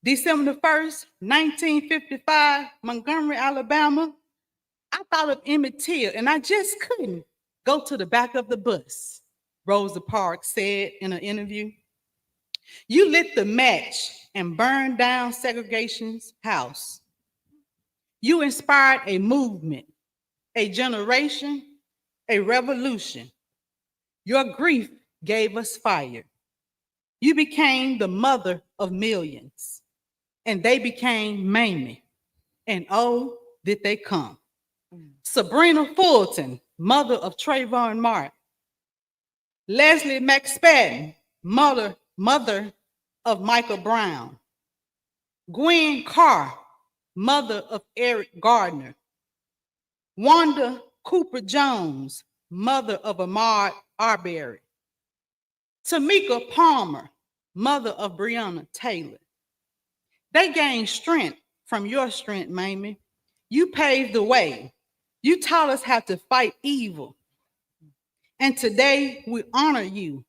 December the 1st, 1955, Montgomery, Alabama. I thought of Emmett Till, and I just couldn't go to the back of the bus, Rosa Parks said in an interview. You lit the match and burned down segregation's house. You inspired a movement, a generation, a revolution. Your grief gave us fire. You became the mother of millions, and they became Mamie. And oh, did they come. Sabrina Fulton, mother of Trayvon Martin. Leslie McSpadden, mother of Michael Brown. Gwen Carr, mother of Eric Gardner. Wanda Cooper Jones, mother of Ahmaud Arbery. Tamika Palmer, mother of Breonna Taylor. They gained strength from your strength, Mamie. You paved the way. You taught us how to fight evil. And today we honor you.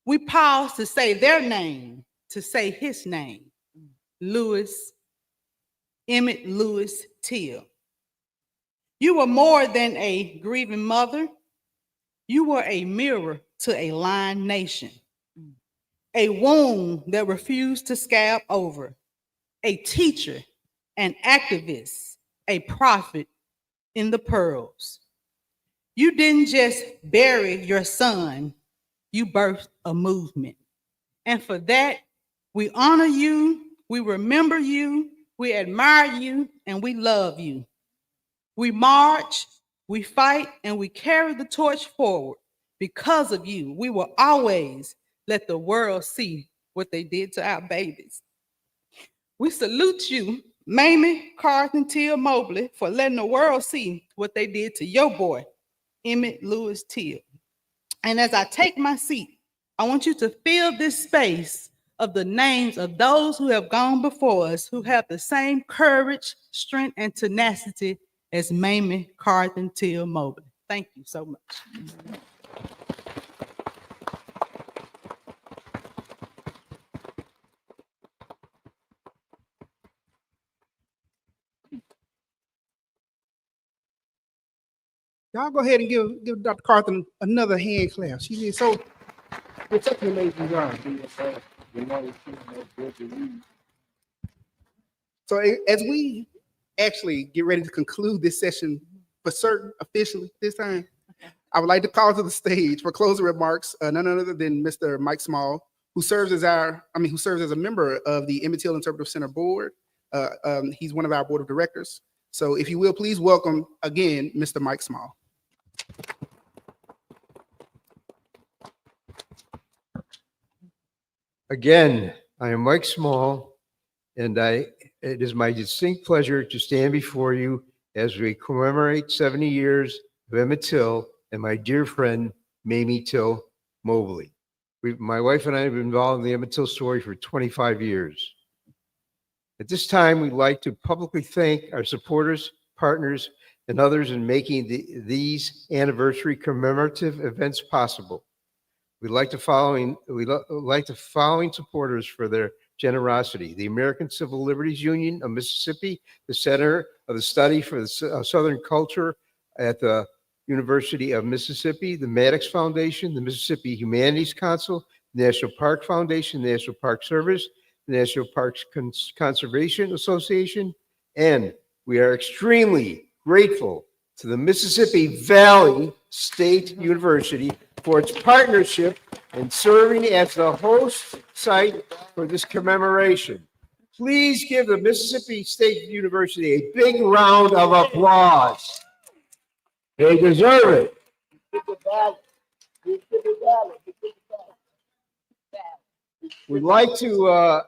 We pause to say their name, to say his name, Emmett Louis Till. You were more than a grieving mother. You were a mirror to a lying nation, a wound that refused to scab over, a teacher, an activist, a prophet in the pearls. You didn't just bury your son, you birthed a movement. And for that, we honor you, we remember you, we admire you, and we love you. We march, we fight, and we carry the torch forward. Because of you, we will always let the world see what they did to our babies. We salute you, Mamie Till-Mobley, for letting the world see what they did to your boy, Emmett Lewis Till. And as I take my seat, I want you to fill this space of the names of those who have gone before us, who have the same courage, strength, and tenacity as Mamie Till-Mobley. Thank you so much. Y'all go ahead and give Dr. Carpenter another hand clap. She did so. It's such an amazing job. So as we actually get ready to conclude this session for certain officially this time, I would like to call to the stage for closing remarks none other than Mr. Mike Small, who serves as a member of the Emmett Till Interpretive Center Board. He's one of our board of directors. So if you will, please welcome again, Mr. Mike Small. Again, I am Mike Small, and it is my distinct pleasure to stand before you as we commemorate 70 years of Emmett Till and my dear friend, Mamie Till-Mobley. My wife and I have been involved in the Emmett Till story for 25 years. At this time, we'd like to publicly thank our supporters, partners, and others in making these anniversary commemorative events possible. We'd like the following supporters for their generosity: the American Civil Liberties Union of Mississippi, the Center of the Study for the Southern Culture at the University of Mississippi, the Maddox Foundation, the Mississippi Humanities Council, the National Park Foundation, the National Park Service, the National Parks Conservation Association, and we are extremely grateful to the Mississippi Valley State University for its partnership in serving as the host site for this commemoration. Please give the Mississippi State University a big round of applause. They deserve it. We'd like to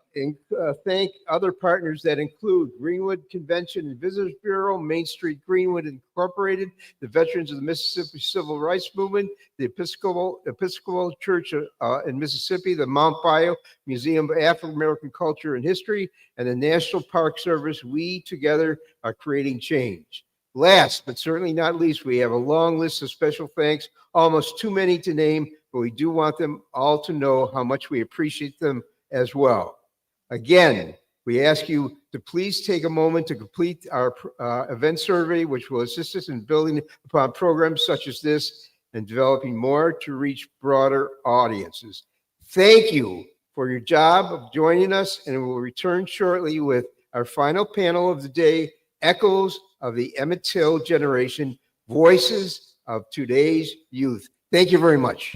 thank other partners that include Greenwood Convention and Visitors Bureau, Main Street Greenwood Incorporated, the Veterans of the Mississippi Civil Rights Movement, the Episcopal Church in Mississippi, the Mount Bio Museum of African American Culture and History, and the National Park Service. We together are creating change. Last, but certainly not least, we have a long list of special thanks, almost too many to name, but we do want them all to know how much we appreciate them as well. Again, we ask you to please take a moment to complete our event survey, which will assist us in building upon programs such as this and developing more to reach broader audiences. Thank you for your job of joining us, and we'll return shortly with our final panel of the day, Echoes of the Emmett Till Generation, Voices of Today's Youth. Thank you very much.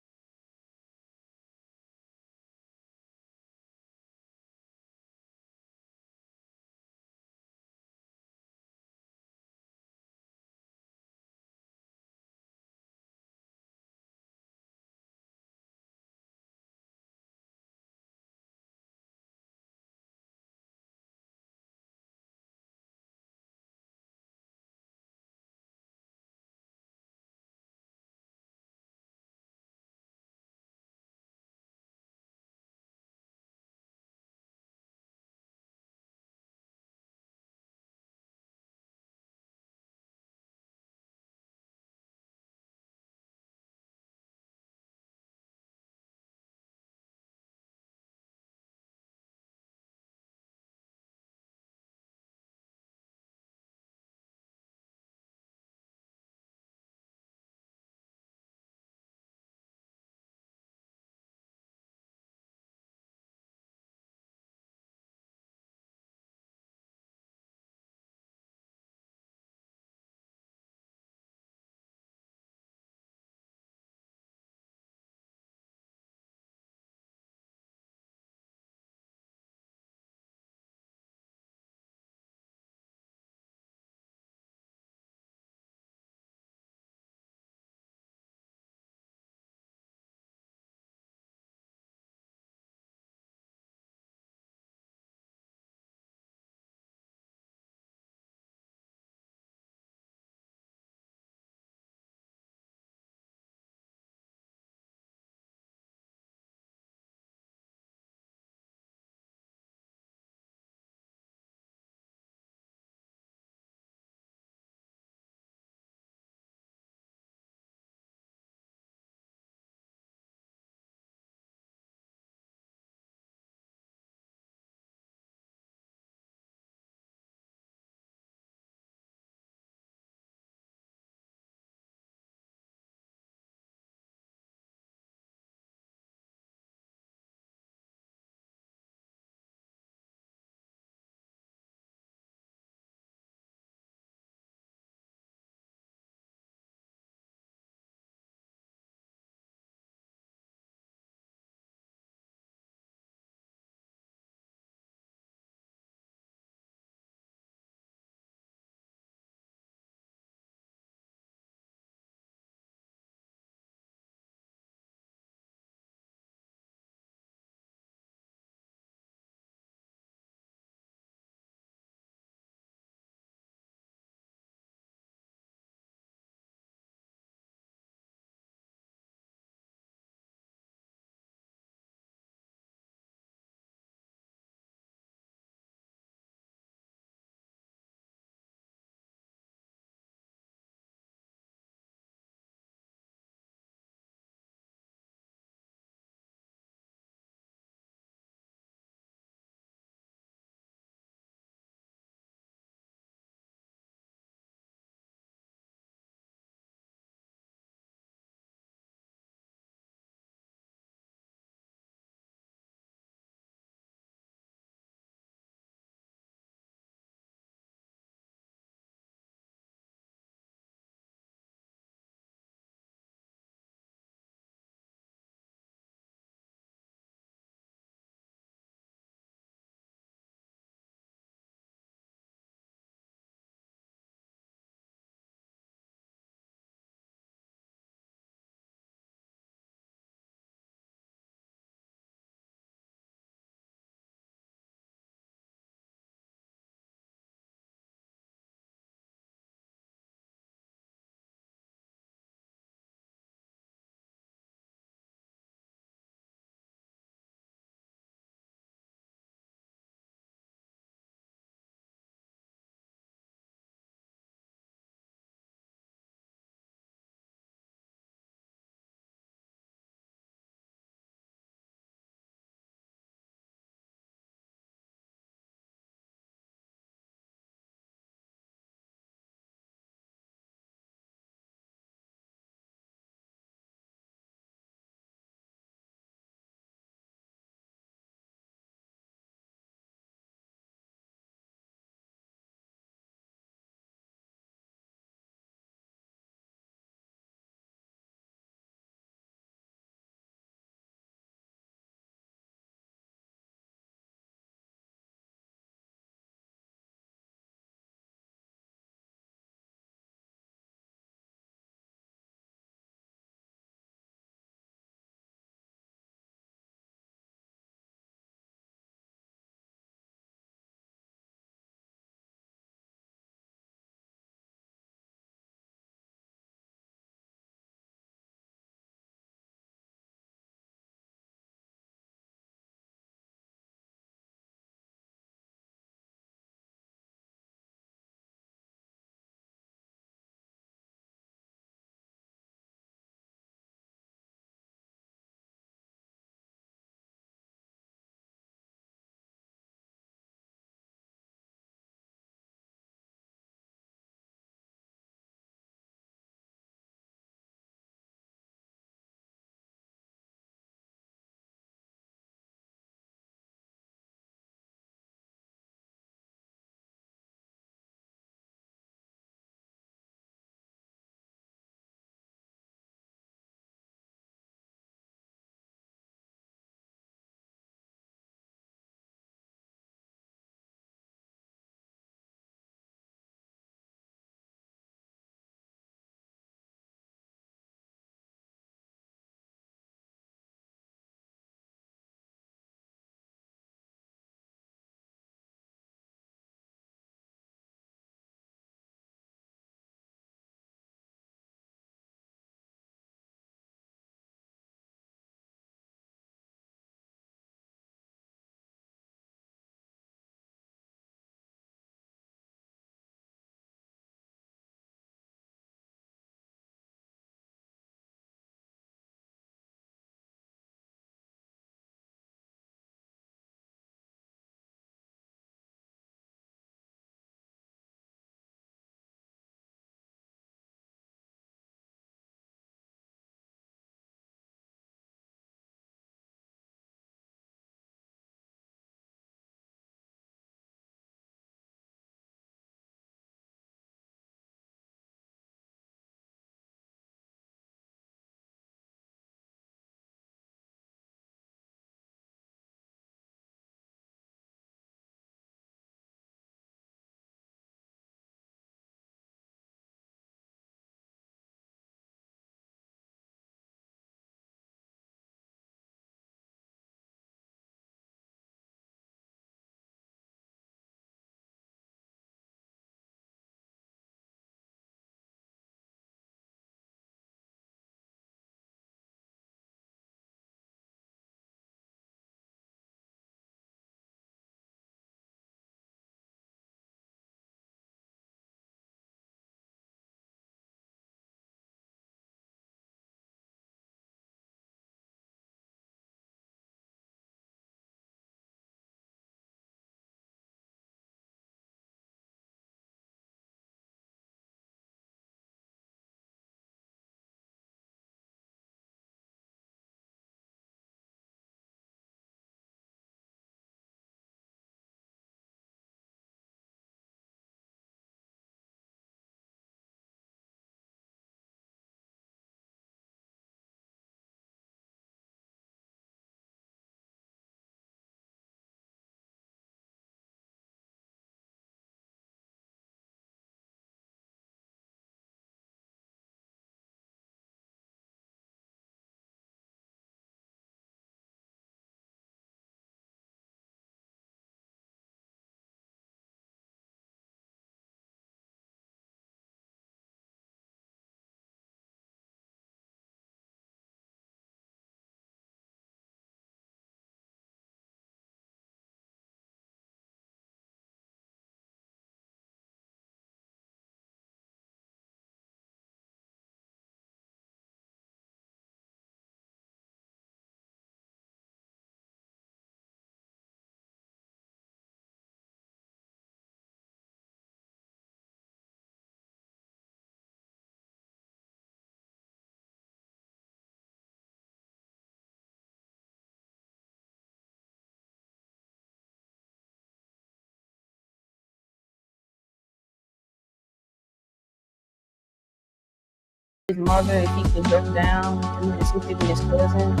his mother if he could go down to Mississippi with his cousins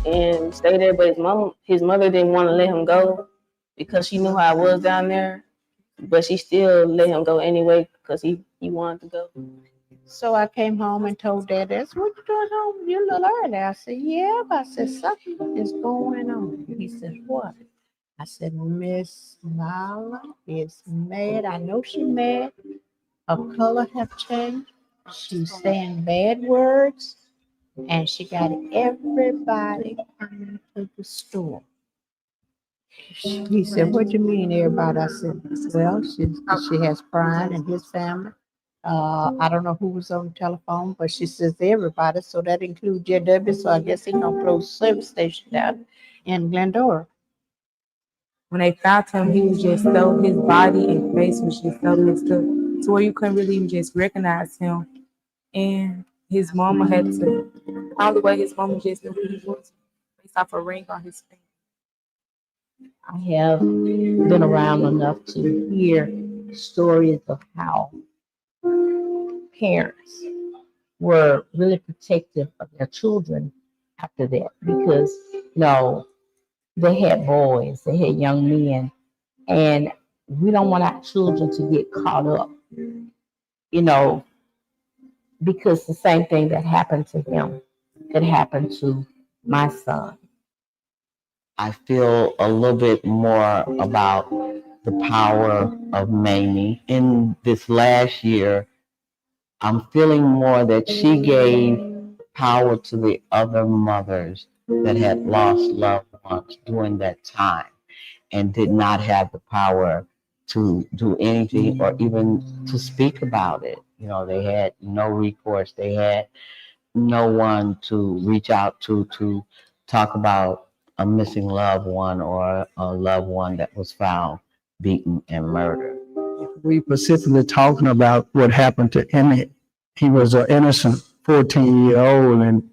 and stay there, but his mother didn't want to let him go because she knew how it was down there. But she still let him go anyway because he wanted to go. So I came home and told Dad, "That's what you doing home? You're a little early." I said, "Yeah." But I said, "Something is going on." He said, "What?" I said, "Miss Marlon is mad. I know she's mad. Her color have changed. She's saying bad words, and she got everybody coming to the store." He said, "What do you mean, everybody?" I said, "Well, she has Brian and his family. I don't know who was on the telephone, but she says everybody, so that includes JW. So I guess he's gonna close service station down in Glendora." When they found him, he was just so, his body and face was just so messed up to where you couldn't really even just recognize him. And his mama had to, probably way his mama just knew who he was based off a ring on his finger. I have been around enough to hear stories of how parents were really protective of their children after that because, they had boys, they had young men, and we don't want our children to get caught up, because the same thing that happened to him could happen to my son. I feel a little bit more about the power of Mamie. In this last year, I'm feeling more that she gave power to the other mothers that had lost loved ones during that time and did not have the power to do anything or even to speak about it. They had no recourse. They had no one to reach out to talk about a missing loved one or a loved one that was found beaten and murdered. We specifically talking about what happened to Emmett. He was an innocent 14-year-old, and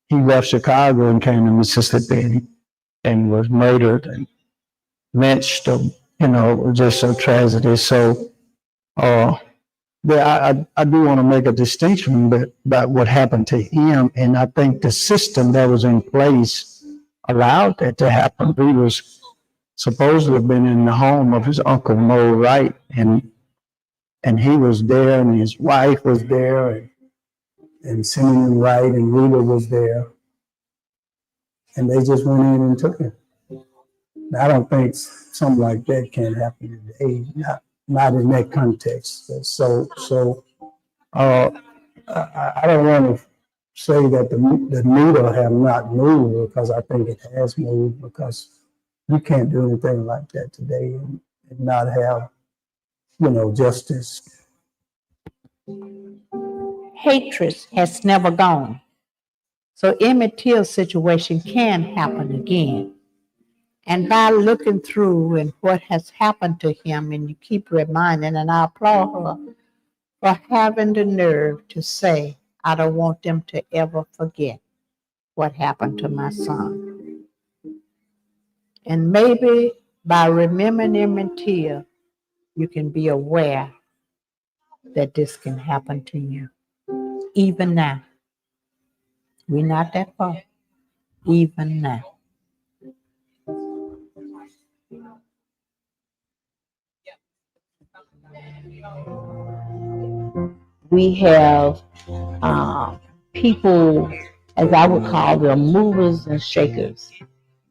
he left Chicago and came to Mississippi and was murdered and lynched. It was just so tragedy. So, I do want to make a distinction about what happened to him, and I think the system that was in place allowed that to happen. He was supposed to have been in the home of his uncle Mo Wright, and he was there, and his wife was there, and Simeon Wright and Rita was there, and they just went in and took him. I don't think something like that can happen today, not in that context. So I don't want to say that the needle have not moved, because I think it has moved, because you can't do anything like that today and not have, justice. Hatred has never gone. So Emmett Till's situation can happen again. And by looking through and what has happened to him, and you keep reminding, and I applaud her for having the nerve to say, "I don't want them to ever forget what happened to my son." And maybe by remembering Emmett Till, you can be aware that this can happen to you. Even now. We're not that far. Even now. We have people, as I would call them, movers and shakers,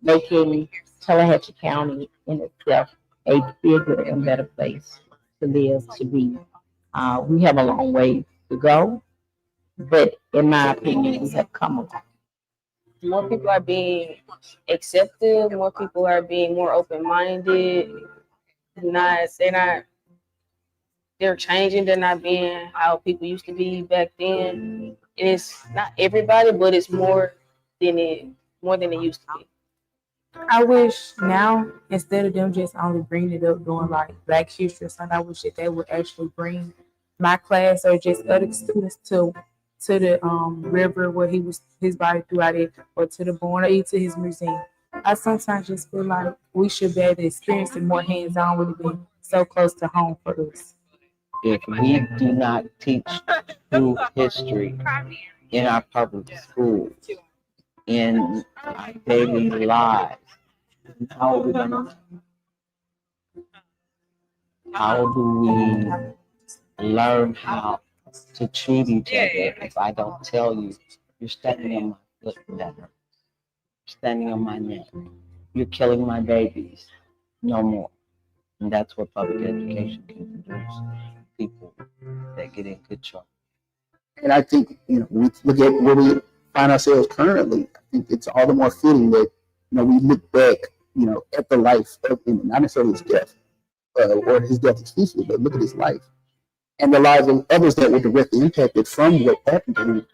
making Tallahatchie County in itself a bigger and better place to live, to be. We have a long way to go, but in my opinion, we have come a long. More people are being accepted. More people are being more open-minded. They're changing. They're not being how people used to be back then. And it's not everybody, but it's more than it used to be. I wish now, instead of them just only bringing it up doing like Black History or something, I wish that they would actually bring my class or just other students to the river where his body threw out it, or to the barn, or even to his museum. I sometimes just feel like we should be able to experience it more hands-on, with it being so close to home for us. If we do not teach true history in our public schools, in our daily lives, how are we gonna, how do we learn how to treat each other if I don't tell you, you're stepping on my foot, never, standing on my neck, you're killing my babies, no more. And that's what public education can produce, people that get in good trouble. And I think, when we look at where we find ourselves currently, I think it's all the more fitting that, we look back, at the life of him, not necessarily his death, or his death exclusively, but look at his life and the lives of others that were directly impacted from what happened to him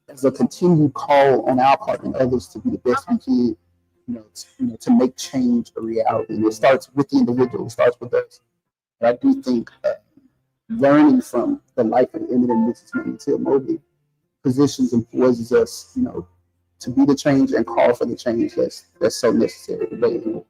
as a continued call on our part and others to be the best we can, to make change a reality. And it starts with the individual, it starts with us. But I do think learning from the life of Emmett and Mrs. Mamie Till-Mobley positions and poises us, to be the change and call for the change that's so necessary today.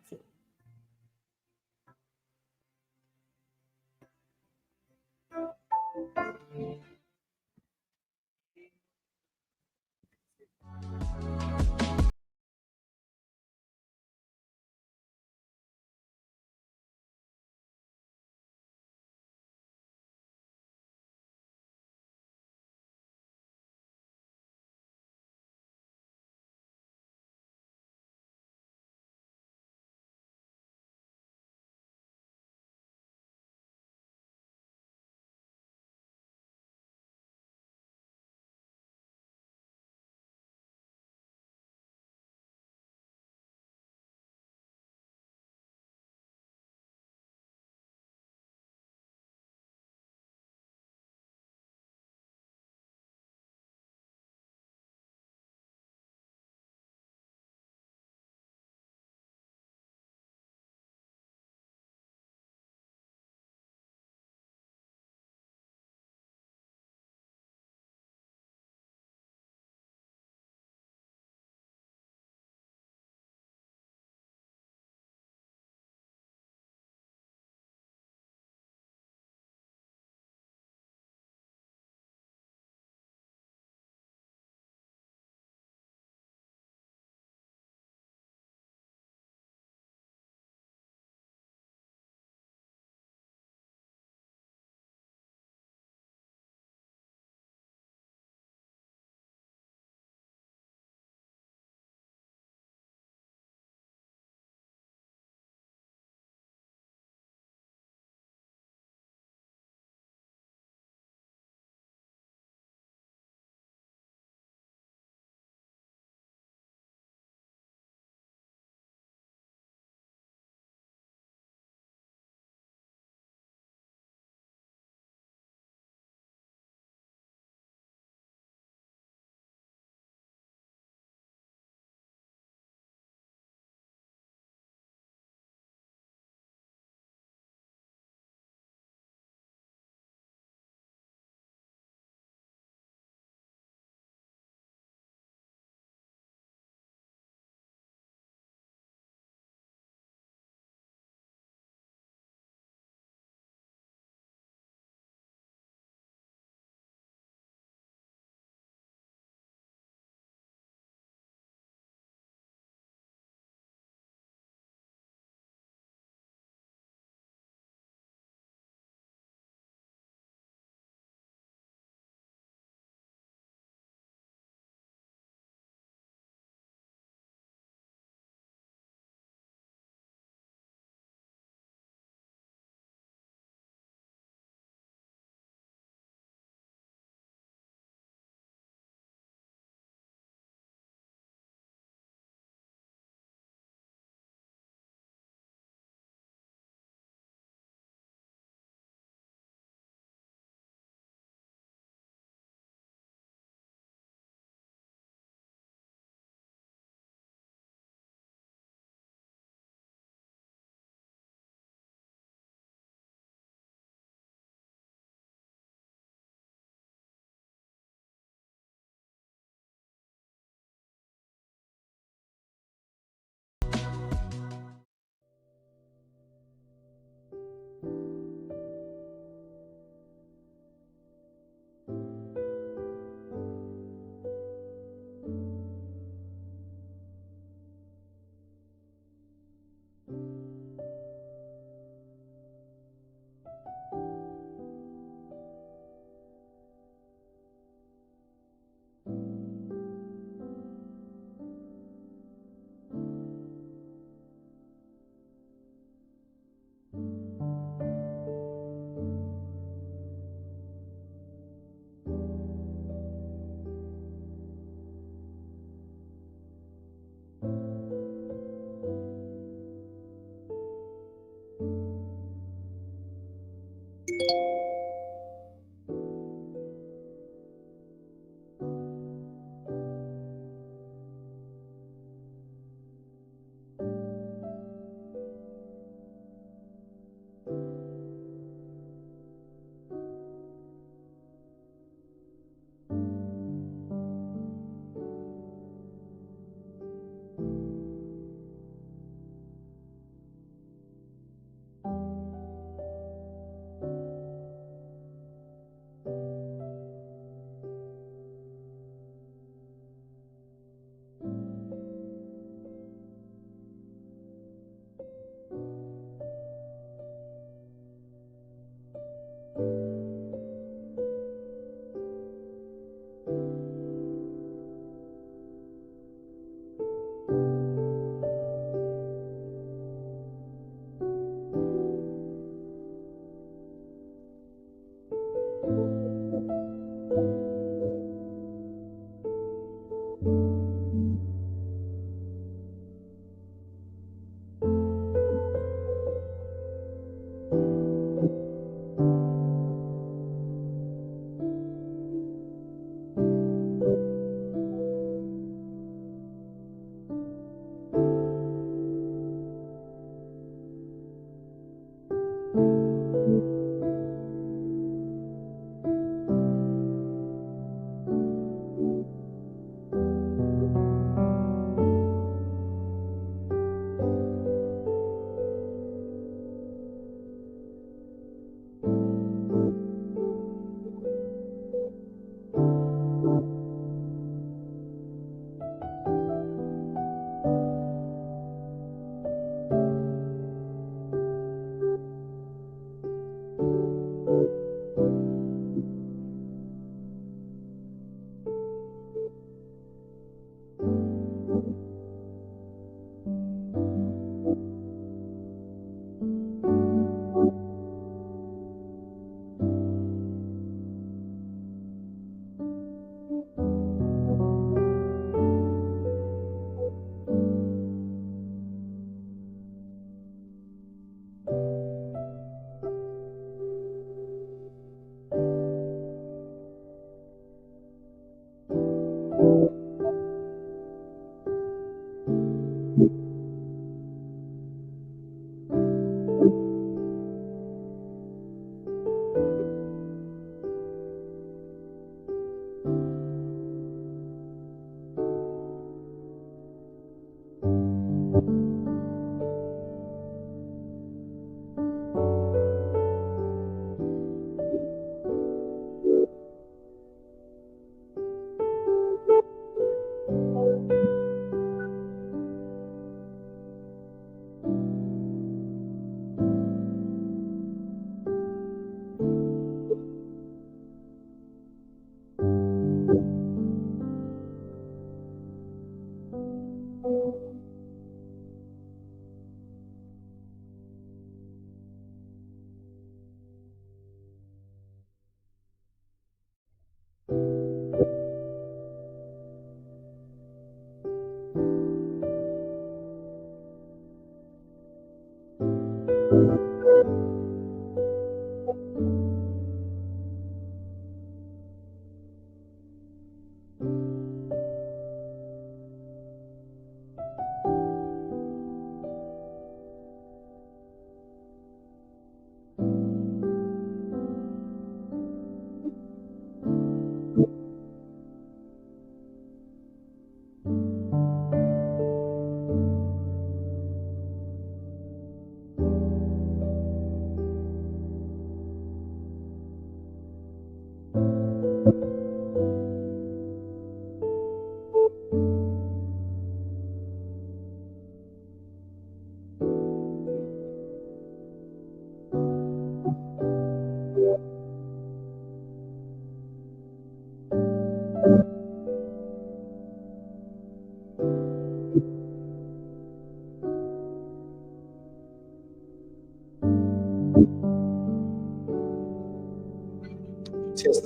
Test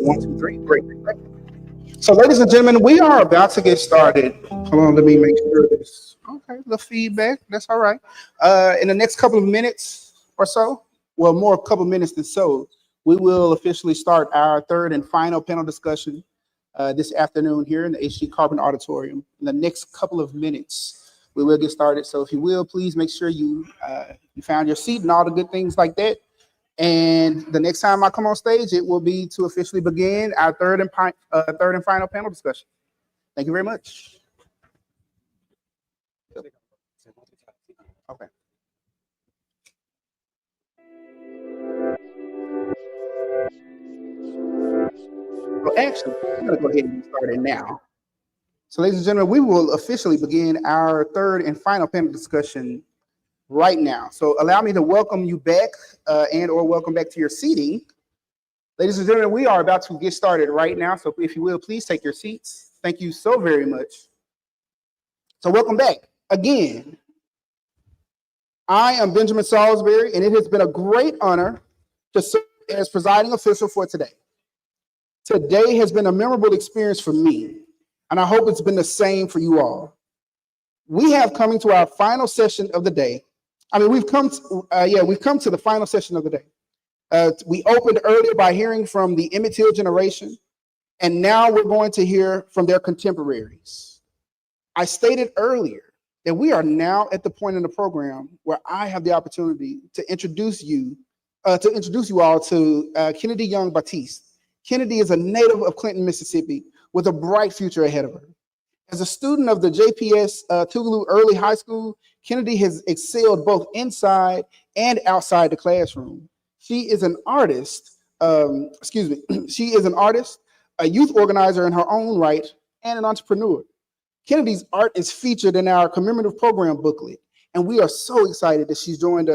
1, 2, 3. Great. So, ladies and gentlemen, we are about to get started. Hold on, let me make sure this. Okay, the feedback. That's all right. In the next couple of minutes or so, well, more couple minutes than so, we will officially start our third and final panel discussion this afternoon here in the HG Carpenter Auditorium. In the next couple of minutes, we will get started. So, if you will, please make sure you found your seat and all the good things like that. And the next time I come on stage, it will be to officially begin our third and final panel discussion. Thank you very much. Okay. Well, actually, I'm going to go ahead and get started now. So, ladies and gentlemen, we will officially begin our third and final panel discussion right now. So, allow me to welcome you back and/or welcome back to your seating. Ladies and gentlemen, we are about to get started right now. So, if you will, please take your seats. Thank you so very much. So, welcome back again. I am Benjamin Salisbury, and it has been a great honor to serve as presiding official for today. Today has been a memorable experience for me, and I hope it's been the same for you all. We have coming to our final session of the day. We've come to the final session of the day. We opened earlier by hearing from the Emmett Till generation, and now we're going to hear from their contemporaries. I stated earlier that we are now at the point in the program where I have the opportunity to introduce you all to Kennedy Young Batiste. Kennedy is a native of Clinton, Mississippi, with a bright future ahead of her. As a student of the JPS Tougaloo Early High School, Kennedy has excelled both inside and outside the classroom. She is an artist, she is an artist, a youth organizer in her own right, and an entrepreneur. Kennedy's art is featured in our commemorative program booklet, and we are so excited that she's joined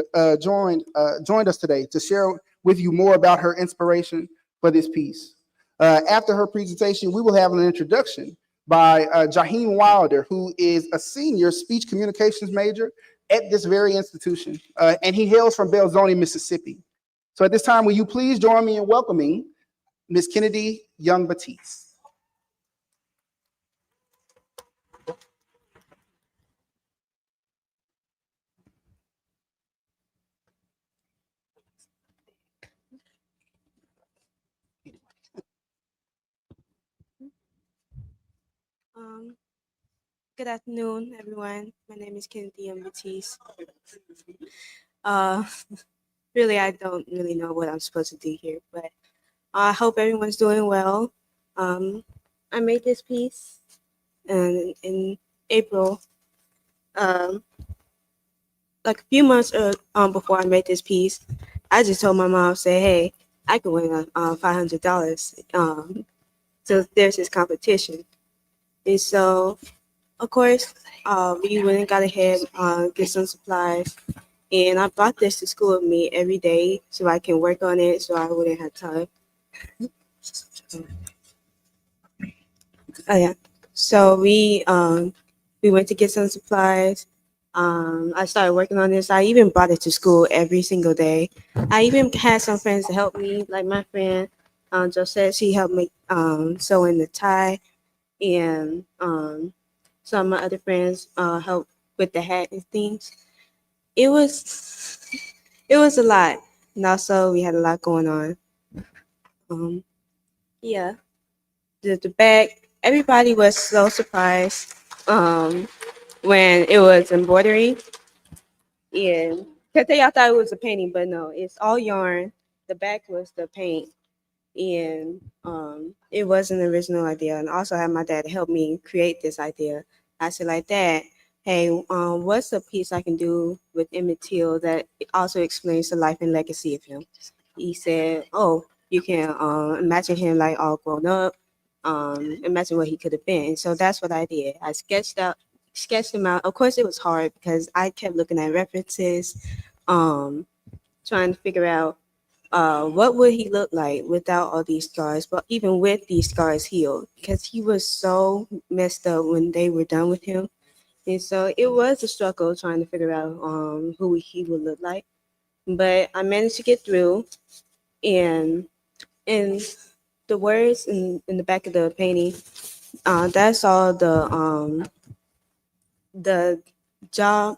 us today to share with you more about her inspiration for this piece. After her presentation, we will have an introduction by Jaheim Wilder, who is a senior speech communications major at this very institution, and he hails from Belzoni, Mississippi. So at this time, will you please join me in welcoming Ms. Kennedy Young Batiste. Good afternoon, everyone. My name is Kennedy Young Batiste. Really, I don't really know what I'm supposed to do here, but I hope everyone's doing well. I made this piece in April, like a few months before I made this piece. I just told my mom, say, hey, I could win $500. So there's this competition. And so, of course, we went and got ahead, get some supplies. And I brought this to school with me every day so I can work on it so I wouldn't have time. Oh, yeah. So we went to get some supplies. I started working on this. I even brought it to school every single day. I even had some friends to help me, like my friend Josette. She helped me sew in the tie. And some of my other friends helped with the hat and things. It was a lot, and also we had a lot going on. Yeah, the bag. Everybody was so surprised when it was embroidery, and because they all thought it was a painting, but no, it's all yarn. The back was the paint, and it was an original idea. And also I had my dad help me create this idea. I said like that. Hey, what's a piece I can do with Emmett Till that also explains the life and legacy of him? He said, oh, you can imagine him like all grown up, imagine what he could have been. And so that's what I did. I sketched him out. Of course, it was hard because I kept looking at references, trying to figure out what would he look like without all these scars, but even with these scars healed? Because he was so messed up when they were done with him. And so it was a struggle trying to figure out who he would look like. But I managed to get through. And the words in the back of the painting, that's all the job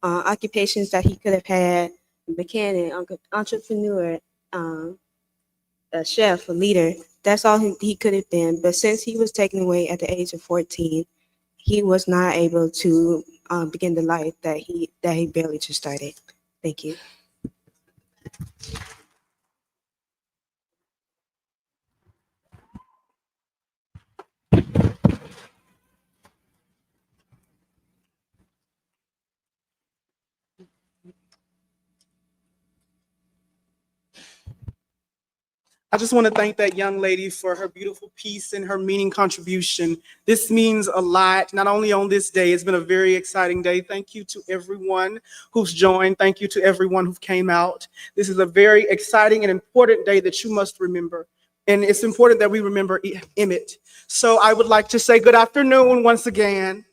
occupations that he could have had: mechanic, entrepreneur, a chef, a leader. That's all he could have been. But since he was taken away at the age of 14, he was not able to begin the life that he barely just started. Thank you. I just want to thank that young lady for her beautiful piece and her meaning contribution. This means a lot, not only on this day. It's been a very exciting day. Thank you to everyone who's joined. Thank you to everyone who came out. This is a very exciting and important day that you must remember. And it's important that we remember Emmett. So I would like to say good afternoon once again.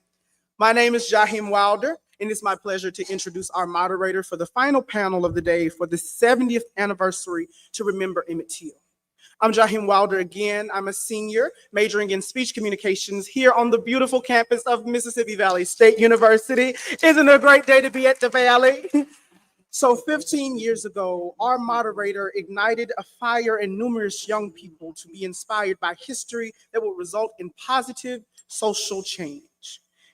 My name is Jaheim Wilder, and it's my pleasure to introduce our moderator for the final panel of the day for the 70th anniversary to remember Emmett Till. I'm Jaheim Wilder again. I'm a senior majoring in speech communications here on the beautiful campus of Mississippi Valley State University. Isn't it a great day to be at the Valley? So 15 years ago, our moderator ignited a fire in numerous young people to be inspired by history that will result in positive social change.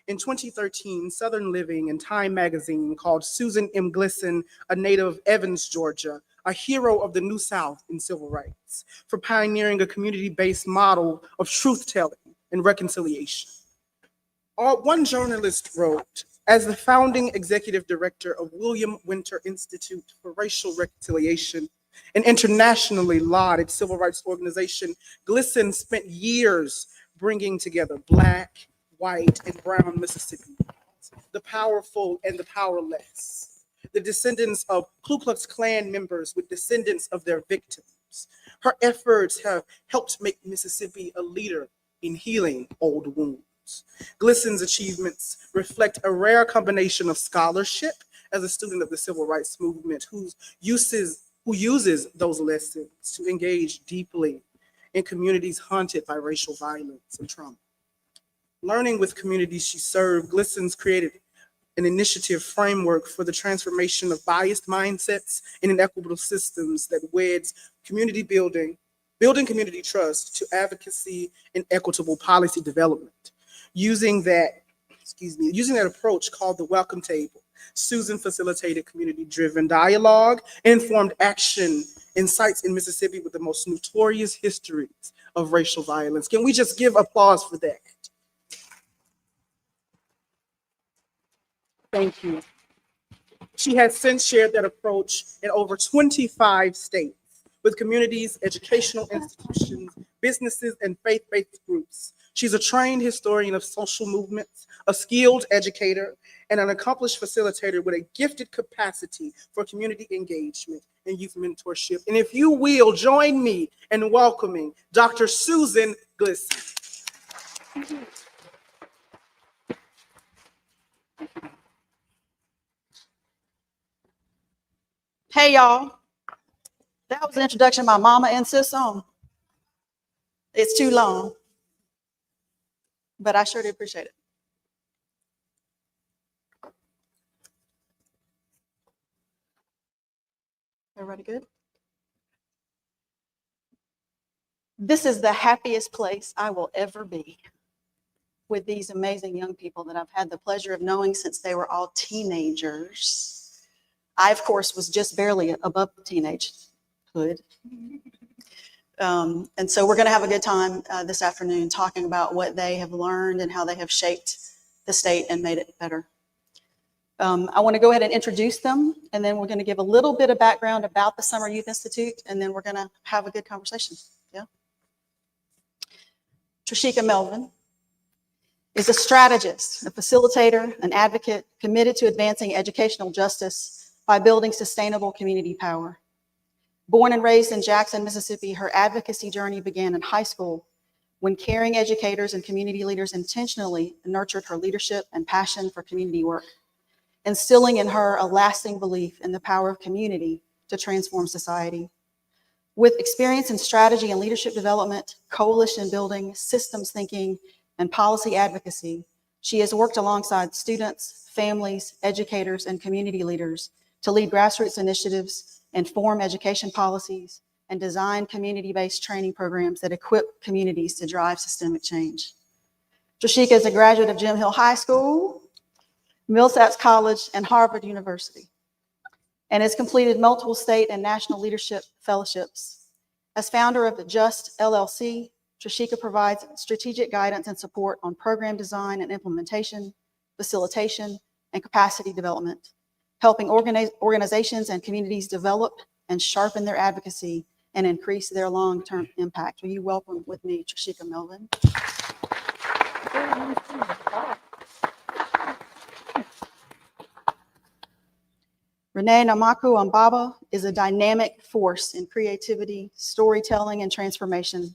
In 2013, Southern Living and Time magazine called Susan M. Glisson, a native of Evans, Georgia, a hero of the New South in civil rights, for pioneering a community-based model of truth-telling and reconciliation. One journalist wrote, as the founding executive director of William Winter Institute for Racial Reconciliation, an internationally lauded civil rights organization, Glisson spent years bringing together Black, white, and brown Mississippi, the powerful and the powerless, the descendants of Ku Klux Klan members with descendants of their victims. Her efforts have helped make Mississippi a leader in healing old wounds. Glisson's achievements reflect a rare combination of scholarship as a student of the civil rights movement who uses those lessons to engage deeply in communities haunted by racial violence and trauma. Learning with communities she served, Glisson's created an initiative framework for the transformation of biased mindsets and inequitable systems that weds community building community trust to advocacy and equitable policy development. Using that approach called the Welcome Table, Susan facilitated community-driven dialogue and informed action in sites in Mississippi with the most notorious histories of racial violence. Can we just give applause for that? Thank you. She has since shared that approach in over 25 states with communities, educational institutions, businesses, and faith-based groups. She's a trained historian of social movements, a skilled educator, and an accomplished facilitator with a gifted capacity for community engagement and youth mentorship. And if you will, join me in welcoming Dr. Susan Glisson. Hey, y'all. That was an introduction my mama insists on. It's too long, but I sure do appreciate it. Everybody good? This is the happiest place I will ever be with these amazing young people that I've had the pleasure of knowing since they were all teenagers. I, of course, was just barely above teenagehood. And so we're going to have a good time this afternoon talking about what they have learned and how they have shaped the state and made it better. I want to go ahead and introduce them, and then we're going to give a little bit of background about the Summer Youth Institute, and then we're going to have a good conversation. Yeah. Trishika Melvin is a strategist, a facilitator, an advocate committed to advancing educational justice by building sustainable community power. Born and raised in Jackson, Mississippi, her advocacy journey began in high school when caring educators and community leaders intentionally nurtured her leadership and passion for community work, instilling in her a lasting belief in the power of community to transform society. With experience in strategy and leadership development, coalition building, systems thinking, and policy advocacy, she has worked alongside students, families, educators, and community leaders to lead grassroots initiatives, inform education policies, and design community-based training programs that equip communities to drive systemic change. Trishika is a graduate of Jim Hill High School, Millsaps College, and Harvard University, and has completed multiple state and national leadership fellowships. As founder of the Just LLC, Trishika provides strategic guidance and support on program design and implementation, facilitation, and capacity development, helping organizations and communities develop and sharpen their advocacy and increase their long-term impact. Will you welcome with me Trishika Melvin? Renee Namaku Ambaba is a dynamic force in creativity, storytelling, and transformation.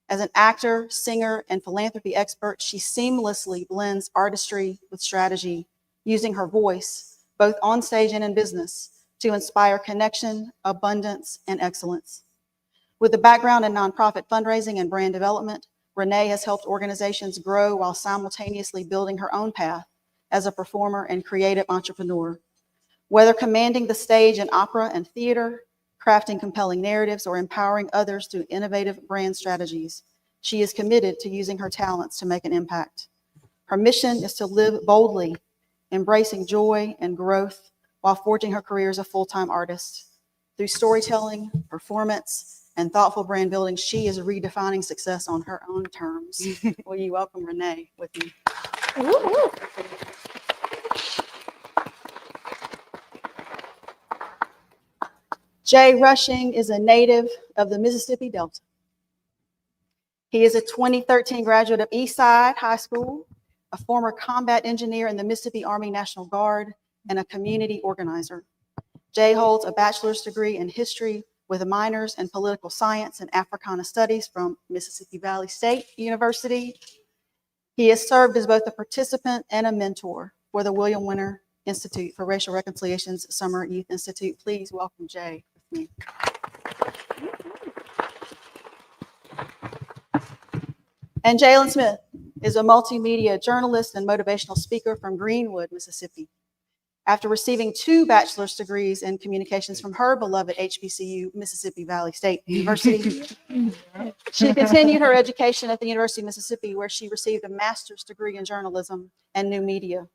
As an actor, singer, and philanthropy expert, she seamlessly blends artistry with strategy, using her voice, both on stage and in business, to inspire connection, abundance, and excellence. With a background in nonprofit fundraising and brand development, Renee has helped organizations grow while simultaneously building her own path as a performer and creative entrepreneur. Whether commanding the stage in opera and theater, crafting compelling narratives, or empowering others through innovative brand strategies, she is committed to using her talents to make an impact. Her mission is to live boldly, embracing joy and growth while forging her career as a full-time artist. Through storytelling, performance, and thoughtful brand building, she is redefining success on her own terms. Will you welcome Renee with me? Jay Rushing is a native of the Mississippi Delta. He is a 2013 graduate of Eastside High School, a former combat engineer in the Mississippi Army National Guard, and a community organizer. Jay holds a bachelor's degree in history with minors in political science and Africana studies from Mississippi Valley State University. He has served as both a participant and a mentor for the William Winter Institute for Racial Reconciliation's Summer Youth Institute. Please welcome Jay with me. And Jalen Smith is a multimedia journalist and motivational speaker from Greenwood, Mississippi. After receiving 2 bachelor's degrees in communications from her beloved HBCU, Mississippi Valley State University, she continued her education at the University of Mississippi, where she received a master's degree in journalism and new media.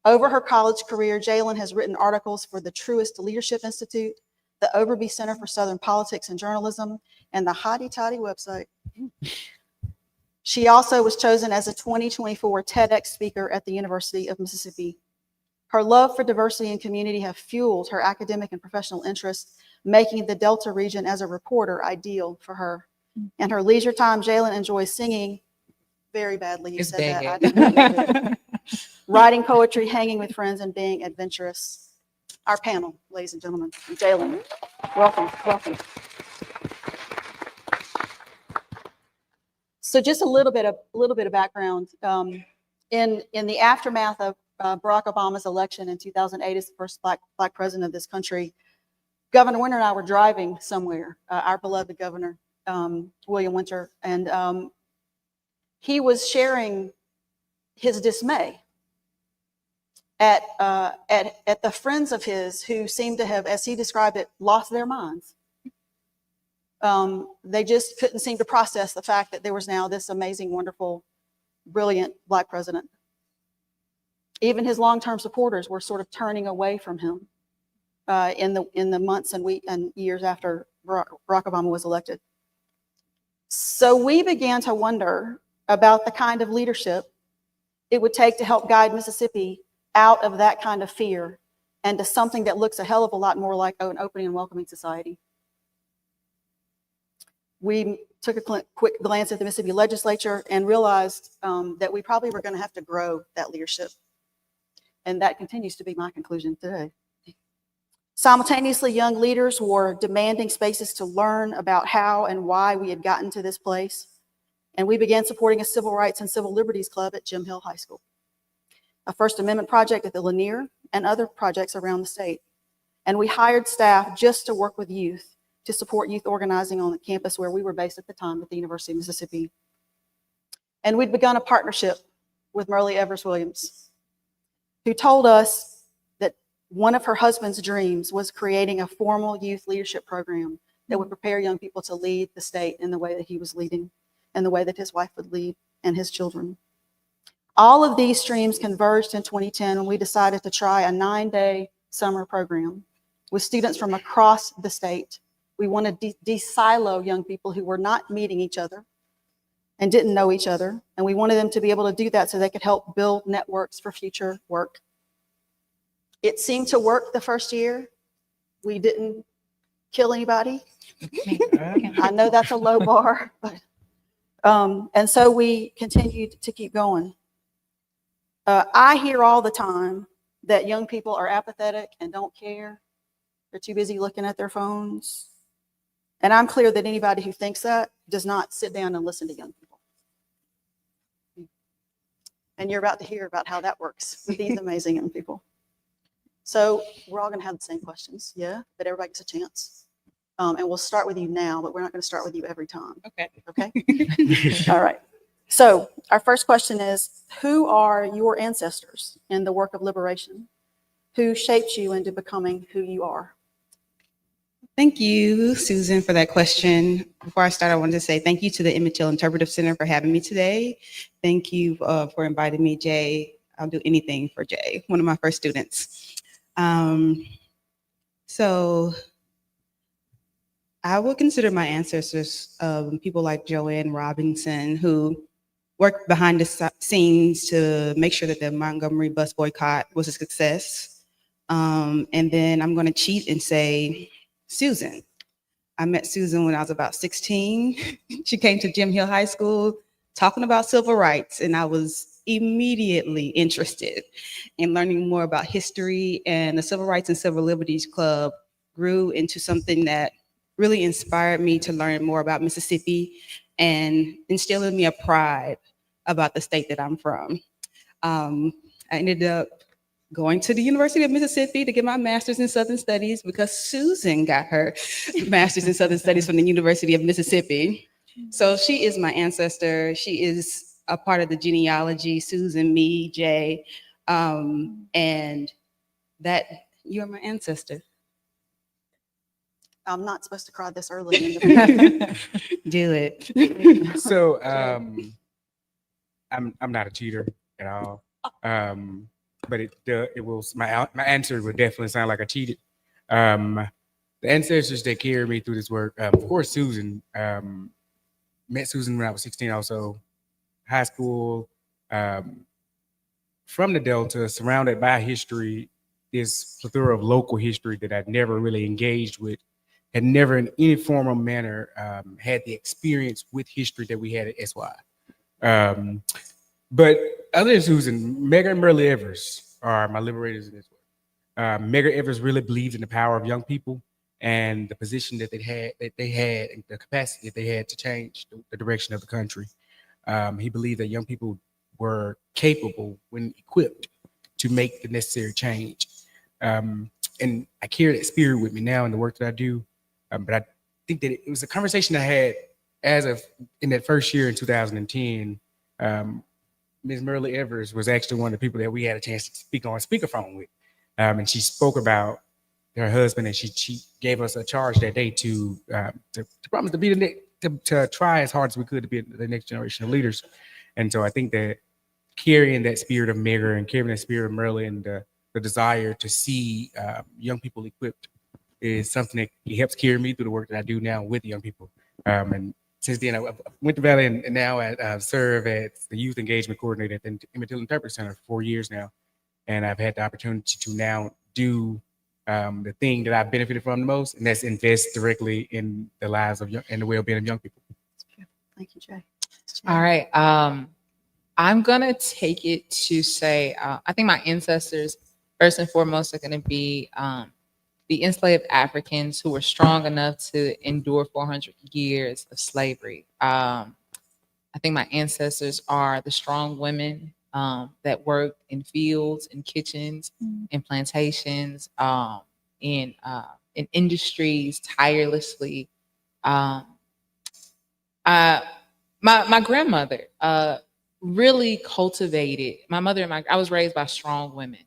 Over her college career, Jalen has written articles for the Truist Leadership Institute, the Overby Center for Southern Politics and Journalism, and the Hotty Toddy website. She also was chosen as a 2024 TEDx speaker at the University of Mississippi. Her love for diversity and community have fueled her academic and professional interests, making the Delta region as a reporter ideal for her. In her leisure time, Jalen enjoys singing very badly. You said that. I didn't know it. Writing poetry, hanging with friends, and being adventurous. Our panel, ladies and gentlemen, Jalen, welcome, welcome. So just a little bit of background. In the aftermath of Barack Obama's election in 2008 as the first black president of this country, Governor Winter and I were driving somewhere, our beloved governor, William Winter, and he was sharing his dismay at the friends of his who seemed to have, as he described it, lost their minds. They just couldn't seem to process the fact that there was now this amazing, wonderful, brilliant black president. Even his long-term supporters were sort of turning away from him in the months and weeks and years after Barack Obama was elected. So we began to wonder about the kind of leadership it would take to help guide Mississippi out of that kind of fear and to something that looks a hell of a lot more like an open and welcoming society. We took a quick glance at the Mississippi legislature and realized that we probably were going to have to grow that leadership. And that continues to be my conclusion today. Simultaneously, young leaders were demanding spaces to learn about how and why we had gotten to this place. And we began supporting a civil rights and civil liberties club at Jim Hill High School, a First Amendment project at the Lanier, and other projects around the state. And we hired staff just to work with youth to support youth organizing on the campus where we were based at the time at the University of Mississippi. And we'd begun a partnership with Merle Evers Williams, who told us that one of her husband's dreams was creating a formal youth leadership program that would prepare young people to lead the state in the way that he was leading and the way that his wife would lead and his children. All of these streams converged in 2010 when we decided to try a 9-day summer program with students from across the state. We wanted to de-silo young people who were not meeting each other and didn't know each other. And we wanted them to be able to do that so they could help build networks for future work. It seemed to work the first year. We didn't kill anybody. I know that's a low bar, but and so we continued to keep going. I hear all the time that young people are apathetic and don't care. They're too busy looking at their phones. And I'm clear that anybody who thinks that does not sit down and listen to young people. And you're about to hear about how that works with these amazing young people. So we're all going to have the same questions, yeah, but everybody gets a chance. And we'll start with you now, but we're not going to start with you every time. Okay. Okay? All right. So our first question is, who are your ancestors in the work of liberation? Who shaped you into becoming who you are? Thank you, Susan, for that question. Before I start, I wanted to say thank you to the Emmett Till Interpretive Center for having me today. Thank you for inviting me, Jay. I'll do anything for Jay, one of my first students. So I would consider my ancestors people like Joanne Robinson, who worked behind the scenes to make sure that the Montgomery bus boycott was a success. And then I'm going to cheat and say Susan. I met Susan when I was about 16. She came to Jim Hill High School talking about civil rights, and I was immediately interested in learning more about history, and the Civil Rights and Civil Liberties Club grew into something that really inspired me to learn more about Mississippi and instilled in me a pride about the state that I'm from. I ended up going to the University of Mississippi to get my master's in Southern Studies because Susan got her master's in Southern Studies from the University of Mississippi. So she is my ancestor. She is a part of the genealogy, Susan, me, Jay, and that you're my ancestor. I'm not supposed to cry this early. In the Do it. So I'm not a cheater at all. But it will my answer would definitely sound like I cheated. The ancestors that carried me through this work, of course, Susan. Met Susan when I was 16, also high school. From the Delta, surrounded by history, this plethora of local history that I'd never really engaged with, had never in any formal manner had the experience with history that we had at SY. But other than Susan, Megger and Merle Evers are my liberators in this work. Megger Evers really believed in the power of young people and the position that they had, and the capacity that they had to change the direction of the country. He believed that young people were capable when equipped to make the necessary change. And I carry that spirit with me now in the work that I do. But I think that it was a conversation I had in that first year in 2010. Ms. Merle Evers was actually one of the people that we had a chance to speak on speakerphone with. And she spoke about her husband, and she gave us a charge that day to promise to be to try as hard as we could to be the next generation of leaders. And so I think that carrying that spirit of Megger and carrying that spirit of Merle and the desire to see young people equipped is something that helps carry me through the work that I do now with young people. And since then, I went to Valley, and now I serve as the youth engagement coordinator at the Emmett Till Interpretive Center for 4 years now. And I've had the opportunity to now do the thing that I've benefited from the most, and that's invest directly in the lives of and the well-being of young people. Thank you, Jay. All right. I'm going to take it to say, I think my ancestors, first and foremost, are going to be the enslaved Africans who were strong enough to endure 400 years of slavery. I think my ancestors are the strong women that worked in fields, in kitchens, in plantations, in industries tirelessly. My grandmother really cultivated. My mother and I was raised by strong women,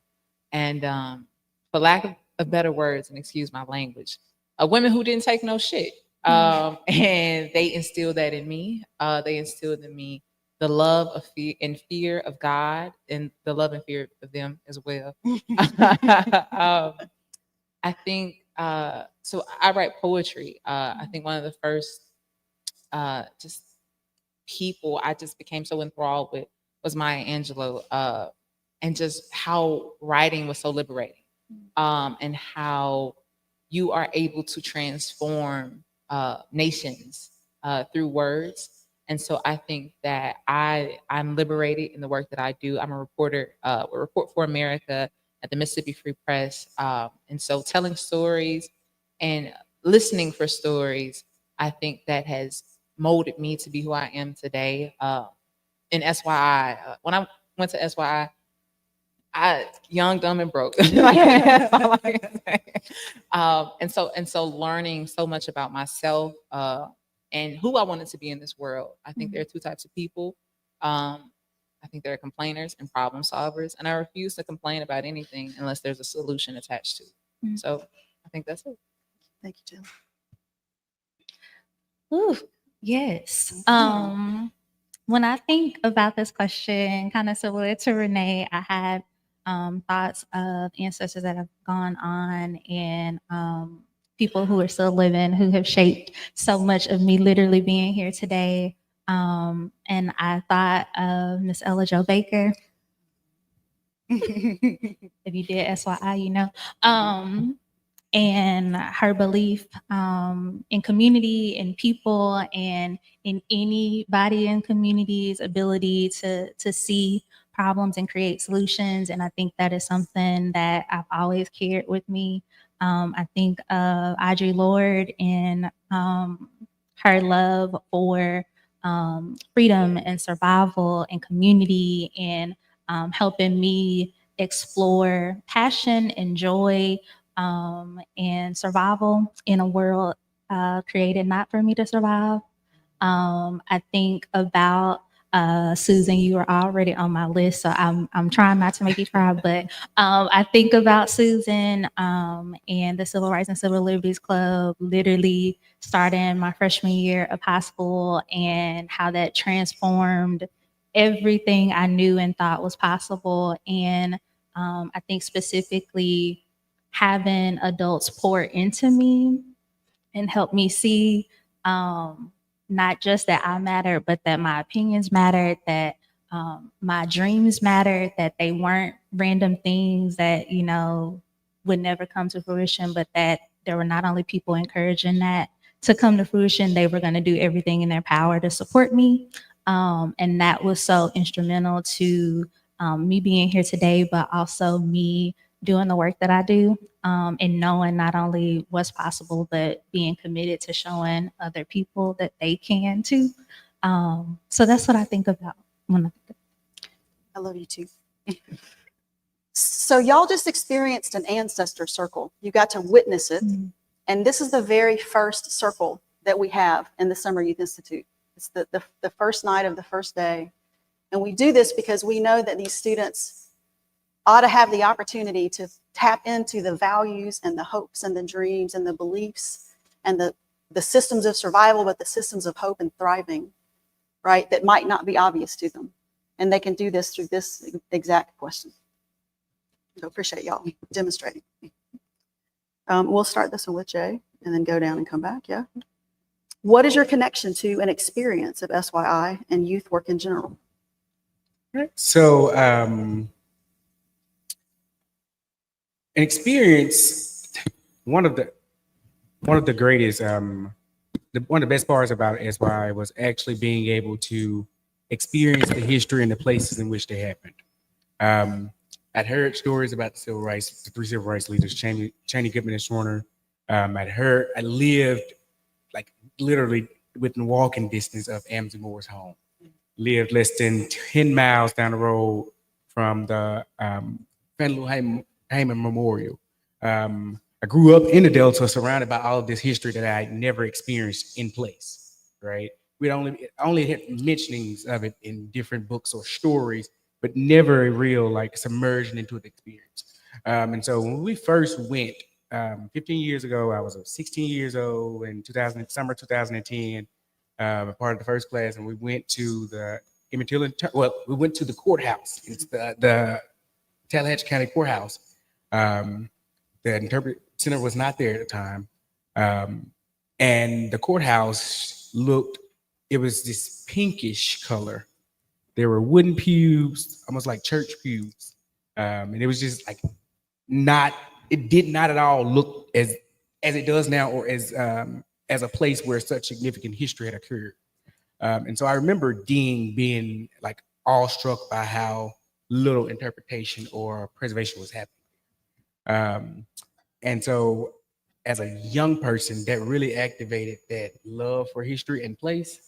and for lack of better words, and excuse my language, women who didn't take no shit. And they instilled that in me. They instilled in me the love of fear and fear of God, and the love and fear of them as well. I think so. I write poetry. I think one of the first just people I just became so enthralled with was Maya Angelou, and just how writing was so liberating, and how you are able to transform nations through words. And so I think that I'm liberated in the work that I do. I'm a reporter, Report for America at the Mississippi Free Press. And so telling stories and listening for stories, I think that has molded me to be who I am today. In SYI, when I went to SYI, young, dumb, and broke. That's all I can say. And so learning so much about myself and who I wanted to be in this world. I think there are two types of people. I think there are complainers and problem solvers, and I refuse to complain about anything unless there's a solution attached to it. So I think that's it. Thank you, Jill. Ooh, yes. When I think about this question, kind of similar to Renee, I had thoughts of ancestors that have gone on and people who are still living who have shaped so much of me literally being here today. And I thought of Miss Ella Jo Baker. If you did SYI, you know. And her belief in community and people and in anybody in community's ability to see problems and create solutions. And I think that is something that I've always carried with me. I think of Audre Lorde and her love for freedom and survival and community and helping me explore passion and joy and survival in a world created not for me to survive. I think about Susan, you are already on my list, so I'm trying not to make you cry, but I think about Susan and the Civil Rights and Civil Liberties Club literally starting my freshman year of high school and how that transformed everything I knew and thought was possible. And I think specifically having adults pour into me and help me see not just that I matter, but that my opinions mattered, that my dreams mattered, that they weren't random things that, you know, would never come to fruition, but that there were not only people encouraging that to come to fruition, they were going to do everything in their power to support me. And that was so instrumental to me being here today, but also me doing the work that I do, and knowing not only what's possible, but being committed to showing other people that they can too. So that's what I think about when I think about it. I love you too. So y'all just experienced an ancestor circle. You got to witness it. And this is the very first circle that we have in the Summer Youth Institute. It's the first night of the first day. And we do this because we know that these students ought to have the opportunity to tap into the values and the hopes and the dreams and the beliefs and the systems of survival, but the systems of hope and thriving, right, that might not be obvious to them. And they can do this through this exact question. So appreciate y'all demonstrating. We'll start this one with Jay and then go down and come back, yeah? What is your connection to an experience of SYI and youth work in general? So, an experience, one of the greatest, one of the best parts about SYI was actually being able to experience the history and the places in which they happened. I'd heard stories about the three civil rights leaders, Cheney, Goodman, and Schwerner. I lived like literally within walking distance of Amity Moore's home. Lived less than 10 miles down the road from the Fannie Heyman Memorial. I grew up in the Delta, surrounded by all of this history that I had never experienced in place, right? We only had mentionings of it in different books or stories, but never a real like submersion into the experience. And so when we first went 15 years ago, I was 16 years old in summer 2010, part of the first class, and we went to the Emmett Till, we went to the courthouse. It's the Tallahatchie County Courthouse. The interpret center was not there at the time. And the courthouse it was this pinkish color. There were wooden pews, almost like church pews. And it was just like it did not at all look as it does now, or as a place where such significant history had occurred. And so I remember being like awestruck by how little interpretation or preservation was happening. And so as a young person, that really activated that love for history and place.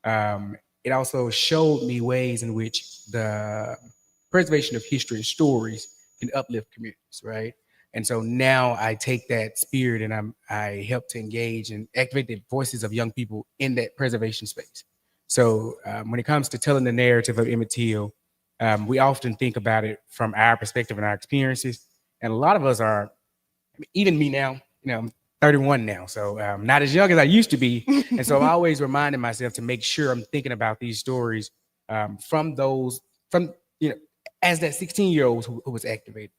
It also showed me ways in which the preservation of history and stories can uplift communities, right? And so now I take that spirit and I help to engage and activate the voices of young people in that preservation space. So when it comes to telling the narrative of Emmett Till, we often think about it from our perspective and our experiences. And a lot of us are, even me now, I'm 31 now, so I'm not as young as I used to be. And so I'm always reminding myself to make sure I'm thinking about these stories as that 16-year-old who was activated.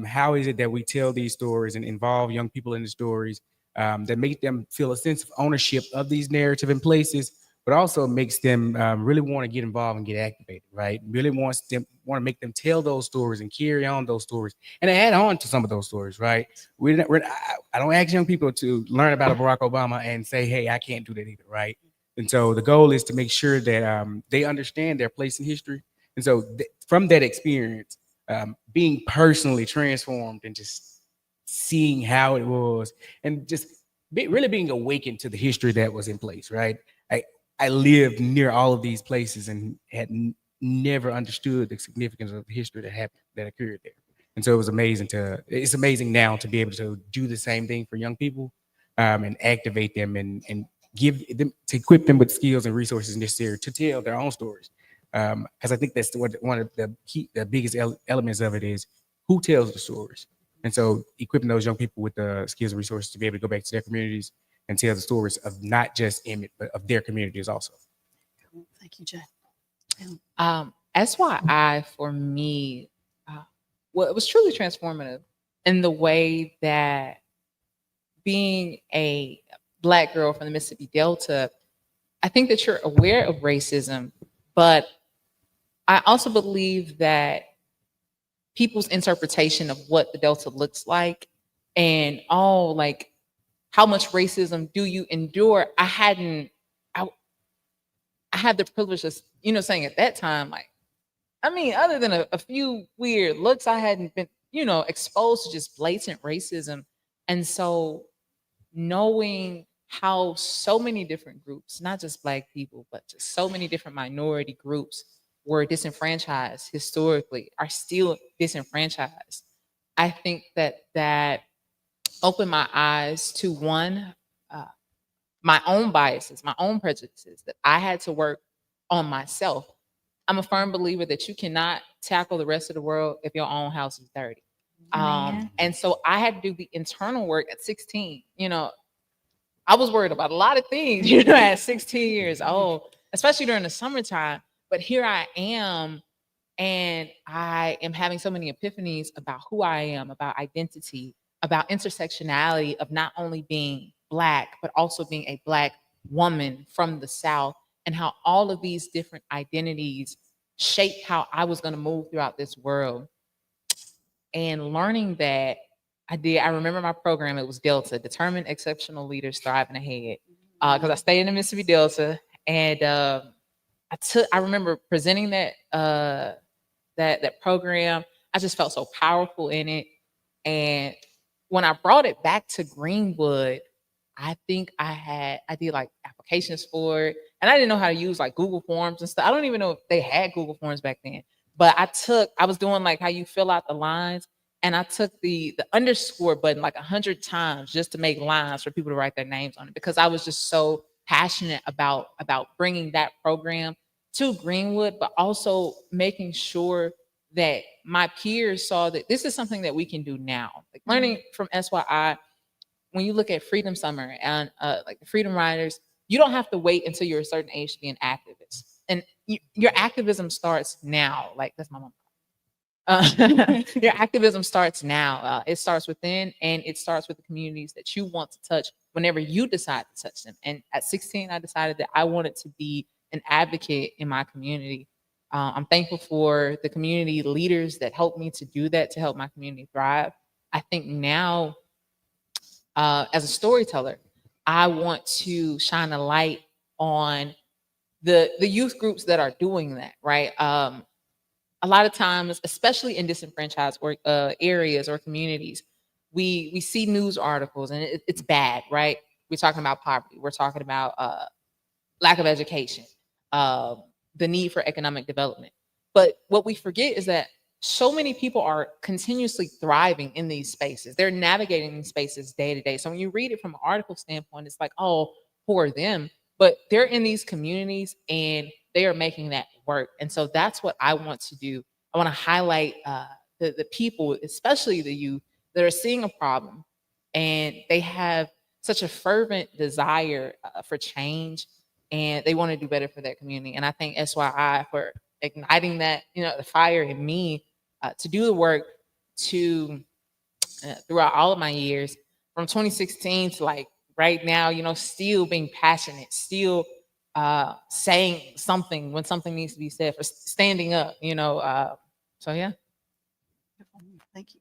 How is it that we tell these stories and involve young people in the stories that make them feel a sense of ownership of these narrative and places, but also makes them really want to get involved and get activated, right? Really want to make them tell those stories and carry on those stories and add on to some of those stories, right? I don't ask young people to learn about Barack Obama and say, hey, I can't do that either, right? And so the goal is to make sure that they understand their place in history. And so from that experience, being personally transformed and just seeing how it was and just really being awakened to the history that was in place, right? I lived near all of these places and had never understood the significance of the history that occurred there. And so it's amazing now to be able to do the same thing for young people and activate them and give them, to equip them with skills and resources necessary to tell their own stories. Because I think that's one of the biggest elements of it is who tells the stories. And so equipping those young people with the skills and resources to be able to go back to their communities and tell the stories of not just Emmett, but of their communities also. Thank you, Jay. SYI for me, it was truly transformative in the way that being a Black girl from the Mississippi Delta, I think that you're aware of racism, but I also believe that people's interpretation of what the Delta looks like and how much racism do you endure? I had the privilege of, saying at that time, other than a few weird looks, I hadn't been, exposed to just blatant racism. And so knowing how so many different groups, not just Black people, but just so many different minority groups were disenfranchised historically, are still disenfranchised. I think that opened my eyes to my own biases, my own prejudices, that I had to work on myself. I'm a firm believer that you cannot tackle the rest of the world if your own house is dirty. And so I had to do the internal work at 16. I was worried about a lot of things, at 16 years old, especially during the summertime. But here I am, and I am having so many epiphanies about who I am, about identity, about intersectionality of not only being Black, but also being a Black woman from the South, and how all of these different identities shaped how I was going to move throughout this world. And learning that, I remember my program, it was Delta, Determined Exceptional Leaders Thriving Ahead, because I stayed in the Mississippi Delta, and I remember presenting that program. I just felt so powerful in it. And when I brought it back to Greenwood, I think I did like applications for it, and I didn't know how to use like Google Forms and stuff. I don't even know if they had Google Forms back then, but I was doing like how you fill out the lines, and I took the underscore button like 100 times just to make lines for people to write their names on it, because I was just so passionate about bringing that program to Greenwood, but also making sure that my peers saw that this is something that we can do now. Like learning from SYI, when you look at Freedom Summer and like the Freedom Riders, you don't have to wait until you're a certain age to be an activist. And your activism starts now. Like, that's my mom. Your activism starts now. It starts within, and it starts with the communities that you want to touch whenever you decide to touch them. And at 16, I decided that I wanted to be an advocate in my community. I'm thankful for the community leaders that helped me to do that, to help my community thrive. I think now, as a storyteller, I want to shine a light on the youth groups that are doing that, right? A lot of times, especially in disenfranchised areas or communities, we see news articles and it's bad, right? We're talking about poverty. We're talking about lack of education, the need for economic development. But what we forget is that so many people are continuously thriving in these spaces. They're navigating these spaces day to day. So when you read it from an article standpoint, it's like, oh, who are them? But they're in these communities and they are making that work. And so that's what I want to do. I want to highlight the people, especially the youth, that are seeing a problem and they have such a fervent desire for change, and they want to do better for their community. And I thank SYI for igniting that, the fire in me to do the work to throughout all of my years, from 2016 to like right now, still being passionate, still saying something when something needs to be said, for standing up, so yeah. Thank you.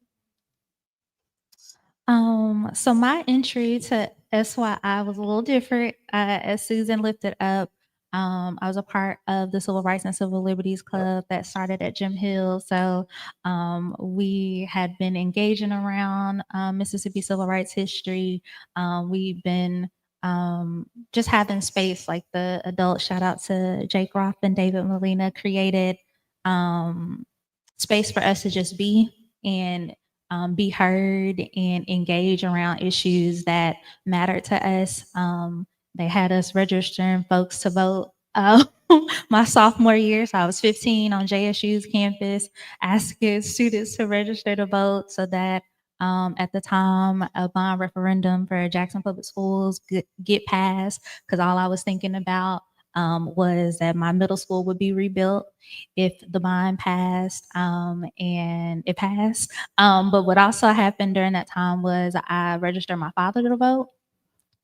So my entry to SYI was a little different. As Susan lifted up, I was a part of the Civil Rights and Civil Liberties Club that started at Jim Hill. So we had been engaging around Mississippi civil rights history. We've been just having space, like the adults, shout out to Jake Roth and David Molina, created space for us to just be and be heard and engage around issues that matter to us. They had us registering folks to vote my sophomore year. So I was 15 on JSU's campus, asking students to register to vote so that at the time a bond referendum for Jackson Public Schools get passed, because all I was thinking about was that my middle school would be rebuilt if the bond passed, and it passed. But what also happened during that time was I registered my father to vote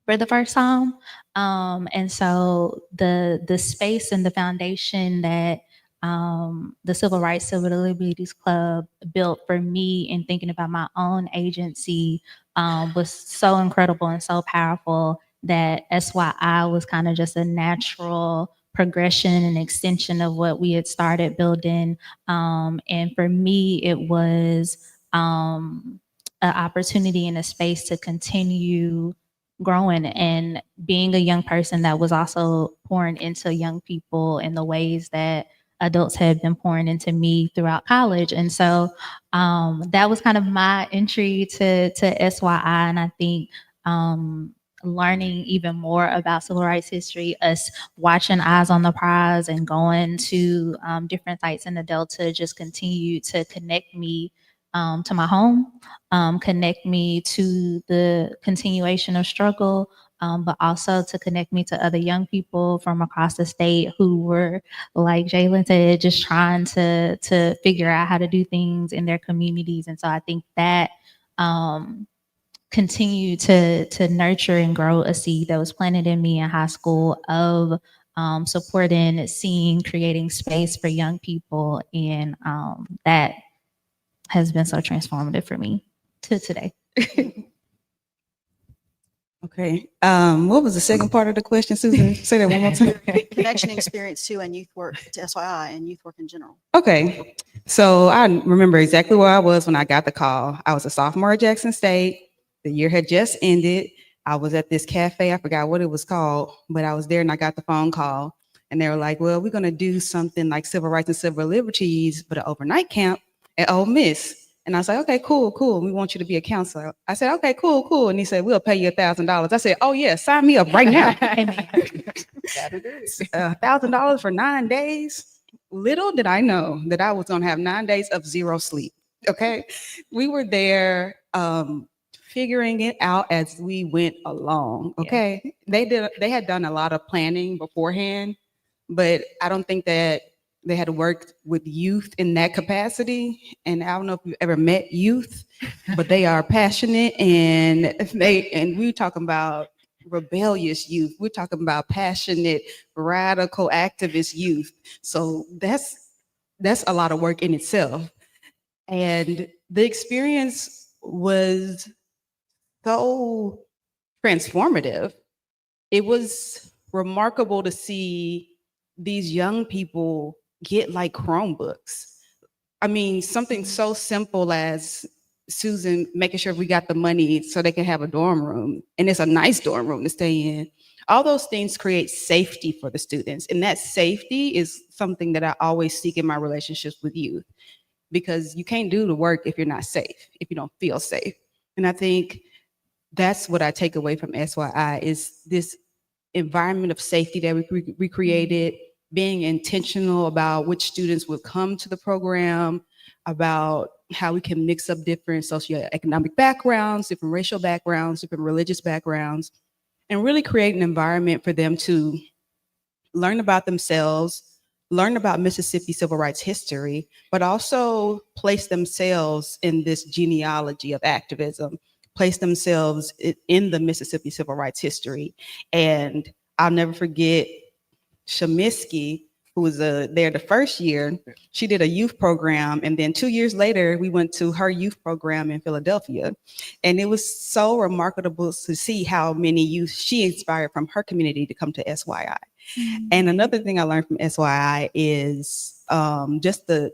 for the first time. And so the space and the foundation that the Civil Rights Civil Liberties Club built for me in thinking about my own agency was so incredible and so powerful that SYI was kind of just a natural progression and extension of what we had started building. And for me, it was an opportunity and a space to continue growing and being a young person that was also pouring into young people in the ways that adults had been pouring into me throughout college. And so that was kind of my entry to SYI. And I think learning even more about civil rights history, us watching Eyes on the Prize and going to different sites in the Delta just continue to connect me to my home, connect me to the continuation of struggle, but also to connect me to other young people from across the state who were, like Jalen said, just trying to figure out how to do things in their communities. And so I think that continue to nurture and grow a seed that was planted in me in high school of supporting, seeing, creating space for young people, and that has been so transformative for me to today. Okay. What was the second part of the question, Susan? Say that one more time. Connection experience to and youth work to SYI and youth work in general. Okay. So I remember exactly where I was when I got the call. I was a sophomore at Jackson State. The year had just ended. I was at this cafe. I forgot what it was called, but I was there and I got the phone call. And they were like, well, we're going to do something like civil rights and civil liberties, but an overnight camp at Ole Miss. And I was like, okay, cool, cool. We want you to be a counselor. I said, okay, cool, cool. And he said, we'll pay you $1,000. I said, oh yeah, sign me up right now. $1,000 for 9 days. Little did I know that I was going to have 9 days of zero sleep. Okay. We were there figuring it out as we went along. Okay. They had done a lot of planning beforehand, but I don't think that they had worked with youth in that capacity. And I don't know if you've ever met youth, but they are passionate and we're talking about rebellious youth. We're talking about passionate, radical, activist youth. So that's a lot of work in itself. And the experience was so transformative. It was remarkable to see these young people get like Chromebooks. I mean, something so simple as Susan making sure we got the money so they can have a dorm room, and it's a nice dorm room to stay in. All those things create safety for the students, and that safety is something that I always seek in my relationships with youth, because you can't do the work if you're not safe, if you don't feel safe. And I think that's what I take away from SYI is this environment of safety that we created, being intentional about which students would come to the program, about how we can mix up different socioeconomic backgrounds, different racial backgrounds, different religious backgrounds, and really create an environment for them to learn about themselves, learn about Mississippi civil rights history, but also place themselves in this genealogy of activism, place themselves in the Mississippi civil rights history. And I'll never forget Shamiski, who was there the first year. She did a youth program, and then 2 years later, we went to her youth program in Philadelphia. And it was so remarkable to see how many youth she inspired from her community to come to SYI. And another thing I learned from SYI is just the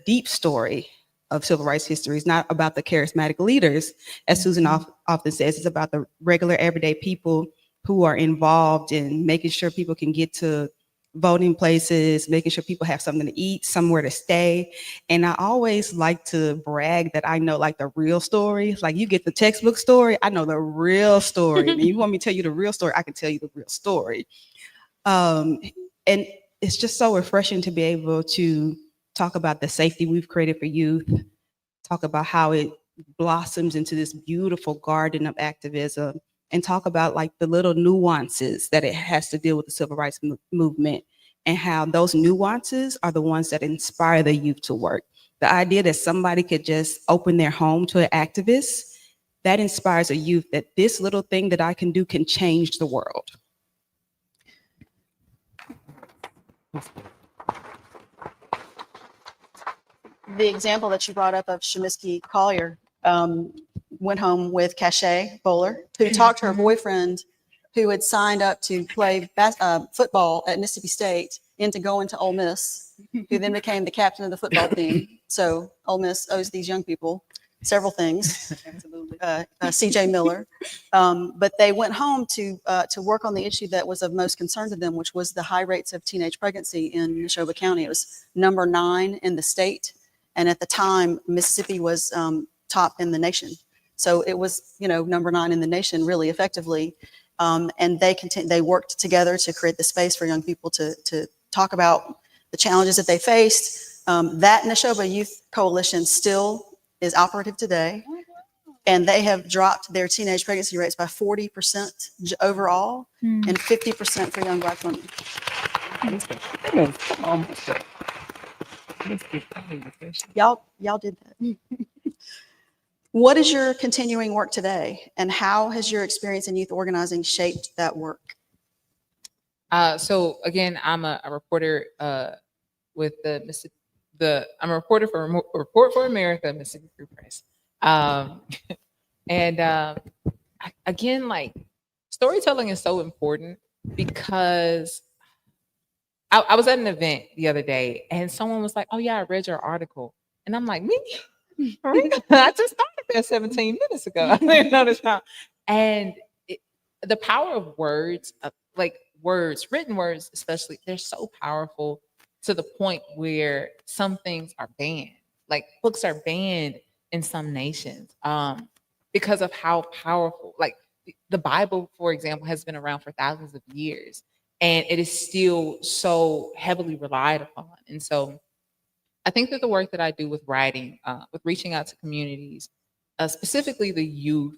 deep story of civil rights history. Is not about the charismatic leaders, as Susan often says. It's about the regular, everyday people who are involved in making sure people can get to voting places, making sure people have something to eat, somewhere to stay. And I always like to brag that I know like the real story. Like you get the textbook story, I know the real story. And you want me to tell you the real story, I can tell you the real story. And it's just so refreshing to be able to talk about the safety we've created for youth, talk about how it blossoms into this beautiful garden of activism, and talk about like the little nuances that it has to deal with the civil rights movement, and how those nuances are the ones that inspire the youth to work. The idea that somebody could just open their home to an activist, that inspires a youth that this little thing that I can do can change the world. The example that you brought up of Shamiski Collier went home with Cachet Bowler, who talked her boyfriend, who had signed up to play football at Mississippi State, into going to Ole Miss, who then became the captain of the football team. So Ole Miss owes these young people several things. C.J. Miller, but they went home to work on the issue that was of most concern to them, which was the high rates of teenage pregnancy in Neshoba County. It was number 9 in the state, and at the time, Mississippi was top in the nation. So it was, number 9 in the nation, really effectively. And they worked together to create the space for young people to talk about the challenges that they faced. That Neshoba Youth Coalition still is operative today, and they have dropped their teenage pregnancy rates by 40% overall, and 50% for young Black women. Y'all did that. What is your continuing work today, and how has your experience in youth organizing shaped that work? So again, I'm a reporter with I'm a reporter for Report for America, Mississippi Free Press. And again, like storytelling is so important because I was at an event the other day and someone was like, "Oh yeah, I read your article," and I'm like, "Me? I just started there 17 minutes ago. I didn't know this time." And the power of words, like words, written words especially, they're so powerful to the point where some things are banned. Like books are banned in some nations because of how powerful. Like the Bible, for example, has been around for thousands of years, and it is still so heavily relied upon. And so I think that the work that I do with writing, with reaching out to communities, specifically the youth,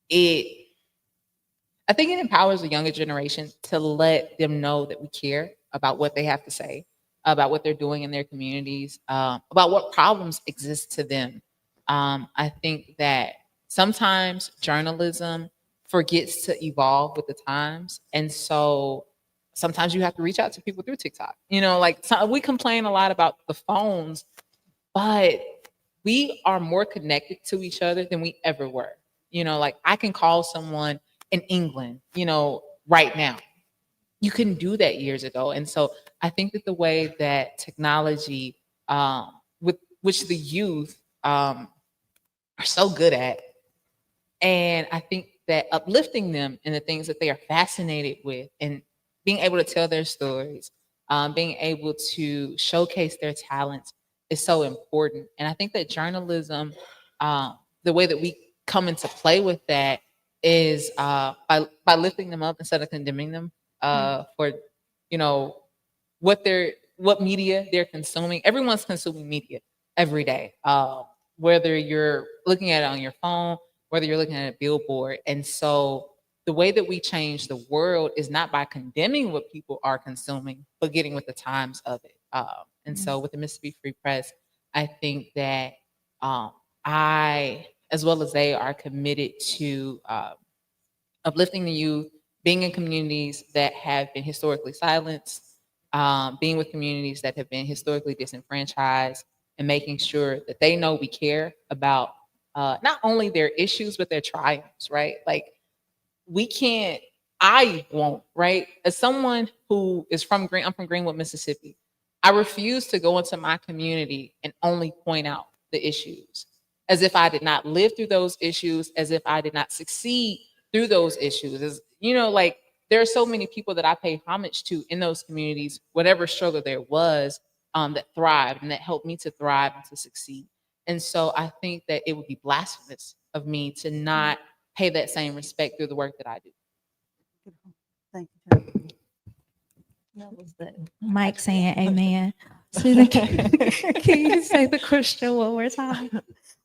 I think it empowers the younger generation to let them know that we care about what they have to say, about what they're doing in their communities, about what problems exist to them. I think that sometimes journalism forgets to evolve with the times. And so sometimes you have to reach out to people through TikTok. You know, like we complain a lot about the phones, but we are more connected to each other than we ever were. You know, like I can call someone in England, you know, right now. You couldn't do that years ago. And so I think that the way that technology, with which the youth are so good at, and I think that uplifting them in the things that they are fascinated with and being able to tell their stories, being able to showcase their talents is so important. And I think that journalism, the way that we come into play with that is by lifting them up instead of condemning them for, you know, what media they're consuming. Everyone's consuming media every day, whether you're looking at it on your phone, whether you're looking at a billboard. And so the way that we change the world is not by condemning what people are consuming, but getting with the times of it. And so with the Mississippi Free Press, I think that I, as well as they, are committed to uplifting the youth, being in communities that have been historically silenced, being with communities that have been historically disenfranchised, and making sure that they know we care about not only their issues, but their triumphs, right? Like I won't, right? As someone who is I'm from Greenwood, Mississippi. I refuse to go into my community and only point out the issues as if I did not live through those issues, as if I did not succeed through those issues. As you know, like there are so many people that I pay homage to in those communities, whatever struggle there was, that thrived and that helped me to thrive and to succeed. And so I think that it would be blasphemous of me to not pay that same respect through the work that I do. Thank you. That was the Mike saying amen. Susan, can you say the question one more time?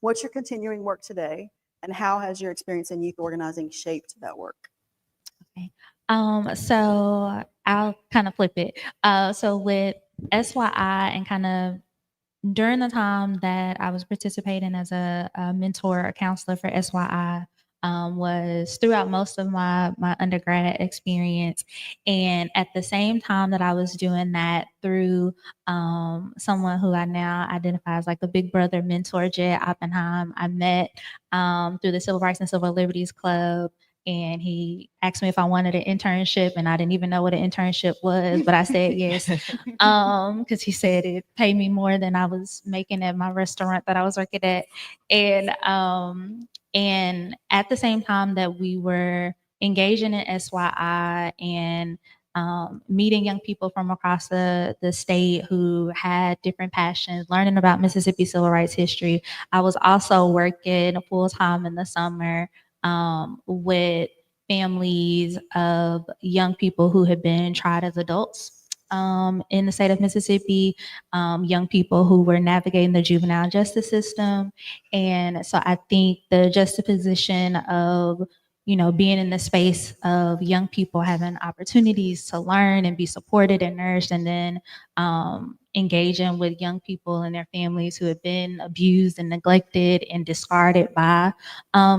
What's your continuing work today, and how has your experience in youth organizing shaped that work? So I'll kind of flip it. So with SYI and kind of during the time that I was participating as a mentor or counselor for SYI, was throughout most of my undergrad experience. And at the same time that I was doing that through someone who I now identify as like a big brother mentor, Jed Oppenheim, I met through the Civil Rights and Civil Liberties Club. And he asked me if I wanted an internship, and I didn't even know what an internship was, but I said yes, because he said it paid me more than I was making at my restaurant that I was working at. And at the same time that we were engaging in SYI and meeting young people from across the state who had different passions, learning about Mississippi civil rights history, I was also working full time in the summer with families of young people who had been tried as adults in the state of Mississippi, young people who were navigating the juvenile justice system. And so I think the juxtaposition of, you know, being in the space of young people having opportunities to learn and be supported and nourished, and then engaging with young people and their families who have been abused and neglected and discarded by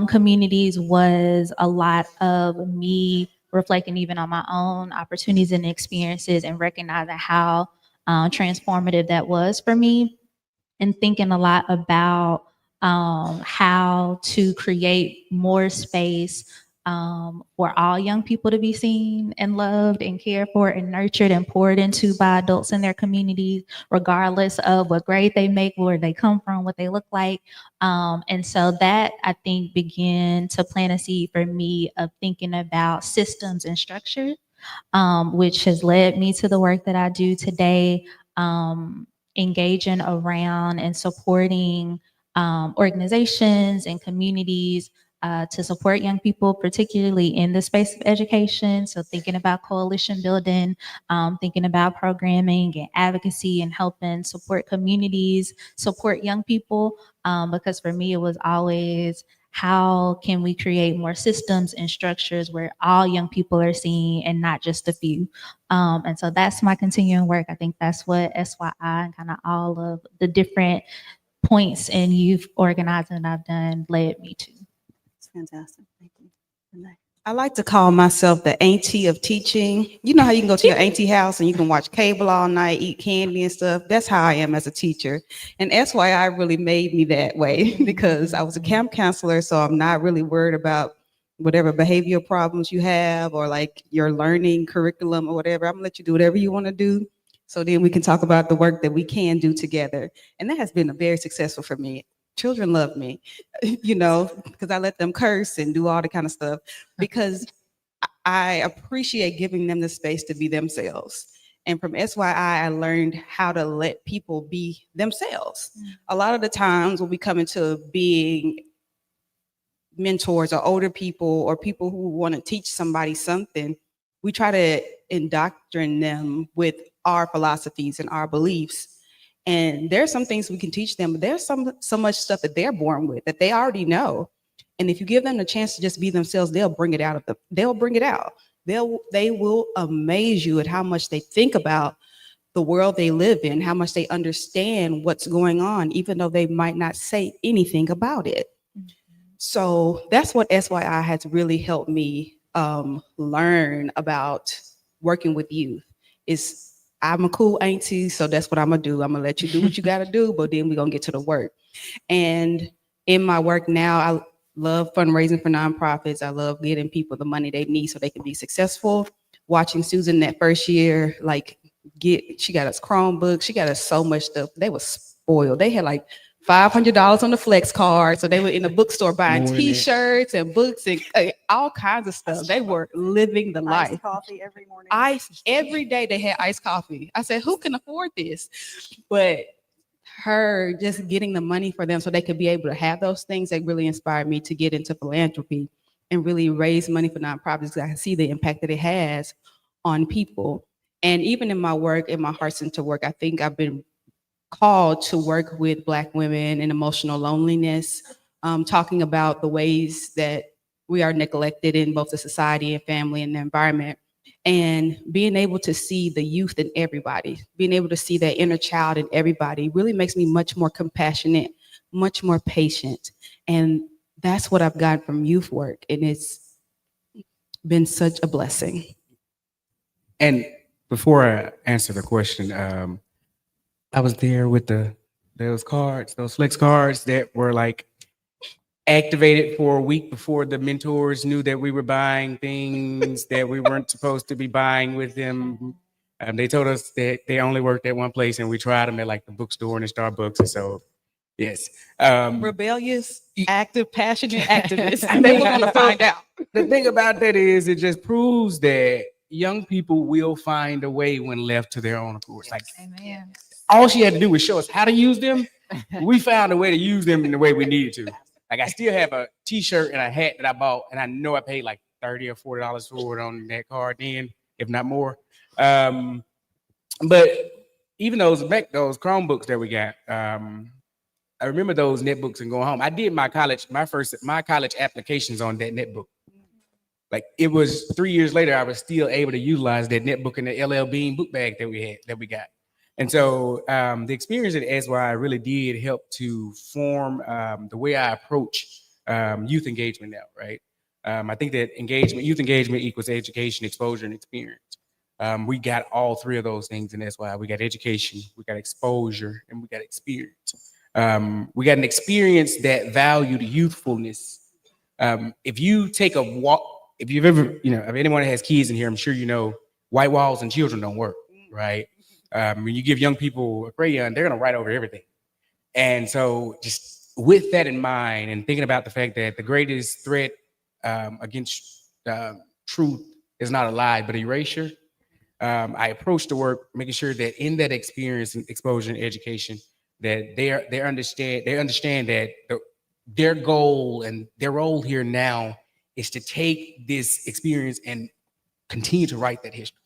communities was a lot of me reflecting even on my own opportunities and experiences and recognizing how transformative that was for me, and thinking a lot about how to create more space for all young people to be seen and loved and cared for and nurtured and poured into by adults in their communities, regardless of what grade they make, where they come from, what they look like. And so that, I think, began to plant a seed for me of thinking about systems and structure, which has led me to the work that I do today, engaging around and supporting organizations and communities to support young people, particularly in the space of education. So thinking about coalition building, thinking about programming and advocacy and helping support communities, support young people, because for me, it was always, how can we create more systems and structures where all young people are seen and not just a few? And so that's my continuing work. I think that's what SYI and kind of all of the different points in youth organizing that I've done led me to. It's fantastic. Thank you. Renee. I like to call myself the auntie of teaching. You know how you can go to your auntie house and you can watch cable all night, eat candy and stuff? That's how I am as a teacher. And SYI really made me that way because I was a camp counselor, so I'm not really worried about whatever behavioral problems you have or like your learning curriculum or whatever. I'm gonna let you do whatever you want to do. So then we can talk about the work that we can do together. And that has been very successful for me. Children love me, you know, because I let them curse and do all the kind of stuff because I appreciate giving them the space to be themselves. And from SYI, I learned how to let people be themselves. A lot of the times when we come into being mentors or older people or people who want to teach somebody something, we try to indoctrinate them with our philosophies and our beliefs. And there's some things we can teach them, but there's so much stuff that they're born with that they already know. And if you give them the chance to just be themselves, they'll bring it out of them. They'll bring it out. They will amaze you at how much they think about the world they live in, how much they understand what's going on, even though they might not say anything about it. So that's what SYI has really helped me learn about working with youth. Is I'm a cool auntie, so that's what I'm gonna do. I'm gonna let you do what you gotta do, but then we're gonna get to the work. And in my work now, I love fundraising for nonprofits. I love getting people the money they need so they can be successful. Watching Susan that first year, like she got us Chromebooks, she got us so much stuff. They were spoiled. They had like $500 on the flex card. So they were in the bookstore buying t-shirts and books and all kinds of stuff. They were living the life. Iced coffee every morning. Every day they had iced coffee. I said, who can afford this? But her just getting the money for them so they could be able to have those things, that really inspired me to get into philanthropy and really raise money for nonprofits, because I can see the impact that it has on people. And even in my work, in my heart center work, I think I've been called to work with Black women in emotional loneliness, talking about the ways that we are neglected in both the society and family and the environment, and being able to see the youth in everybody, being able to see that inner child in everybody really makes me much more compassionate, much more patient. And that's what I've gotten from youth work. And it's been such a blessing. And before I answer the question, I was there with those cards, those flex cards that were like activated for a week before the mentors knew that we were buying things that we weren't supposed to be buying with them. They told us that they only worked at one place, and we tried them at like the bookstore and the Starbucks. And so, yes. Rebellious, active, passionate activists. And they were going to find out. The thing about that is it just proves that young people will find a way when left to their own accord. Like, Amen. all she had to do was show us how to use them. We found a way to use them in the way we needed to. Like, I still have a t-shirt and a hat that I bought, and I know I paid like $30 or $40 for it on that card then, if not more. But even those Chromebooks that we got, I remember those netbooks and going home. I did my college applications on that netbook. Like, it was 3 years later, I was still able to utilize that netbook in the LL Bean book bag that we got. And so the experience at SYI really did help to form the way I approach youth engagement now, right? I think that youth engagement equals education, exposure, and experience. We got all three of those things in SYI. We got education, we got exposure, and we got experience. We got an experience that valued youthfulness. If you take a walk, if you've ever, if anyone has kids in here, I'm sure you know white walls and children don't work, right? When you give young people a crayon, they're gonna write over everything. And so, just with that in mind, and thinking about the fact that the greatest threat against truth is not a lie, but erasure, I approach the work making sure that in that experience and exposure and education, that they understand that their goal and their role here now is to take this experience and continue to write that history,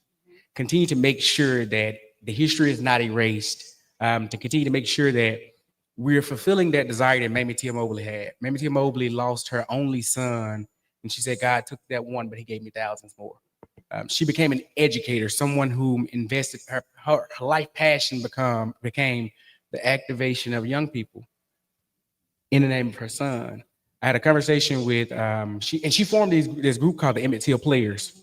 continue to make sure that the history is not erased, to continue to make sure that we're fulfilling that desire that Mamie Till-Mobley had. Mamie Till-Mobley lost her only son, and she said, God took that one, but he gave me thousands more. She became an educator, someone who invested her life passion became the activation of young people in the name of her son. I had a conversation with, she formed this group called the Emmett Till Players.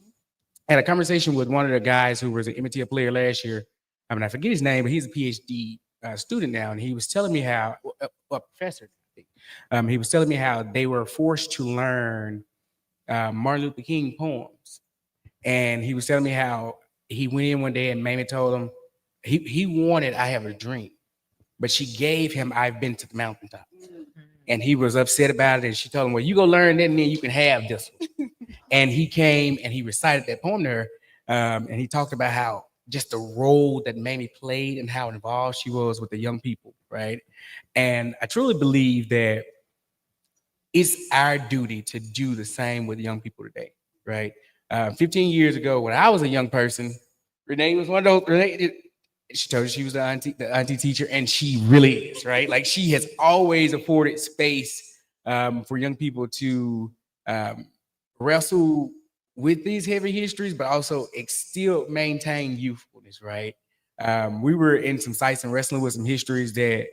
I had a conversation with one of the guys who was an Emmett Till player last year. I forget his name, but he's a PhD student now. And he was telling me how, a professor, I think. He was telling me how they were forced to learn Martin Luther King poems. And he was telling me how he went in one day and Mamie told him, he wanted I Have a Dream, but she gave him I've Been to the Mountaintop. And he was upset about it. And she told him, well, you go learn that and then you can have this one. And he came and he recited that poem to her. And he talked about how just the role that Mamie played and how involved she was with the young people, right? And I truly believe that it's our duty to do the same with young people today, right? 15 years ago, when I was a young person, Renee was one of those, she told you she was the auntie teacher, and she really is, right? Like, she has always afforded space for young people to wrestle with these heavy histories, but also still maintain youthfulness, right? We were in some sites and wrestling with some histories that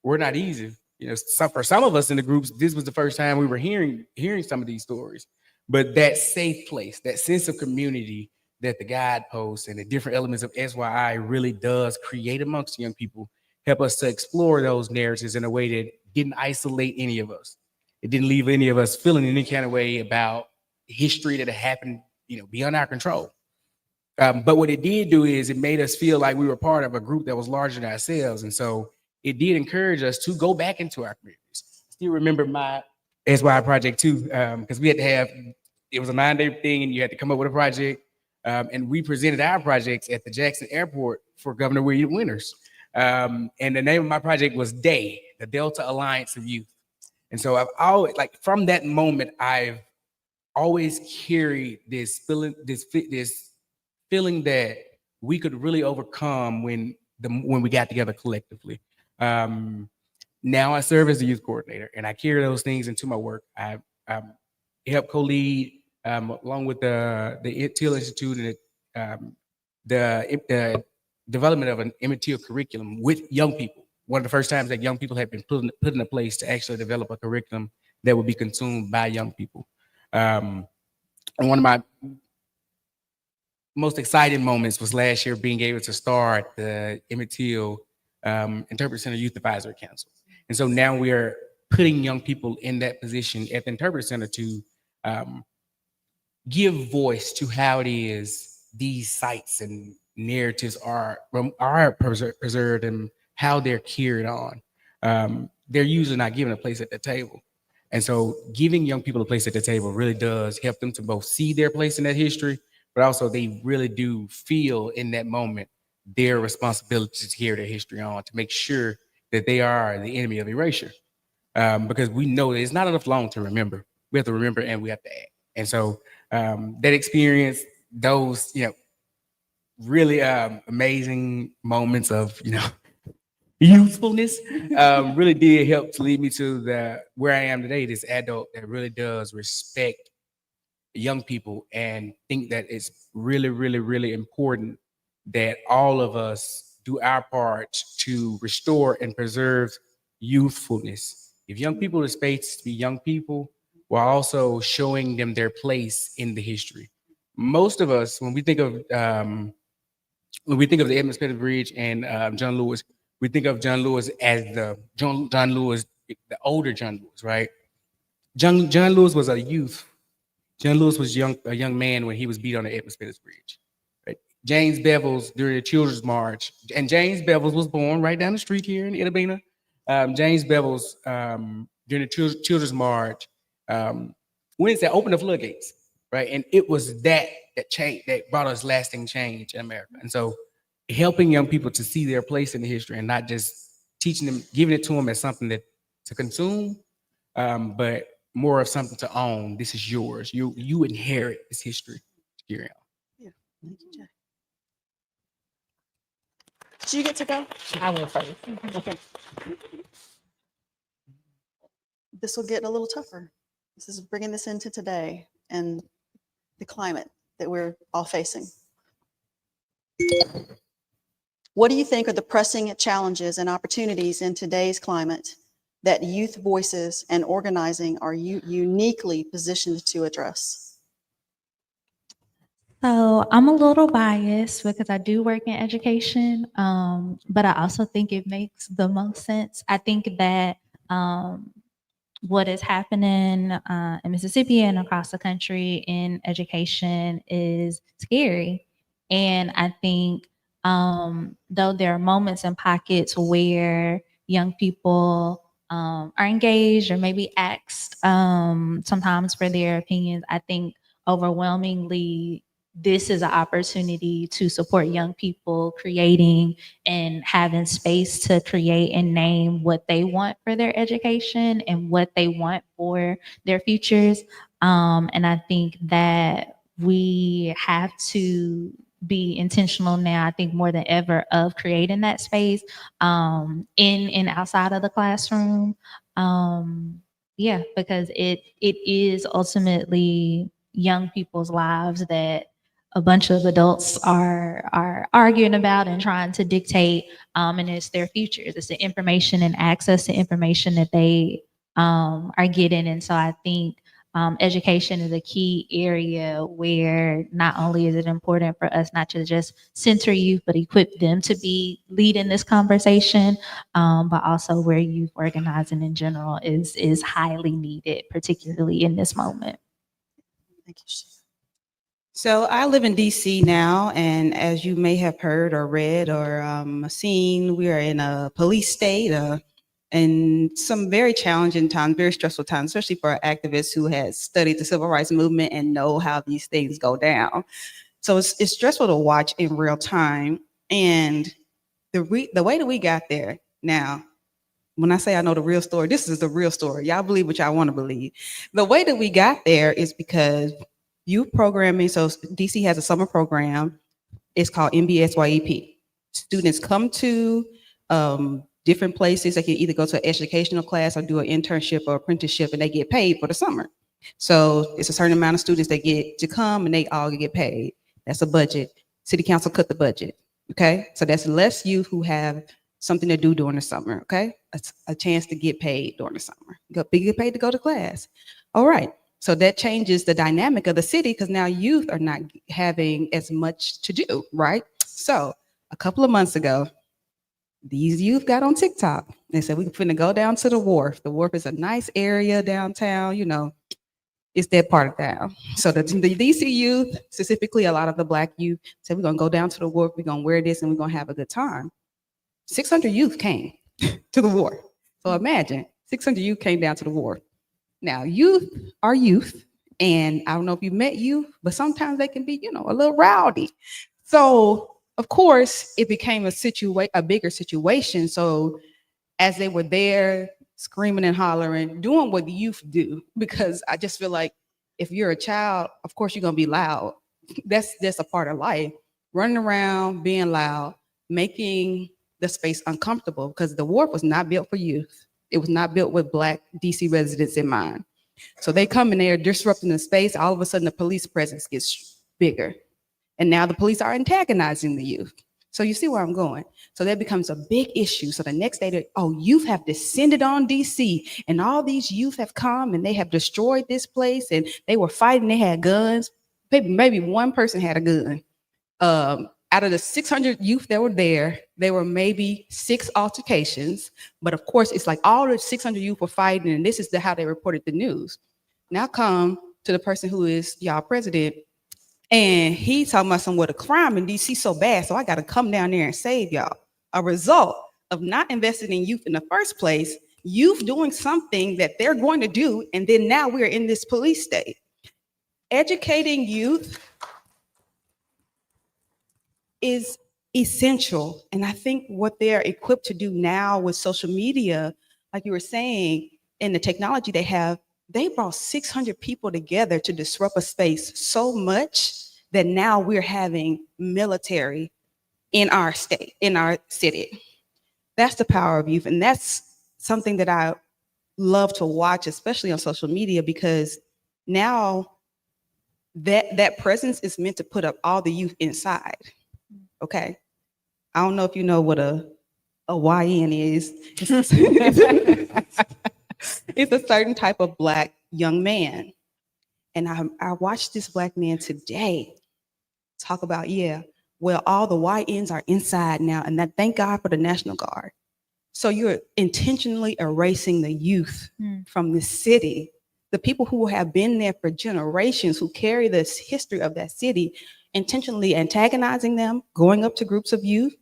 were not easy. For some of us in the groups, this was the first time we were hearing some of these stories. But that safe place, that sense of community that the guideposts and the different elements of SYI really does create amongst young people, help us to explore those narratives in a way that didn't isolate any of us. It didn't leave any of us feeling any kind of way about history that had happened, beyond our control. But what it did do is it made us feel like we were part of a group that was larger than ourselves. And so it did encourage us to go back into our communities. I still remember my SYI project too, because we had to have, it was a 9-day thing and you had to come up with a project. And we presented our projects at the Jackson Airport for Governor William Winters. And the name of my project was DAY, the Delta Alliance of Youth. And so I've always, from that moment, I've always carried this feeling that we could really overcome when we got together collectively. Now I serve as the youth coordinator, and I carry those things into my work. I help co-lead along with the Till Institute and the development of an Emmett Till curriculum with young people. One of the first times that young people have been put in a place to actually develop a curriculum that would be consumed by young people. And one of my most exciting moments was last year being able to start the Emmett Till Interpreter Center Youth Advisory Council. And so now we are putting young people in that position at the Interpreter Center to give voice to how it is these sites and narratives are preserved and how they're carried on. They're usually not given a place at the table. And so giving young people a place at the table really does help them to both see their place in that history, but also they really do feel in that moment their responsibility to carry their history on, to make sure that they are the enemy of erasure. Because we know that it's not enough long to remember. We have to remember and we have to act. And so that experience, those, really amazing moments of, youthfulness really did help to lead me to where I am today, this adult that really does respect young people and think that it's really, really, really important that all of us do our part to restore and preserve youthfulness. Give young people the space to be young people while also showing them their place in the history. Most of us, when we think of the Edmund Bridge and John Lewis, we think of John Lewis as the John Lewis, the older John Lewis, right? John Lewis was a youth John Lewis was a young man when he was beat on the Edmund Pettus Bridge. Right? James Bevel's during the Children's March, and James Bevel's was born right down the street here in Itabena. James Bevel's during the Children's March, Wednesday opened the floodgates, right? And it was that change that brought us lasting change in America. And so, helping young people to see their place in the history and not just teaching them, giving it to them as something that to consume, but more of something to own. This is yours. You inherit this history. Yeah. Thank you, Jay. Did you get to go? I went first. Okay. This will get a little tougher. This is bringing this into today and the climate that we're all facing. What do you think are the pressing challenges and opportunities in today's climate that youth voices and organizing are uniquely positioned to address? So I'm a little biased because I do work in education, but I also think it makes the most sense. I think that what is happening in Mississippi and across the country in education is scary. And I think though there are moments and pockets where young people are engaged or maybe asked sometimes for their opinions, I think overwhelmingly this is an opportunity to support young people creating and having space to create and name what they want for their education and what they want for their futures. And I think that we have to be intentional now, I think more than ever, of creating that space in and outside of the classroom. Yeah, because it is ultimately young people's lives that a bunch of adults are arguing about and trying to dictate, and it's their futures. It's the information and access to information that they are getting. And so I think education is a key area where not only is it important for us not to just center youth, but equip them to be leading this conversation, but also where youth organizing in general is highly needed, particularly in this moment. Thank you. So I live in DC now, and as you may have heard or read or seen, we are in a police state and some very challenging times, very stressful times, especially for activists who had studied the civil rights movement and know how these things go down. So it's stressful to watch in real time. And the way that we got there now, when I say I know the real story, this is the real story. Y'all believe what y'all want to believe. The way that we got there is because youth programming. So DC has a summer program. It's called MBSYEP. Students come to different places. They can either go to an educational class or do an internship or apprenticeship, and they get paid for the summer. So it's a certain amount of students that get to come, and they all get paid. That's a budget. City council cut the budget. Okay, so that's less youth who have something to do during the summer. Okay, that's a chance to get paid during the summer. Get paid to go to class. All right. So that changes the dynamic of the city because now youth are not having as much to do, right? So a couple of months ago, these youth got on TikTok. They said, we're finna go down to the wharf. The wharf is a nice area downtown, you know, it's that part of town. So the DC youth, specifically a lot of the Black youth, said, we're gonna go down to the wharf, we're gonna wear this, and we're gonna have a good time. 600 youth came to the wharf. So imagine, 600 youth came down to the wharf. Now, youth are youth, and I don't know if you met youth, but sometimes they can be, you know, a little rowdy. So, of course, it became a bigger situation. So, as they were there, screaming and hollering, doing what the youth do, because I just feel like if you're a child, of course you're gonna be loud. That's a part of life. Running around, being loud, making the space uncomfortable, because the wharf was not built for youth. It was not built with Black DC residents in mind. So they come in there disrupting the space. All of a sudden, the police presence gets bigger. And now the police are antagonizing the youth. So you see where I'm going. So that becomes a big issue. So the next day, youth have descended on DC, and all these youth have come and they have destroyed this place, and they were fighting, they had guns. Maybe one person had a gun. Out of the 600 youth that were there were maybe 6 altercations. But of course, it's like all the 600 youth were fighting, and this is how they reported the news. Now come to the person who is y'all president, and he talking about the crime in DC so bad, so I got to come down there and save y'all. A result of not investing in youth in the first place, youth doing something that they're going to do, and then now we're in this police state. Educating youth is essential, and I think what they're equipped to do now with social media, like you were saying, and the technology they have, they brought 600 people together to disrupt a space so much that now we're having military in our state, in our city. That's the power of youth, and that's something that I love to watch, especially on social media, because now that presence is meant to put up all the youth inside. Okay, I don't know if you know what a YN is. It's a certain type of Black young man. And I watched this Black man today talk about, well, all the YNs are inside now, and that thank God for the National Guard. So you're intentionally erasing the youth from the city, the people who have been there for generations, who carry this history of that city, intentionally antagonizing them, going up to groups of youth,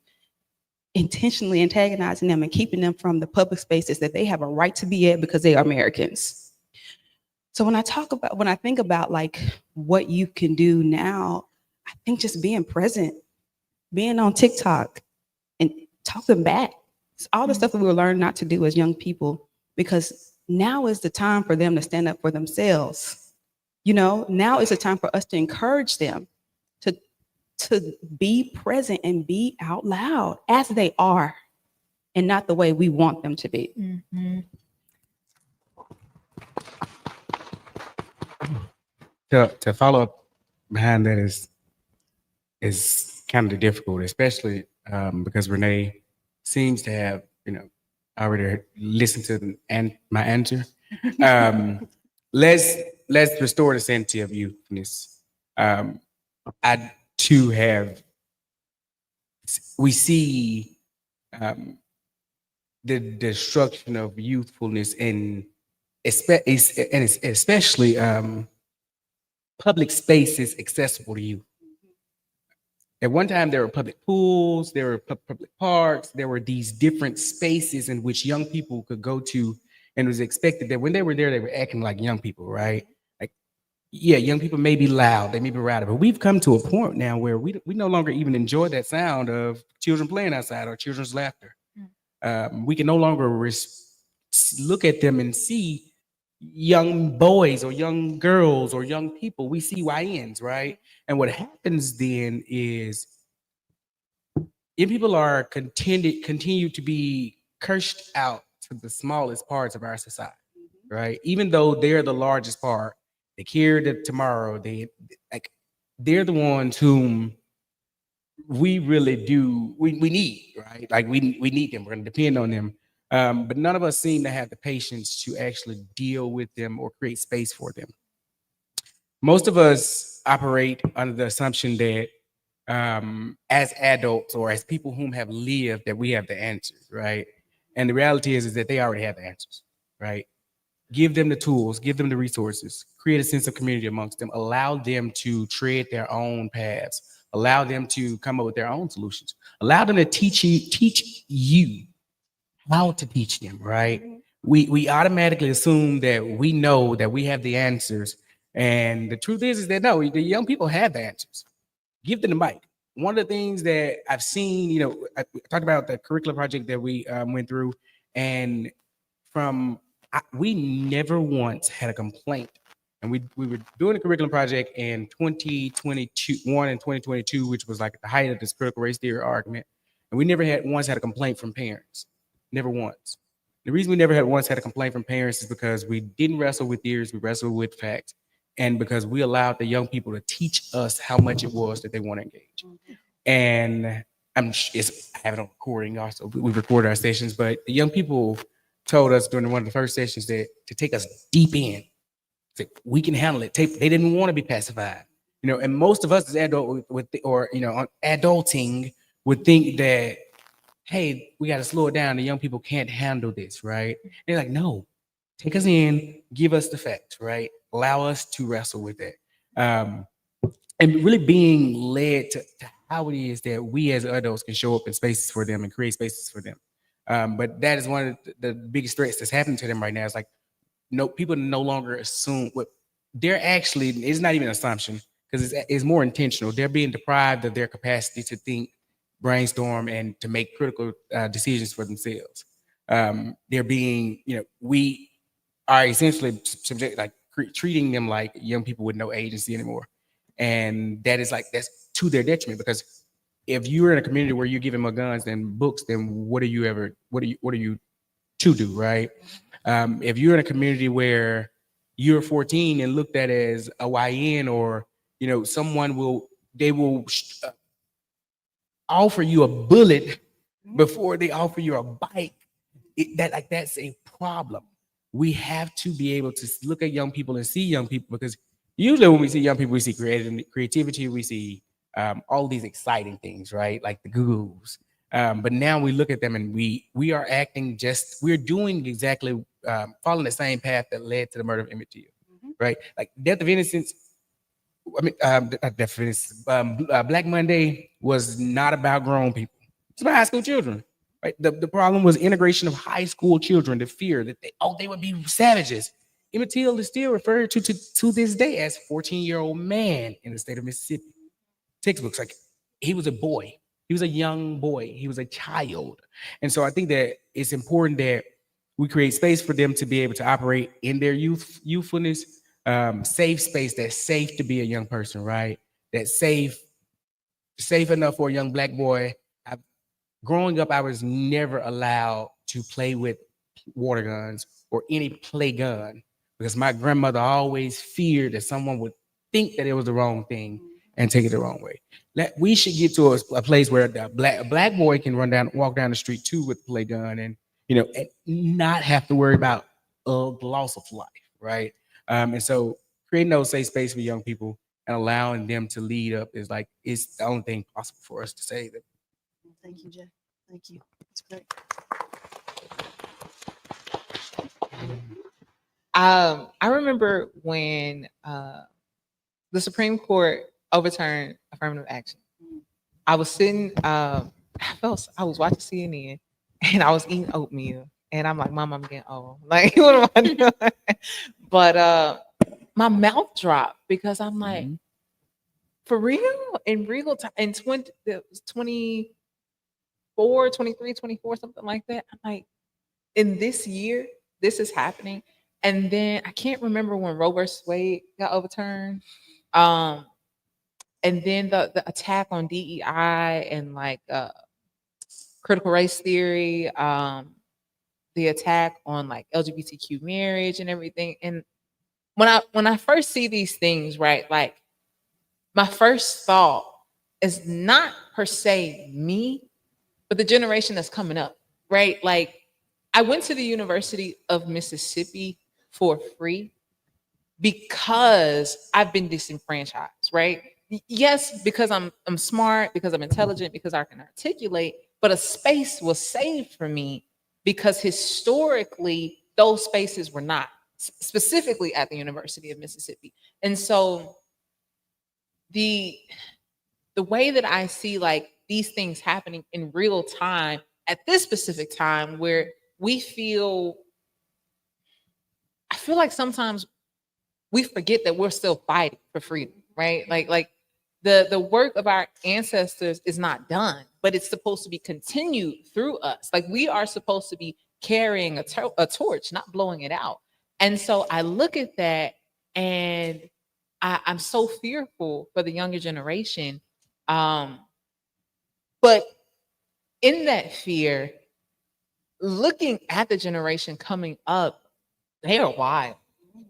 intentionally antagonizing them and keeping them from the public spaces that they have a right to be at because they are Americans. So when I think about like what you can do now, I think just being present, being on TikTok and talking back. It's all the stuff that we were learning not to do as young people, because now is the time for them to stand up for themselves. Now is the time for us to encourage them to be present and be out loud as they are, and not the way we want them to be. Mm-hmm. To follow up behind that is kind of difficult, especially because Renee seems to have, already listened to my answer. Let's restore the sanity of youthfulness. I too we see the destruction of youthfulness and especially public spaces accessible to youth. At one time, there were public pools, there were public parks, there were these different spaces in which young people could go to, and it was expected that when they were there, they were acting like young people, right? Like, young people may be loud, they may be rowdy, but we've come to a point now where we no longer even enjoy that sound of children playing outside or children's laughter. We can no longer look at them and see young boys or young girls or young people. We see YNs, right? And what happens then is young people are continue to be cursed out to the smallest parts of our society, right? Even though they're the largest part, they carry the tomorrow. They're the ones whom we really do we need, right? Like we need them. We're going to depend on them. But none of us seem to have the patience to actually deal with them or create space for them. Most of us operate under the assumption that as adults or as people whom have lived, that we have the answers, right? And the reality is that they already have the answers, right? Give them the tools, give them the resources, create a sense of community amongst them, allow them to tread their own paths, allow them to come up with their own solutions, allow them to teach you how to teach them, right? We automatically assume that we know that we have the answers. And the truth is that no, the young people have the answers. Give them the mic. One of the things that I've seen, I talked about the curriculum project that we went through, and we never once had a complaint. And we were doing a curriculum project in 2021 and 2022, which was like the height of this critical race theory argument. And we never once had a complaint from parents. Never once. The reason we never once had a complaint from parents is because we didn't wrestle with theories, we wrestled with facts. And because we allowed the young people to teach us how much it was that they want to engage. And I have it on recording also. We recorded our sessions, but the young people told us during one of the first sessions that to take us deep in, that we can handle it. They didn't want to be pacified, and most of us as adults adulting would think that, hey, we got to slow it down. The young people can't handle this, right? They're like, no, take us in, give us the facts, right? Allow us to wrestle with that. And really being led to how it is that we as adults can show up in spaces for them and create spaces for them. But that is one of the biggest threats that's happening to them right now. It's like, no, people no longer assume what they're actually, it's not even an assumption because it's more intentional. They're being deprived of their capacity to think, brainstorm, and to make critical decisions for themselves. They're being, we are essentially subject, like treating them like young people with no agency anymore. And that is like, that's to their detriment, because if you're in a community where you're giving more guns than books, then what are you to do, right? If you're in a community where you're 14 and looked at as a YN, or someone will offer you a bullet before they offer you a bike, that's a problem. We have to be able to look at young people and see young people, because usually when we see young people, we see creativity, we see all these exciting things, right? Like the Googles. But now we look at them and we are acting we're doing exactly, following the same path that led to the murder of Emmett Till, right? Like death of innocence. I mean, not death of innocence. Black Monday was not about grown people. It's about high school children, right? The problem was integration of high school children, the fear that they would be savages. Emmett Till is still referred to this day as 14-year-old man in the state of Mississippi. Textbooks, like, he was a boy. He was a young boy. He was a child. And so I think that it's important that we create space for them to be able to operate in their youthfulness, safe space that's safe to be a young person, right? That's safe enough for a young Black boy. Growing up, I was never allowed to play with water guns or any play gun, because my grandmother always feared that someone would think that it was the wrong thing and take it the wrong way. We should get to a place where a black boy can walk down the street too with a play gun, and and not have to worry about the loss of life, right? And so creating those safe space for young people and allowing them to lead up is it's the only thing possible for us to save it. Thank you, Jay. Thank you. That's great. I remember when the Supreme Court overturned affirmative action. I was sitting, I was watching CNN and I was eating oatmeal, and I'm like, Mom, I'm getting old. Like, what am I doing? But my mouth dropped because I'm like, for real? In real time, in 24, 23, 24, something like that. I'm like, in this year, this is happening. And then I can't remember when Roe versus Wade got overturned. And then the attack on DEI and critical race theory, the attack on LGBTQ marriage and everything. And when I first see these things, right, my first thought is not per se me, but the generation that's coming up, right? Like, I went to the University of Mississippi for free because I've been disenfranchised, right? Yes, because I'm smart, because I'm intelligent, because I can articulate, but a space was saved for me because historically those spaces were not, specifically at the University of Mississippi. And so the way that I see these things happening in real time at this specific time, where I feel like sometimes we forget that we're still fighting for freedom, right? Like the work of our ancestors is not done, but it's supposed to be continued through us. Like, we are supposed to be carrying a torch, not blowing it out. And so I look at that and I'm so fearful for the younger generation. But in that fear, looking at the generation coming up, they are wild,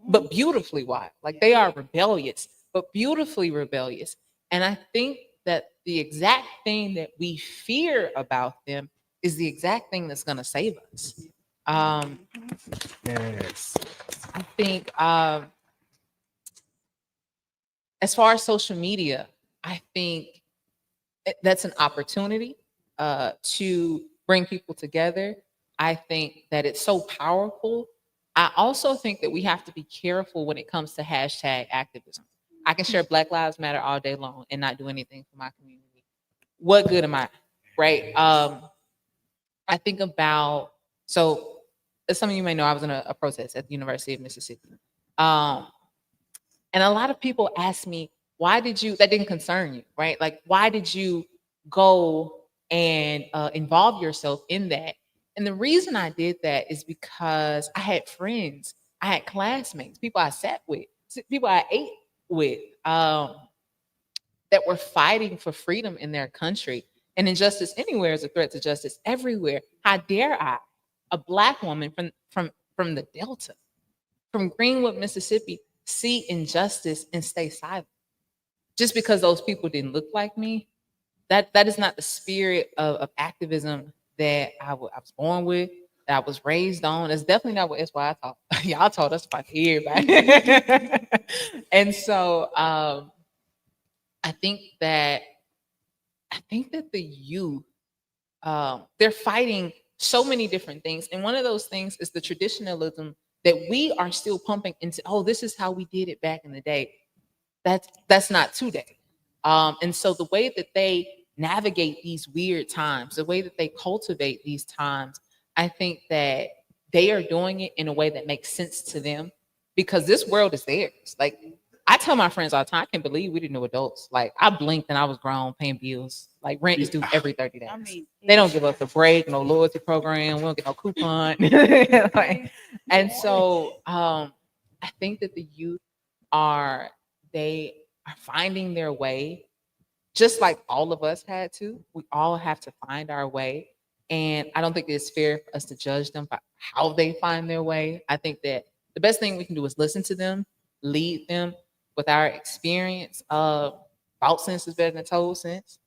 but beautifully wild. Like, they are rebellious, but beautifully rebellious. And I think that the exact thing that we fear about them is the exact thing that's going to save us. Yes. I think as far as social media, I think that's an opportunity to bring people together. I think that it's so powerful. I also think that we have to be careful when it comes to hashtag activism. I can share Black Lives Matter all day long and not do anything for my community. What good am I? Right? I think about, so as some of you may know, I was in a protest at the University of Mississippi. And a lot of people ask me, why did you, that didn't concern you, right? Like, why did you go and involve yourself in that? And the reason I did that is because I had friends, I had classmates, people I sat with, people I ate with, that were fighting for freedom in their country. And injustice anywhere is a threat to justice everywhere. How dare I, a Black woman from the Delta, from Greenwood, Mississippi, see injustice and stay silent? Just because those people didn't look like me, that is not the spirit of activism that I was born with, that I was raised on. It's definitely not what SY taught. Y'all taught us about everybody. And so I think that the youth, they're fighting so many different things. And one of those things is the traditionalism that we are still pumping into. Oh, this is how we did it back in the day. That's not today. And so the way that they navigate these weird times, the way that they cultivate these times, I think that they are doing it in a way that makes sense to them, because this world is theirs. Like, I tell my friends all the time, I can't believe we didn't know adults. Like, I blinked and I was grown paying bills. Like, rent is due every 30 days. I mean, they don't give us a break, no loyalty program, we don't get no coupon. Like, and so I think that the youth they are finding their way, just like all of us had to. We all have to find our way. And I don't think it's fair for us to judge them by how they find their way. I think that the best thing we can do is listen to them, lead them with our experience. Bought sense is better than told sense.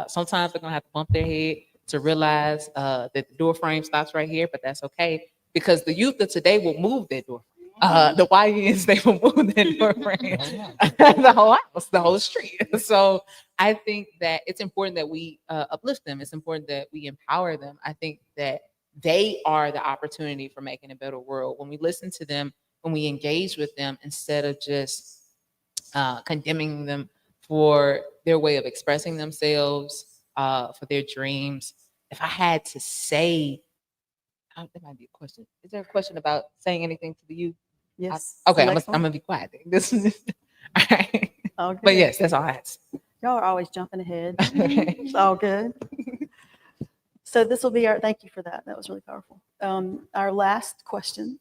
Sometimes they're gonna have to bump their head to realize that the door frame stops right here, but that's okay, because the youth of today will move their door frame. The YNs, they will move their door frame, the whole house, the whole street. So I think that it's important that we uplift them. It's important that we empower them. I think that they are the opportunity for making a better world. When we listen to them, when we engage with them, instead of just condemning them for their way of expressing themselves, for their dreams. If I had to say, there might be a question. Is there a question about saying anything to the youth? Yes. Okay, I'm gonna be quiet. This is all right. Okay. But yes, that's all I had to say. Y'all are always jumping ahead. It's all good. So this will be thank you for that. That was really powerful. Our last question,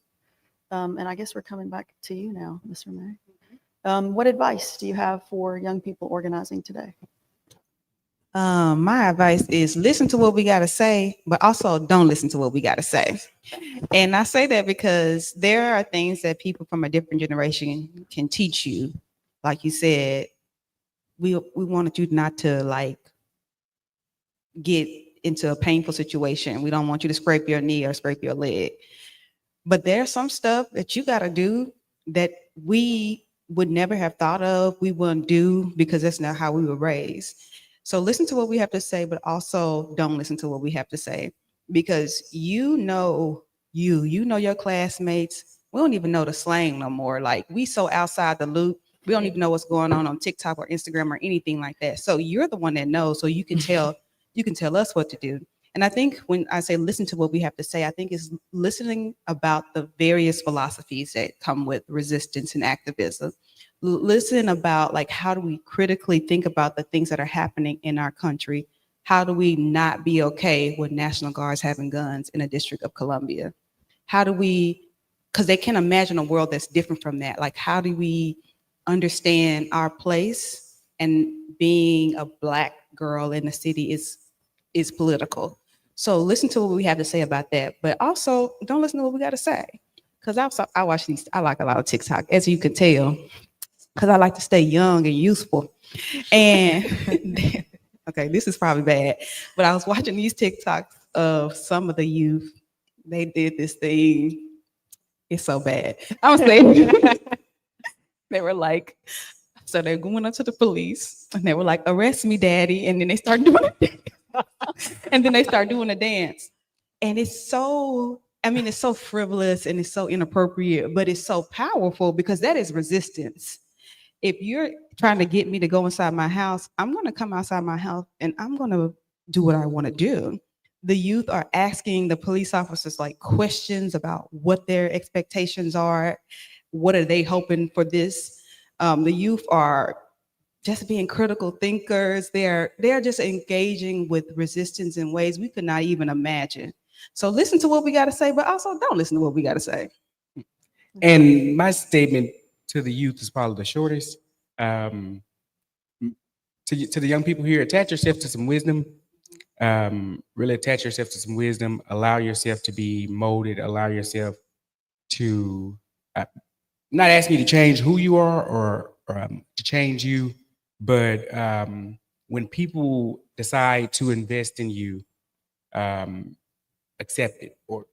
and I guess we're coming back to you now, Ms. Renee. What advice do you have for young people organizing today? My advice is listen to what we got to say, but also don't listen to what we got to say. And I say that because there are things that people from a different generation can teach you. Like you said, we wanted you not to like get into a painful situation. We don't want you to scrape your knee or scrape your leg. But there's some stuff that you got to do that we would never have thought of, we wouldn't do, because that's not how we were raised. So listen to what we have to say, but also don't listen to what we have to say, because you know your classmates. We don't even know the slang no more. Like, we so outside the loop. We don't even know what's going on TikTok or Instagram or anything like that. So you're the one that knows, so you can tell us what to do. And I think when I say listen to what we have to say, I think it's listening about the various philosophies that come with resistance and activism. Listen about, like, how do we critically think about the things that are happening in our country? How do we not be okay with National Guards having guns in the District of Columbia? How do we, because they can't imagine a world that's different from that. Like, how do we understand our place? And being a Black girl in the city is political. So listen to what we have to say about that, but also don't listen to what we got to say. Because I watch these, I like a lot of TikTok, as you can tell, because I like to stay young and useful. And okay, this is probably bad, but I was watching these TikToks of some of the youth. They did this thing. It's so bad. I'm saying they were like, so they're going up to the police and they were like, arrest me, daddy. And then they start doing it. And then they start doing a dance. And it's so I mean, it's so frivolous and it's so inappropriate, but it's so powerful because that is resistance. If you're trying to get me to go inside my house, I'm going to come outside my house and I'm going to do what I want to do. The youth are asking the police officers like questions about what their expectations are. What are they hoping for this? The youth are just being critical thinkers. They're just engaging with resistance in ways we could not even imagine. So listen to what we got to say, but also don't listen to what we got to say. And my statement to the youth is probably the shortest. To the young people here, attach yourself to some wisdom. Really attach yourself to some wisdom. Allow yourself to be molded. Allow yourself to not asking you to change who you are or to change you, but when people decide to invest in you, accept it, or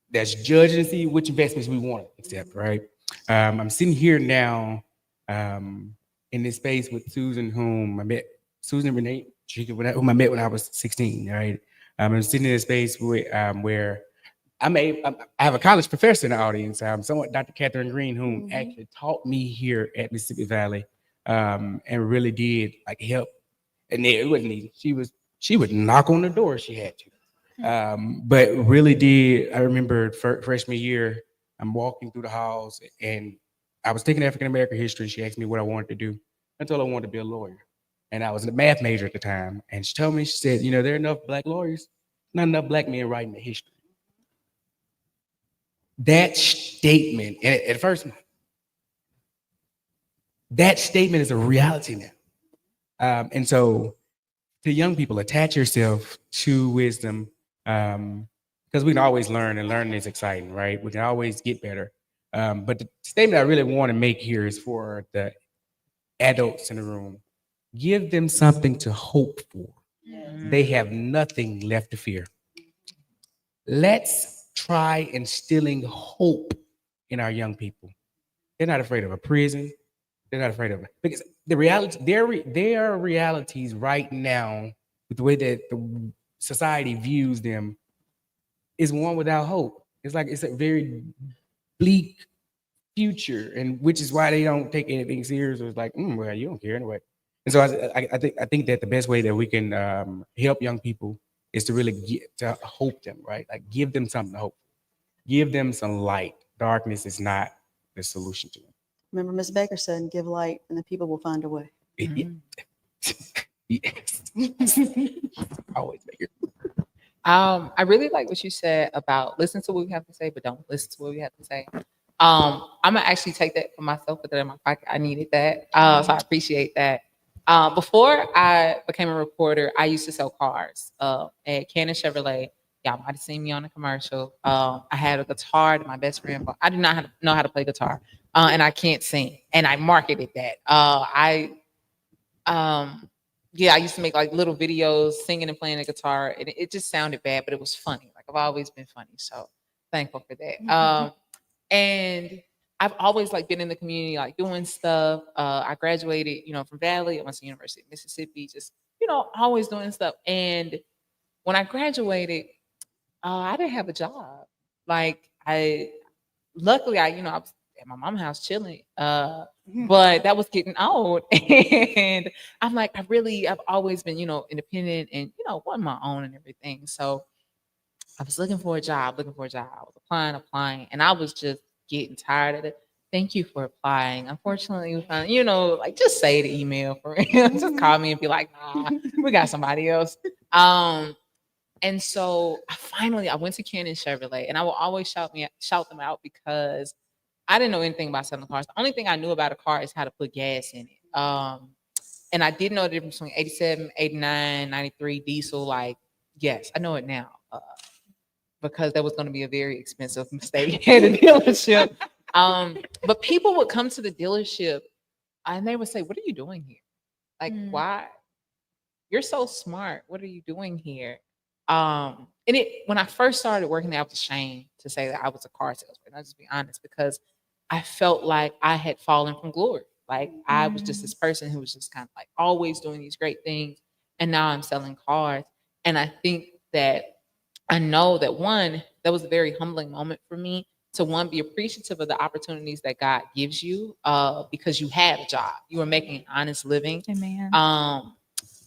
that's judge and see which investments we want to accept, right? I'm sitting here now in this space with Susan, whom I met, Susan Renee, whom I met when I was 16, right? I'm sitting in a space where I have a college professor in the audience, someone, Dr. Catherine Green, whom actually taught me here at Mississippi Valley, and really did like help. And it wasn't easy. She would knock on the door if she had to. But really did. I remember freshman year, I'm walking through the halls and I was taking African American history. She asked me what I wanted to do. I told her I wanted to be a lawyer. And I was a math major at the time. And she told me, she said, there are enough black lawyers, not enough black men writing the history. That statement, and at first, that statement is a reality now. And so to young people, attach yourself to wisdom, because we can always learn, and learning is exciting, right? We can always get better. But the statement I really want to make here is for the adults in the room. Give them something to hope for. They have nothing left to fear. Let's try instilling hope in our young people. They're not afraid of a prison. They're not afraid of it. Because the reality, their realities right now, with the way that the society views them, is one without hope. It's a very bleak future, and which is why they don't take anything serious. It's like, well, you don't care anyway. And so I think that the best way that we can help young people is to really get to hope them, right? Like give them something to hope. Give them some light. Darkness is not the solution to it. Remember, Miss Baker said, "Give light, and the people will find a way." Yes. Always Baker. I really like what you said about listen to what we have to say, but don't listen to what we have to say. I'm gonna actually take that for myself, put that in my pocket. I needed that, so I appreciate that. Before I became a reporter, I used to sell cars at Cannon Chevrolet. Y'all might have seen me on a commercial. I had a guitar that my best friend bought. I do not know how to play guitar, and I can't sing, and I marketed that. I used to make like little videos singing and playing the guitar, and it just sounded bad, but it was funny. Like I've always been funny, so thankful for that. And I've always like been in the community, like doing stuff. I graduated, from Valley. I went to the University of Mississippi, just, always doing stuff. And when I graduated, I didn't have a job. Like luckily I was at my mom's house chilling, but that was getting old. And I'm like, I've always been, independent and, on my own and everything. So I was looking for a job. I was applying, and I was just getting tired of it. Thank you for applying. Unfortunately, we found, just say the email for real. Just call me and be like, nah, we got somebody else. And so I went to Cannon Chevrolet, and I will always shout them out because I didn't know anything about selling cars. The only thing I knew about a car is how to put gas in it. And I did know the difference between 87, 89, 93 diesel. Like, yes, I know it now. Because that was going to be a very expensive mistake at a dealership. But people would come to the dealership and they would say, "What are you doing here? Like, why? You're so smart. What are you doing here?" And when I first started working there, I was ashamed to say that I was a car salesman. I'll just be honest, because I felt like I had fallen from glory. Like I was just this person who was just kind of like always doing these great things. And now I'm selling cars. And I think that I know that one, that was a very humbling moment for me to one, be appreciative of the opportunities that God gives you because you had a job. You were making an honest living. Amen.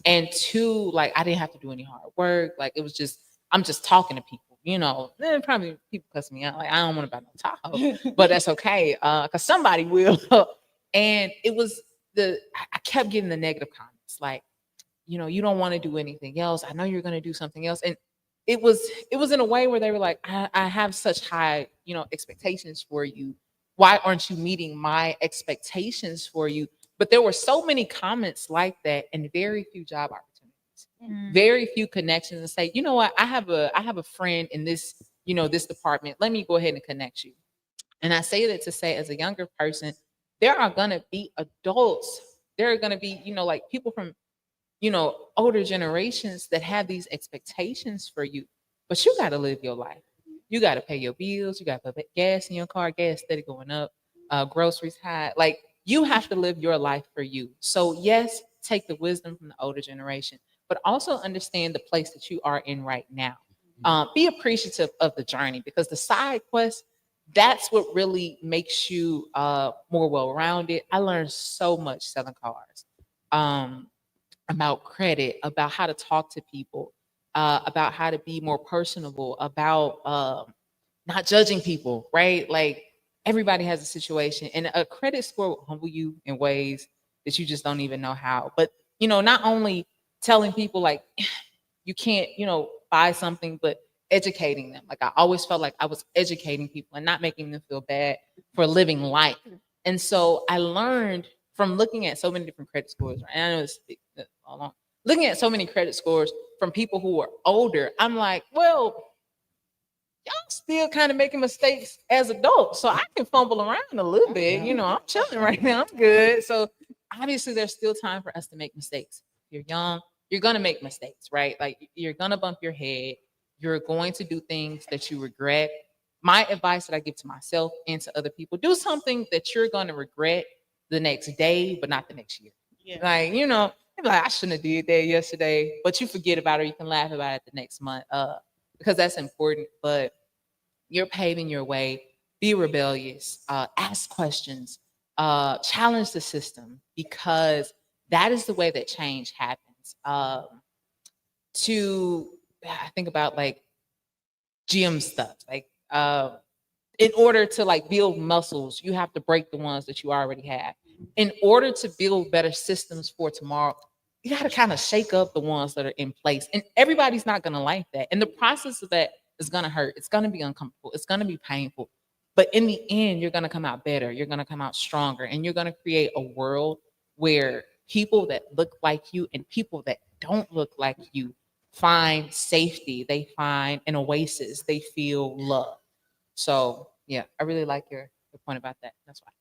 And two, like I didn't have to do any hard work. Like it was just, I'm just talking to people, you know. Probably people cuss me out. Like I don't want to buy no Tahoe, but that's okay. Cause somebody will. And it was I kept getting the negative comments. Like, you know, you don't want to do anything else. I know you're going to do something else. And it was in a way where they were like, I have such high, you know, expectations for you. Why aren't you meeting my expectations for you? But there were so many comments like that and very few job opportunities, very few connections and say, you know what, I have a friend in this, you know, this department. Let me go ahead and connect you. And I say that to say, as a younger person, there are going to be adults. There are going to be, you know, like people from, you know, older generations that have these expectations for you, but you got to live your life. You got to pay your bills. You got to put gas in your car. Gas steady going up. Groceries high. Like you have to live your life for you. So yes, take the wisdom from the older generation, but also understand the place that you are in right now. Be appreciative of the journey because the side quest, that's what really makes you more well-rounded. I learned so much selling cars. About credit, about how to talk to people, about how to be more personable, about not judging people, right? Like everybody has a situation, and a credit score will humble you in ways that you just don't even know how. But you know, not only telling people like you can't, you know, buy something, but educating them. Like I always felt like I was educating people and not making them feel bad for living life. And so I learned from looking at so many different credit scores. Right? And I know it's long. Looking at so many credit scores from people who are older, I'm like, well, y'all still kind of making mistakes as adults. So I can fumble around a little bit. You know, I'm chilling right now. I'm good. So obviously there's still time for us to make mistakes. If you're young, you're going to make mistakes, right? Like you're going to bump your head. You're going to do things that you regret. My advice that I give to myself and to other people, do something that you're going to regret the next day, but not the next year. Yeah. Like, you know, like I shouldn't have did that yesterday, but you forget about it. You can laugh about it the next month because that's important. But you're paving your way. Be rebellious. Ask questions. Challenge the system because that is the way that change happens. I think about like gym stuff. Like in order to like build muscles, you have to break the ones that you already have. In order to build better systems for tomorrow, you got to kind of shake up the ones that are in place. And everybody's not going to like that. And the process of that is going to hurt. It's going to be uncomfortable. It's going to be painful. But in the end, you're going to come out better. You're going to come out stronger. And you're going to create a world where people that look like you and people that don't look like you find safety. They find an oasis. They feel love. So, yeah, I really like your point about that. That's why.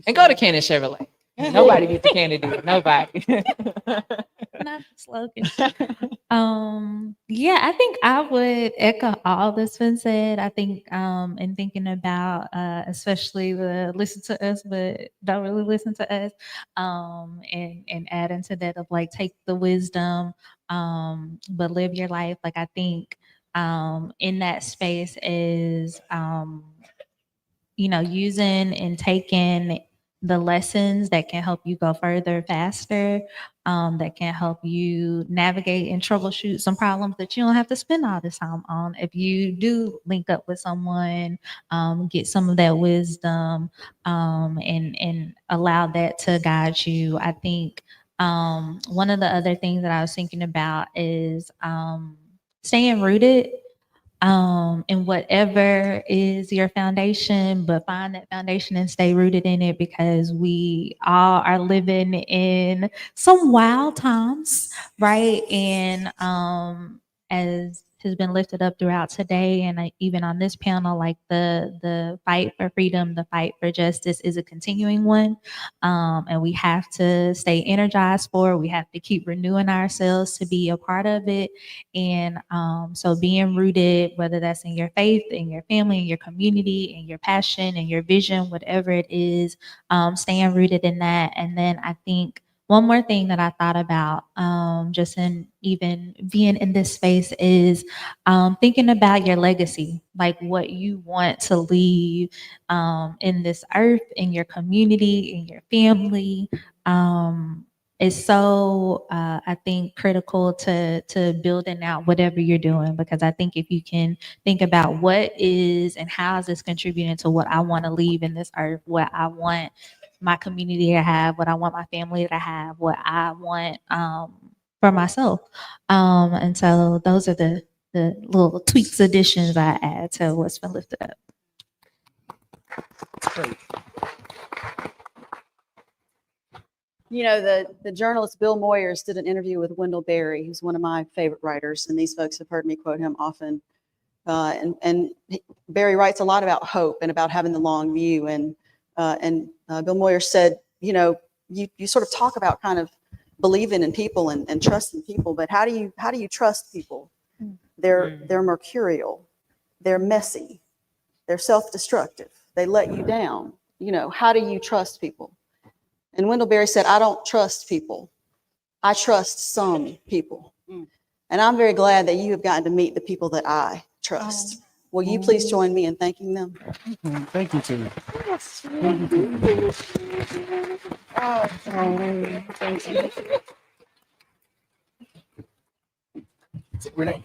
And go to Cannon Chevrolet. Nobody beats the Cannon dude. Nobody. Not the slogan. Yeah, I think I would echo all that's been said. I think in thinking about especially the listen to us but don't really listen to us, and add into that of like take the wisdom, but live your life. Like I think in that space is using and taking the lessons that can help you go further faster, that can help you navigate and troubleshoot some problems that you don't have to spend all this time on. If you do link up with someone, get some of that wisdom, and allow that to guide you. I think one of the other things that I was thinking about is staying rooted and whatever is your foundation, but find that foundation and stay rooted in it because we all are living in some wild times, right? And as has been lifted up throughout today and even on this panel, like the fight for freedom, the fight for justice is a continuing one. And we have to stay energized for it. We have to keep renewing ourselves to be a part of it. And so being rooted, whether that's in your faith, in your family, in your community, in your passion, in your vision, whatever it is, staying rooted in that. And then I think one more thing that I thought about, just in even being in this space is thinking about your legacy, like what you want to leave in this earth, in your community, in your family. Is so I think critical to building out whatever you're doing, because I think if you can think about what is and how is this contributing to what I want to leave in this earth, what I want my community to have, what I want my family to have, what I want for myself. And so those are the little tweaks, additions I add to what's been lifted up. You know, the journalist Bill Moyers did an interview with Wendell Berry, who's one of my favorite writers, and these folks have heard me quote him often. And Berry writes a lot about hope and about having the long view. And Bill Moyers said, you know, you sort of talk about kind of believing in people and trusting people, but how do you trust people? They're mercurial, they're messy, they're self-destructive, they let you down. You know, how do you trust people? And Wendell Berry said, I don't trust people. I trust some people. And I'm very glad that you have gotten to meet the people that I trust. Will you please join me in thanking them? Thank you, too. Thank you. Renee.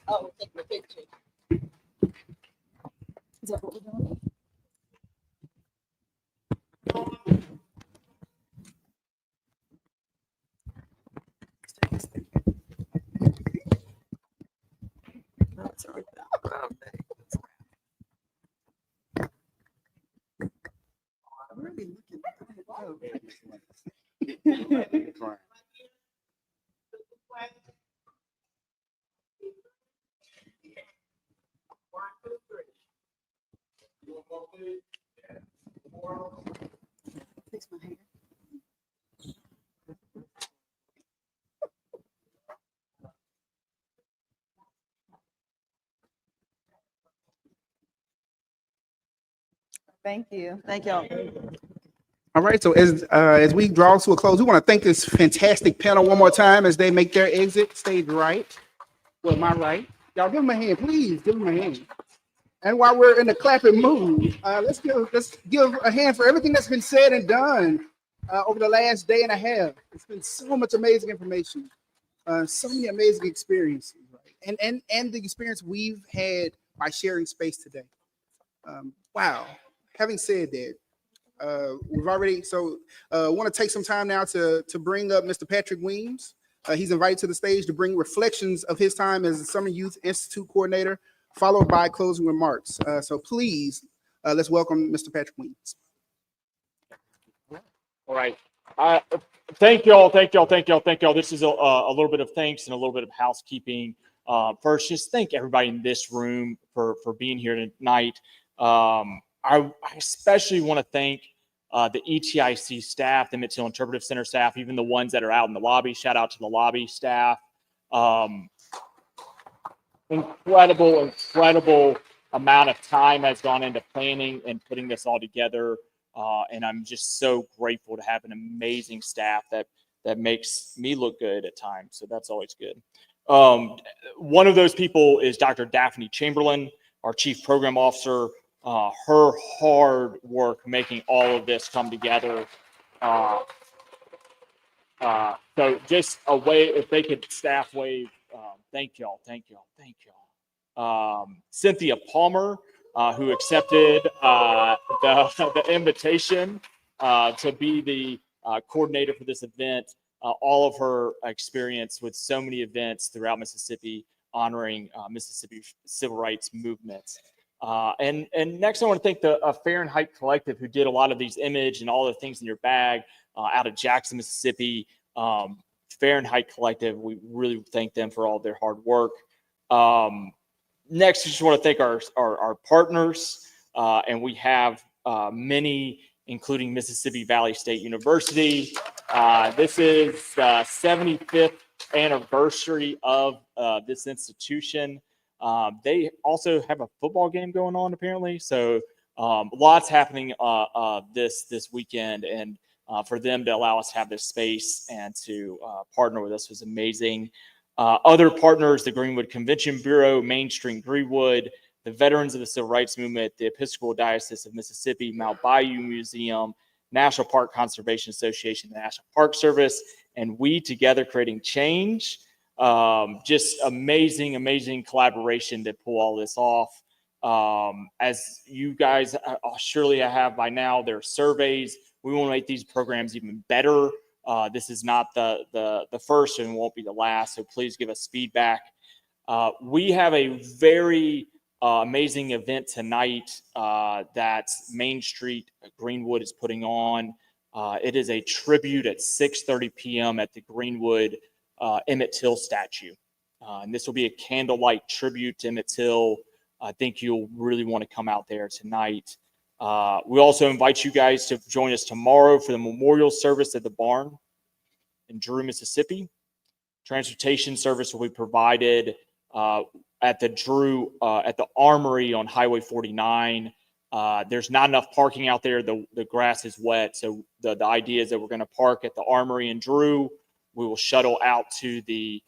Oh, take the picture. Is that what we're doing? No, it's all right. I'm really looking. Fix my hair. Thank you. Thank y'all. All right, so as we draw to a close, we want to thank this fantastic panel one more time as they make their exit stage right. Well, my right. Y'all give them a hand, please. Give them a hand. And while we're in the clapping mood, let's give a hand for everything that's been said and done over the last day and a half. It's been so much amazing information, so many amazing experiences, right? And the experience we've had by sharing space today. Wow. Having said that, we've already want to take some time now to bring up Mr. Patrick Weems. He's invited to the stage to bring reflections of his time as a Summer Youth Institute coordinator, followed by closing remarks. So please, let's welcome Mr. Patrick Weems. All right. Thank y'all. This is a little bit of thanks and a little bit of housekeeping. First, just thank everybody in this room for being here tonight. I especially want to thank the ETIC staff, the Emmett Till Interpretive Center staff, even the ones that are out in the lobby. Shout out to the lobby staff. Incredible amount of time has gone into planning and putting this all together. And I'm just so grateful to have an amazing staff that makes me look good at times. So that's always good. One of those people is Dr. Daphne Chamberlain, our Chief Program Officer. Her hard work making all of this come together. So just a way, if they could staff wave, thank y'all. Cynthia Palmer, who accepted the invitation to be the coordinator for this event. All of her experience with so many events throughout Mississippi honoring Mississippi civil rights movements. And next, I want to thank the Fahrenheit Collective, who did a lot of these image and all the things in your bag out of Jackson, Mississippi. Fahrenheit Collective, we really thank them for all their hard work. Next, I just want to thank our partners, and we have many, including Mississippi Valley State University. This is the 75th anniversary of this institution. They also have a football game going on, apparently. So Lots happening this weekend, and for them to allow us to have this space and to partner with us was amazing. Other partners, the Greenwood Convention Bureau, Main Street Greenwood, the Veterans of the Civil Rights Movement, the Episcopal Diocese of Mississippi, Mount Bayou Museum, National Park Conservation Association, the National Park Service, and we together creating change. Just amazing collaboration to pull all this off. As you guys surely have by now, there are surveys. We want to make these programs even better. This is not the first and won't be the last, so please give us feedback. We have a very amazing event tonight that Main Street Greenwood is putting on. It is a tribute at 6:30 p.m. at the Greenwood Emmett Till statue. And this will be a candlelight tribute to Emmett Till. I think you'll really want to come out there tonight. We also invite you guys to join us tomorrow for the memorial service at the barn in Drew, Mississippi. Transportation service will be provided at the Drew, at the Armory on Highway 49. There's not enough parking out there. The grass is wet. So the idea is that we're going to park at the Armory in Drew. We will shuttle out to the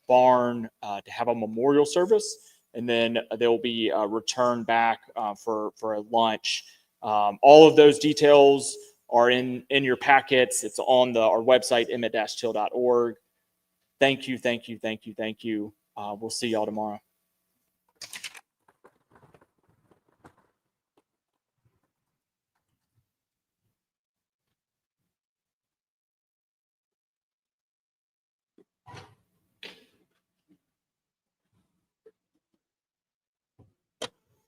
barn to have a memorial service. And then there will be a return back for a lunch. All of those details are in your packets. It's on our website, emmett-till.org. Thank you. We'll see y'all tomorrow.